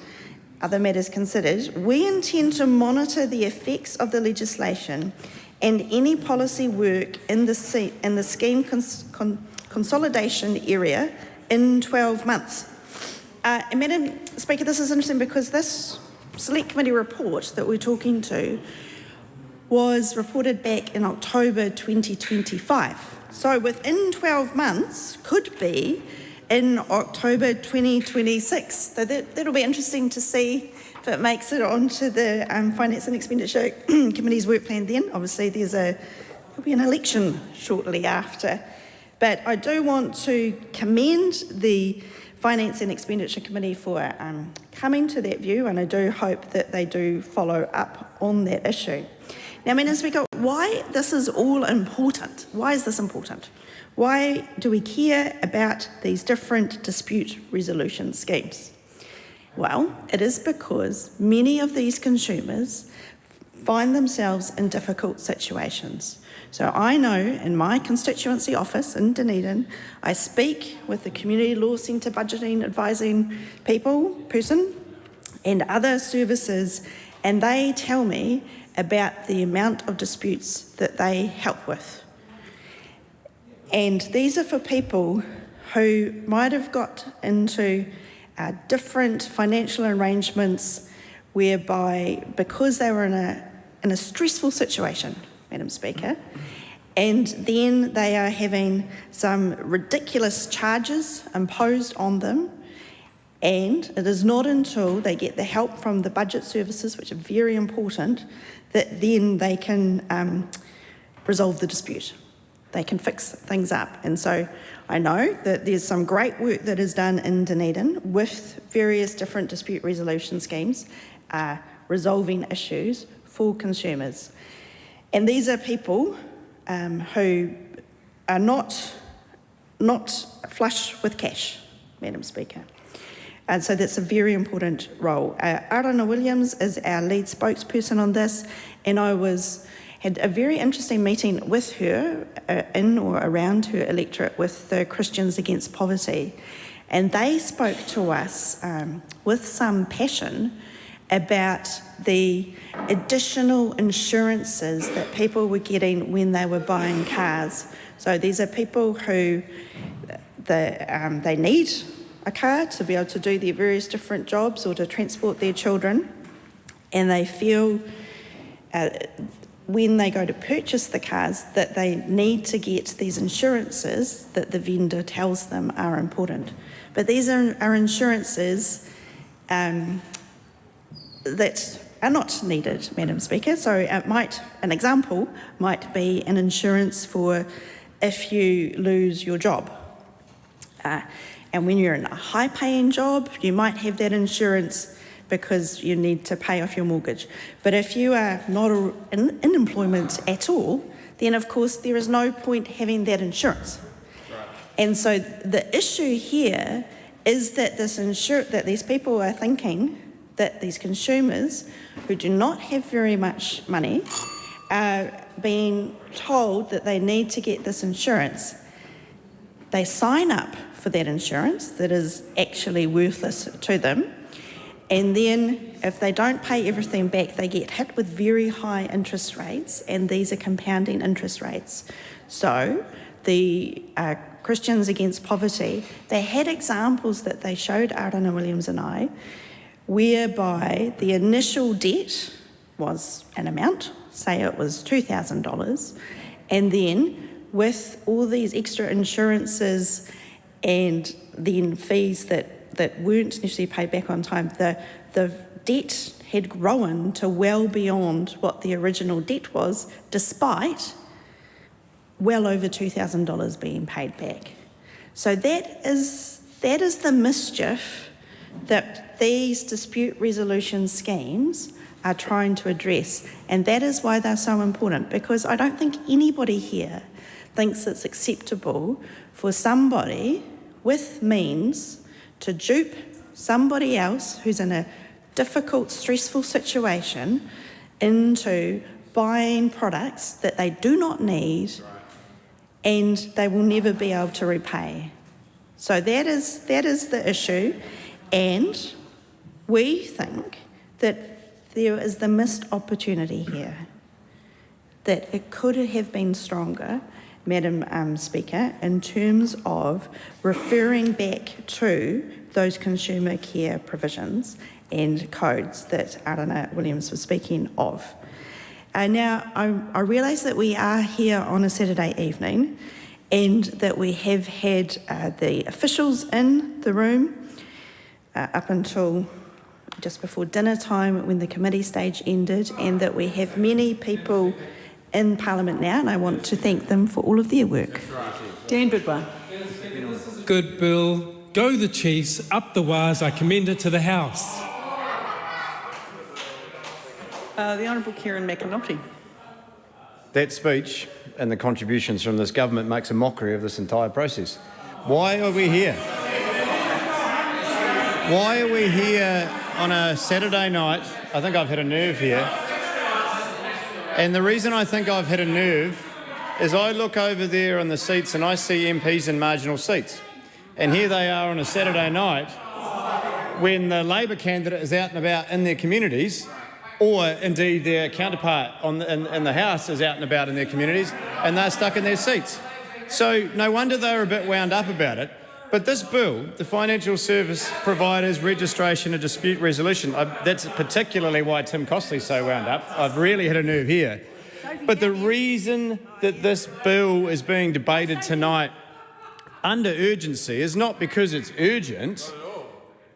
other matters considered, we intend to monitor the effects of the legislation and any policy work in the scheme consolidation area in 12 months. And Madam Speaker, this is interesting because this Select Committee report that we're talking to was reported back in October 2025. So within 12 months could be in October 2026. So that'll be interesting to see if it makes it onto the Finance and Expenditure Committee's work plan then. Obviously there'll be an election shortly after. But I do want to commend the Finance and Expenditure Committee for coming to that view, and I do hope that they do follow up on that issue. Now, Madam Speaker, why this is all important? Why is this important? Why do we care about these different dispute resolution schemes? Well, it is because many of these consumers find themselves in difficult situations. So I know in my constituency office in Dunedin, I speak with the Community Law Centre budgeting advising person and other services, and they tell me about the amount of disputes that they help with. And these are for people who might have got into different financial arrangements whereby, because they were in a stressful situation, Madam Speaker, And then they are having some ridiculous charges imposed on them. And it is not until they get the help from the budget services, which are very important, that then they can resolve the dispute. They can fix things up. And so I know that there's some great work that is done in Dunedin with various different dispute resolution schemes, resolving issues for consumers. And these are people who are not flush with cash, Madam Speaker. And so that's a very important role. Aotearoa Williams is our lead spokesperson on this, and I had a very interesting meeting with her in or around her electorate with the Christians Against Poverty, and they spoke to us with some passion about the additional insurances that people were getting when they were buying cars. So these are people who they need a car to be able to do their various different jobs or to transport their children, and they feel when they go to purchase the cars that they need to get these insurances that the vendor tells them are important. But these are insurances that are not needed, Madam Speaker. So an example might be an insurance for if you lose your job. And when you're in a high-paying job, you might have that insurance because you need to pay off your mortgage. But if you are not in employment at all, then of course there is no point having that insurance. Right. And so the issue here is that that these people are thinking that these consumers who do not have very much money are being told that they need to get this insurance. They sign up for that insurance that is actually worthless to them, and then if they don't pay everything back, they get hit with very high interest rates, and these are compounding interest rates. So the Christians Against Poverty, they had examples that they showed Aotearoa Williams and I, whereby the initial debt was an amount, say it was $2,000, and then with all these extra insurances and then fees that weren't necessarily paid back on time, the debt had grown to well beyond what the original debt was, despite well over $2,000 being paid back. So that is the mischief that these dispute resolution schemes are trying to address, and that is why they're so important, because I don't think anybody here thinks it's acceptable for somebody with means to dupe somebody else who's in a difficult, stressful situation into buying products that they do not need and they will never be able to repay. So that is the issue, and we think that there is the missed opportunity here, that it could have been stronger, Madam Speaker, in terms of referring back to those consumer care provisions and codes that Aotearoa Williams was speaking of. Now, I realise that we are here on a Saturday evening and that we have had the officials in the room up until just before dinner time when the committee stage ended, and that we have many people in Parliament now, and I want to thank them for all of their work. Dan Bidwell. Good bill. Go the Chiefs. Up the wires. I commend it to the House. The Honourable Kieran McAnulty. That speech and the contributions from this government makes a mockery of this entire process. Why are we here? Why are we here on a Saturday night? I think I've hit a nerve here. And the reason I think I've hit a nerve is I look over there on the seats and I see MPs in marginal seats. And here they are on a Saturday night when the Labor candidate is out and about in their communities, or indeed their counterpart in the House is out and about in their communities, and they're stuck in their seats. So no wonder they were a bit wound up about it. But this bill, the Financial Service Providers Registration and Dispute Resolution, that's particularly why Tim Costley's so wound up. I've really hit a nerve here. But the reason that this bill is being debated tonight under urgency is not because it's urgent.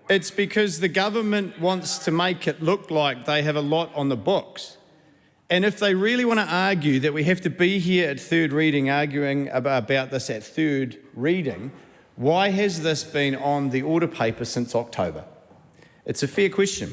It's because the government wants to make it look like they have a lot on the books. And if they really want to argue that we have to be here at third reading arguing about this at third reading, why has this been on the order paper since October? It's a fair question.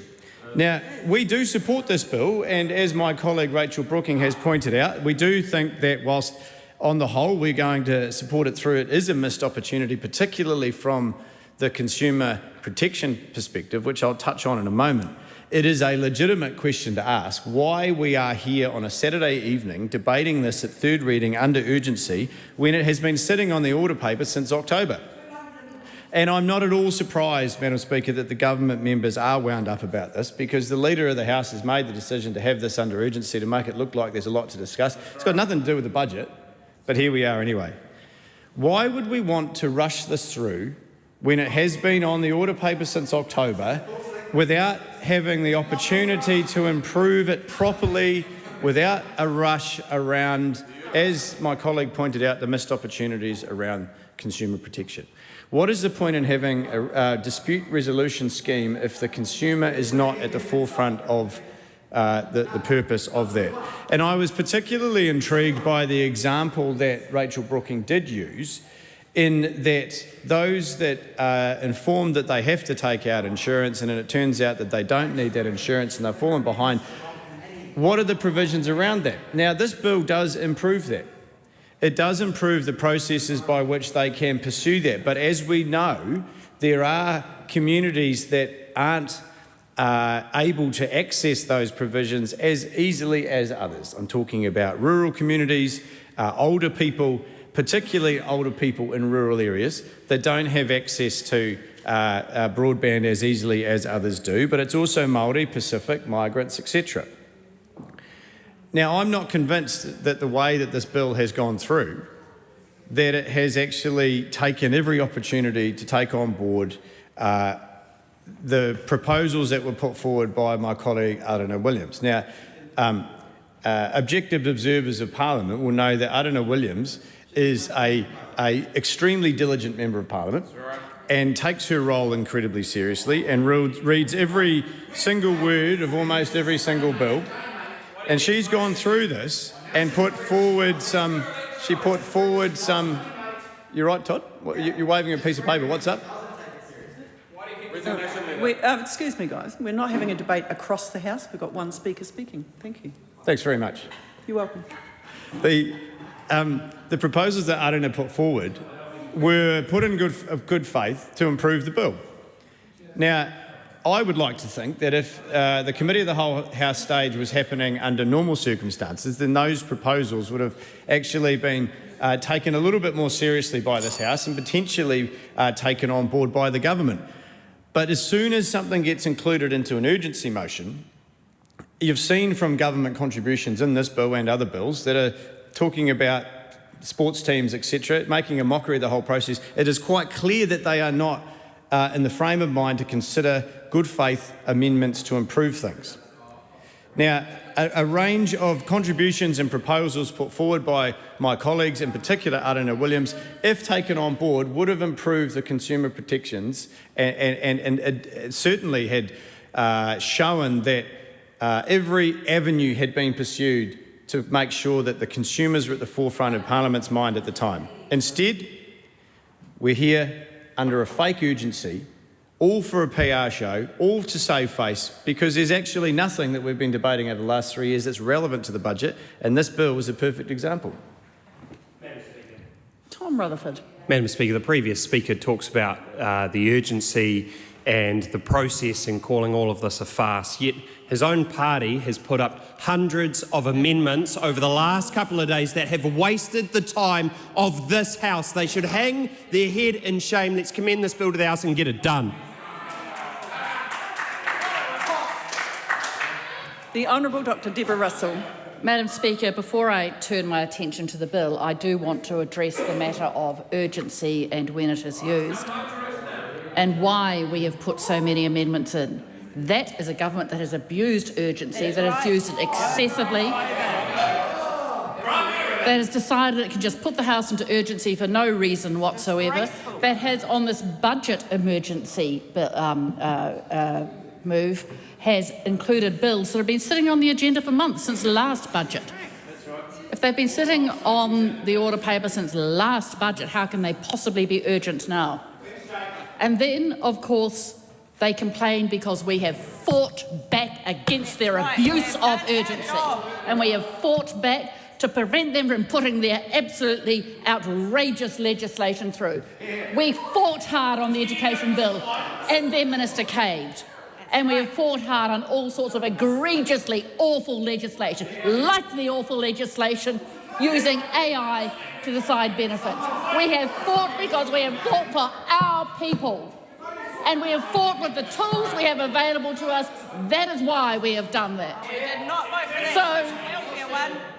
Now, we do support this bill, and as my colleague Rachel Brooking has pointed out, we do think that whilst on the whole we're going to support it through, it is a missed opportunity, particularly from the consumer protection perspective, which I'll touch on in a moment. It is a legitimate question to ask why we are here on a Saturday evening debating this at third reading under urgency when it has been sitting on the order paper since October. And I'm not at all surprised, Madam Speaker, that the government members are wound up about this, because the Leader of the House has made the decision to have this under urgency to make it look like there's a lot to discuss. It's got nothing to do with the budget, but here we are anyway. Why would we want to rush this through when it has been on the order paper since October without having the opportunity to improve it properly, without a rush around, as my colleague pointed out, the missed opportunities around consumer protection? What is the point in having a dispute resolution scheme if the consumer is not at the forefront of the purpose of that? And I was particularly intrigued by the example that Rachel Brooking did use, in that those that are informed that they have to take out insurance and it turns out that they don't need that insurance and they've fallen behind, what are the provisions around that? Now, this bill does improve that. It does improve the processes by which they can pursue that. But as we know, there are communities that aren't able to access those provisions as easily as others. I'm talking about rural communities, older people, particularly older people in rural areas that don't have access to broadband as easily as others do. But it's also Māori, Pacific, migrants, etc. Now, I'm not convinced that the way that this bill has gone through, that it has actually taken every opportunity to take on board the proposals that were put forward by my colleague Aotearoa Williams. Now, objective observers of Parliament will know that Aotearoa Williams is a extremely diligent member of Parliament and takes her role incredibly seriously and reads every single word of almost every single bill. And she's gone through this and put forward some. You're right, Todd? You're waving a piece of paper. What's up? Excuse me, guys. We're not having a debate across the House. We've got one speaker speaking. Thank you. Thanks very much. You're welcome. The proposals that Aotearoa put forward were put in good faith to improve the bill. Now, I would like to think that if the Committee of the Whole House stage was happening under normal circumstances, then those proposals would have actually been taken a little bit more seriously by this House and potentially taken on board by the government. But as soon as something gets included into an urgency motion, you've seen from government contributions in this bill and other bills that are talking about sports teams, etc., making a mockery of the whole process. It is quite clear that they are not in the frame of mind to consider good faith amendments to improve things. Now, a range of contributions and proposals put forward by my colleagues, in particular Aotearoa Williams, if taken on board, would have improved the consumer protections and it certainly had shown that every avenue had been pursued to make sure that the consumers were at the forefront of Parliament's mind at the time. Instead, we're here under a fake urgency, all for a PR show, all to save face, because there's actually nothing that we've been debating over the last 3 years that's relevant to the budget, and this bill was a perfect example. Tom Rutherford. Madam Speaker, the previous speaker talks about the urgency and the process in calling all of this a farce, yet his own party has put up hundreds of amendments over the last couple of days that have wasted the time of this House. They should hang their head in shame. Let's commend this bill to the House and get it done. The Honourable Dr Deborah Russell. Madam Speaker, before I turn my attention to the bill, I do want to address the matter of urgency and when it is used and why we have put so many amendments in. That is a government that has abused urgency, that has used it excessively. that has decided it can just put the House into urgency for no reason whatsoever, that has on this budget emergency move, has included bills that have been sitting on the agenda for months since last budget. If they've been sitting on the order paper since last budget, how can they possibly be urgent now? And then, of course, they complain because we have fought back against their abuse of urgency. And we have fought back to prevent them from putting their absolutely outrageous legislation through. We fought hard on the education bill and their minister caved. And we have fought hard on all sorts of egregiously awful legislation, like the awful legislation using AI to decide benefits. We have fought because we have fought for our people. And we have fought with the tools we have available to us. That is why we have done that. So,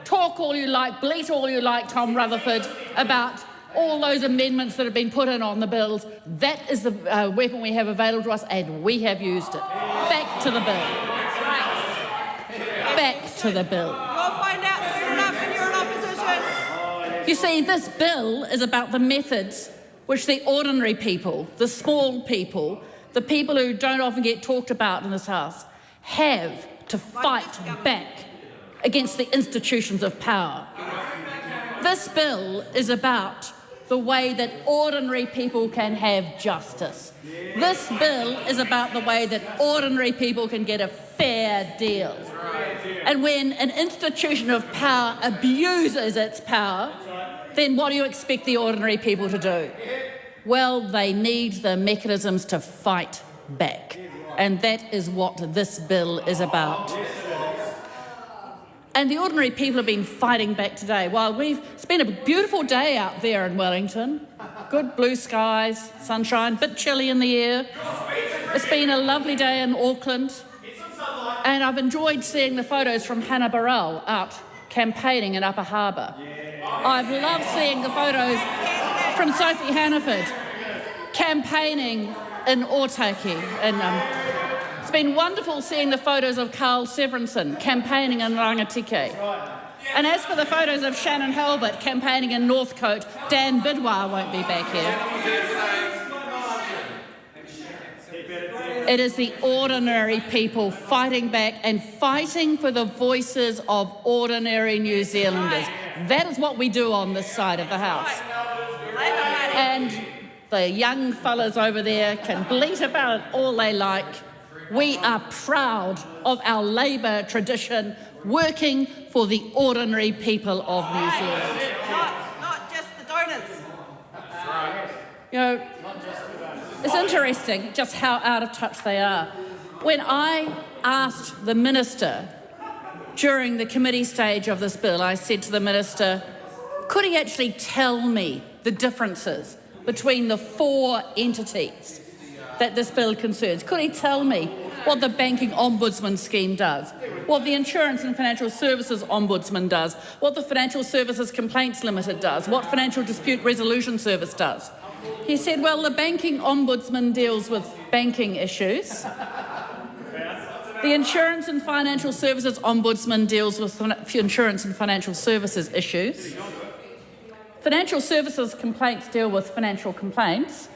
talk all you like, bleat all you like, Tom Rutherford, about all those amendments that have been put in on the bills. That is the weapon we have available to us, and we have used it. Back to the bill. Back to the bill. We'll find out soon enough when you're in opposition. You see, this bill is about the methods which the ordinary people, the small people, the people who don't often get talked about in this House, have to fight back against the institutions of power. This bill is about the way that ordinary people can have justice. This bill is about the way that ordinary people can get a fair deal. And when an institution of power abuses its power, then what do you expect the ordinary people to do? Well, they need the mechanisms to fight back. And that is what this bill is about. And the ordinary people have been fighting back today. While it's been a beautiful day out there in Wellington, good blue skies, sunshine, bit chilly in the air. It's been a lovely day in Auckland. And I've enjoyed seeing the photos from Hannah Burrell out campaigning in Upper Harbour. I've loved seeing the photos from Sophie Hannaford campaigning in Aotearoa. And it's been wonderful seeing the photos of Carl Severinson campaigning in Rangatike. And as for the photos of Shannon Halbert campaigning in Northcote, Dan Bidwar won't be back here. It is the ordinary people fighting back and fighting for the voices of ordinary New Zealanders. That is what we do on this side of the House. And the young fellas over there can bleat about it all they like. We are proud of our Labour tradition, working for the ordinary people of New Zealand. Not just the donors. You know, it's interesting just how out of touch they are. When I asked the Minister during the committee stage of this bill, I said to the Minister, could he actually tell me the differences between the four entities that this bill concerns? Could he tell me what the Banking Ombudsman scheme does, what the Insurance and Financial Services Ombudsman does, what the Financial Services Complaints Limited does, what Financial Dispute Resolution Service does? He said, well, the Banking Ombudsman deals with banking issues. The Insurance and Financial Services Ombudsman deals with insurance and financial services issues. Financial Services Complaints deal with financial complaints.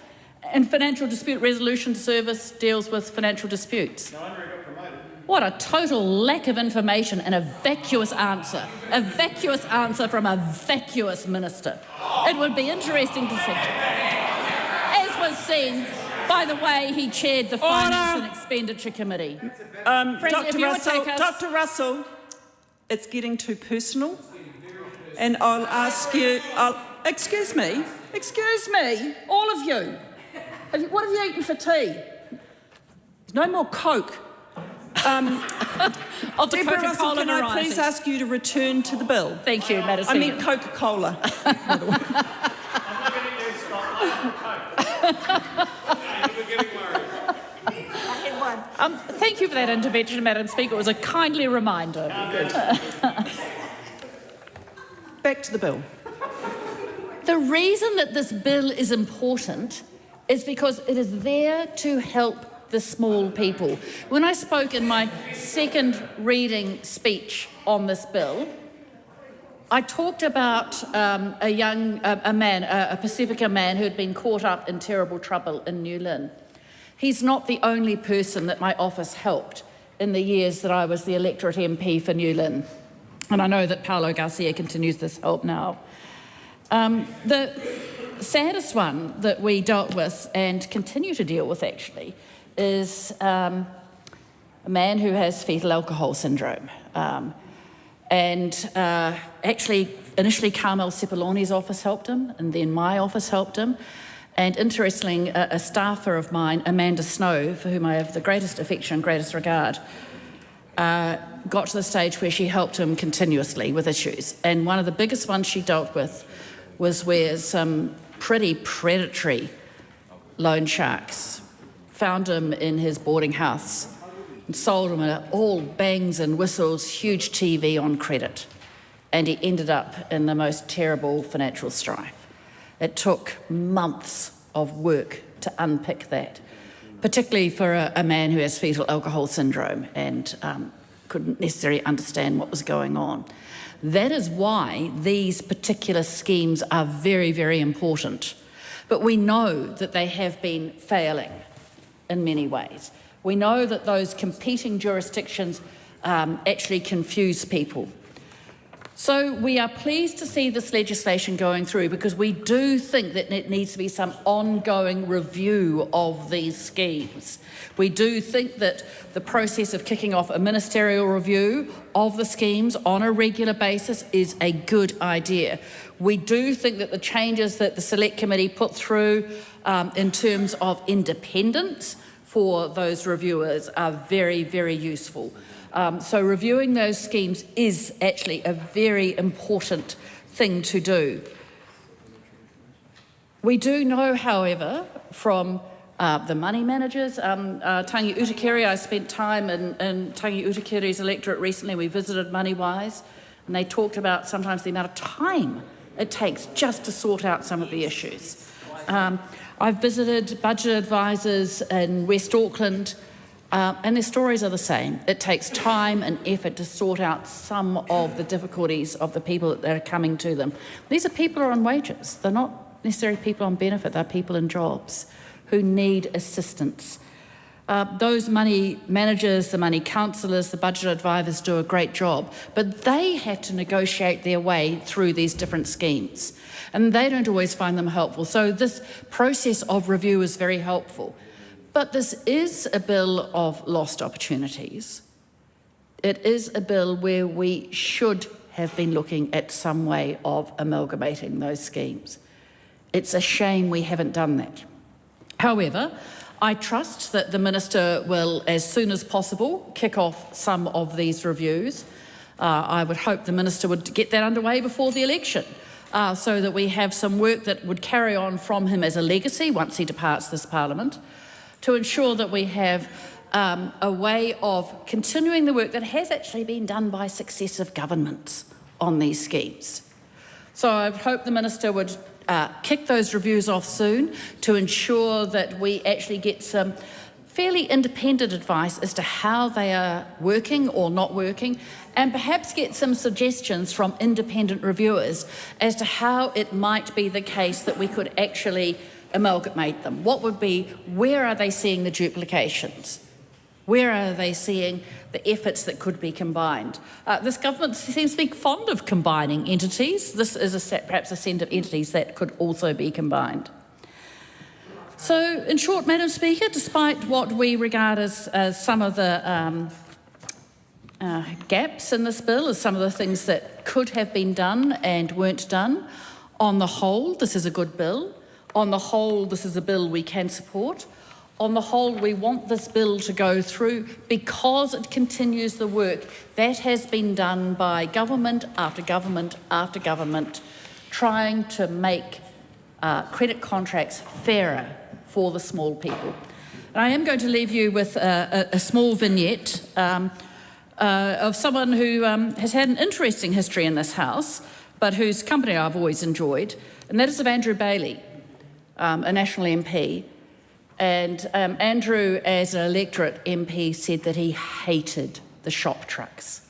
And Financial Dispute Resolution Service deals with financial disputes. What a total lack of information and a vacuous answer. A vacuous answer from a vacuous minister. It would be interesting to see. As was seen by the way he chaired the Finance and Expenditure Committee. Dr. Russell, it's getting too personal. And I'll ask you, excuse me, all of you. What have you eaten for tea? There's no more Coke. Of the Deborah Russell, Coca-Cola can I variety. please ask you to return to the bill? Thank you, Madam I Speaker. meant Coca-Cola. Thank you for that intervention, Madam Speaker. It was a kindly reminder. Back to the bill. The reason that this bill is important is because it is there to help the small people. When I spoke in my second reading speech on this bill, I talked about a man, a Pacifica man who had been caught up in terrible trouble in New Lynn. He's not the only person that my office helped in the years that I was the electorate MP for New Lynn. And I know that Paulo Garcia continues this help now. The saddest one that we dealt with and continue to deal with actually is a man who has fetal alcohol syndrome. Actually, initially Carmel Cepoloni's office helped him, and then my office helped him. And interestingly, a staffer of mine, Amanda Snow, for whom I have the greatest affection and greatest regard, got to the stage where she helped him continuously with issues. And one of the biggest ones she dealt with was where some pretty predatory loan sharks found him in his boarding house and sold him all bangs and whistles, huge TV on credit. And he ended up in the most terrible financial strife. It took months of work to unpick that, particularly for a man who has fetal alcohol syndrome and couldn't necessarily understand what was going on. That is why these particular schemes are very, very important. But we know that they have been failing in many ways. We know that those competing jurisdictions actually confuse people. So we are pleased to see this legislation going through because we do think that it needs to be some ongoing review of these schemes. We do think that the process of kicking off a ministerial review of the schemes on a regular basis is a good idea. We do think that the changes that the Select Committee put through in terms of independence for those reviewers are very, very useful. So reviewing those schemes is actually a very important thing to do. We do know, however, from the money managers, Tangi Utakere, I spent time in Tangi Utakere's electorate recently. We visited MoneyWise, and they talked about sometimes the amount of time it takes just to sort out some of the issues. I've visited budget advisors in West Auckland, and their stories are the same. It takes time and effort to sort out some of the difficulties of the people that are coming to them. These are people who are on wages. They're not necessarily people on benefit. They're people in jobs who need assistance. Those money managers, the money counsellors, the budget advisors do a great job, but they have to negotiate their way through these different schemes, and they don't always find them helpful. So this process of review is very helpful. But this is a bill of lost opportunities. It is a bill where we should have been looking at some way of amalgamating those schemes. It's a shame we haven't done that. However, I trust that the Minister will, as soon as possible, kick off some of these reviews. I would hope the Minister would get that underway before the election so that we have some work that would carry on from him as a legacy once he departs this Parliament, to ensure that we have a way of continuing the work that has actually been done by successive governments on these schemes. So I hope the Minister would kick those reviews off soon to ensure that we actually get some fairly independent advice as to how they are working or not working, and perhaps get some suggestions from independent reviewers as to how it might be the case that we could actually amalgamate them. What would be, where are they seeing the duplications? Where are they seeing the efforts that could be combined? This government seems to be fond of combining entities. This is perhaps a set of entities that could also be combined. So, in short, Madam Speaker, despite what we regard as some of the gaps in this bill, as some of the things that could have been done and weren't done, on the whole, this is a good bill. On the whole, this is a bill we can support. On the whole, we want this bill to go through because it continues the work that has been done by government after government after government, trying to make credit contracts fairer for the small people. And I am going to leave you with a small vignette of someone who has had an interesting history in this House, but whose company I've always enjoyed, and that is of Andrew Bailey, a National MP. And Andrew, as an electorate MP, said that he hated the shop trucks.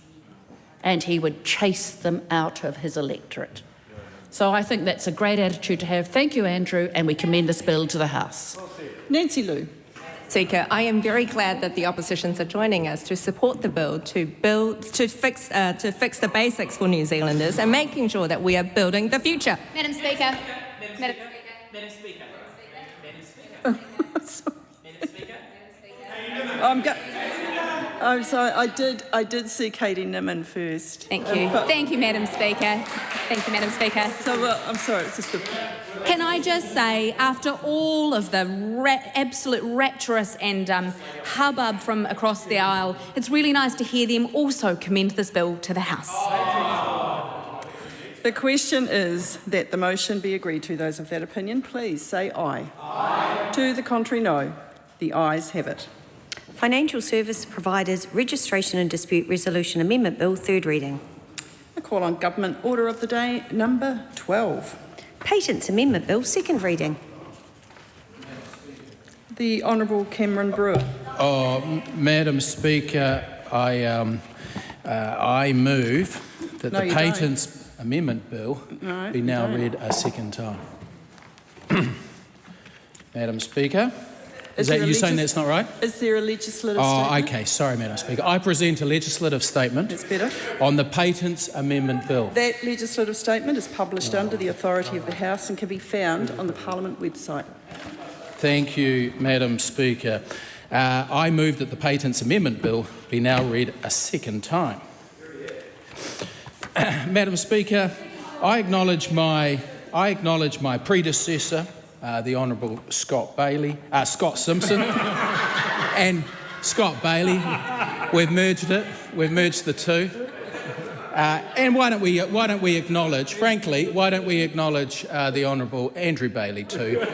and he would chase them out of his electorate. So I think that's a great attitude to have. Thank you, Andrew, and we commend this bill to the House. Nancy Liu. Speaker, I am very glad that the oppositions are joining us to support the bill to fix the basics for New Zealanders and making sure that we are building the future. Madam Speaker. Madam Speaker. I'm sorry. I did see Katie Nimmin first. Thank you. Thank you, Madam Speaker. Thank you, Madam Speaker. So I'm sorry. It's just Can I just say, after all of the absolute rapturous and hubbub from across the aisle, it's really nice to hear them also commend this bill to the House. The question is that the motion be agreed to. Those of that opinion, please say aye. Aye. To the contrary, no. The ayes have it. Financial Service Providers Registration and Dispute Resolution Amendment Bill, third reading. I call on Government Order of the Day, number 12. Patents Amendment Bill, second reading. The Honourable Cameron Brewer. Madam Speaker, I move that the Patents Amendment Bill be now read a second time. Madam Speaker. Is that you saying that's not right? Is there a legislative statement? Okay. Sorry, Madam Speaker. I present a legislative statement That's better. on the Patents Amendment Bill. That legislative statement is published under the authority of the House and can be found on the Parliament website. Thank you, Madam Speaker. I move that the Patents Amendment Bill be now read a second time. Madam Speaker, I acknowledge my predecessor, the Honourable Scott Simpson, and Scott Bailey. We've merged the two. And why don't we acknowledge, frankly, the Honourable Andrew Bailey too,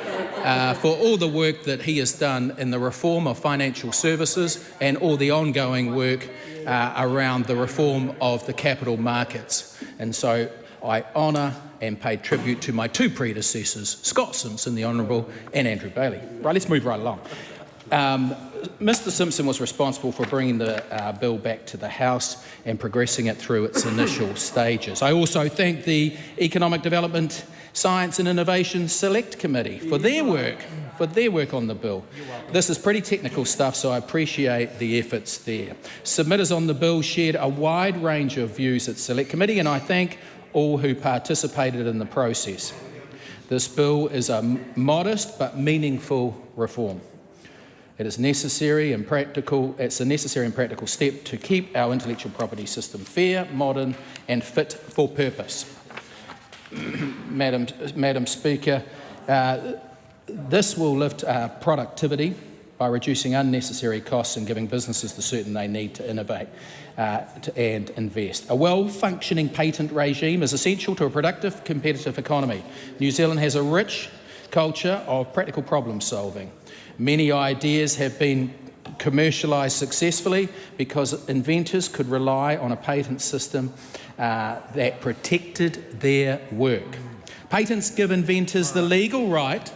for all the work that he has done in the reform of financial services and all the ongoing work around the reform of the capital markets. And so I honour and pay tribute to my two predecessors, Scott Simpson, the Honourable, and Andrew Bailey. Right, let's move right along. Mr Simpson was responsible for bringing the bill back to the House and progressing it through its initial stages. I also thank the Economic Development, Science and Innovation Select Committee for their work on the bill. This is pretty technical stuff, so I appreciate the efforts there. Submitters on the bill shared a wide range of views at Select Committee, and I thank all who participated in the process. This bill is a modest but meaningful reform. It's a necessary and practical step to keep our intellectual property system fair, modern and fit for purpose. Madam Speaker, this will lift productivity by reducing unnecessary costs and giving businesses the certainty they need to innovate and invest. A well-functioning patent regime is essential to a productive, competitive economy. New Zealand has a rich culture of practical problem solving. Many ideas have been commercialised successfully because inventors could rely on a patent system that protected their work. Patents give inventors the legal right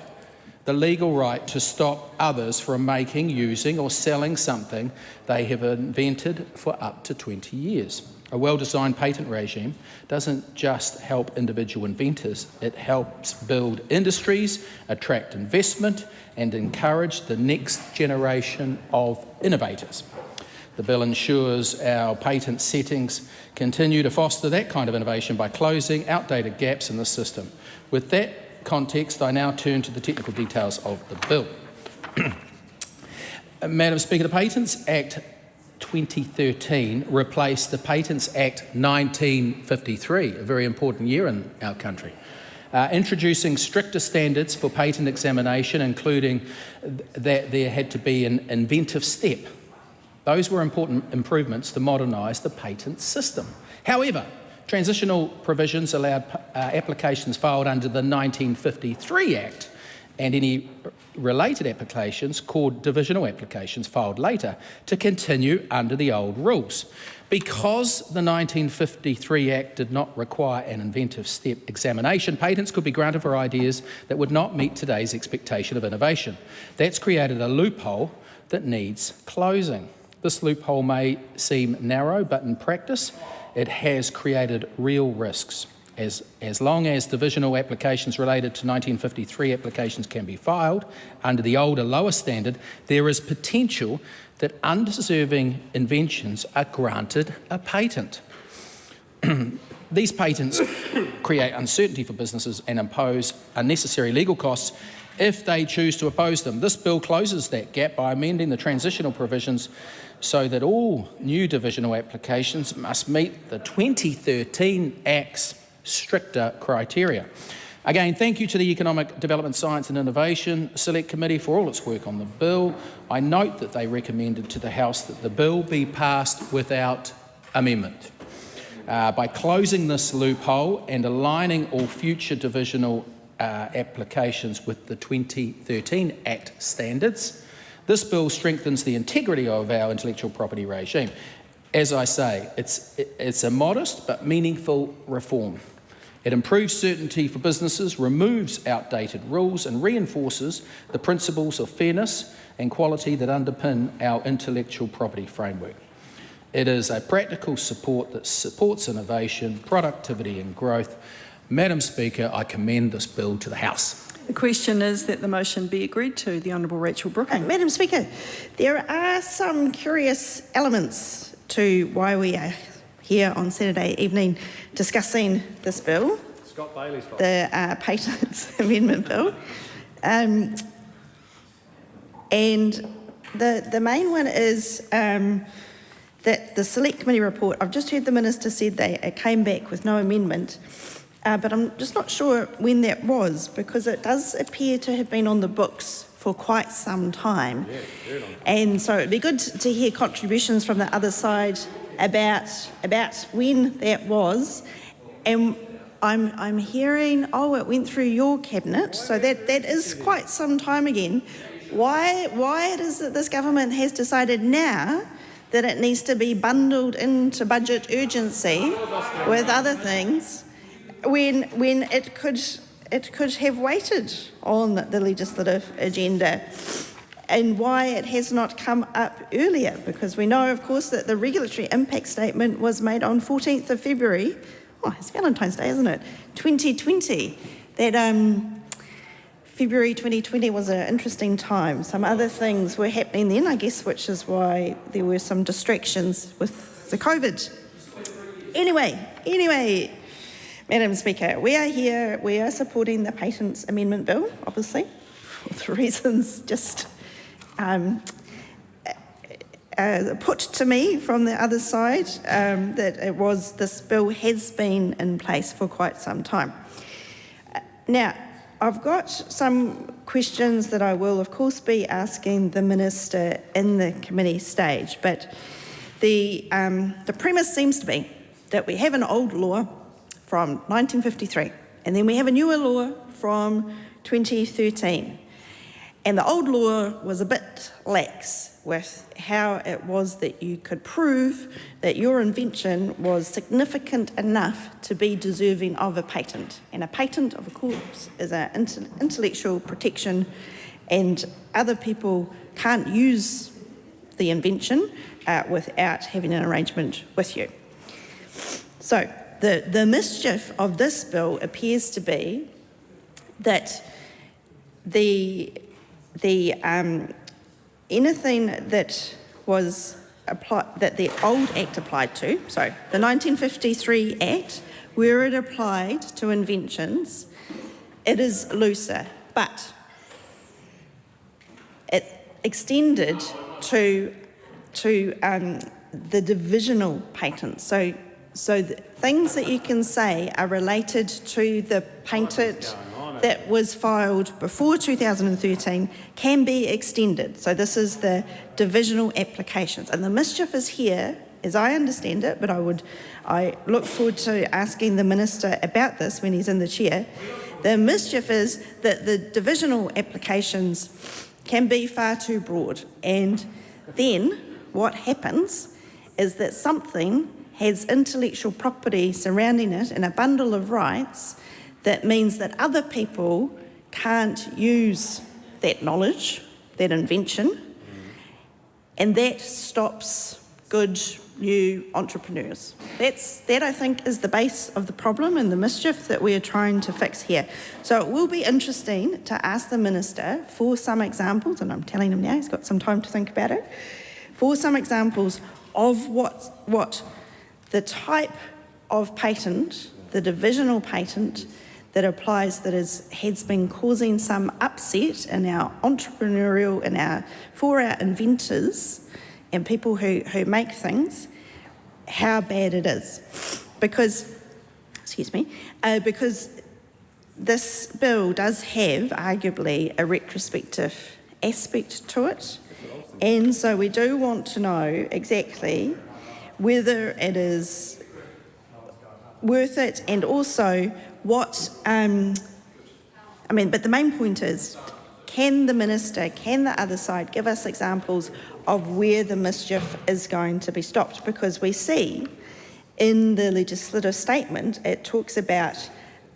to stop others from making, using or selling something they have invented for up to 20 years. A well-designed patent regime doesn't just help individual inventors, it helps build industries, attract investment and encourage the next generation of innovators. The bill ensures our patent settings continue to foster that kind of innovation by closing outdated gaps in the system. With that context, I now turn to the technical details of the bill. Madam Speaker, the Patents Act 2013 replaced the Patents Act 1953, a very important year in our country, introducing stricter standards for patent examination, including that there had to be an inventive step. Those were important improvements to modernise the patent system. However, transitional provisions allowed applications filed under the 1953 Act and any related applications called divisional applications filed later to continue under the old rules. Because the 1953 Act did not require an inventive step examination, patents could be granted for ideas that would not meet today's expectation of innovation. That's created a loophole that needs closing. This loophole may seem narrow, but in practice, it has created real risks. As long as divisional applications related to 1953 applications can be filed under the older, lower standard, there is potential that undeserving inventions are granted a patent. These patents create uncertainty for businesses and impose unnecessary legal costs if they choose to oppose them. This bill closes that gap by amending the transitional provisions so that all new divisional applications must meet the 2013 Act's stricter criteria. Again, thank you to the Economic Development, Science and Innovation Select Committee for all its work on the bill. I note that they recommended to the House that the bill be passed without amendment. By closing this loophole and aligning all future divisional applications with the 2013 Act standards, this bill strengthens the integrity of our intellectual property regime. As I say, it's a modest but meaningful reform. It improves certainty for businesses, removes outdated rules and reinforces the principles of fairness and quality that underpin our intellectual property framework. It is a practical support that supports innovation, productivity and growth. Madam Speaker, I commend this bill to the House. The question is that the motion be agreed to. The Honourable Rachel Brooking. Madam Speaker, there are some curious elements to why we are here on Saturday evening discussing this bill, Scott Bailey's fault. the Patents Amendment Bill. And the main one is that the Select Committee report, I've just heard the Minister said they came back with no amendment, but I'm just not sure when that was, because it does appear to have been on the books for quite some time. Yeah, and so it'd be good to hear contributions from the other side about when that was. And I'm hearing, oh, it went through your cabinet, so that is quite some time again. Why it is that this government has decided now that it needs to be bundled into budget urgency with other things when it could have waited on the legislative agenda, and why it has not come up earlier, because we know, of course, that the regulatory impact statement was made on 14th of February. Oh, it's Valentine's Day, isn't it? 2020. That February 2020 was an interesting time. Some other things were happening then, I guess, which is why there were some distractions with the COVID. Anyway, Madam Speaker, we are here, we are supporting the Patents Amendment Bill, obviously, for the reasons just put to me from the other side, that this bill has been in place for quite some time. Now, I've got some questions that I will, of course, be asking the Minister in the committee stage, but the premise seems to be that we have an old law from 1953, and then we have a newer law from 2013. And the old law was a bit lax with how it was that you could prove that your invention was significant enough to be deserving of a patent. And a patent, of course, is an intellectual protection, and other people can't use the invention without having an arrangement with you. So the mischief of this bill appears to be that anything that was applied, that the old Act applied to, so the 1953 Act, where it applied to inventions, it is looser, but it extended to the divisional patents. So the things that you can say are related to the patent that was filed before 2013 can be extended. So this is the divisional applications. And the mischief is here, as I understand it, but I look forward to asking the Minister about this when he's in the chair. The mischief is that the divisional applications can be far too broad. And then what happens is that something has intellectual property surrounding it and a bundle of rights that means that other people can't use that knowledge, that invention, and that stops good new entrepreneurs. That I think is the base of the problem and the mischief that we are trying to fix here. So it will be interesting to ask the Minister for some examples, and I'm telling him now, he's got some time to think about it, for some examples of what the type of patent, the divisional patent that applies that has been causing some upset in our entrepreneurial and for our inventors and people who make things, how bad it is. Because this bill does have arguably a retrospective aspect to it. And so we do want to know exactly whether it is worth it, and also what, but the main point is, can the Minister, can the other side give us examples of where the mischief is going to be stopped? Because we see in the legislative statement, it talks about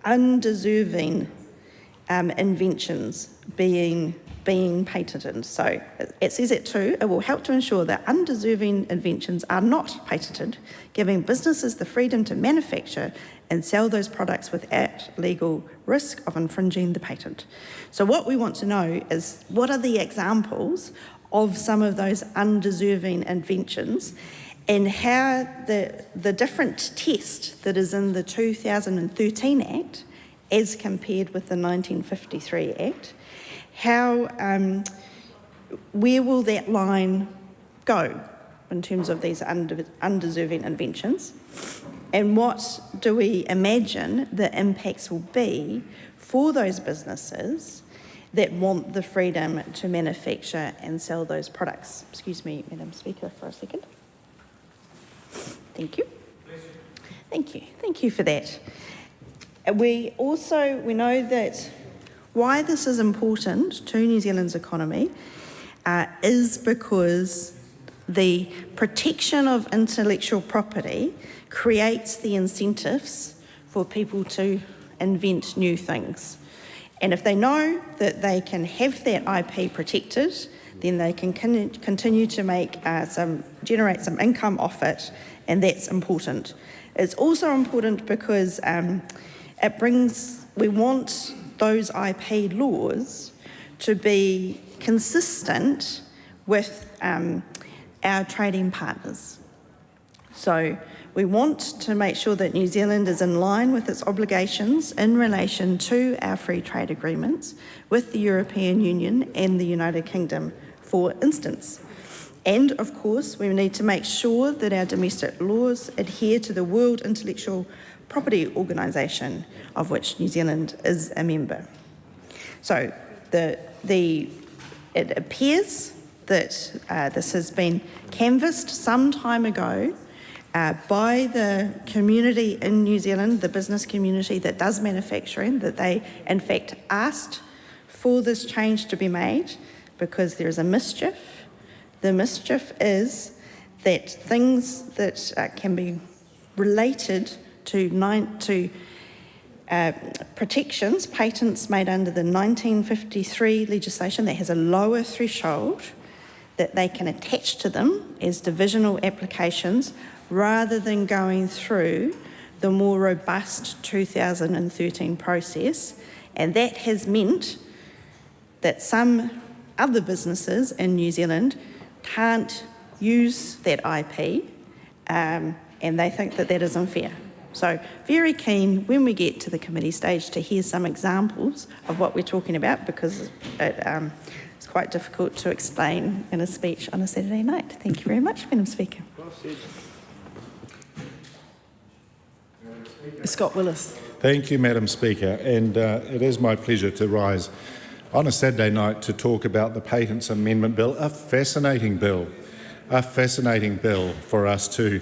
undeserving inventions being patented. So it says it too, it will help to ensure that undeserving inventions are not patented, giving businesses the freedom to manufacture and sell those products without legal risk of infringing the patent. So what we want to know is, what are the examples of some of those undeserving inventions, and how the different test that is in the 2013 Act as compared with the 1953 Act, where will that line go in terms of these undeserving inventions, and what do we imagine the impacts will be for those businesses that want the freedom to manufacture and sell those products. Excuse me, Madam Speaker, for a second. Thank you. Thank you for that. We know that why this is important to New Zealand's economy is because the protection of intellectual property creates the incentives for people to invent new things. And if they know that they can have that IP protected, then they can continue to generate some income off it, and that's important. It's also important because we want those IP laws to be consistent with our trading partners. So we want to make sure that New Zealand is in line with its obligations in relation to our free trade agreements with the European Union and the United Kingdom, for instance. And of course, we need to make sure that our domestic laws adhere to the World Intellectual Property Organisation, of which New Zealand is a member. So it appears that this has been canvassed some time ago by the community in New Zealand, the business community that does manufacturing, that they in fact asked for this change to be made because there is a mischief. The mischief is that things that can be related to protections, patents made under the 1953 legislation that has a lower threshold, that they can attach to them as divisional applications rather than going through the more robust 2013 process. And that has meant that some other businesses in New Zealand can't use that IP, and they think that that is unfair. So very keen when we get to the committee stage to hear some examples of what we're talking about, because it's quite difficult to explain in a speech on a Saturday night. Thank you very much, Madam Speaker. Scott Willis. Thank you, Madam Speaker, and it is my pleasure to rise on a Saturday night to talk about the Patents Amendment Bill, a fascinating bill for us to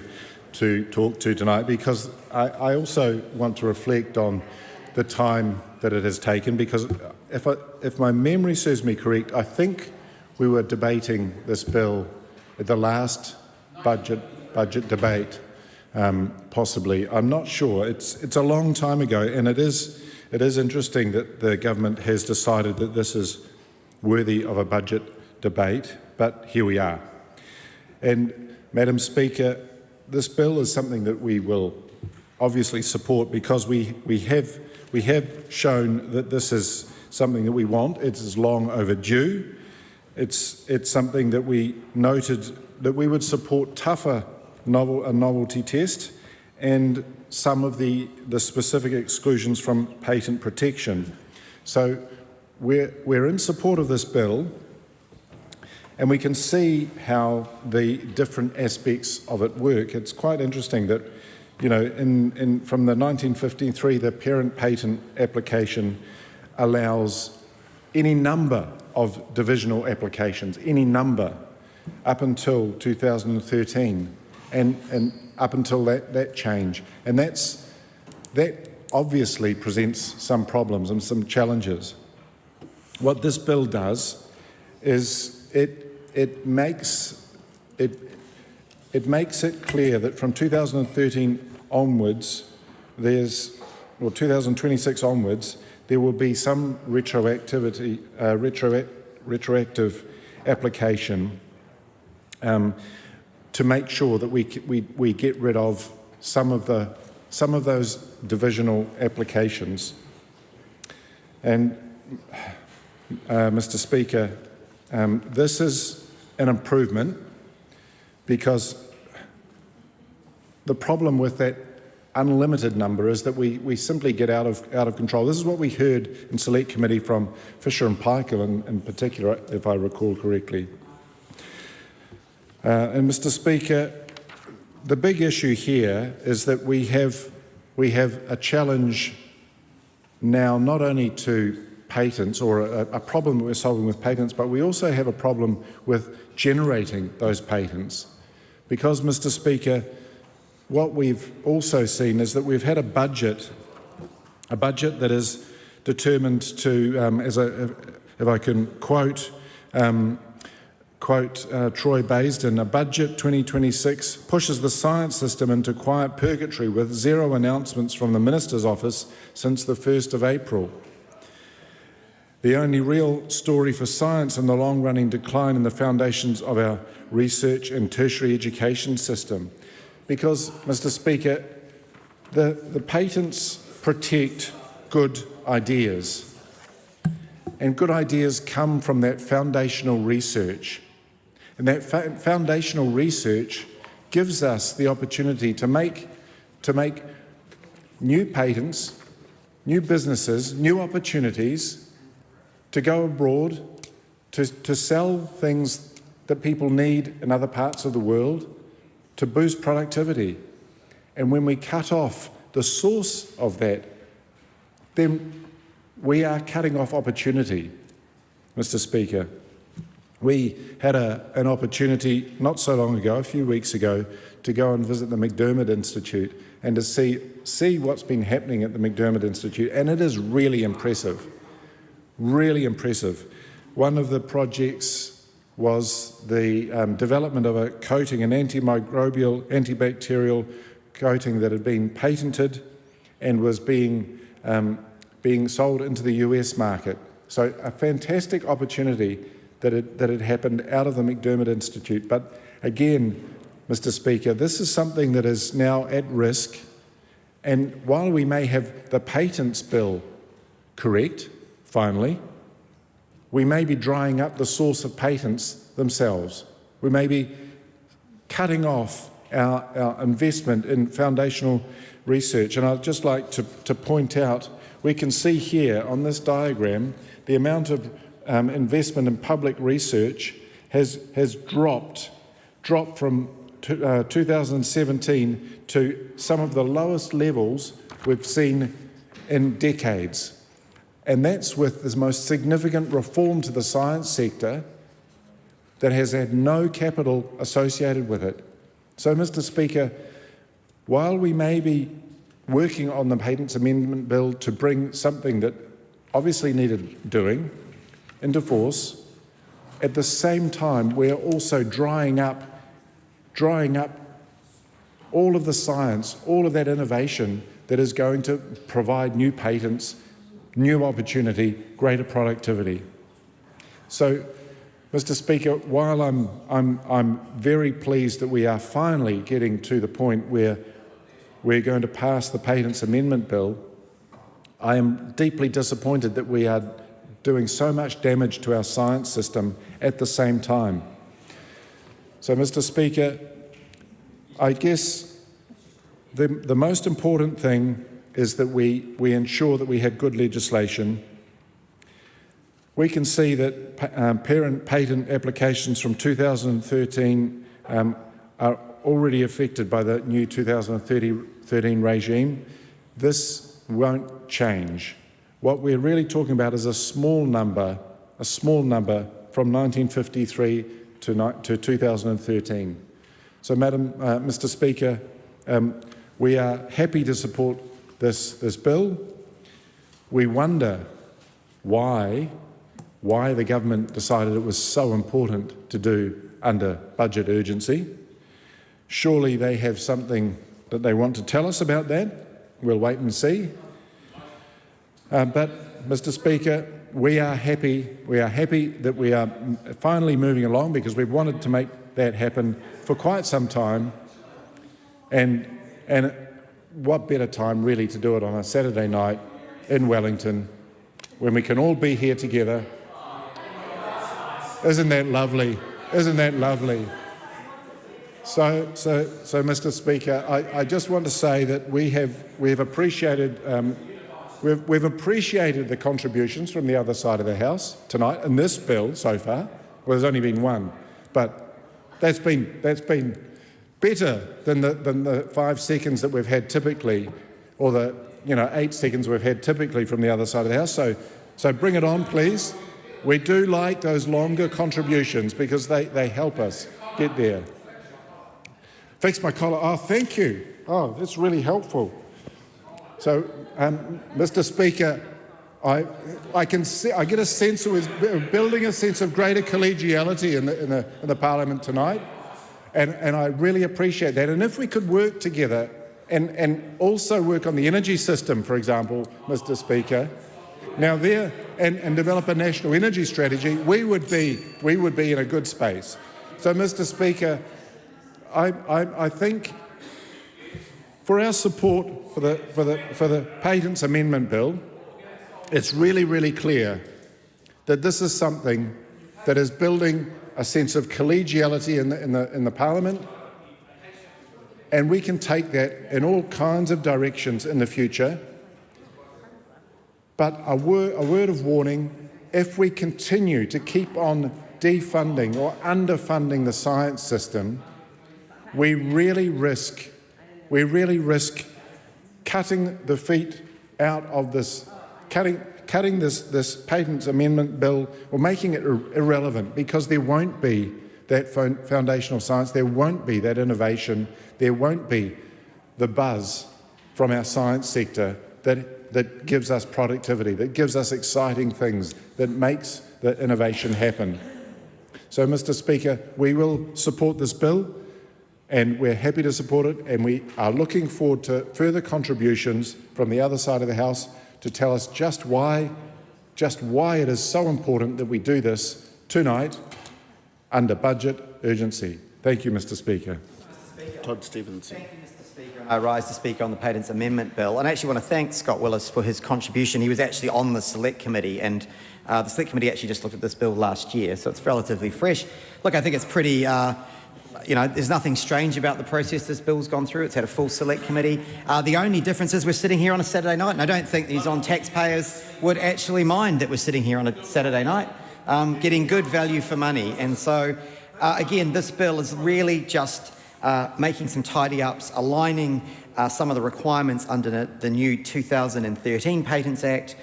talk to tonight, because I also want to reflect on the time that it has taken, because if my memory serves me correct, I think we were debating this bill at the last budget debate, possibly. I'm not sure. It's a long time ago, and it is interesting that the government has decided that this is worthy of a budget debate, but here we are. And Madam Speaker, this bill is something that we will obviously support because we have shown that this is something that we want. It is long overdue. It's something that we noted that we would support tougher a novelty test and some of the specific exclusions from patent protection. So we're in support of this bill, and we can see how the different aspects of it work. It's quite interesting that, you know, from the 1953, the parent patent application allows any number of divisional applications, any number, up until 2013, and up until that change. And that obviously presents some problems and some challenges. What this bill does is it makes it clear that from 2013 onwards, 2026 onwards, there will be some retroactive application to make sure that we get rid of some of those divisional applications. And Mr. Speaker, this is an improvement because the problem with that unlimited number is that we simply get out of control. This is what we heard in Select Committee from Fisher and Paykel in particular, if I recall correctly. And Mr. Speaker, the big issue here is that we have a challenge now not only to patents or a problem that we're solving with patents, but we also have a problem with generating those patents. Because, Mr. Speaker, what we've also seen is that we've had a budget that is determined to, if I can quote Troy Baisden, a budget 2026 pushes the science system into quiet purgatory with zero announcements from the Minister's office since the 1st of April. The only real story for science in the long-running decline in the foundations of our research and tertiary education system. Because, Mr. Speaker, the patents protect good ideas. And good ideas come from that foundational research. And that foundational research gives us the opportunity to make new patents, new businesses, new opportunities to go abroad, to sell things that people need in other parts of the world, to boost productivity. And when we cut off the source of that, then we are cutting off opportunity, Mr. Speaker. We had an opportunity not so long ago, a few weeks ago, to go and visit the McDermott Institute and to see what's been happening at the McDermott Institute, and it is really impressive, really impressive. One of the projects was the development of a coating, an antimicrobial, antibacterial coating that had been patented and was being sold into the US market. So a fantastic opportunity that had happened out of the McDermott Institute. But again, Mr. Speaker, this is something that is now at risk. And while we may have the patents bill correct, finally, we may be drying up the source of patents themselves. We may be cutting off our investment in foundational research. And I'd just like to point out, we can see here on this diagram, the amount of investment in public research has dropped from 2017 to some of the lowest levels we've seen in decades. And that's with the most significant reform to the science sector that has had no capital associated with it. So, Mr. Speaker, while we may be working on the Patents Amendment Bill to bring something that obviously needed doing into force, at the same time we're also drying up all of the science, all of that innovation that is going to provide new patents, new opportunity, greater productivity. So, Mr. Speaker, while I'm very pleased that we are finally getting to the point where we're going to pass the Patents Amendment Bill, I am deeply disappointed that we are doing so much damage to our science system at the same time. So, Mr. Speaker, I guess the most important thing is that we ensure that we have good legislation. We can see that parent patent applications from 2013 are already affected by the new 2013 regime. This won't change. What we're really talking about is a small number from 1953 to 2013. So, Mr. Speaker, we are happy to support this bill. We wonder why the government decided it was so important to do under budget urgency. Surely they have something that they want to tell us about that. We'll wait and see. But, Mr. Speaker, we are happy that we are finally moving along, because we've wanted to make that happen for quite some time. And what better time really to do it on a Saturday night in Wellington when we can all be here together. Isn't that lovely? Isn't that lovely? So, Mr. Speaker, I just want to say that we've appreciated the contributions from the other side of the House tonight in this bill so far. Well, there's only been one, but that's been better than the 5 seconds that we've had typically, or the 8 seconds we've had typically from the other side of the House. So bring it on, please. We do like those longer contributions because they help us get there. Fix my collar. Oh, thank you. Oh, that's really helpful. So, Mr. Speaker, I get a sense of building a sense of greater collegiality in the Parliament tonight, and I really appreciate that. And if we could work together and also work on the energy system, for example, Mr. Speaker, now there and develop a national energy strategy, we would be in a good space. So, Mr. Speaker, I think for our support for the Patents Amendment Bill, it's really clear that this is something that is building a sense of collegiality in the Parliament, and we can take that in all kinds of directions in the future. But a word of warning: if we continue to keep on defunding or underfunding the science system, we really risk cutting the feet out of this, cutting this Patents Amendment Bill, or making it irrelevant, because there won't be that foundational science, there won't be that innovation, there won't be the buzz from our science sector that gives us productivity, that gives us exciting things, that makes the innovation happen. So, Mr. Speaker, we will support this bill, and we're happy to support it, and we are looking forward to further contributions from the other side of the House to tell us just why it is so important that we do this tonight under budget urgency. Thank you, Mr. Speaker. Todd Stevenson. Thank you, Mr. Speaker. I rise to speak on the Patents Amendment Bill, and I actually want to thank Scott Willis for his contribution. He was actually on the Select Committee, and the Select Committee actually just looked at this bill last year, so it's relatively fresh. Look, I think it's pretty... there's nothing strange about the process this bill's gone through. It's had a full Select Committee. The only difference is we're sitting here on a Saturday night, and I don't think these taxpayers would actually mind that we're sitting here on a Saturday night, getting good value for money. And so, again, this bill is really just making some tidy-ups, aligning some of the requirements under the new 2013 Patents Act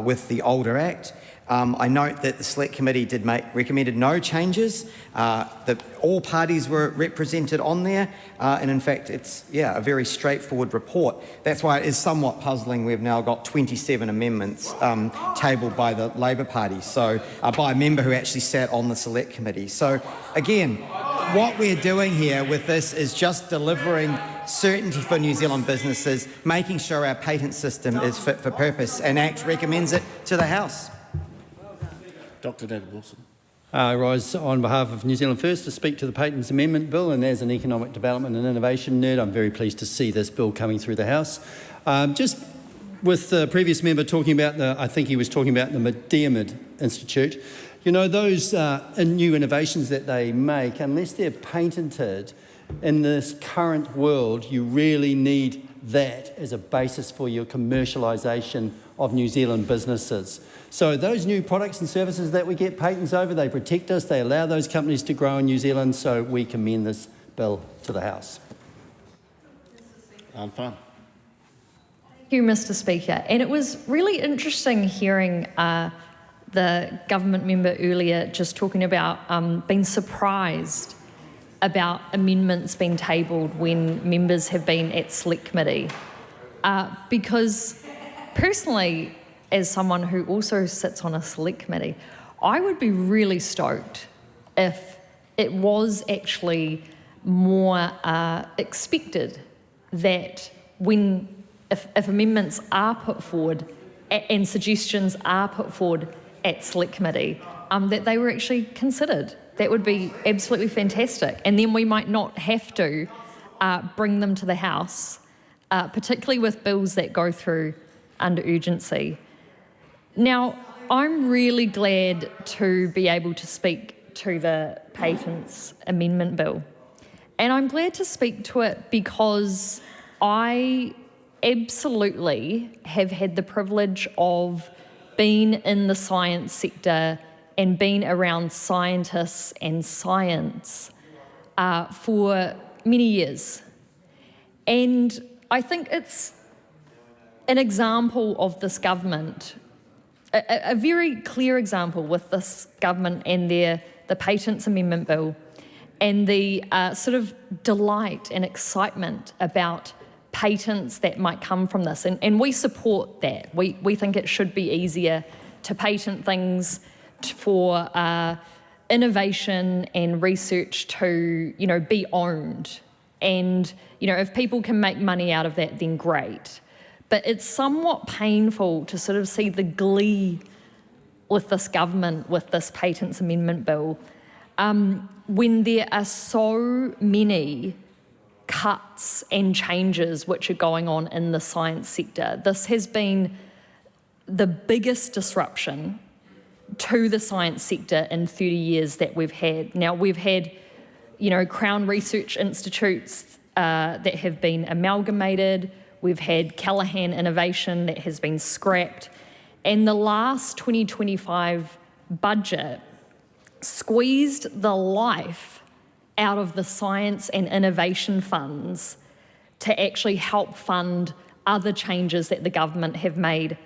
with the older Act. I note that the Select Committee recommended no changes, that all parties were represented on there, and in fact it's a very straightforward report. That's why it is somewhat puzzling. We've now got 27 amendments tabled by the Labor Party, so by a member who actually sat on the Select Committee. So again, what we're doing here with this is just delivering certainty for New Zealand businesses, making sure our patent system is fit for purpose, and ACT recommends it to the House. Dr. David Wilson. I rise on behalf of New Zealand First to speak to the Patents Amendment Bill, and as an economic development and innovation nerd, I'm very pleased to see this bill coming through the House. Just with the previous member talking about I think he was talking about the Diarmid Institute, you know, those new innovations that they make, unless they're patented in this current world, you really need that as a basis for your commercialisation of New Zealand businesses. So those new products and services that we get patents over, they protect us, they allow those companies to grow in New Zealand, so we commend this bill to the House. Fine. Thank you, Mr. Speaker. And it was really interesting hearing the government member earlier just talking about being surprised about amendments being tabled when members have been at Select Committee. Because personally, as someone who also sits on a Select Committee, I would be really stoked if it was actually more expected that if amendments are put forward and suggestions are put forward at Select Committee, that they were actually considered. That would be absolutely fantastic. And then we might not have to bring them to the House, particularly with bills that go through under urgency. Now, I'm really glad to be able to speak to the Patents Amendment Bill. And I'm glad to speak to it because I absolutely have had the privilege of being in the science sector and being around scientists and science for many years. And I think it's an example of this government, a very clear example with this government and the Patents Amendment Bill, and the sort of delight and excitement about patents that might come from this. And we support that. We think it should be easier to patent things for innovation and research to, you know, be owned. And, you know, if people can make money out of that, then great. But it's somewhat painful to sort of see the glee with this government, with this Patents Amendment Bill, when there are so many cuts and changes which are going on in the science sector. This has been the biggest disruption to the science sector in 30 years that we've had. Now, we've had, you know, Crown Research Institutes that have been amalgamated. We've had Callaghan Innovation that has been scrapped. And the last 2025 budget squeezed the life out of the science and innovation funds to actually help fund other changes that the government have made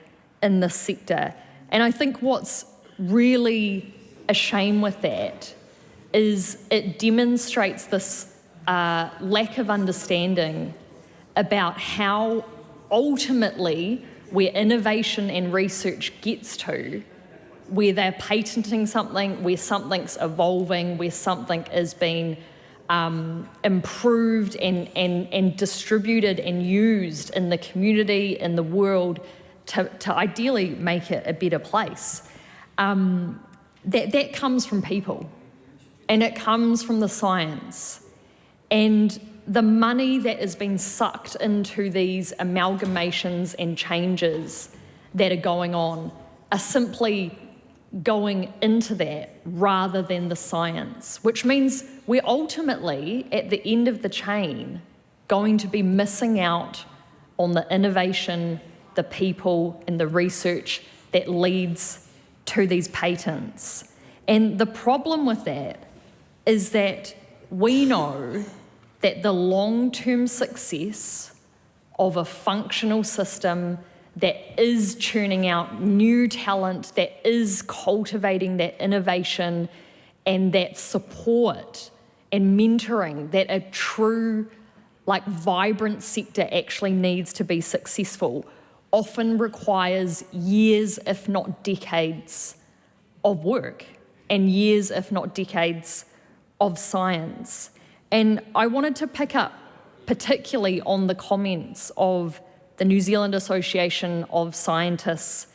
in this sector. And I think what's really a shame with that is it demonstrates this lack of understanding about how ultimately where innovation and research gets to, where they're patenting something, where something's evolving, where something is being improved and distributed and used in the community, in the world, to ideally make it a better place. That comes from people, and it comes from the science. And the money that has been sucked into these amalgamations and changes that are going on are simply going into that rather than the science, which means we're ultimately, at the end of the chain, going to be missing out on the innovation, the people, and the research that leads to these patents. And the problem with that is that we know that the long-term success of a functional system that is churning out new talent, that is cultivating that innovation and that support and mentoring, that a true, vibrant sector actually needs to be successful, often requires years, if not decades, of work and years, if not decades, of science. And I wanted to pick up particularly on the comments of the New Zealand Association of Scientists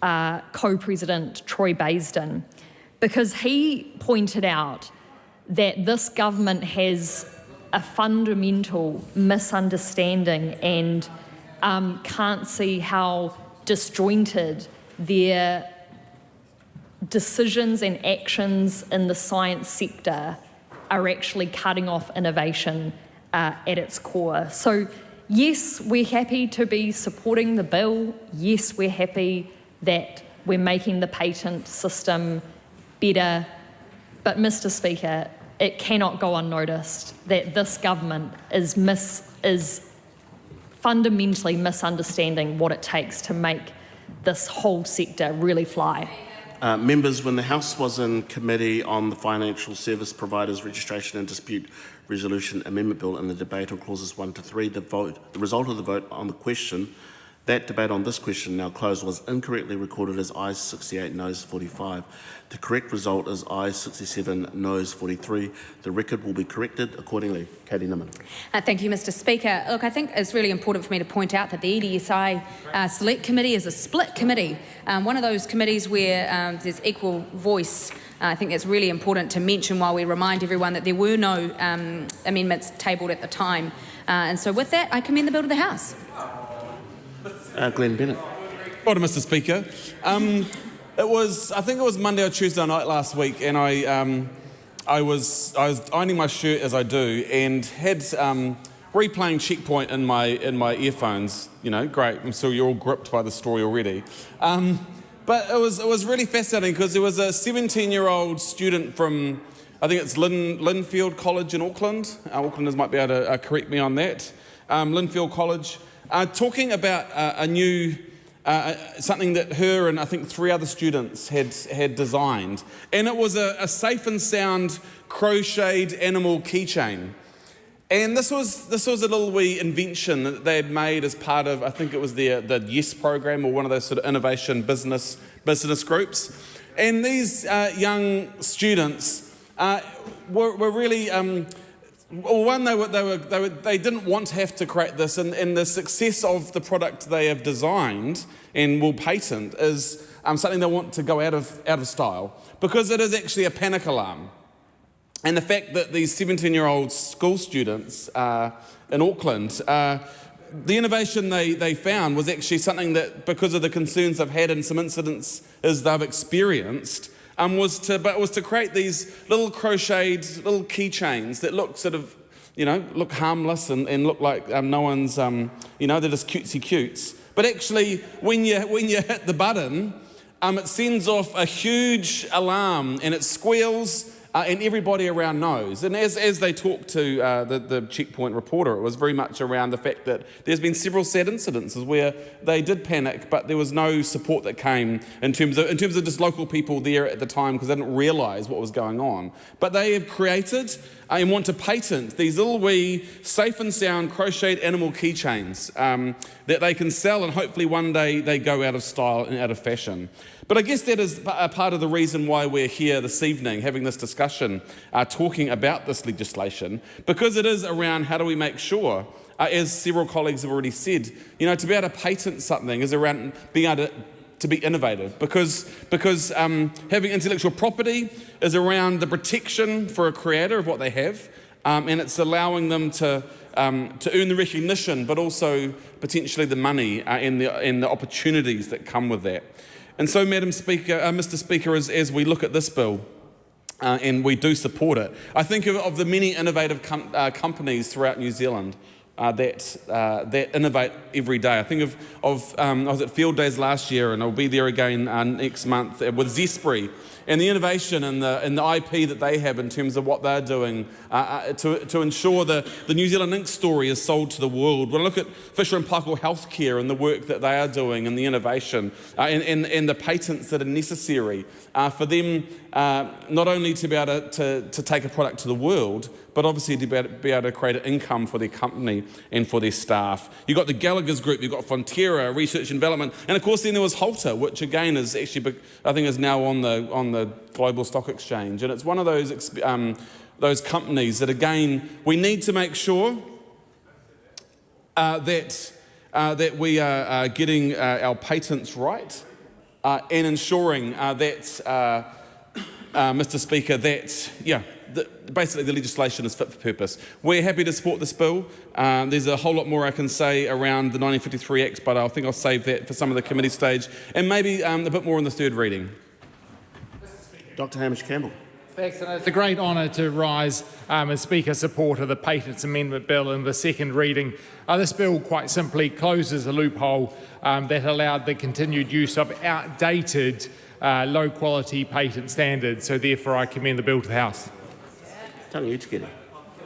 co-president Troy Baisden, because he pointed out that this government has a fundamental misunderstanding and can't see how disjointed their decisions and actions in the science sector are actually cutting off innovation at its core. So yes, we're happy to be supporting the bill. Yes, we're happy that we're making the patent system better. But Mr. Speaker, it cannot go unnoticed that this government is fundamentally misunderstanding what it takes to make this whole sector really fly. Members, when the House was in committee on the Financial Service Providers Registration and Dispute Resolution Amendment Bill and the debate on clauses 1 to 3, the result of the vote on the question, that debate on this question now closed, was incorrectly recorded as ayes 68, noes 45. The correct result is ayes 67, noes 43. The record will be corrected accordingly. Katie Nimmin. Thank you, Mr. Speaker. Look, I think it's really important for me to point out that the EDSI Select Committee is a split committee, one of those committees where there's equal voice. I think it's really important to mention while we remind everyone that there were no amendments tabled at the time. And so with that, I commend the bill to the House. Glenn Bennett. Order, Mr. Speaker. I think it was Monday or Tuesday night last week, and I was ironing my shirt as I do, and had replaying Checkpoint in my earphones. You know, great. I'm sure you're all gripped by the story already. But it was really fascinating because there was a 17-year-old student from, I think it's Linfield College in Auckland. Aucklanders might be able to correct me on that. Linfield College. Talking about a new, something that her and I think 3 other students had designed. And it was a safe and sound crocheted animal keychain. And this was a little wee invention that they had made as part of, I think it was the YES program, or one of those sort of innovation business groups. And these young students were really... Well, one, they didn't want to have to create this, and the success of the product they have designed and will patent is something they want to go out of style, because it is actually a panic alarm. And the fact that these 17-year-old school students in Auckland, the innovation they found was actually something that, because of the concerns they've had and some incidents as they've experienced, was to create these little crocheted little keychains that look sort of, look harmless and look like no one's, they're just cutesy cutes. But actually, when you hit the button, it sends off a huge alarm and it squeals. And everybody around knows. And as they talked to the Checkpoint reporter, it was very much around the fact that there's been several sad incidences where they did panic, but there was no support that came in terms of just local people there at the time, because they didn't realise what was going on. But they have created and want to patent these little wee safe and sound crocheted animal keychains that they can sell, and hopefully one day they go out of style and out of fashion. But I guess that is a part of the reason why we're here this evening having this discussion, talking about this legislation, because it is around how do we make sure, as several colleagues have already said, to be able to patent something is around being able to be innovative, because having intellectual property is around the protection for a creator of what they have, and it's allowing them to earn the recognition, but also potentially the money and the opportunities that come with that. And so, Madam Speaker, Mr. Speaker, as we look at this bill, and we do support it, I think of the many innovative companies throughout New Zealand that innovate every day. I think of I was at Field Days last year, and I'll be there again next month with Zespri, and the innovation and the IP that they have in terms of what they're doing to ensure the New Zealand Inc. story is sold to the world. When I look at Fisher & Paykel Healthcare and the work that they are doing and the innovation and the patents that are necessary for them not only to be able to take a product to the world, but obviously to be able to create an income for their company and for their staff. You've got the Gallagher's Group, you've got Fonterra, Research and Development, and of course then there was Halter, which again is actually, I think, is now on the global stock exchange. And it's one of those companies that, again, we need to make sure that we are getting our patents right and ensuring that Mr. Speaker, that, basically the legislation is fit for purpose. We're happy to support this bill. There's a whole lot more I can say around the 1953 Act, but I think I'll save that for some of the committee stage, and maybe a bit more in the third reading. Dr. Hamish Campbell. Thanks, and it's a great honour to rise as Speaker support of the Patents Amendment Bill in the second reading. This bill quite simply closes a loophole that allowed the continued use of outdated, low-quality patent standards. So therefore I commend the bill to the House. Tony Utikere.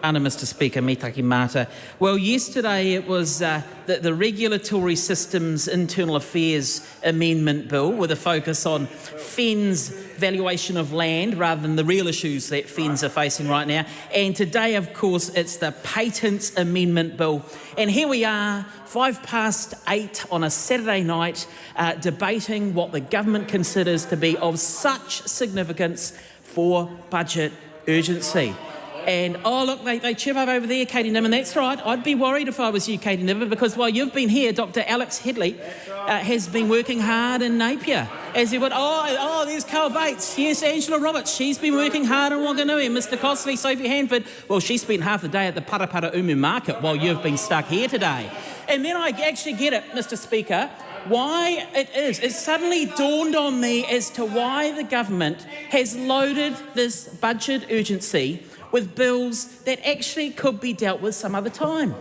Ana, Mr. Speaker, mitaki mata. Well, yesterday it was the Regulatory Systems Internal Affairs Amendment Bill with a focus on FEN's valuation of land rather than the real issues that FENs are facing right now. And today, of course, it's the Patents Amendment Bill. And here we are, 8:05 on a Saturday night, debating what the government considers to be of such significance for budget urgency. And, oh, look, they chip up over there, Katie Nimmer, and that's right. I'd be worried if I was you, Katie Nimmer, because while you've been here, Dr Alex Headley has been working hard in Napier. As he would, there's Carl Bates. Yes, Angela Roberts. She's been working hard in Wanganui. And Mr Costley, Sophie Hanford, well, she spent half the day at the Parapara Umu Market while you've been stuck here today. And then I actually get it, Mr Speaker, why it suddenly dawned on me as to why the government has loaded this budget urgency with bills that actually could be dealt with some other time.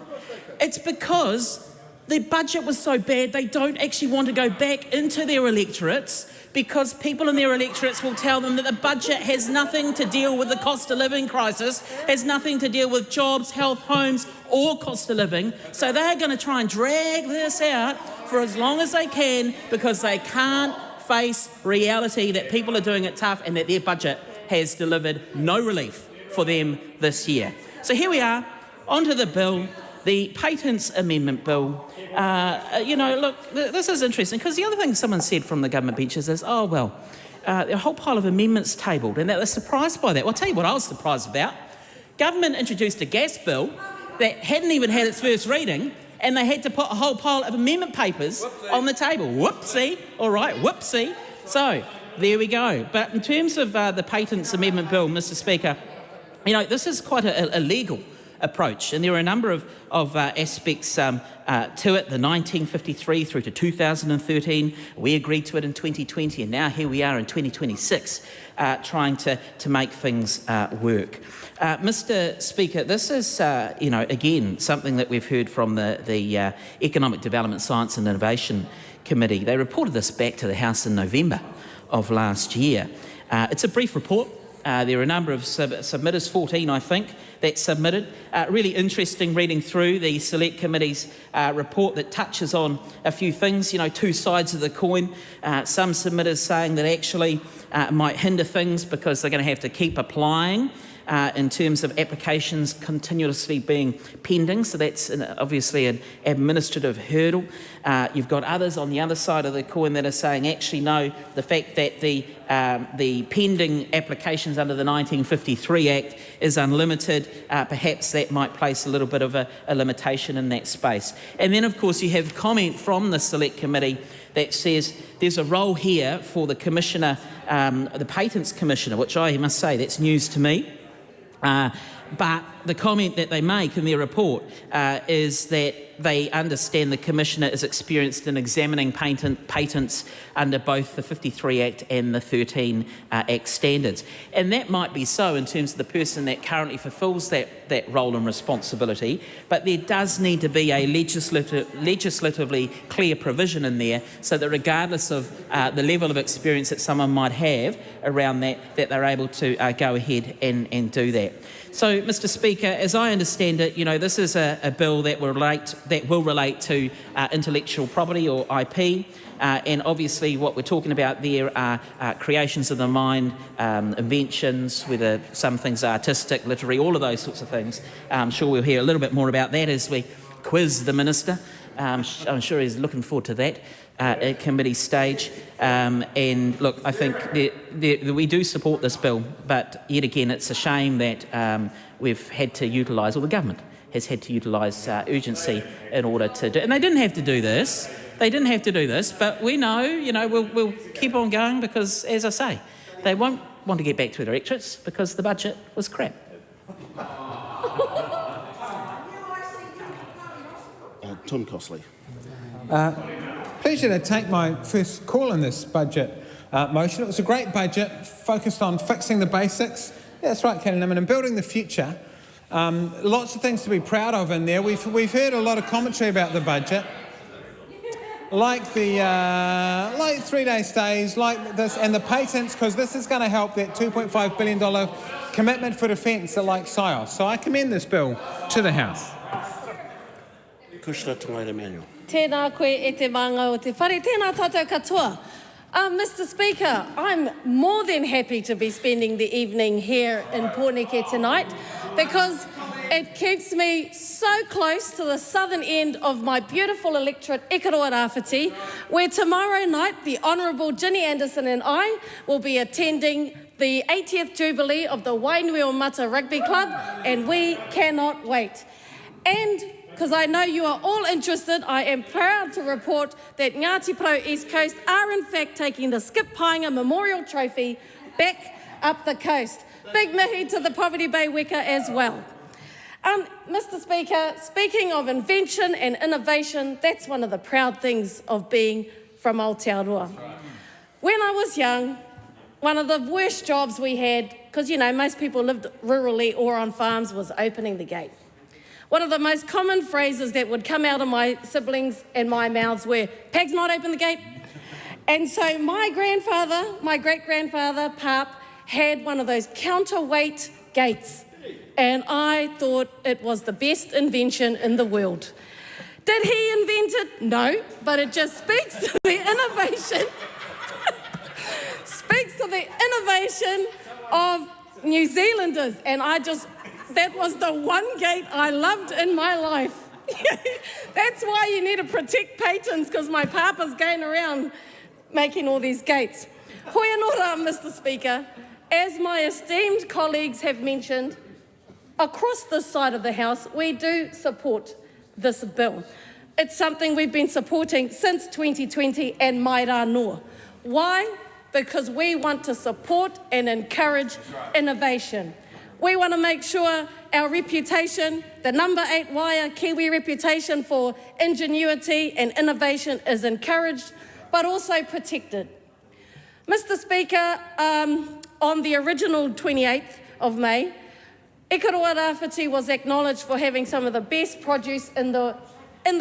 It's because the budget was so bad they don't actually want to go back into their electorates, because people in their electorates will tell them that the budget has nothing to deal with the cost of living crisis, has nothing to deal with jobs, health, homes or cost of living. So they're going to try and drag this out for as long as they can, because they can't face reality that people are doing it tough and that their budget has delivered no relief for them this year. So here we are, onto the bill, the Patents Amendment Bill. Look, this is interesting, because the other thing someone said from the government benches is, a whole pile of amendments tabled, and they're surprised by that. Well, I'll tell you what I was surprised about. Government introduced a gas bill that hadn't even had its first reading, and they had to put a whole pile of amendment papers on the table. Whoopsie, all right, whoopsie. So, there we go. But in terms of the Patents Amendment Bill, Mr Speaker, this is quite a legal approach, and there are a number of aspects to it. The 1953 through to 2013, we agreed to it in 2020, and now here we are in 2026, trying to make things work. Mr Speaker, this is, again, something that we've heard from the Economic Development, Science and Innovation Committee. They reported this back to the House in November of last year. It's a brief report. There are a number of submitters, 14 I think, that submitted. Really interesting reading through the Select Committee's report that touches on a few things, two sides of the coin. Some submitters saying that actually might hinder things because they're going to have to keep applying in terms of applications continuously being pending, so that's obviously an administrative hurdle. You've got others on the other side of the coin that are saying actually no, the fact that the pending applications under the 1953 Act is unlimited, perhaps that might place a little bit of a limitation in that space. And then of course you have comment from the Select Committee that says there's a role here for the Commissioner, the Patents Commissioner, which I must say that's news to me. But the comment that they make in their report is that they understand the Commissioner is experienced in examining patents under both the 53 Act and the 13 Act standards. And that might be so in terms of the person that currently fulfills that role and responsibility, but there does need to be a legislatively clear provision in there so that regardless of the level of experience that someone might have around that they're able to go ahead and do that. So, Mr Speaker, as I understand it, this is a bill that will relate to intellectual property or IP, and obviously what we're talking about there are creations of the mind, inventions, whether some things are artistic, literary, all of those sorts of things. I'm sure we'll hear a little bit more about that as we quiz the Minister. I'm sure he's looking forward to that at committee stage. And look, I think we do support this bill, but yet again, it's a shame that we've had to utilise, or the government has had to utilise urgency in order to do. And they didn't have to do this. They didn't have to do this, but we know, we'll keep on going because, as I say, they won't want to get back to electorates because the budget was crap. Tim Costley. Pleasure to take my first call on this budget motion. It was a great budget, focused on fixing the basics. Yeah, that's right, Kelly Niman, and building the future. Lots of things to be proud of in there. We've heard a lot of commentary about the budget, like 3-day stays, like this, and the patents, because this is going to help that $2.5 billion commitment for defence, like SIOS. So I commend this bill to the House. Kushla Tamaira Manuel. Tēnā koe e te manga o te whare, tēnā tātou katoa. Mr Speaker, I'm more than happy to be spending the evening here in Pōneke tonight because it keeps me so close to the southern end of my beautiful electorate, Aotearoa Rāwhiti, where tomorrow night the Honourable Ginny Anderson and I will be attending the 80th Jubilee of the Wainui Mata Rugby Club, and we cannot wait. And because I know you are all interested, I am proud to report that Ngāti Porou East Coast are in fact taking the Skip Painga Memorial Trophy back up the coast. Big mihi to the Poverty Bay Weka as well. Mr Speaker, speaking of invention and innovation, that's one of the proud things of being from Aotearoa. When I was young, one of the worst jobs we had, because you know most people lived rurally or on farms, was opening the gate. One of the most common phrases that would come out of my siblings and my mouths were, "Peg's not open the gate." And so my grandfather, my great-grandfather, Pap, had one of those counterweight gates. And I thought it was the best invention in the world. Did he invent it? No, but it just speaks to the innovation, speaks to the innovation of New Zealanders. And that was the one gate I loved in my life. That's why you need to protect patents, because my papa's going around making all these gates. Hoi anō rā, Mr Speaker, as my esteemed colleagues have mentioned, across this side of the House, we do support this bill. It's something we've been supporting since 2020 and mai rā noa. Why? Because we want to support and encourage innovation. We want to make sure our reputation, the number 8 wire Kiwi reputation for ingenuity and innovation, is encouraged, but also protected. Mr Speaker, on the original 28th of May, Aotearoa Rāwhiti was acknowledged for having some of the best produce in the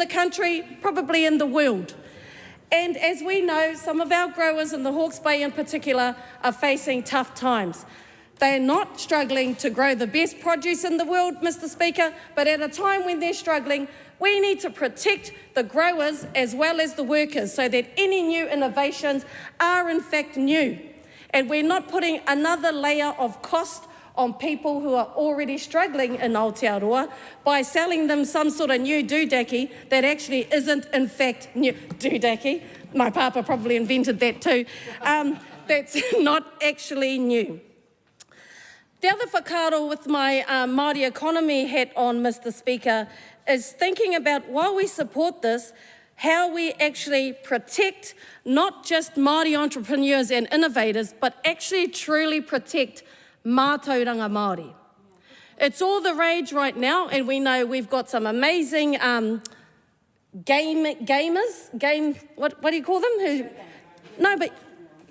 country, probably in the world. And as we know, some of our growers in the Hawke's Bay in particular are facing tough times. They are not struggling to grow the best produce in the world, Mr Speaker, but at a time when they're struggling, we need to protect the growers as well as the workers so that any new innovations are in fact new. And we're not putting another layer of cost on people who are already struggling in Aotearoa by selling them some sort of new doodaki that actually isn't in fact new. Doodaki, my papa probably invented that too. That's not actually new. The other whakaaro with my Māori economy hat on, Mr Speaker, is thinking about, while we support this, how we actually protect not just Māori entrepreneurs and innovators, but actually truly protect mātauranga Māori. It's all the rage right now, and we know we've got some amazing gamers, what do you call them?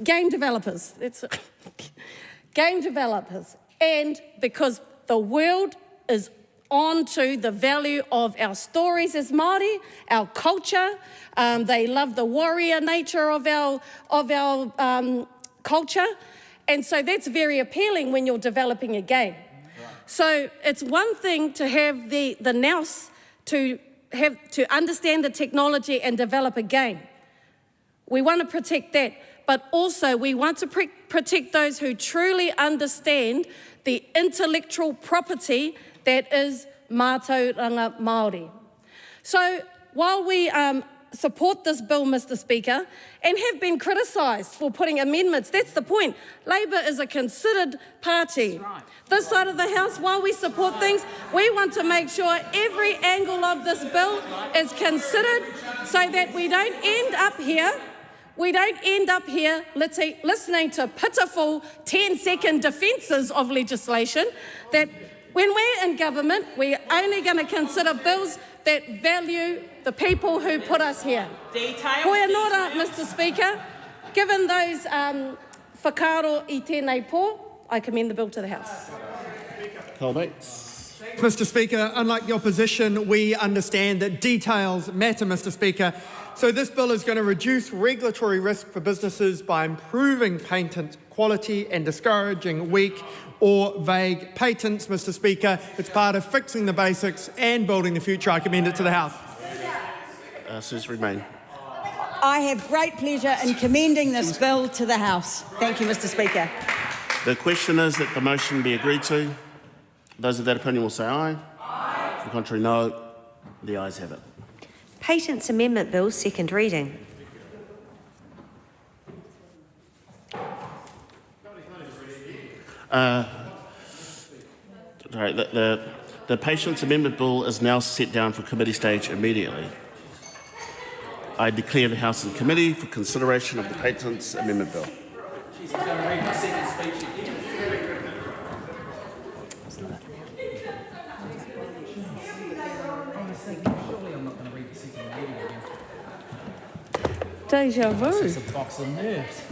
Game developers. Game developers. And because the world is on to the value of our stories as Māori, our culture, they love the warrior nature of our culture, and so that's very appealing when you're developing a game. So it's one thing to have the nous to understand the technology and develop a game. We want to protect that, but also we want to protect those who truly understand the intellectual property that is mātauranga Māori. So while we support this bill, Mr Speaker, and have been criticised for putting amendments, that's the point. Labour is a considered party. Right. This side of the House, while we support things, we want to make sure every angle of this bill is considered so that we don't end up here we don't end up here listening to pitiful 10-second defences of legislation, that when we're in government, we're only going to consider bills that value the people who put us here. Koe nora, Mr Speaker. Given those whakaaro I tēnei pō, I commend the bill to the House. Mr Speaker, unlike the opposition, we understand that details matter, Mr Speaker. So this bill is going to reduce regulatory risk for businesses by improving patent quality and discouraging weak or vague patents, Mr Speaker. It's part of fixing the basics and building the future. I commend it to the House. Suze Remain. I have great pleasure in commending this bill to the House. Thank you, Mr Speaker. The question is that the motion be agreed to. Those of that opinion will say aye. Aye. To the contrary, no. The ayes have it. Patents Amendment Bill, second reading. The Patents Amendment Bill is now set down for committee stage immediately. I declare the House in committee for consideration of the Patents Amendment Bill. She's going to read my second speech again. Surely I'm not going to read the second reading again. Deja vu. This is a box of nerves.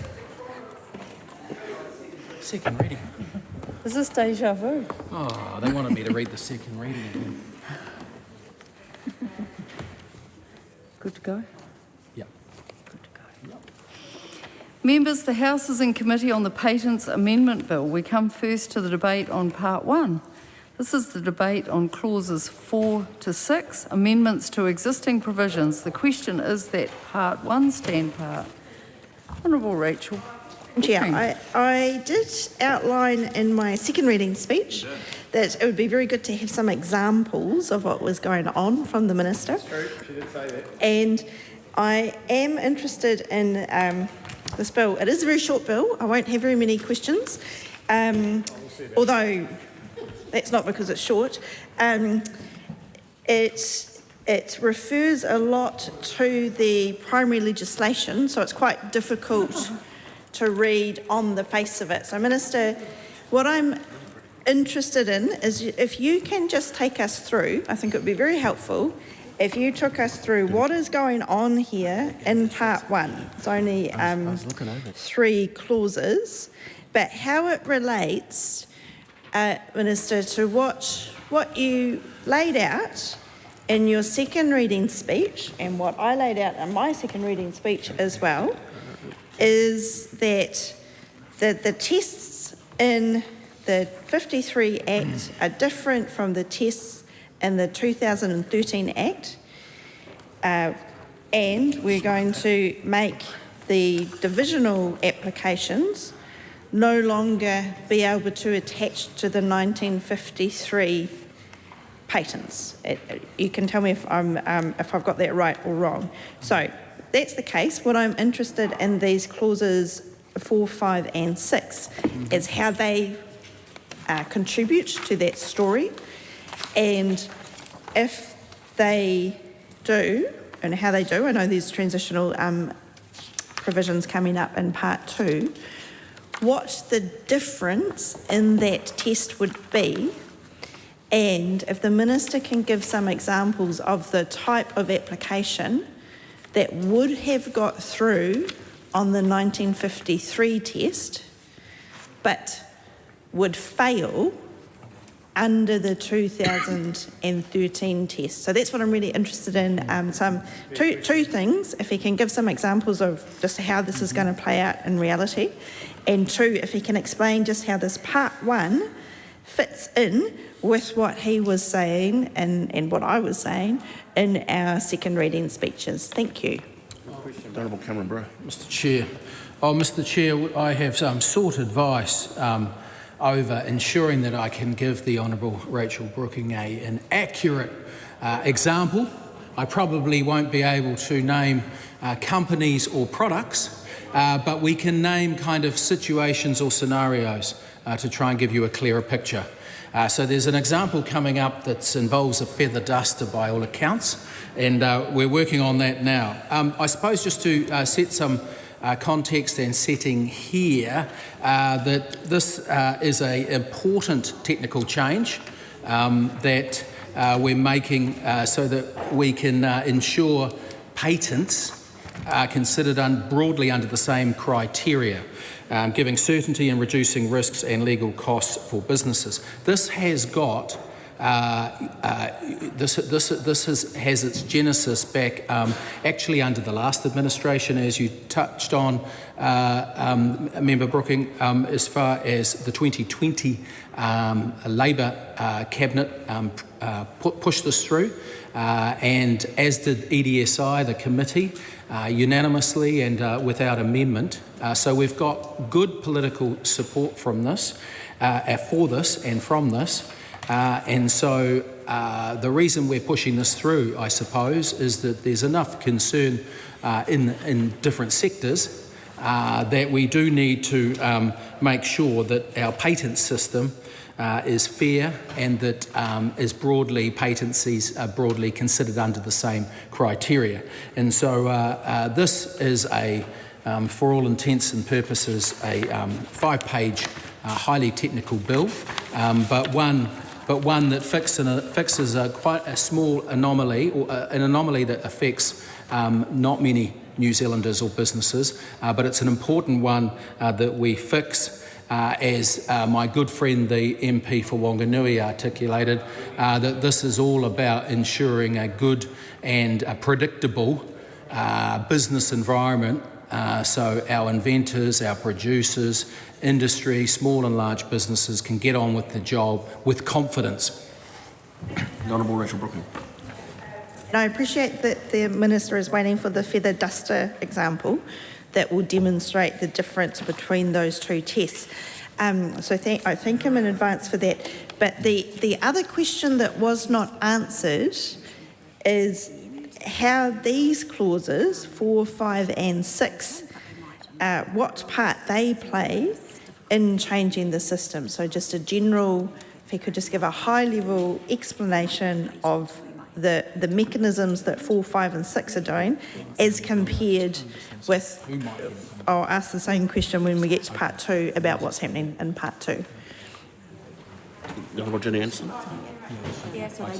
Second reading. Is this deja vu? Oh, they wanted me to read the second reading again. Good to go? Yeah. Members, the House is in committee on the Patents Amendment Bill. We come first to the debate on Part 1. This is the debate on clauses 4 to 6, amendments to existing provisions. The question is that Part 1 stand part. Honourable Rachel. Chair, I did outline in my second reading speech that it would be very good to have some examples of what was going on from the Minister. That's true, she did say that. And I am interested in this bill. It is a very short bill. I won't have very many questions, although that's not because it's short. It refers a lot to the primary legislation, so it's quite difficult to read on the face of it. So, Minister, what I'm interested in is if you can just take us through, I think it would be very helpful if you took us through what is going on here in Part 1. It's only 3 clauses, but how it relates, Minister, to what you laid out in your second reading speech and what I laid out in my second reading speech as well, is that the tests in the 53 Act are different from the tests in the 2013 Act, and we're going to make the divisional applications no longer be able to attach to the 1953 patents. You can tell me if I've got that right or wrong. So that's the case. What I'm interested in these clauses 4, 5 and 6 is how they contribute to that story, and if they do, and how they do. I know there's transitional provisions coming up in Part 2. What the difference in that test would be, and if the Minister can give some examples of the type of application that would have got through on the 1953 test, but would fail under the 2013 test. So that's what I'm really interested in. Two things, if he can give some examples of just how this is going to play out in reality, and 2, if he can explain just how this Part 1 fits in with what he was saying and what I was saying in our second reading speeches. Thank you. Honourable Cameron Bro. Mr Chair. Mr Chair, I have sought advice over ensuring that I can give the Honourable Rachel Brooking an accurate example. I probably won't be able to name companies or products, but we can name kind of situations or scenarios to try and give you a clearer picture. So there's an example coming up that involves a feather duster by all accounts, and we're working on that now. I suppose just to set some context and setting here that this is an important technical change that we're making so that we can ensure patents are considered broadly under the same criteria, giving certainty and reducing risks and legal costs for businesses. This has got this has its genesis back actually under the last administration, as you touched on, Member Brooking, as far as the 2020 Labor Cabinet pushed this through, and as did EDSI, the committee, unanimously and without amendment. So we've got good political support from this, for this and from this. And so the reason we're pushing this through, I suppose, is that there's enough concern in different sectors that we do need to make sure that our patent system is fair and that patencies are broadly considered under the same criteria. And so this is for all intents and purposes, a 5-page, highly technical bill, but one that fixes quite a small anomaly, or an anomaly that affects not many New Zealanders or businesses, but it's an important one that we fix. As my good friend, the MP for Wanganui, articulated, that this is all about ensuring a good and a predictable business environment, so our inventors, our producers, industry, small and large businesses can get on with the job with confidence. The Honourable Rachel Brooking. I appreciate that the Minister is waiting for the feather duster example that will demonstrate the difference between those two tests. So I thank him in advance for that. But the other question that was not answered is how these clauses, 4, 5 and 6, what part they play in changing the system. So just a general, if he could just give a high-level explanation of the mechanisms that 4, 5 and 6 are doing as compared with, I'll ask the same question when we get to part 2 about what's happening in part 2. The Honourable Jenny Anderson.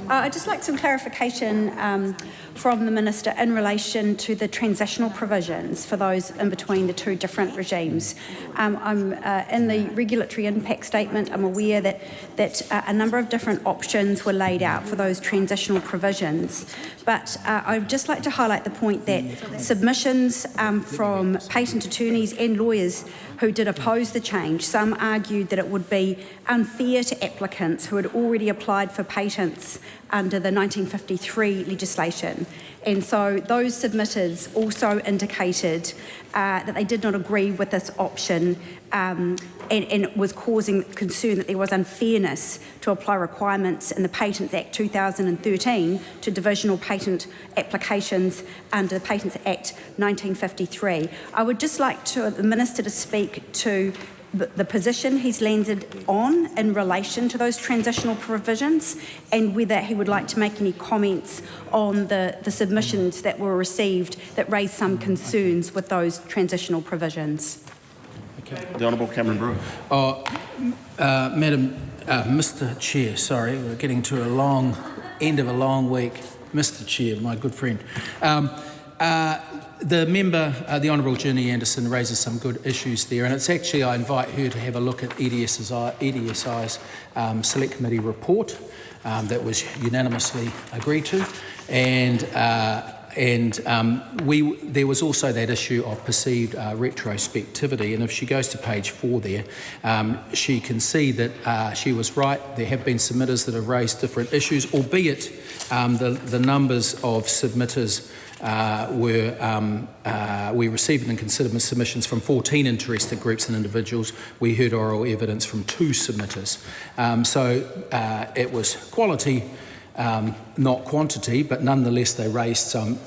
I'd just like some clarification from the Minister in relation to the transitional provisions for those in between the two different regimes. I'm in the regulatory impact statement, I'm aware that a number of different options were laid out for those transitional provisions, but I'd just like to highlight the point that submissions from patent attorneys and lawyers who did oppose the change, some argued that it would be unfair to applicants who had already applied for patents under the 1953 legislation. And so those submitters also indicated that they did not agree with this option and it was causing concern that there was unfairness to apply requirements in the Patents Act 2013 to divisional patent applications under the Patents Act 1953. I would just like the Minister to speak to the position he's landed on in relation to those transitional provisions and whether he would like to make any comments on the submissions that were received that raised some concerns with those transitional provisions. Okay. The Honourable Cameron Brewer. Mr. Chair, sorry, we're getting to a long end of a long week. Mr. Chair, my good friend. The member, the Honourable Jenny Anderson, raises some good issues there, and it's actually, I invite her to have a look at EDSI's Select Committee report that was unanimously agreed to, and there was also that issue of perceived retrospectivity, and if she goes to page 4 there, she can see that she was right. There have been submitters that have raised different issues, albeit the numbers of submitters we received and considered submissions from 14 interested groups and individuals. We heard oral evidence from 2 submitters. So it was quality, not quantity, but nonetheless they raised some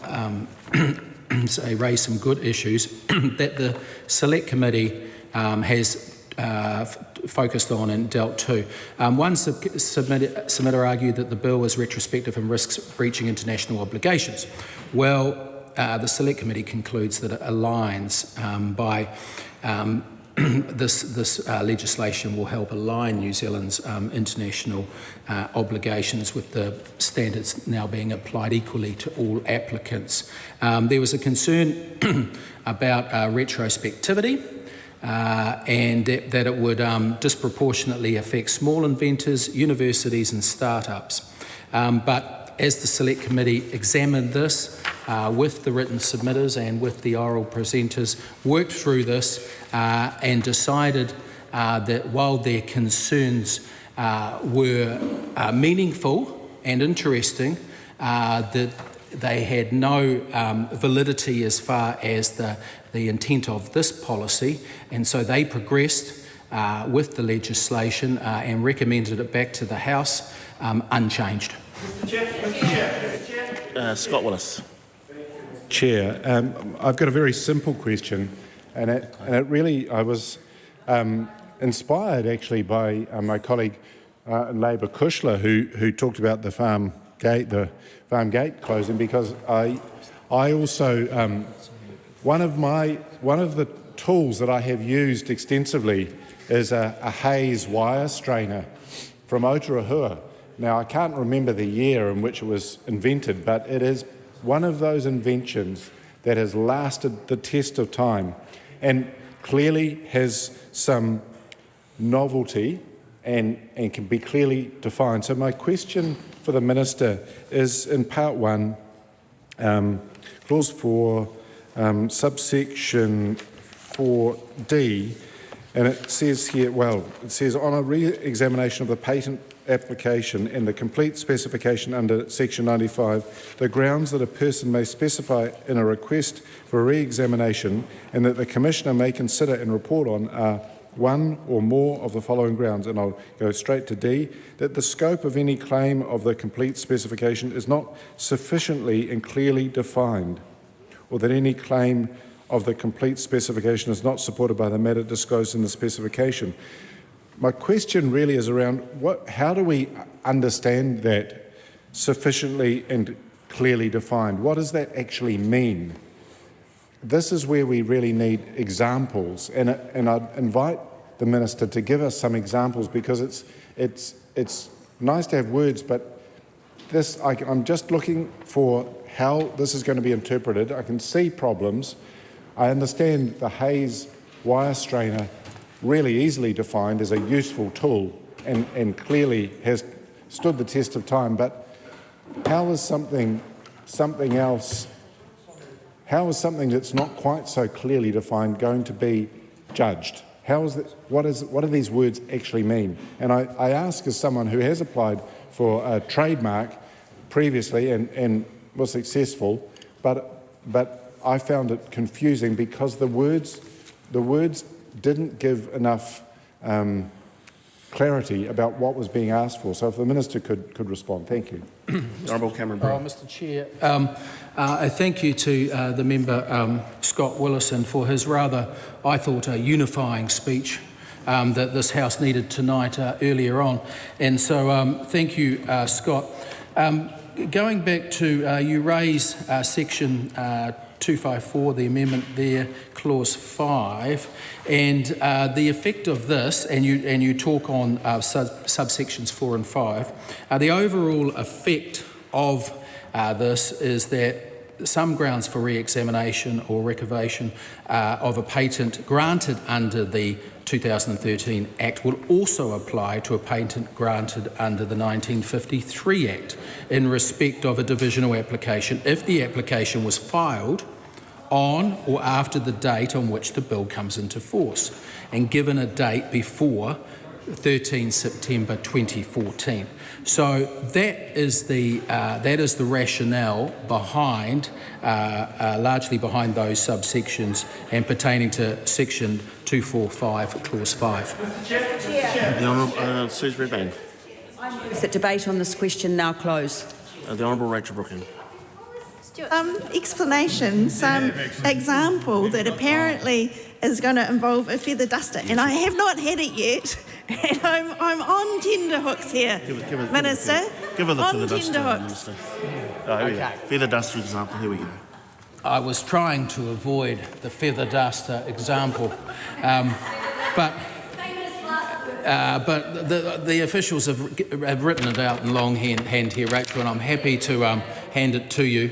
good issues that the Select Committee has focused on and dealt to. One submitter argued that the bill was retrospective and risks breaching international obligations. Well, the Select Committee concludes that it aligns by this legislation will help align New Zealand's international obligations with the standards now being applied equally to all applicants. There was a concern about retrospectivity and that it would disproportionately affect small inventors, universities and startups. But as the Select Committee examined this with the written submitters and with the oral presenters, worked through this and decided that while their concerns were meaningful and interesting, that they had no validity as far as the intent of this policy, and so they progressed with the legislation and recommended it back to the House unchanged. Scott Willis. Chair, I've got a very simple question, and it really, I was inspired actually by my colleague Labour Kushler, who talked about the farm gate closing, because I also one of the tools that I have used extensively is a haze wire strainer from Aotearoa. Now, I can't remember the year in which it was invented, but it is one of those inventions that has lasted the test of time and clearly has some novelty and can be clearly defined. So my question for the Minister is in Part 1, Clause 4, subsection 4D, and it says here, it says on a re-examination of the patent application and the complete specification under section 95, the grounds that a person may specify in a request for re-examination and that the Commissioner may consider and report on are one or more of the following grounds, and I'll go straight to D, that the scope of any claim of the complete specification is not sufficiently and clearly defined, or that any claim of the complete specification is not supported by the matter disclosed in the specification. My question really is around how do we understand that sufficiently and clearly defined? What does that actually mean? This is where we really need examples, and I'd invite the Minister to give us some examples, because it's nice to have words, but I'm just looking for how this is going to be interpreted. I can see problems. I understand the haze wire strainer really easily defined as a useful tool and clearly has stood the test of time, but how is something else, how is something that's not quite so clearly defined going to be judged? What do these words actually mean? And I ask as someone who has applied for a trademark previously and was successful, but I found it confusing because the words didn't give enough clarity about what was being asked for. So if the Minister could respond. Thank you. Honourable Cameron Brown. Mr Chair, a thank you to the member Scott Willison for his rather, I thought, a unifying speech that this House needed tonight earlier on. And so thank you, Scott. Going back to, you raise section 254, the amendment there, clause 5, and the effect of this, and you talk on subsections 4 and 5, the overall effect of this is that some grounds for re-examination or revocation of a patent granted under the 2013 Act will also apply to a patent granted under the 1953 Act in respect of a divisional application if the application was filed on or after the date on which the bill comes into force and given a date before 13 September 2014. So that is the rationale behind, largely behind those subsections and pertaining to section 245, clause 5. The Honourable Suze Redmayne. Is that debate on this question now close? The Honourable Rachel Brooking. Explanation, some example that apparently is going to involve a feather duster, and I have not had it yet, and I'm on tenterhooks here, Minister. Give her the feather duster, tenterhooks. Minister. Oh, here we go. Feather duster example, here we go. I was trying to avoid the feather duster example, but the officials have written it out in longhand here, Rachel, and I'm happy to hand it to you.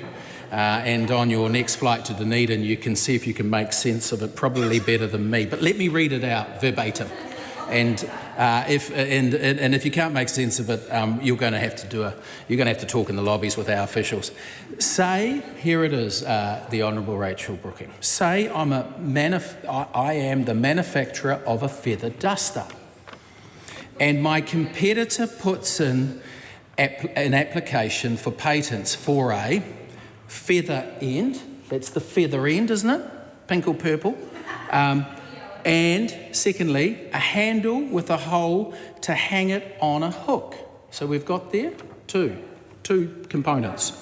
And on your next flight to Dunedin, you can see if you can make sense of it, probably better than me. But let me read it out verbatim. And if you can't make sense of it, you're going to have to talk in the lobbies with our officials. Say, here it is, the Honourable Rachel Brooking. Say I am the manufacturer of a feather duster, and my competitor puts in an application for patents for a feather end. That's the feather end, isn't it? Pink or purple. And secondly, a handle with a hole to hang it on a hook. So we've got there two components.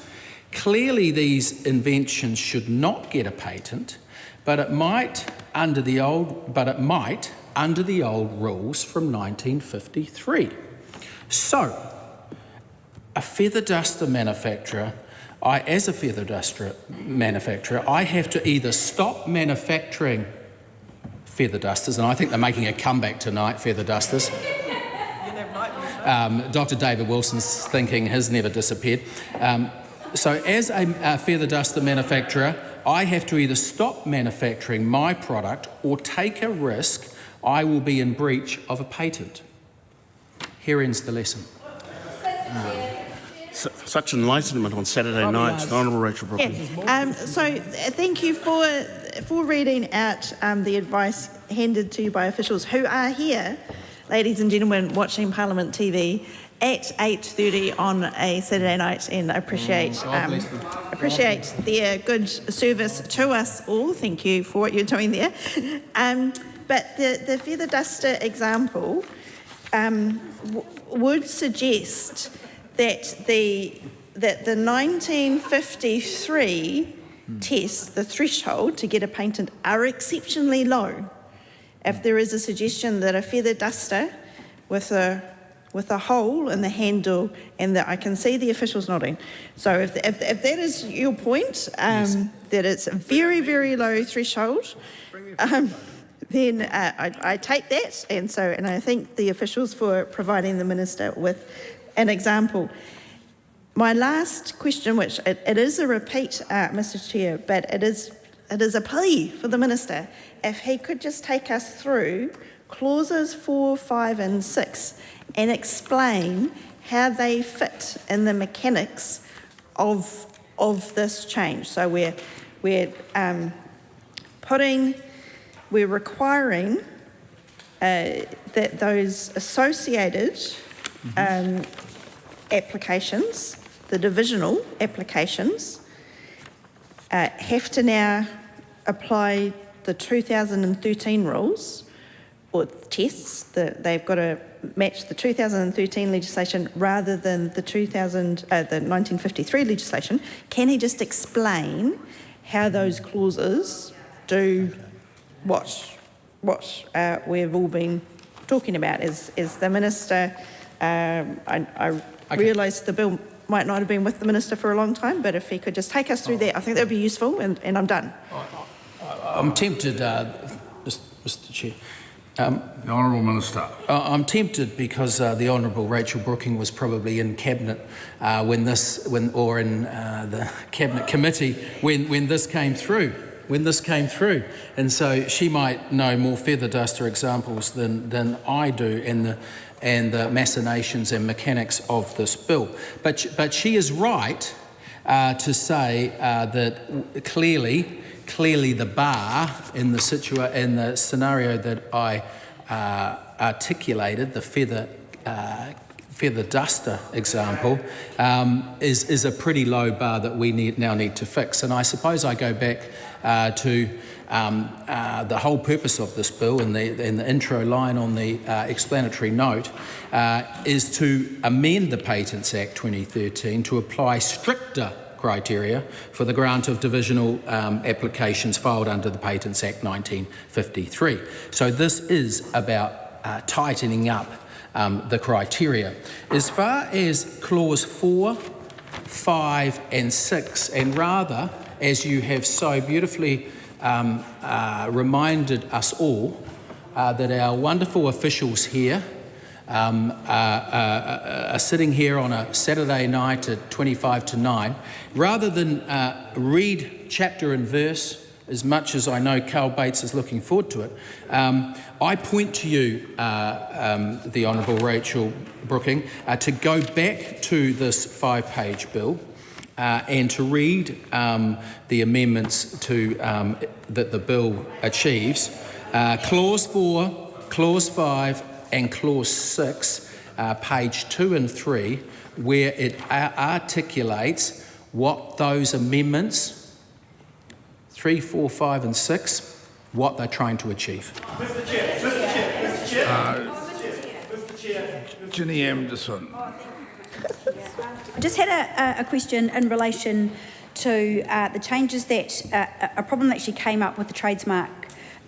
Clearly these inventions should not get a patent, but it might under the old rules from 1953. So a feather duster manufacturer, as a feather duster manufacturer, I have to either stop manufacturing feather dusters, and I think they're making a comeback tonight, feather dusters. Dr. David Wilson's thinking has never disappeared. So as a feather duster manufacturer, I have to either stop manufacturing my product or take a risk I will be in breach of a patent. Here ends the lesson. Such enlightenment on Saturday night, Honourable Rachel Brooking. So thank you for reading out the advice handed to you by officials who are here, ladies and gentlemen, watching Parliament TV at 8:30 on a Saturday night, and I appreciate their good service to us all. Thank you for what you're doing there. But the feather duster example would suggest that the 1953 test, the threshold to get a patent, are exceptionally low. If there is a suggestion that a feather duster with a hole in the handle, and that I can see the officials nodding. So if that is your point, yes, that it's a very, very low threshold, then I take that, and I thank the officials for providing the Minister with an example. My last question, which it is a repeat, Mr. Chair, but it is a plea for the Minister, if he could just take us through clauses 4, 5 and 6 and explain how they fit in the mechanics of this change. So we're requiring that those associated applications, the divisional applications, have to now apply the 2013 rules or tests. They've got to match the 2013 legislation rather than the 1953 legislation. Can he just explain how those clauses do what we've all been talking about? Is the Minister? I realise the bill might not have been with the Minister for a long time, but if he could just take us through that, I think that would be useful, and I'm done. I'm tempted, Mr. Chair. The Honourable Minister. I'm tempted because the Honourable Rachel Brooking was probably in Cabinet or in the Cabinet Committee when this came through. And so she might know more feather duster examples than I do, and the machinations and mechanics of this bill. But she is right to say that clearly the bar in the scenario that I articulated, the feather duster example, is a pretty low bar that we now need to fix. And I suppose I go back to the whole purpose of this bill, and the intro line on the explanatory note is to amend the Patents Act 2013 to apply stricter criteria for the grant of divisional applications filed under the Patents Act 1953. So this is about tightening up the criteria. As far as clause 4, 5 and 6, and rather as you have so beautifully reminded us all, that our wonderful officials here are sitting here on a Saturday night at 25 to 9, rather than read chapter and verse, as much as I know Carl Bates is looking forward to it, I point to you, the Honourable Rachel Brooking, to go back to this 5-page bill and to read the amendments to, that the bill achieves. Clause 4, Clause 5 and Clause 6, page 2 and 3, where it articulates what those amendments 3, 4, 5 and 6, what they're trying to achieve. Mr. Chair. Ginny Anderson. I just had a question in relation to the changes that a problem that actually came up with the Trademark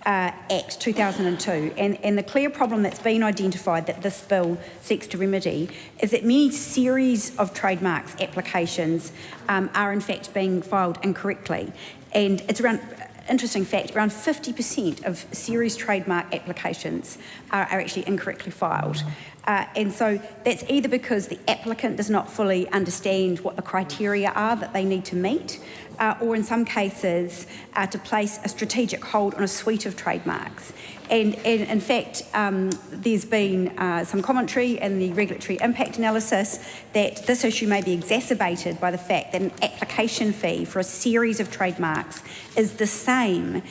Act 2002, and the clear problem that's been identified that this bill seeks to remedy is that many series of trademarks applications are in fact being filed incorrectly. And it's around, interesting fact, around 50% of series trademark applications are actually incorrectly filed. And so that's either because the applicant does not fully understand what the criteria are that they need to meet, or in some cases to place a strategic hold on a suite of trademarks. And in fact, there's been some commentary in the regulatory impact analysis that this issue may be exacerbated by the fact that an application fee for a series of trademarks is the same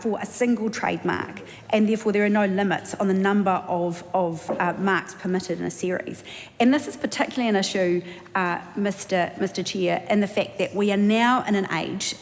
for a single trademark, and therefore there are no limits on the number of marks permitted in a series. And this is particularly an issue, Mr. Chair, in the fact that we are now in an age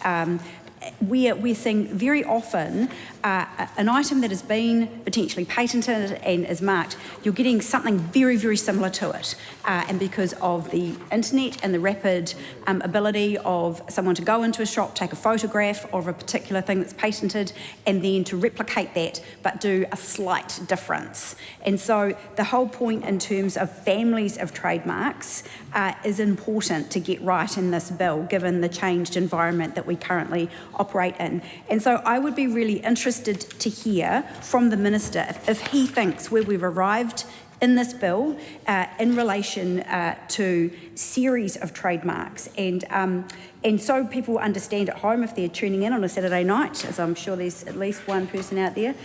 we're seeing very often an item that has been potentially patented and is marked, you're getting something very, very similar to it. And because of the internet and the rapid ability of someone to go into a shop, take a photograph of a particular thing that's patented, and then to replicate that, but do a slight difference. And so the whole point in terms of families of trademarks is important to get right in this bill, given the changed environment that we currently operate in. And so I would be really interested to hear from the Minister if he thinks where we've arrived in this bill in relation to series of trademarks. And so people understand at home if they're tuning in on a Saturday night, as I'm sure there's at least one person out there,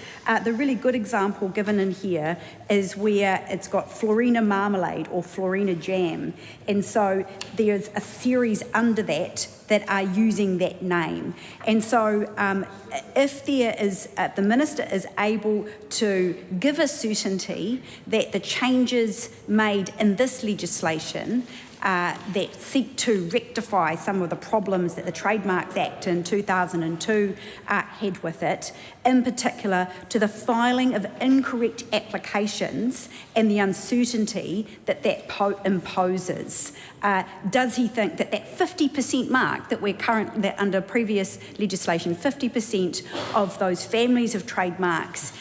the really good example given in here is where it's got Florina marmalade or Florina jam. And so there's a series under that that are using that name. And so if there is, the Minister is able to give us certainty that the changes made in this legislation that seek to rectify some of the problems that the Trademarks Act in 2002 had with it, in particular to the filing of incorrect applications and the uncertainty that that imposes. Does he think that that 50% mark that we're currently, that under previous legislation, 50% of those families of trademarks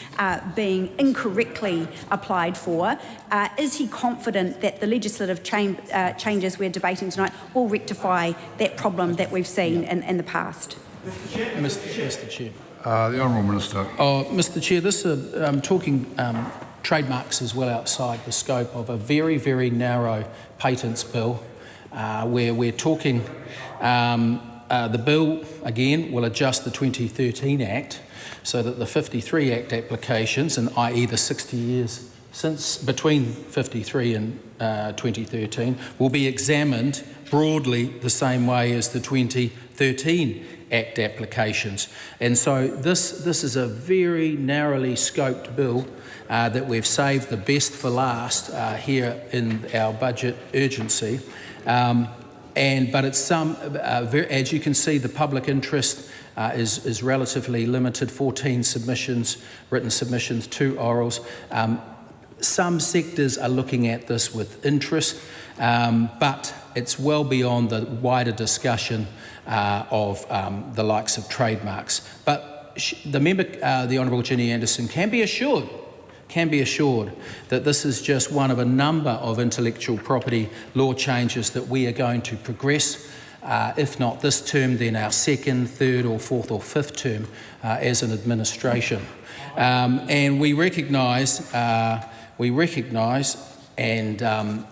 being incorrectly applied for, is he confident that the legislative changes we're debating tonight will rectify that problem that we've seen in the past? Mr. Chair. The Honourable Minister. Mr. Chair, this talking trademarks is well outside the scope of a very, very narrow patents bill, where we're talking the bill, again, will adjust the 2013 Act so that the 53 Act applications, and i.e. the 60 years since between 53 and 2013, will be examined broadly the same way as the 2013 Act applications. And so this is a very narrowly scoped bill that we've saved the best for last here in our budget urgency. But it's as you can see, the public interest is relatively limited, 14 submissions, written submissions, 2 orals. Some sectors are looking at this with interest, but it's well beyond the wider discussion of the likes of trademarks. But the member, the Honourable Ginny Anderson, can be assured that this is just one of a number of intellectual property law changes that we are going to progress if not this term, then our second, third or fourth or fifth term as an administration. And we recognise and the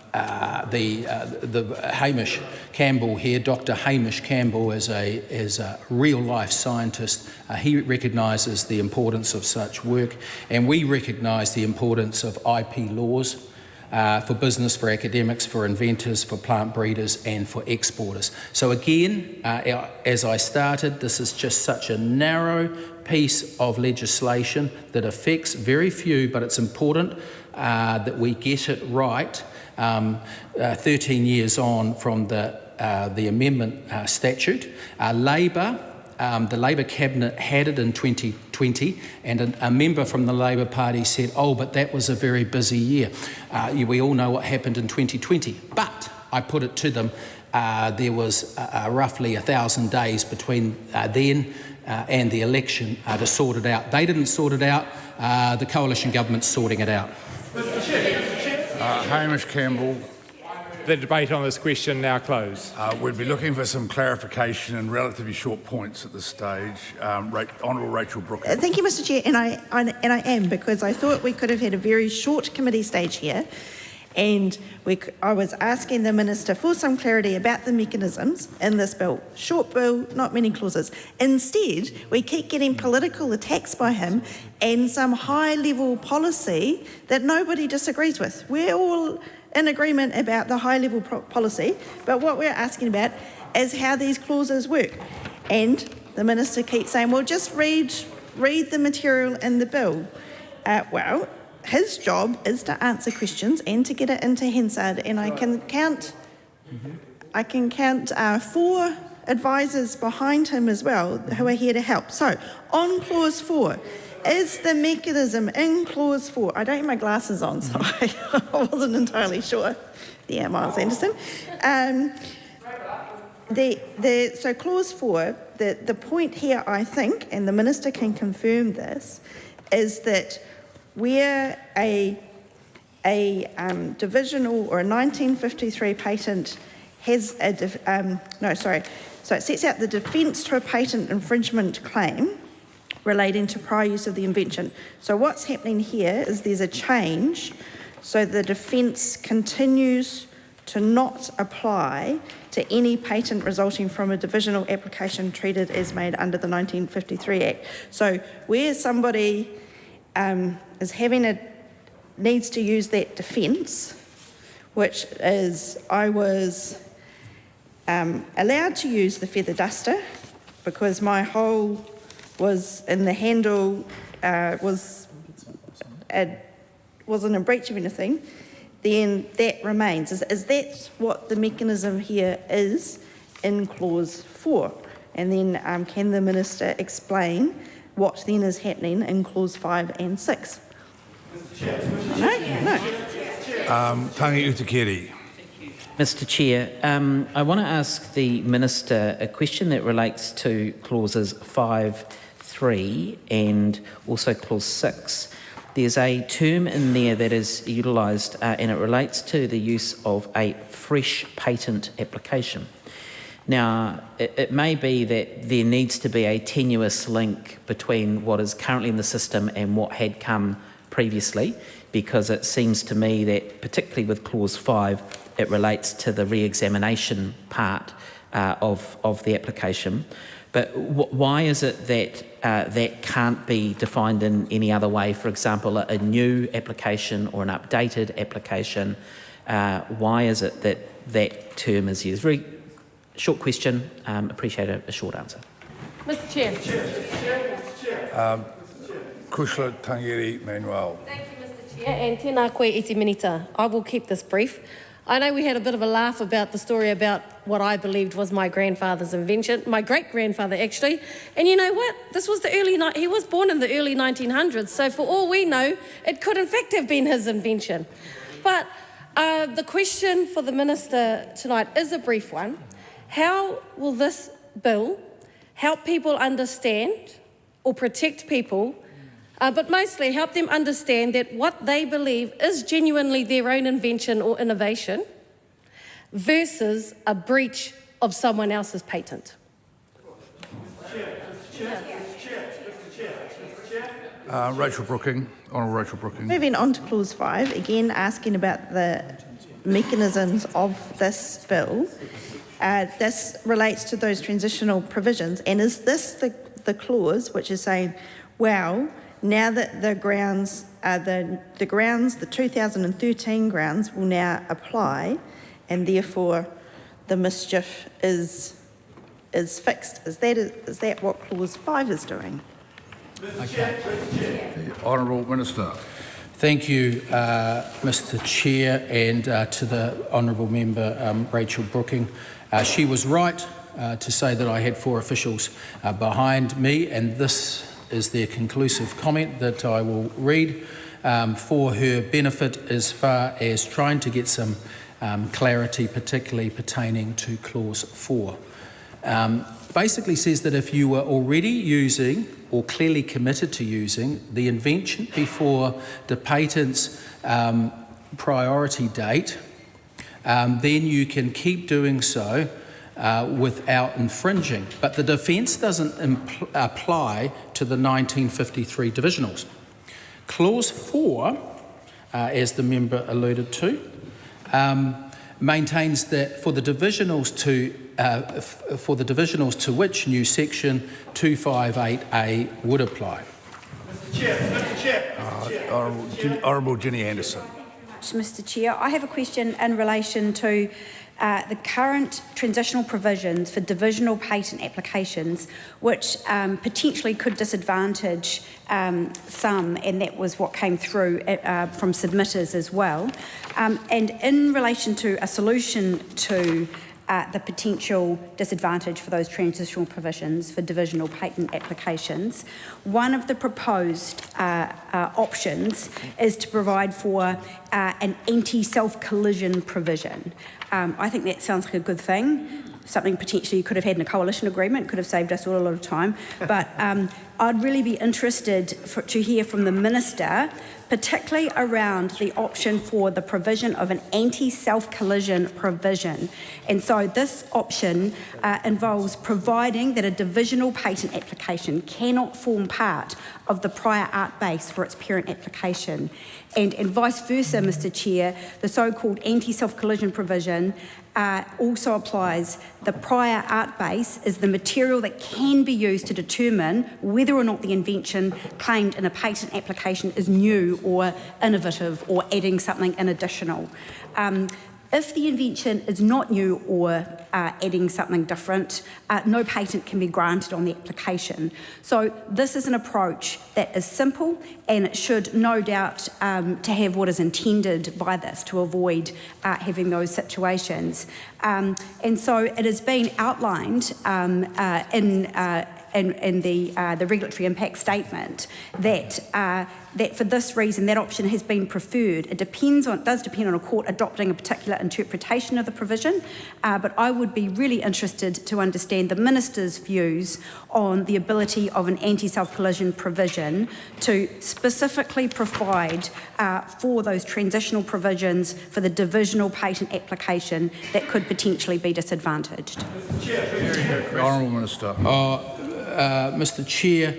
Hamish Campbell here, Dr. Hamish Campbell, is a real-life scientist. He recognises the importance of such work, and we recognise the importance of IP laws for business, for academics, for inventors, for plant breeders and for exporters. So again, as I started, this is just such a narrow piece of legislation that affects very few, but it's important that we get it right 13 years on from the amendment statute. The Labor Cabinet had it in 2020, and a member from the Labor Party said, oh, but that was a very busy year. We all know what happened in 2020. But I put it to them, there was roughly 1,000 days between then and the election to sort it out. They didn't sort it out. The coalition government's sorting it out. Hamish Campbell. The debate on this question now closed. We'd be looking for some clarification in relatively short points at this stage. Honourable Rachel Brooke. Thank you, Mr. Chair, and I am, because I thought we could have had a very short committee stage here, and I was asking the Minister for some clarity about the mechanisms in this bill. Short bill, not many clauses. Instead, we keep getting political attacks by him and some high-level policy that nobody disagrees with. We're all in agreement about the high-level policy, but what we're asking about is how these clauses work. And the Minister keeps saying, well, just read the material in the bill. Well, his job is to answer questions and to get it into Hansard, and I can count 4 advisors behind him as well who are here to help. So, on clause 4, is the mechanism in clause 4? I don't have my glasses on, so I wasn't entirely sure. Yeah, Miles Anderson. So clause 4, the point here, I think, and the Minister can confirm this, is that where a divisional or a 1953 patent has a so it sets out the defence to a patent infringement claim relating to prior use of the invention. So what's happening here is there's a change, so the defence continues to not apply to any patent resulting from a divisional application treated as made under the 1953 Act. So where somebody needs to use that defence, which is I was allowed to use the feather duster because my hole was in the handle, wasn't in breach of anything, then that remains. Is that what the mechanism here is in clause 4? And then can the Minister explain what then is happening in clause 5 and 6? No. Tangi Utakeri. Mr. Chair, I want to ask the Minister a question that relates to clauses 5.3 and also clause 6. There's a term in there that is utilised and it relates to the use of a fresh patent application. Now, it may be that there needs to be a tenuous link between what is currently in the system and what had come previously, because it seems to me that, particularly with clause 5, it relates to the re-examination part of the application. But why is it that that can't be defined in any other way? For example, a new application or an updated application. Why is it that that term is used? Very short question. Appreciate a short answer. Mr. Chair. Kushla Tangiri Manuel. Thank you, Mr. Chair, and tēnā koe iti minita. I will keep this brief. I know we had a bit of a laugh about the story about what I believed was my grandfather's invention, my great-grandfather actually. And you know what? This was he was born in the early 1900s, so for all we know, it could in fact have been his invention. But the question for the Minister tonight is a brief one. How will this bill help people understand or protect people, but mostly help them understand that what they believe is genuinely their own invention or innovation versus a breach of someone else's patent. Rachel Brooking, Honourable Rachel Brooking. Moving on to clause 5, again asking about the mechanisms of this bill. This relates to those transitional provisions, and is this the clause which is saying, well, now that the 2013 grounds will now apply, and therefore the mischief is fixed? Is that what clause 5 is doing? Okay. The Honourable Minister. Thank you, Mr Chair, and to the Honourable Member Rachel Brooking. She was right to say that I had 4 officials behind me, and this is their conclusive comment that I will read for her benefit as far as trying to get some clarity, particularly pertaining to clause 4. Basically says that if you were already using or clearly committed to using the invention before the patent's priority date, then you can keep doing so without infringing. But the defence doesn't apply to the 1953 divisionals. Clause 4, as the member alluded to, maintains that for the divisionals to which new section 258A would apply. Mr Chair. Honourable Ginny Anderson. Mr Chair, I have a question in relation to the current transitional provisions for divisional patent applications, which potentially could disadvantage some, and that was what came through from submitters as well. And in relation to a solution to the potential disadvantage for those transitional provisions for divisional patent applications, one of the proposed options is to provide for an anti-self-collision provision. I think that sounds like a good thing, something potentially you could have had in a coalition agreement, could have saved us all a lot of time. But I'd really be interested to hear from the Minister, particularly around the option for the provision of an anti-self-collision provision. And so this option involves providing that a divisional patent application cannot form part of the prior art base for its parent application. And vice versa, Mr Chair, the so-called anti-self-collision provision also applies. The prior art base is the material that can be used to determine whether or not the invention claimed in a patent application is new or innovative or adding something in additional. If the invention is not new or adding something different, no patent can be granted on the application. So this is an approach that is simple, and it should no doubt to have what is intended by this, to avoid having those situations. And so it has been outlined in the regulatory impact statement that that for this reason that option has been preferred. It does depend on a court adopting a particular interpretation of the provision, but I would be really interested to understand the Minister's views on the ability of an anti-self-collision provision to specifically provide for those transitional provisions for the divisional patent application that could potentially be disadvantaged. Honourable Minister. Mr Chair,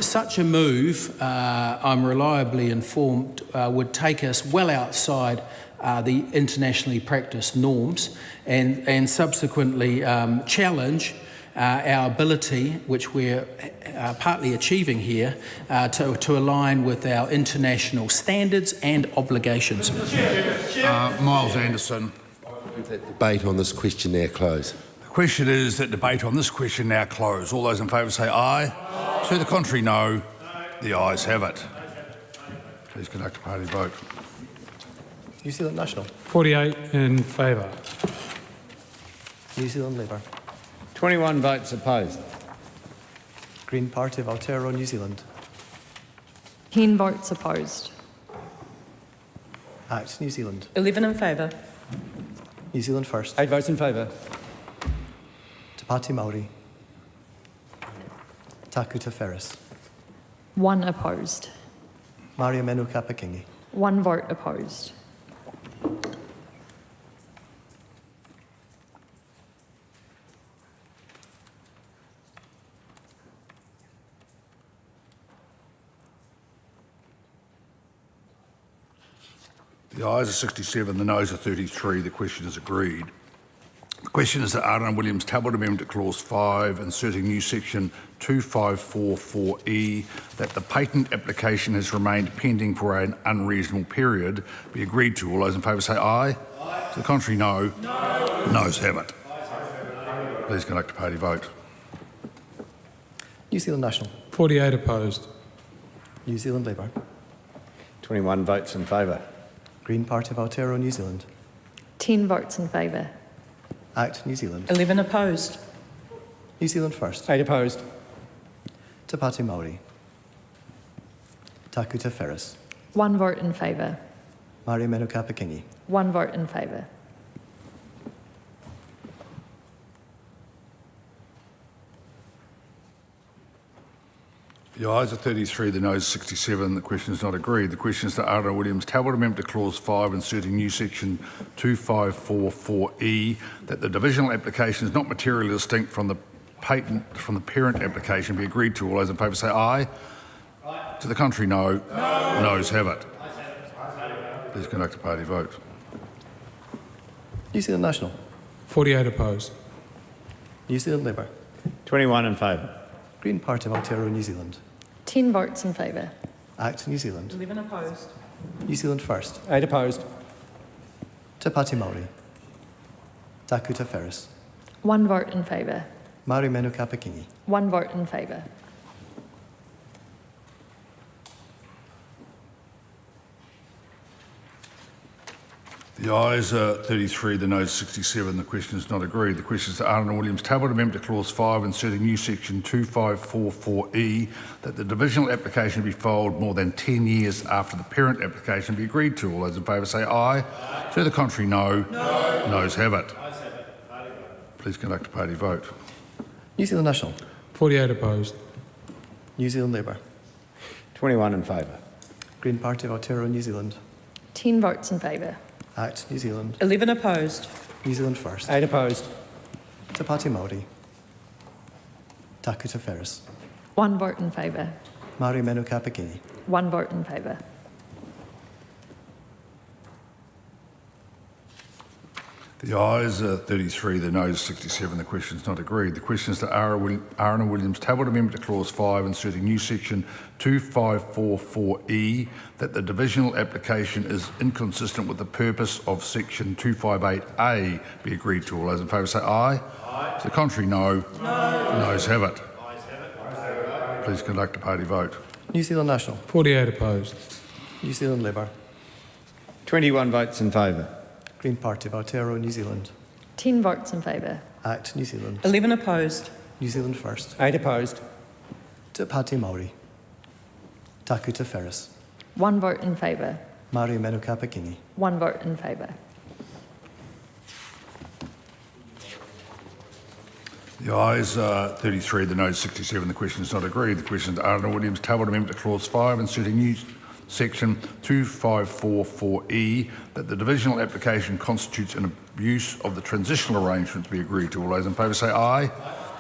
such a move, I'm reliably informed, would take us well outside the internationally practiced norms and subsequently challenge our ability, which we're partly achieving here, to align with our international standards and obligations. Miles Anderson. That debate on this question now close. The question is that debate on this question now close. All those in favour say aye. To the contrary, no. The ayes have it. Please conduct a party vote. New Zealand National. 48 in favour. New Zealand Labour. 21 votes opposed. Green Party of Aotearoa, New Zealand. 10 votes opposed. Act New Zealand. 11 in favour. New Zealand First. 8 votes in favour. Te Pāti Māori. Takuta Ferris. 1 opposed. Maria Menu Kapakingi. 1 vote opposed. The ayes are 67, the noes are 33. The question is agreed. The question is that Arden Williams tabled amendment to clause 5, inserting new section 2544E, that the patent application has remained pending for an unreasonable period, be agreed to. All those in favour say aye. To the contrary, no. Noes have it. Please conduct a party vote. New Zealand National. 48 opposed. New Zealand Labour. 21 votes in favour. Green Party of Aotearoa, New Zealand. 10 votes in favour. Act New Zealand. 11 opposed. New Zealand First. 8 opposed. Te Pāti Māori. Taku Te Whereas. 1 vote in favour. Māori Manu Kapakingi. 1 vote in favour. The ayes are 33, the noes 67. The question is not agreed. The question is that Arden Williams tabled amendment to clause 5, inserting new section 2544E, that the divisional application is not materially distinct from the parent application, be agreed to. All those in favour say aye. To the contrary, no. Noes have it. Please conduct a party vote. New Zealand National. 48 opposed. New Zealand Labour. 21 in favour. Green Party of Aotearoa, New Zealand. 10 votes in favour. Act New Zealand. 11 opposed. New Zealand First. 8 opposed. Te Pāti Māori. Taku Te Whereas. 1 vote in favour. Māori Manu Kapakingi. 1 vote in favour. The ayes are 33, the noes 67. The question is not agreed. The question is that Arden Williams tabled amendment to clause 5, inserting new section 2544E, that the divisional application be filed more than 10 years after the parent application be agreed to. All those in favour say aye. To the contrary, no. Noes have it. Please conduct a party vote. New Zealand National. 48 opposed. New Zealand Labour. 21 in favour. Green Party of Aotearoa, New Zealand. 10 votes in favour. Act New Zealand. 11 opposed. New Zealand First. 8 opposed. Te Pāti Māori. Taku Te Whereas. 1 vote in favour. Māori Manu Kapakingi. 1 vote in favour. The ayes are 33, the noes 67. The question is not agreed. The question is that Arden Williams tabled amendment to clause 5, inserting new section 2544E, that the divisional application is inconsistent with the purpose of section 258A, be agreed to. All those in favour say aye. To the contrary, no. Noes have it. Please conduct a party vote. New Zealand National. 48 opposed. New Zealand Labour. 21 votes in favour. Green Party of Aotearoa, New Zealand. 10 votes in favour. Act New Zealand. 11 opposed. New Zealand First. 8 opposed. Te Pāti Māori. Taku Te Whereas. 1 vote in favour. Māori Manu Kapakingi. 1 vote in favour. The ayes are 33, the noes 67. The question is not agreed. The question is that Arden Williams tabled amendment to clause 5, inserting new section 2544E, that the divisional application constitutes an abuse of the transitional arrangements, be agreed to. All those in favour say aye.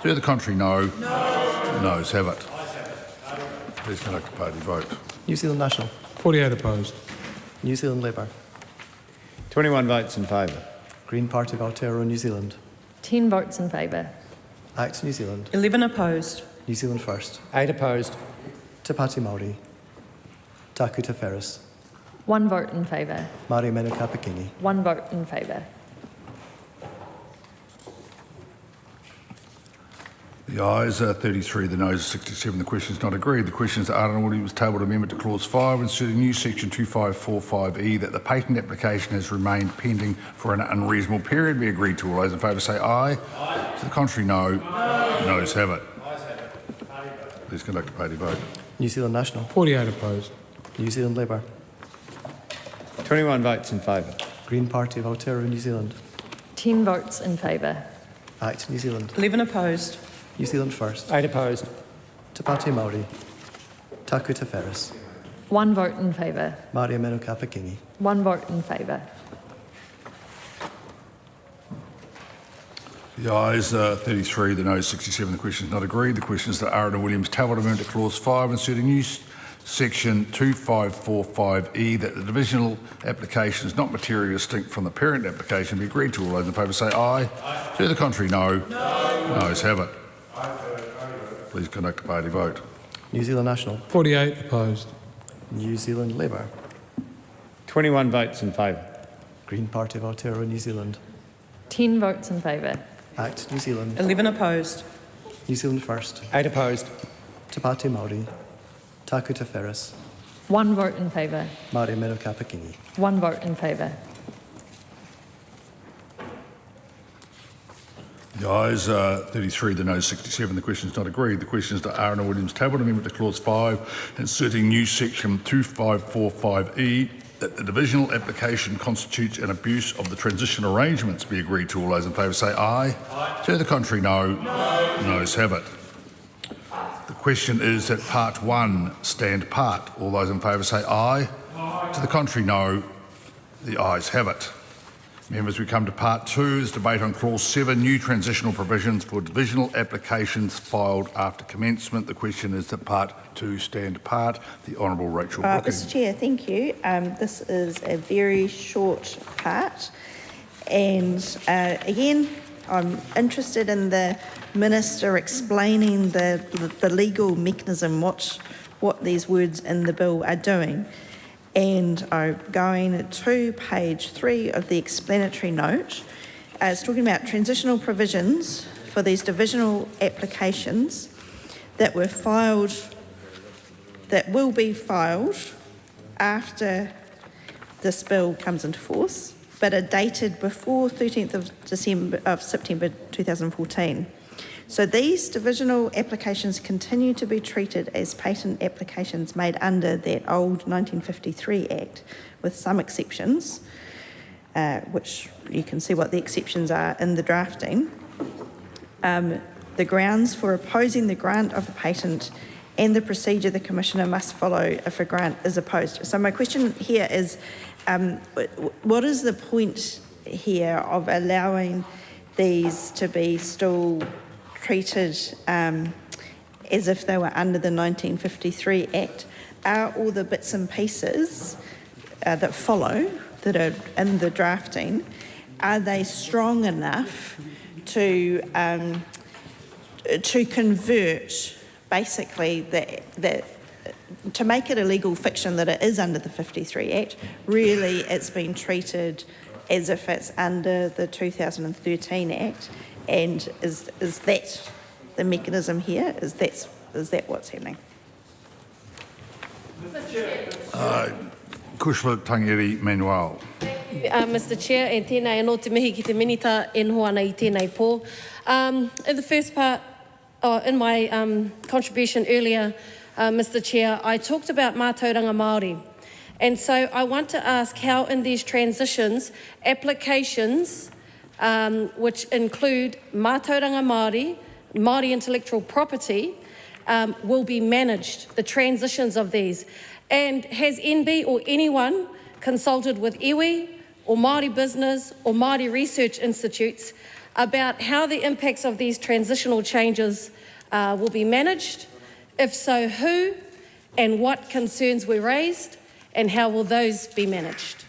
To the contrary, no. Noes have it. Please conduct a party vote. New Zealand National. 48 opposed. New Zealand Labour. 21 votes in favour. Green Party of Aotearoa, New Zealand. 10 votes in favour. Act New Zealand. 11 opposed. New Zealand First. 8 opposed. Te Pāti Māori. Taku Te Whereas. 1 vote in favour. Māori Manu Kapakingi. 1 vote in favour. The ayes are 33, the noes are 67. The question is not agreed. The question is that Arden Williams tabled amendment to clause 5, inserting new section 2545E, that the patent application has remained pending for an unreasonable period, be agreed to. All those in favour say aye. To the contrary, no. Noes have it. Please conduct a party vote. New Zealand National. 48 opposed. New Zealand Labour. 21 votes in favour. Green Party of Aotearoa, New Zealand. 10 votes in favour. Act New Zealand. 11 opposed. New Zealand First. 8 opposed. Te Pāti Māori. Taku Te Whereas. 1 vote in favour. Māori Manu Kapakingi. 1 vote in favour. The ayes are 33, the noes 67. The question is not agreed. The question is that Arden Williams tabled amendment to clause 5, inserting new Section 2545E, that the divisional application is not materially distinct from the parent application, be agreed to. All those in favour say aye. Aye. To the contrary, no. No. Noes have it. Please conduct a party vote. New Zealand National. 48 opposed. New Zealand Labour. 21 votes in favour. Green Party of Aotearoa, New Zealand. 10 votes in favour. ACT New Zealand. 11 opposed. New Zealand First. 8 opposed. Te Pāti Māori. Taku Te Wheres. 1 vote in favour. Māori Mero Kapakini. 1 vote in favour. The ayes are 33, the noes 67. The question is not agreed. The question is to Aaron Williams tabled amendment to clause 5, inserting new section 2545E, that the divisional application constitutes an abuse of the transition arrangements, be agreed to. All those in favour say aye. Aye. To the contrary, no. No. Noes have it. The question is that part 1 stand part. All those in favour say aye. Aye. To the contrary, no. The ayes have it. Members, we come to part 2, this debate on clause 7, new transitional provisions for divisional applications filed after commencement. The question is that part 2 stand part. The Honourable Rachel Brooking. Mr Chair, thank you. This is a very short part, and again, I'm interested in the Minister explaining the legal mechanism, what these words in the bill are doing. And I'm going to page 3 of the explanatory note. It's talking about transitional provisions for these divisional applications that were filed, that will be filed after this bill comes into force, but are dated before 13th of September 2014. So these divisional applications continue to be treated as patent applications made under that old 1953 Act, with some exceptions, which you can see what the exceptions are in the drafting. The grounds for opposing the grant of a patent and the procedure the Commissioner must follow if a grant is opposed. So my question here is, what is the point here of allowing these to be still treated as if they were under the 1953 Act? Are all the bits and pieces that follow, that are in the drafting, are they strong enough to convert, basically, to make it a legal fiction that it is under the 53 Act? Really, it's been treated as if it's under the 2013 Act. And is that the mechanism here? Is that what's happening? Kushla Tangeri Manuel. Mr Chair, and tēnei anō te mihi ki te minita e noho ana I tēnei pō. In the first part, in my contribution earlier, Mr Chair, I talked about mātauranga Māori. And so I want to ask how in these transitions, applications which include mātauranga Māori, Māori intellectual property, will be managed, the transitions of these. And has NB or anyone consulted with iwi or Māori business or Māori research institutes about how the impacts of these transitional changes will be managed? If so, who and what concerns were raised, and how will those be managed?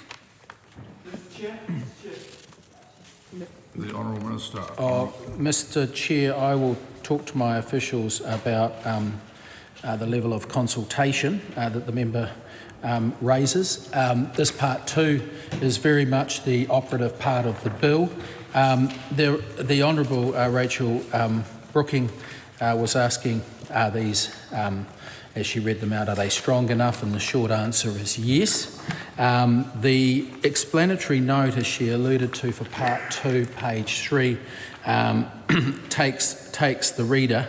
The Honourable Minister. Mr Chair, I will talk to my officials about the level of consultation that the member raises. This part 2 is very much the operative part of the bill. The Honourable Rachel Brooking was asking, are these, as she read them out, are they strong enough? And the short answer is yes. The explanatory note, as she alluded to for part 2, page 3, takes the reader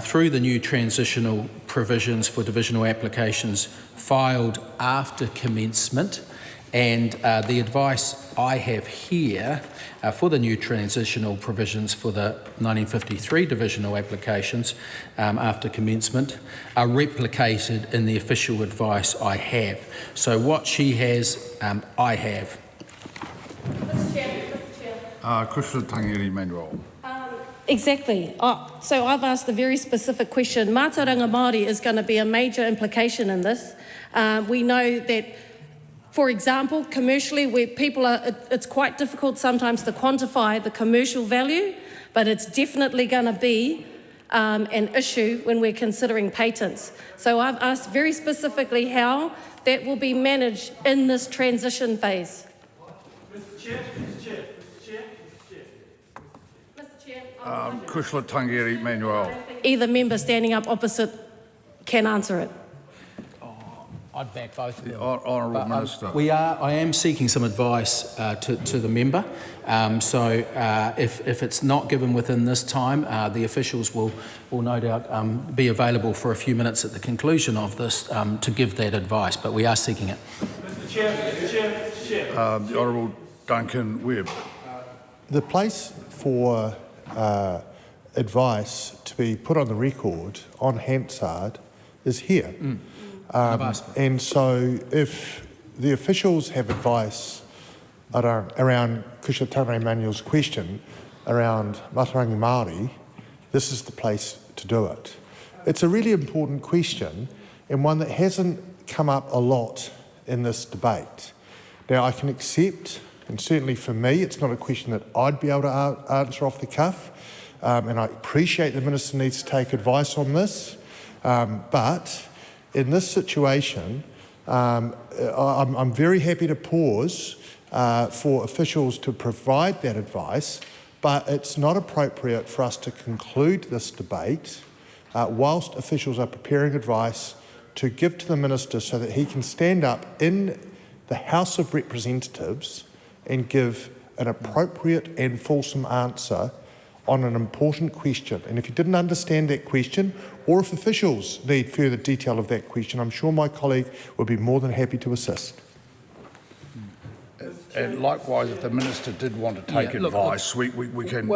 through the new transitional provisions for divisional applications filed after commencement, and the advice I have here for the new transitional provisions for the 1953 divisional applications after commencement are replicated in the official advice I have. So what she has, I have. Mr Chair. Christopher Luxon Manuel. Exactly. So I've asked a very specific question. Mātauranga Māori is going to be a major implication in this. We know that, for example, commercially, where people are, it's quite difficult sometimes to quantify the commercial value, but it's definitely going to be an issue when we're considering patents. So I've asked very specifically how that will be managed in this transition phase. Mr Chair. Kushla Tangeri Manuel. Either member standing up opposite can answer it. I'd back both of them. Honourable Minister. I am seeking some advice to the member. If it's not given within this time, the officials will no doubt be available for a few minutes at the conclusion of this to give that advice, but we are seeking it. Mr Chair. The Honourable Duncan Webb. The place for advice to be put on the record on Hansard is here. And so if the officials have advice around Kushla Tangeri Manuel's question around Mātauranga Māori, this is the place to do it. It's a really important question and one that hasn't come up a lot in this debate. Now, I can accept, and certainly for me, it's not a question that I'd be able to answer off the cuff, and I appreciate the Minister needs to take advice on this, but in this situation, I'm very happy to pause for officials to provide that advice, but it's not appropriate for us to conclude this debate whilst officials are preparing advice to give to the Minister so that he can stand up in the House of Representatives and give an appropriate and fulsome answer on an important question. And if you didn't understand that question, or if officials need further detail of that question, I'm sure my colleague would be more than happy to assist. And likewise, if the Minister did want to take advice, we can give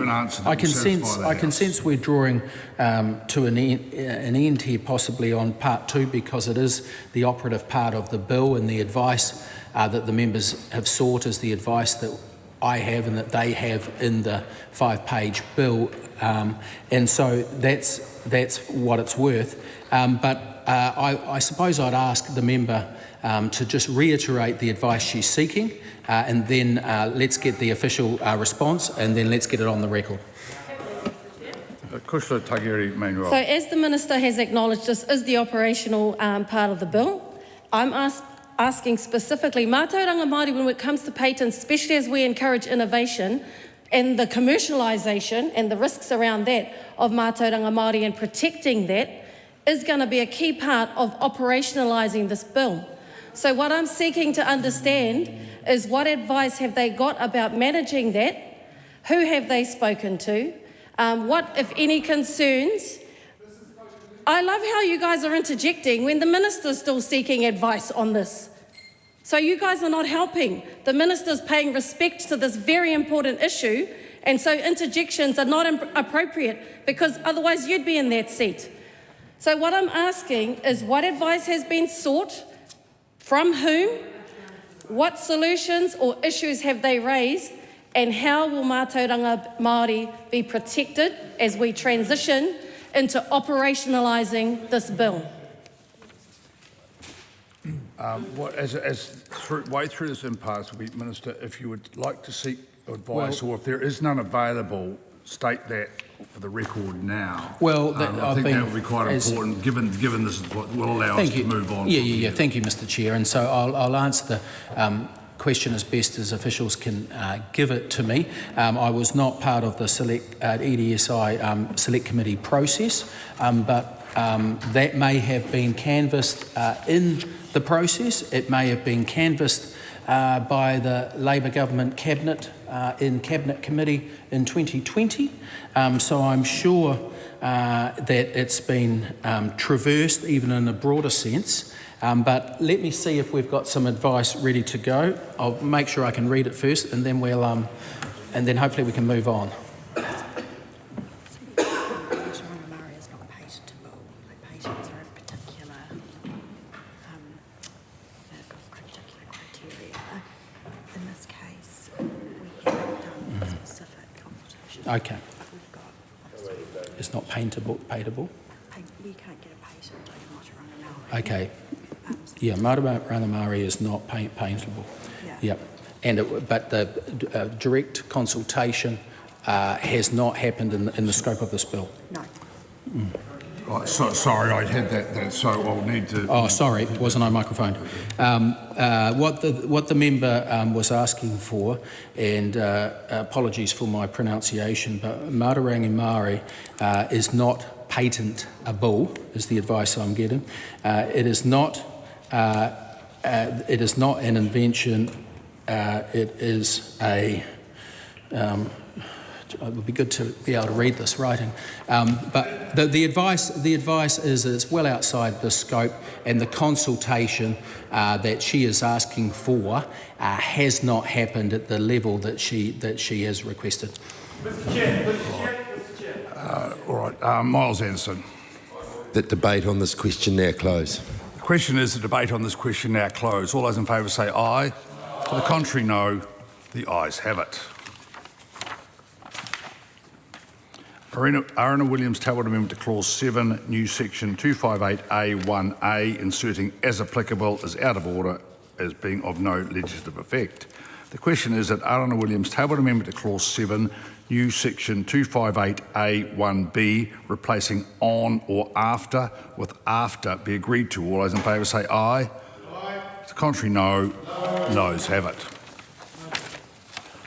an answer. I can sense we're drawing to an end here, possibly on part two, because it is the operative part of the bill, and the advice that the members have sought is the advice that I have and that they have in the 5-page bill, and so that's what it's worth. But I suppose I'd ask the member to just reiterate the advice she's seeking, and then let's get the official response, and then let's get it on the record. Kushla Tangeri Manuel. So as the Minister has acknowledged, this is the operational part of the bill. I'm asking specifically, Mātauranga Māori, when it comes to patents, especially as we encourage innovation and the commercialisation and the risks around that of Mātauranga Māori and protecting that, is going to be a key part of operationalising this bill. So what I'm seeking to understand is what advice have they got about managing that? Who have they spoken to? What, if any, concerns? I love how you guys are interjecting when the Minister's still seeking advice on this. So you guys are not helping. The Minister's paying respect to this very important issue, and so interjections are not appropriate, because otherwise you'd be in that seat. So what I'm asking is what advice has been sought, from whom, what solutions or issues have they raised, and how will Mātauranga Māori be protected as we transition into operationalising this bill? Way through this impasse, Minister, if you would like to seek advice, or if there is none available, state that for the record now. Well, I think that would be quite important, given this is what will allow us to move on. Yeah. Thank you, Mr. Chair. And so I'll answer the question as best as officials can give it to me. I was not part of the EDSI Select Committee process, but that may have been canvassed in the process. It may have been canvassed by the Labor Government Cabinet in Cabinet Committee in 2020. So I'm sure that it's been traversed even in a broader sense. But let me see if we've got some advice ready to go. I'll make sure I can read it first, and then we'll and then hopefully we can move on. In this case, we haven't done specific Okay. It's not paintable. You can't get a patent on Okay. Yeah, Mararangamari is not paintable. Yep. And but the direct consultation has not happened in the scope of this bill. No. Right, sorry, I had that, so I'll need to... Oh, sorry, it wasn't on microphone. What the member was asking for, and apologies for my pronunciation, but Mararangamari is not patentable, is the advice I'm getting. It is not an invention. It is a... it would be good to be able to read this writing, but the advice is it's well outside the scope, and the consultation that she is asking for has not happened at the level that she has requested. Mr. Chair. All right, Miles Anderson. That debate on this question now close. The question is the debate on this question now closed. All those in favour say aye. To the contrary, no. The ayes have it. Arana Williams tabled amendment to clause 7, new section 258A1A, inserting as applicable is out of order as being of no legislative effect. The question is that Arana Williams tabled amendment to clause 7, new section 258A1B, replacing on or after with after, be agreed to. All those in favour say aye. To the contrary, no. Noes have it.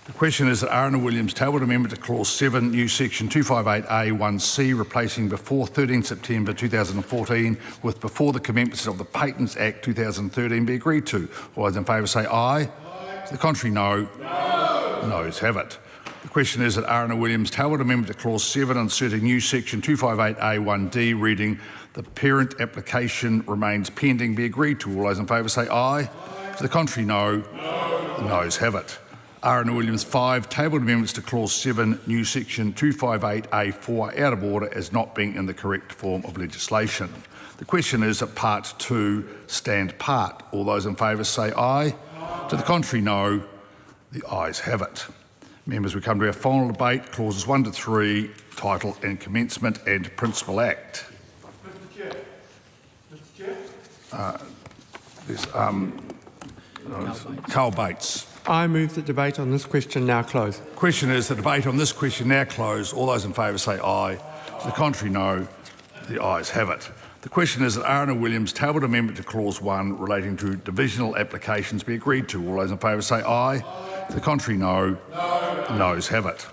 The question is that Arana Williams tabled amendment to clause 7, new section 258A1C, replacing before 13 September 2014 with before the commencement of the Patents Act 2013 be agreed to. All those in favour say aye. To the contrary, no. Noes have it. The question is that Arana Williams tabled amendment to clause 7, inserting new section 258A1D, reading the parent application remains pending, be agreed to. All those in favour say aye. To the contrary, no. Noes have it. Arana Williams 5 tabled amendments to clause 7, new section 258A4, out of order as not being in the correct form of legislation. The question is that part 2 stand part. All those in favour say aye. To the contrary, no. The ayes have it. Members, we come to our final debate, clauses 1 to 3, title and commencement and principal act. There's Carl Bates. I move that debate on this question now close. Question is the debate on this question now closed. All those in favour say aye. To the contrary, no. The ayes have it. The question is that Arana Williams tabled amendment to clause 1 relating to divisional applications be agreed to. All those in favour say aye. To the contrary, no. Noes have it.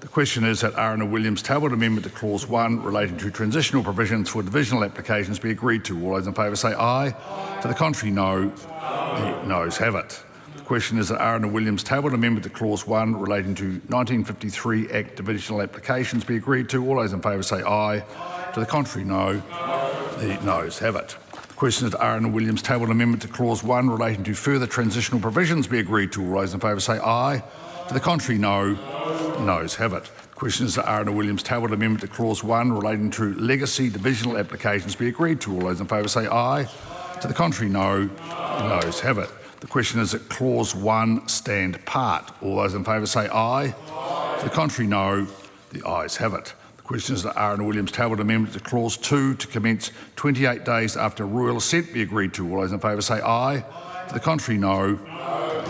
The question is that Arana Williams tabled amendment to clause 1 relating to transitional provisions for divisional applications be agreed to. All those in favour say aye. To the contrary, no. The noes have it. The question is that Arana Williams tabled amendment to clause 1 relating to 1953 Act divisional applications be agreed to. All those in favour say aye. To the contrary, no. The noes have it. The question is that Arana Williams tabled amendment to clause 1 relating to further transitional provisions be agreed to. All those in favour say aye. To the contrary, no. Noes have it. The question is that Arana Williams tabled amendment to clause 1 relating to legacy divisional applications be agreed to. All those in favour say aye. To the contrary, no. Noes have it. The question is that clause 1 stand part. All those in favour say aye. To the contrary, no. The ayes have it. The question is that Arana Williams tabled amendment to clause 2 to commence 28 days after royal assent be agreed to. All those in favour say aye. To the contrary, no.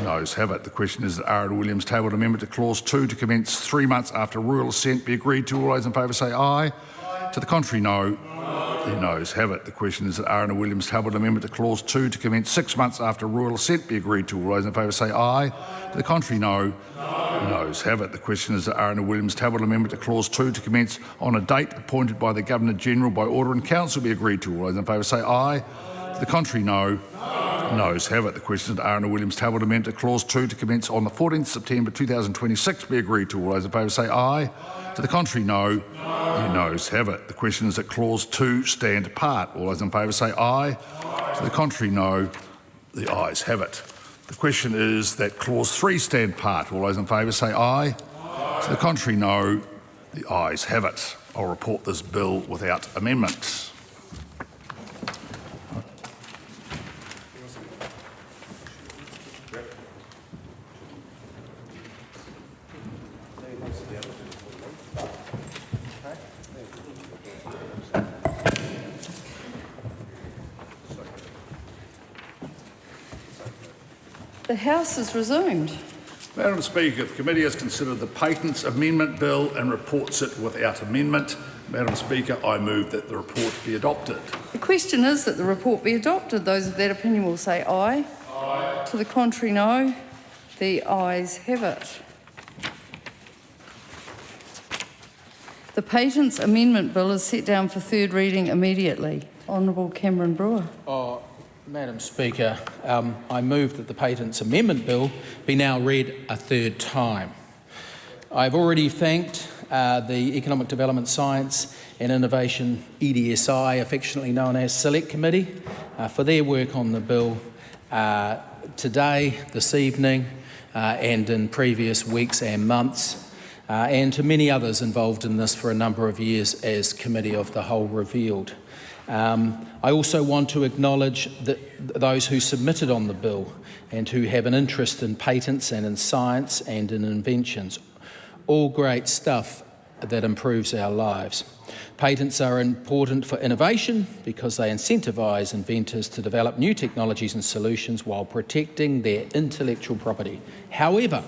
Noes have it. The question is that Arana Williams tabled amendment to clause 2 to commence 3 months after royal assent be agreed to. All those in favour say aye. To the contrary, no. The noes have it. The question is that Arana Williams tabled amendment to clause 2 to commence 6 months after royal assent be agreed to. All those in favour say aye. To the contrary, no. Noes have it. The question is that Arana Williams tabled amendment to clause 2 to commence on a date appointed by the Governor-General by order in council be agreed to. All those in favour say aye. To the contrary, no. Noes have it. The question is that Arana Williams tabled amendment to clause 2 to commence on the 14th September 2026 be agreed to. All those in favour say aye. To the contrary, no. The noes have it. The question is that clause 2 stand part. All those in favour say aye. To the contrary, no. The ayes have it. The question is that clause 3 stand part. All those in favour say aye. To the contrary, no. The ayes have it. I'll report this bill without amendment. The House is resumed. Madam Speaker, the committee has considered the Patents Amendment Bill and reports it without amendment. Madam Speaker, I move that the report be adopted. The question is that the report be adopted. Those of that opinion will say aye. Aye. To the contrary, no. The ayes have it. The Patents Amendment Bill is set down for third reading immediately. Honourable Cameron Brewer. Madam Speaker, I move that the Patents Amendment Bill be now read a third time. I've already thanked the Economic Development, Science and Innovation, EDSI, affectionately known as Select Committee, for their work on the bill today, this evening, and in previous weeks and months, and to many others involved in this for a number of years, as Committee of the Whole revealed. I also want to acknowledge those who submitted on the bill and who have an interest in patents and in science and in inventions. All great stuff that improves our lives. Patents are important for innovation because they incentivise inventors to develop new technologies and solutions while protecting their intellectual property. However,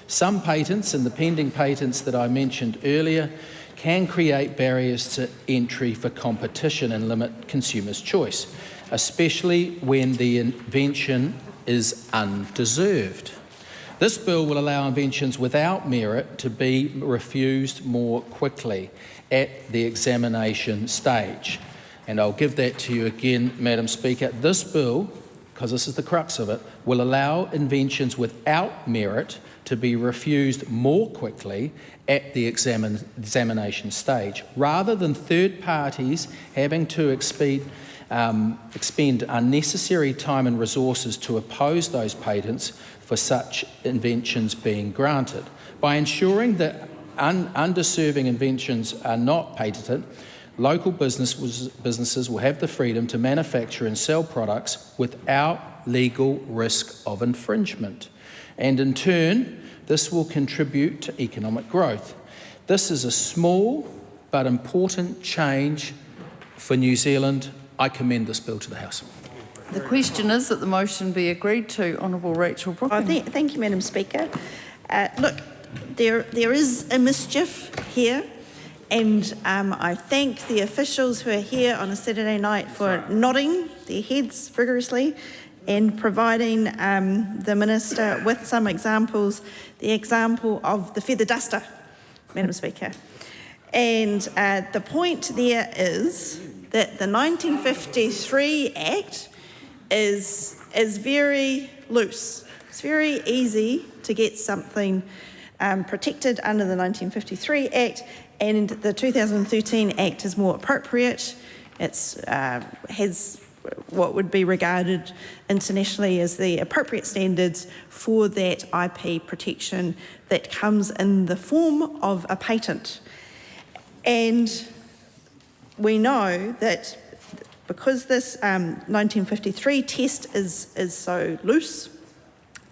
some patents and the pending patents that I mentioned earlier can create barriers to entry for competition and limit consumers' choice, especially when the invention is undeserved. This bill will allow inventions without merit to be refused more quickly at the examination stage. And I'll give that to you again, Madam Speaker. This bill, because this is the crux of it, will allow inventions without merit to be refused more quickly at the examination stage, rather than third parties having to expend unnecessary time and resources to oppose those patents for such inventions being granted. By ensuring that undeserving inventions are not patented, local businesses will have the freedom to manufacture and sell products without legal risk of infringement. And in turn, this will contribute to economic growth. This is a small but important change for New Zealand. I commend this bill to the House. The question is that the motion be agreed to. Honourable Rachel Brooking. Thank you, Madam Speaker. Look, there is a mischief here, and I thank the officials who are here on a Saturday night for nodding their heads vigorously and providing the Minister with some examples, the example of the feather duster, Madam Speaker. And the point there is that the 1953 Act is very loose. It's very easy to get something protected under the 1953 Act, and the 2013 Act is more appropriate. It has what would be regarded internationally as the appropriate standards for that IP protection that comes in the form of a patent. And we know that because this 1953 test is so loose,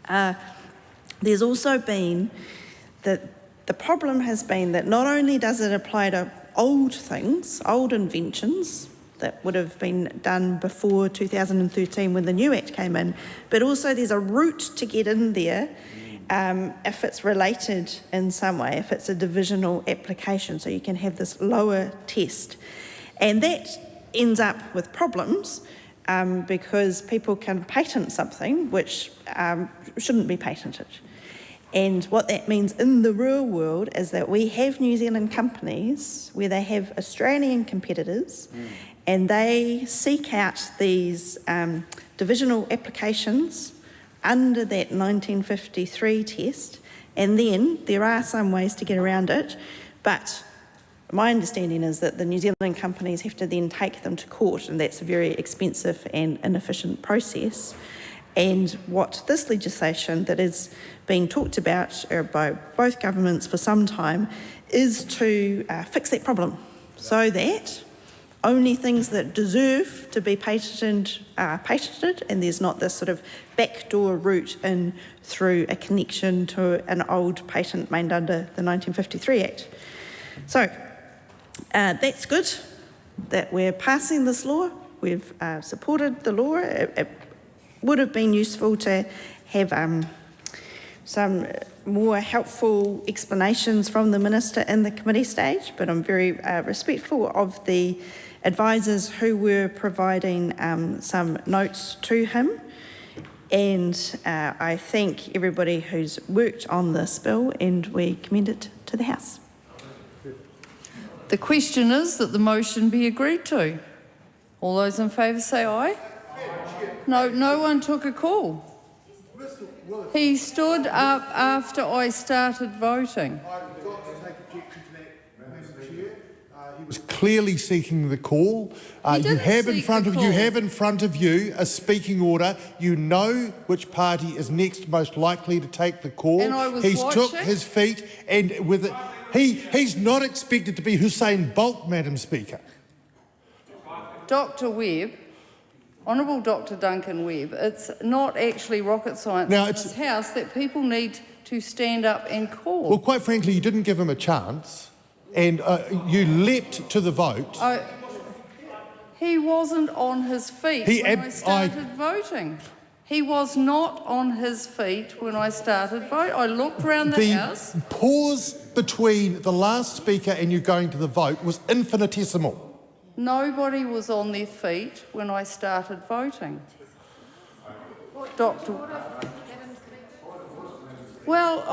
there's also been that the problem has been that not only does it apply to old things, old inventions, that would have been done before 2013 when the new Act came in, but also there's a route to get in there if it's related in some way, if it's a divisional application, so you can have this lower test. And that ends up with problems because people can patent something which shouldn't be patented. And what that means in the real world is that we have New Zealand companies where they have Australian competitors and they seek out these divisional applications under that 1953 test, and then there are some ways to get around it, but my understanding is that the New Zealand companies have to then take them to court, and that's a very expensive and inefficient process. And what this legislation that is being talked about by both governments for some time is to fix that problem so that only things that deserve to be patented are patented, and there's not this sort of backdoor route in through a connection to an old patent made under the 1953 Act. So that's good that we're passing this law. We've supported the law. It would have been useful to have some more helpful explanations from the Minister in the committee stage, but I'm very respectful of the advisors who were providing some notes to him. And I thank everybody who's worked on this bill, and we commend it to the House. The question is that the motion be agreed to. All those in favour say aye. No one took a call. He stood up after I started voting. He was clearly seeking the call. You have in front of you a speaking order. You know which party is next most likely to take the call. And I was He's watching. took his feet, and with it, he's not expected to be Usain Bolt, Madam Speaker. Dr. Webb, Honourable Dr. Duncan Webb, it's not actually rocket science Now, in this House that people need to stand up and call. Well, quite frankly, you didn't give him a chance, and you leapt to the vote. He wasn't on his feet when I started voting. He was not on his feet when I started voting. I looked around the House. The pause between the last speaker and you going to the vote was infinitesimal. Nobody was on their feet when I started voting. Doctor. Well,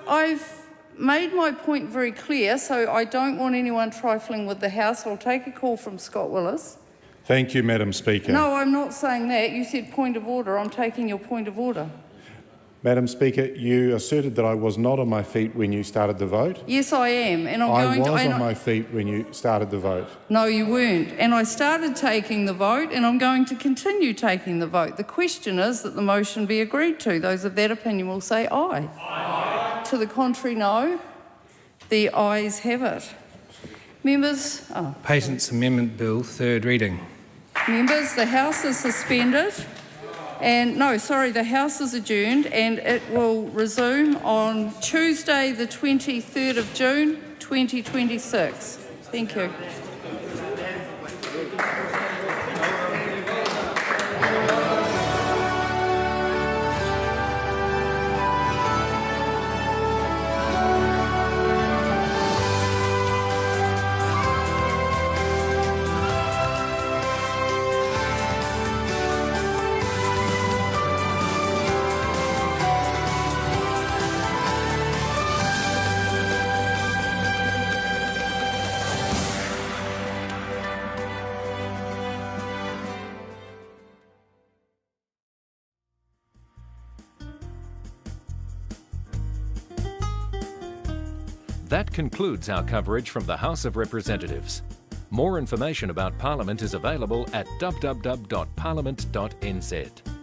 I've made my point very clear, so I don't want anyone trifling with the House. I'll take a call from Scott Willis. Thank you, Madam Speaker. No, I'm not saying that. You said point of order. I'm taking your point of order. Madam Speaker, you asserted that I was not on my feet when you started the vote. Yes, I am, and I was on my feet when you started the vote. No, you weren't. And I started taking the vote, and I'm going to continue taking the vote. The question is that the motion be agreed to. Those of that opinion will say aye. Aye. To the contrary, no. The ayes have it. Members. Patents Amendment Bill, third reading. Members, the House is suspended. And the House is adjourned, and it will resume on Tuesday, the 23rd of June, 2026. Thank you. That concludes our coverage from the House of Representatives. More information about Parliament is available at www.parliament.nz.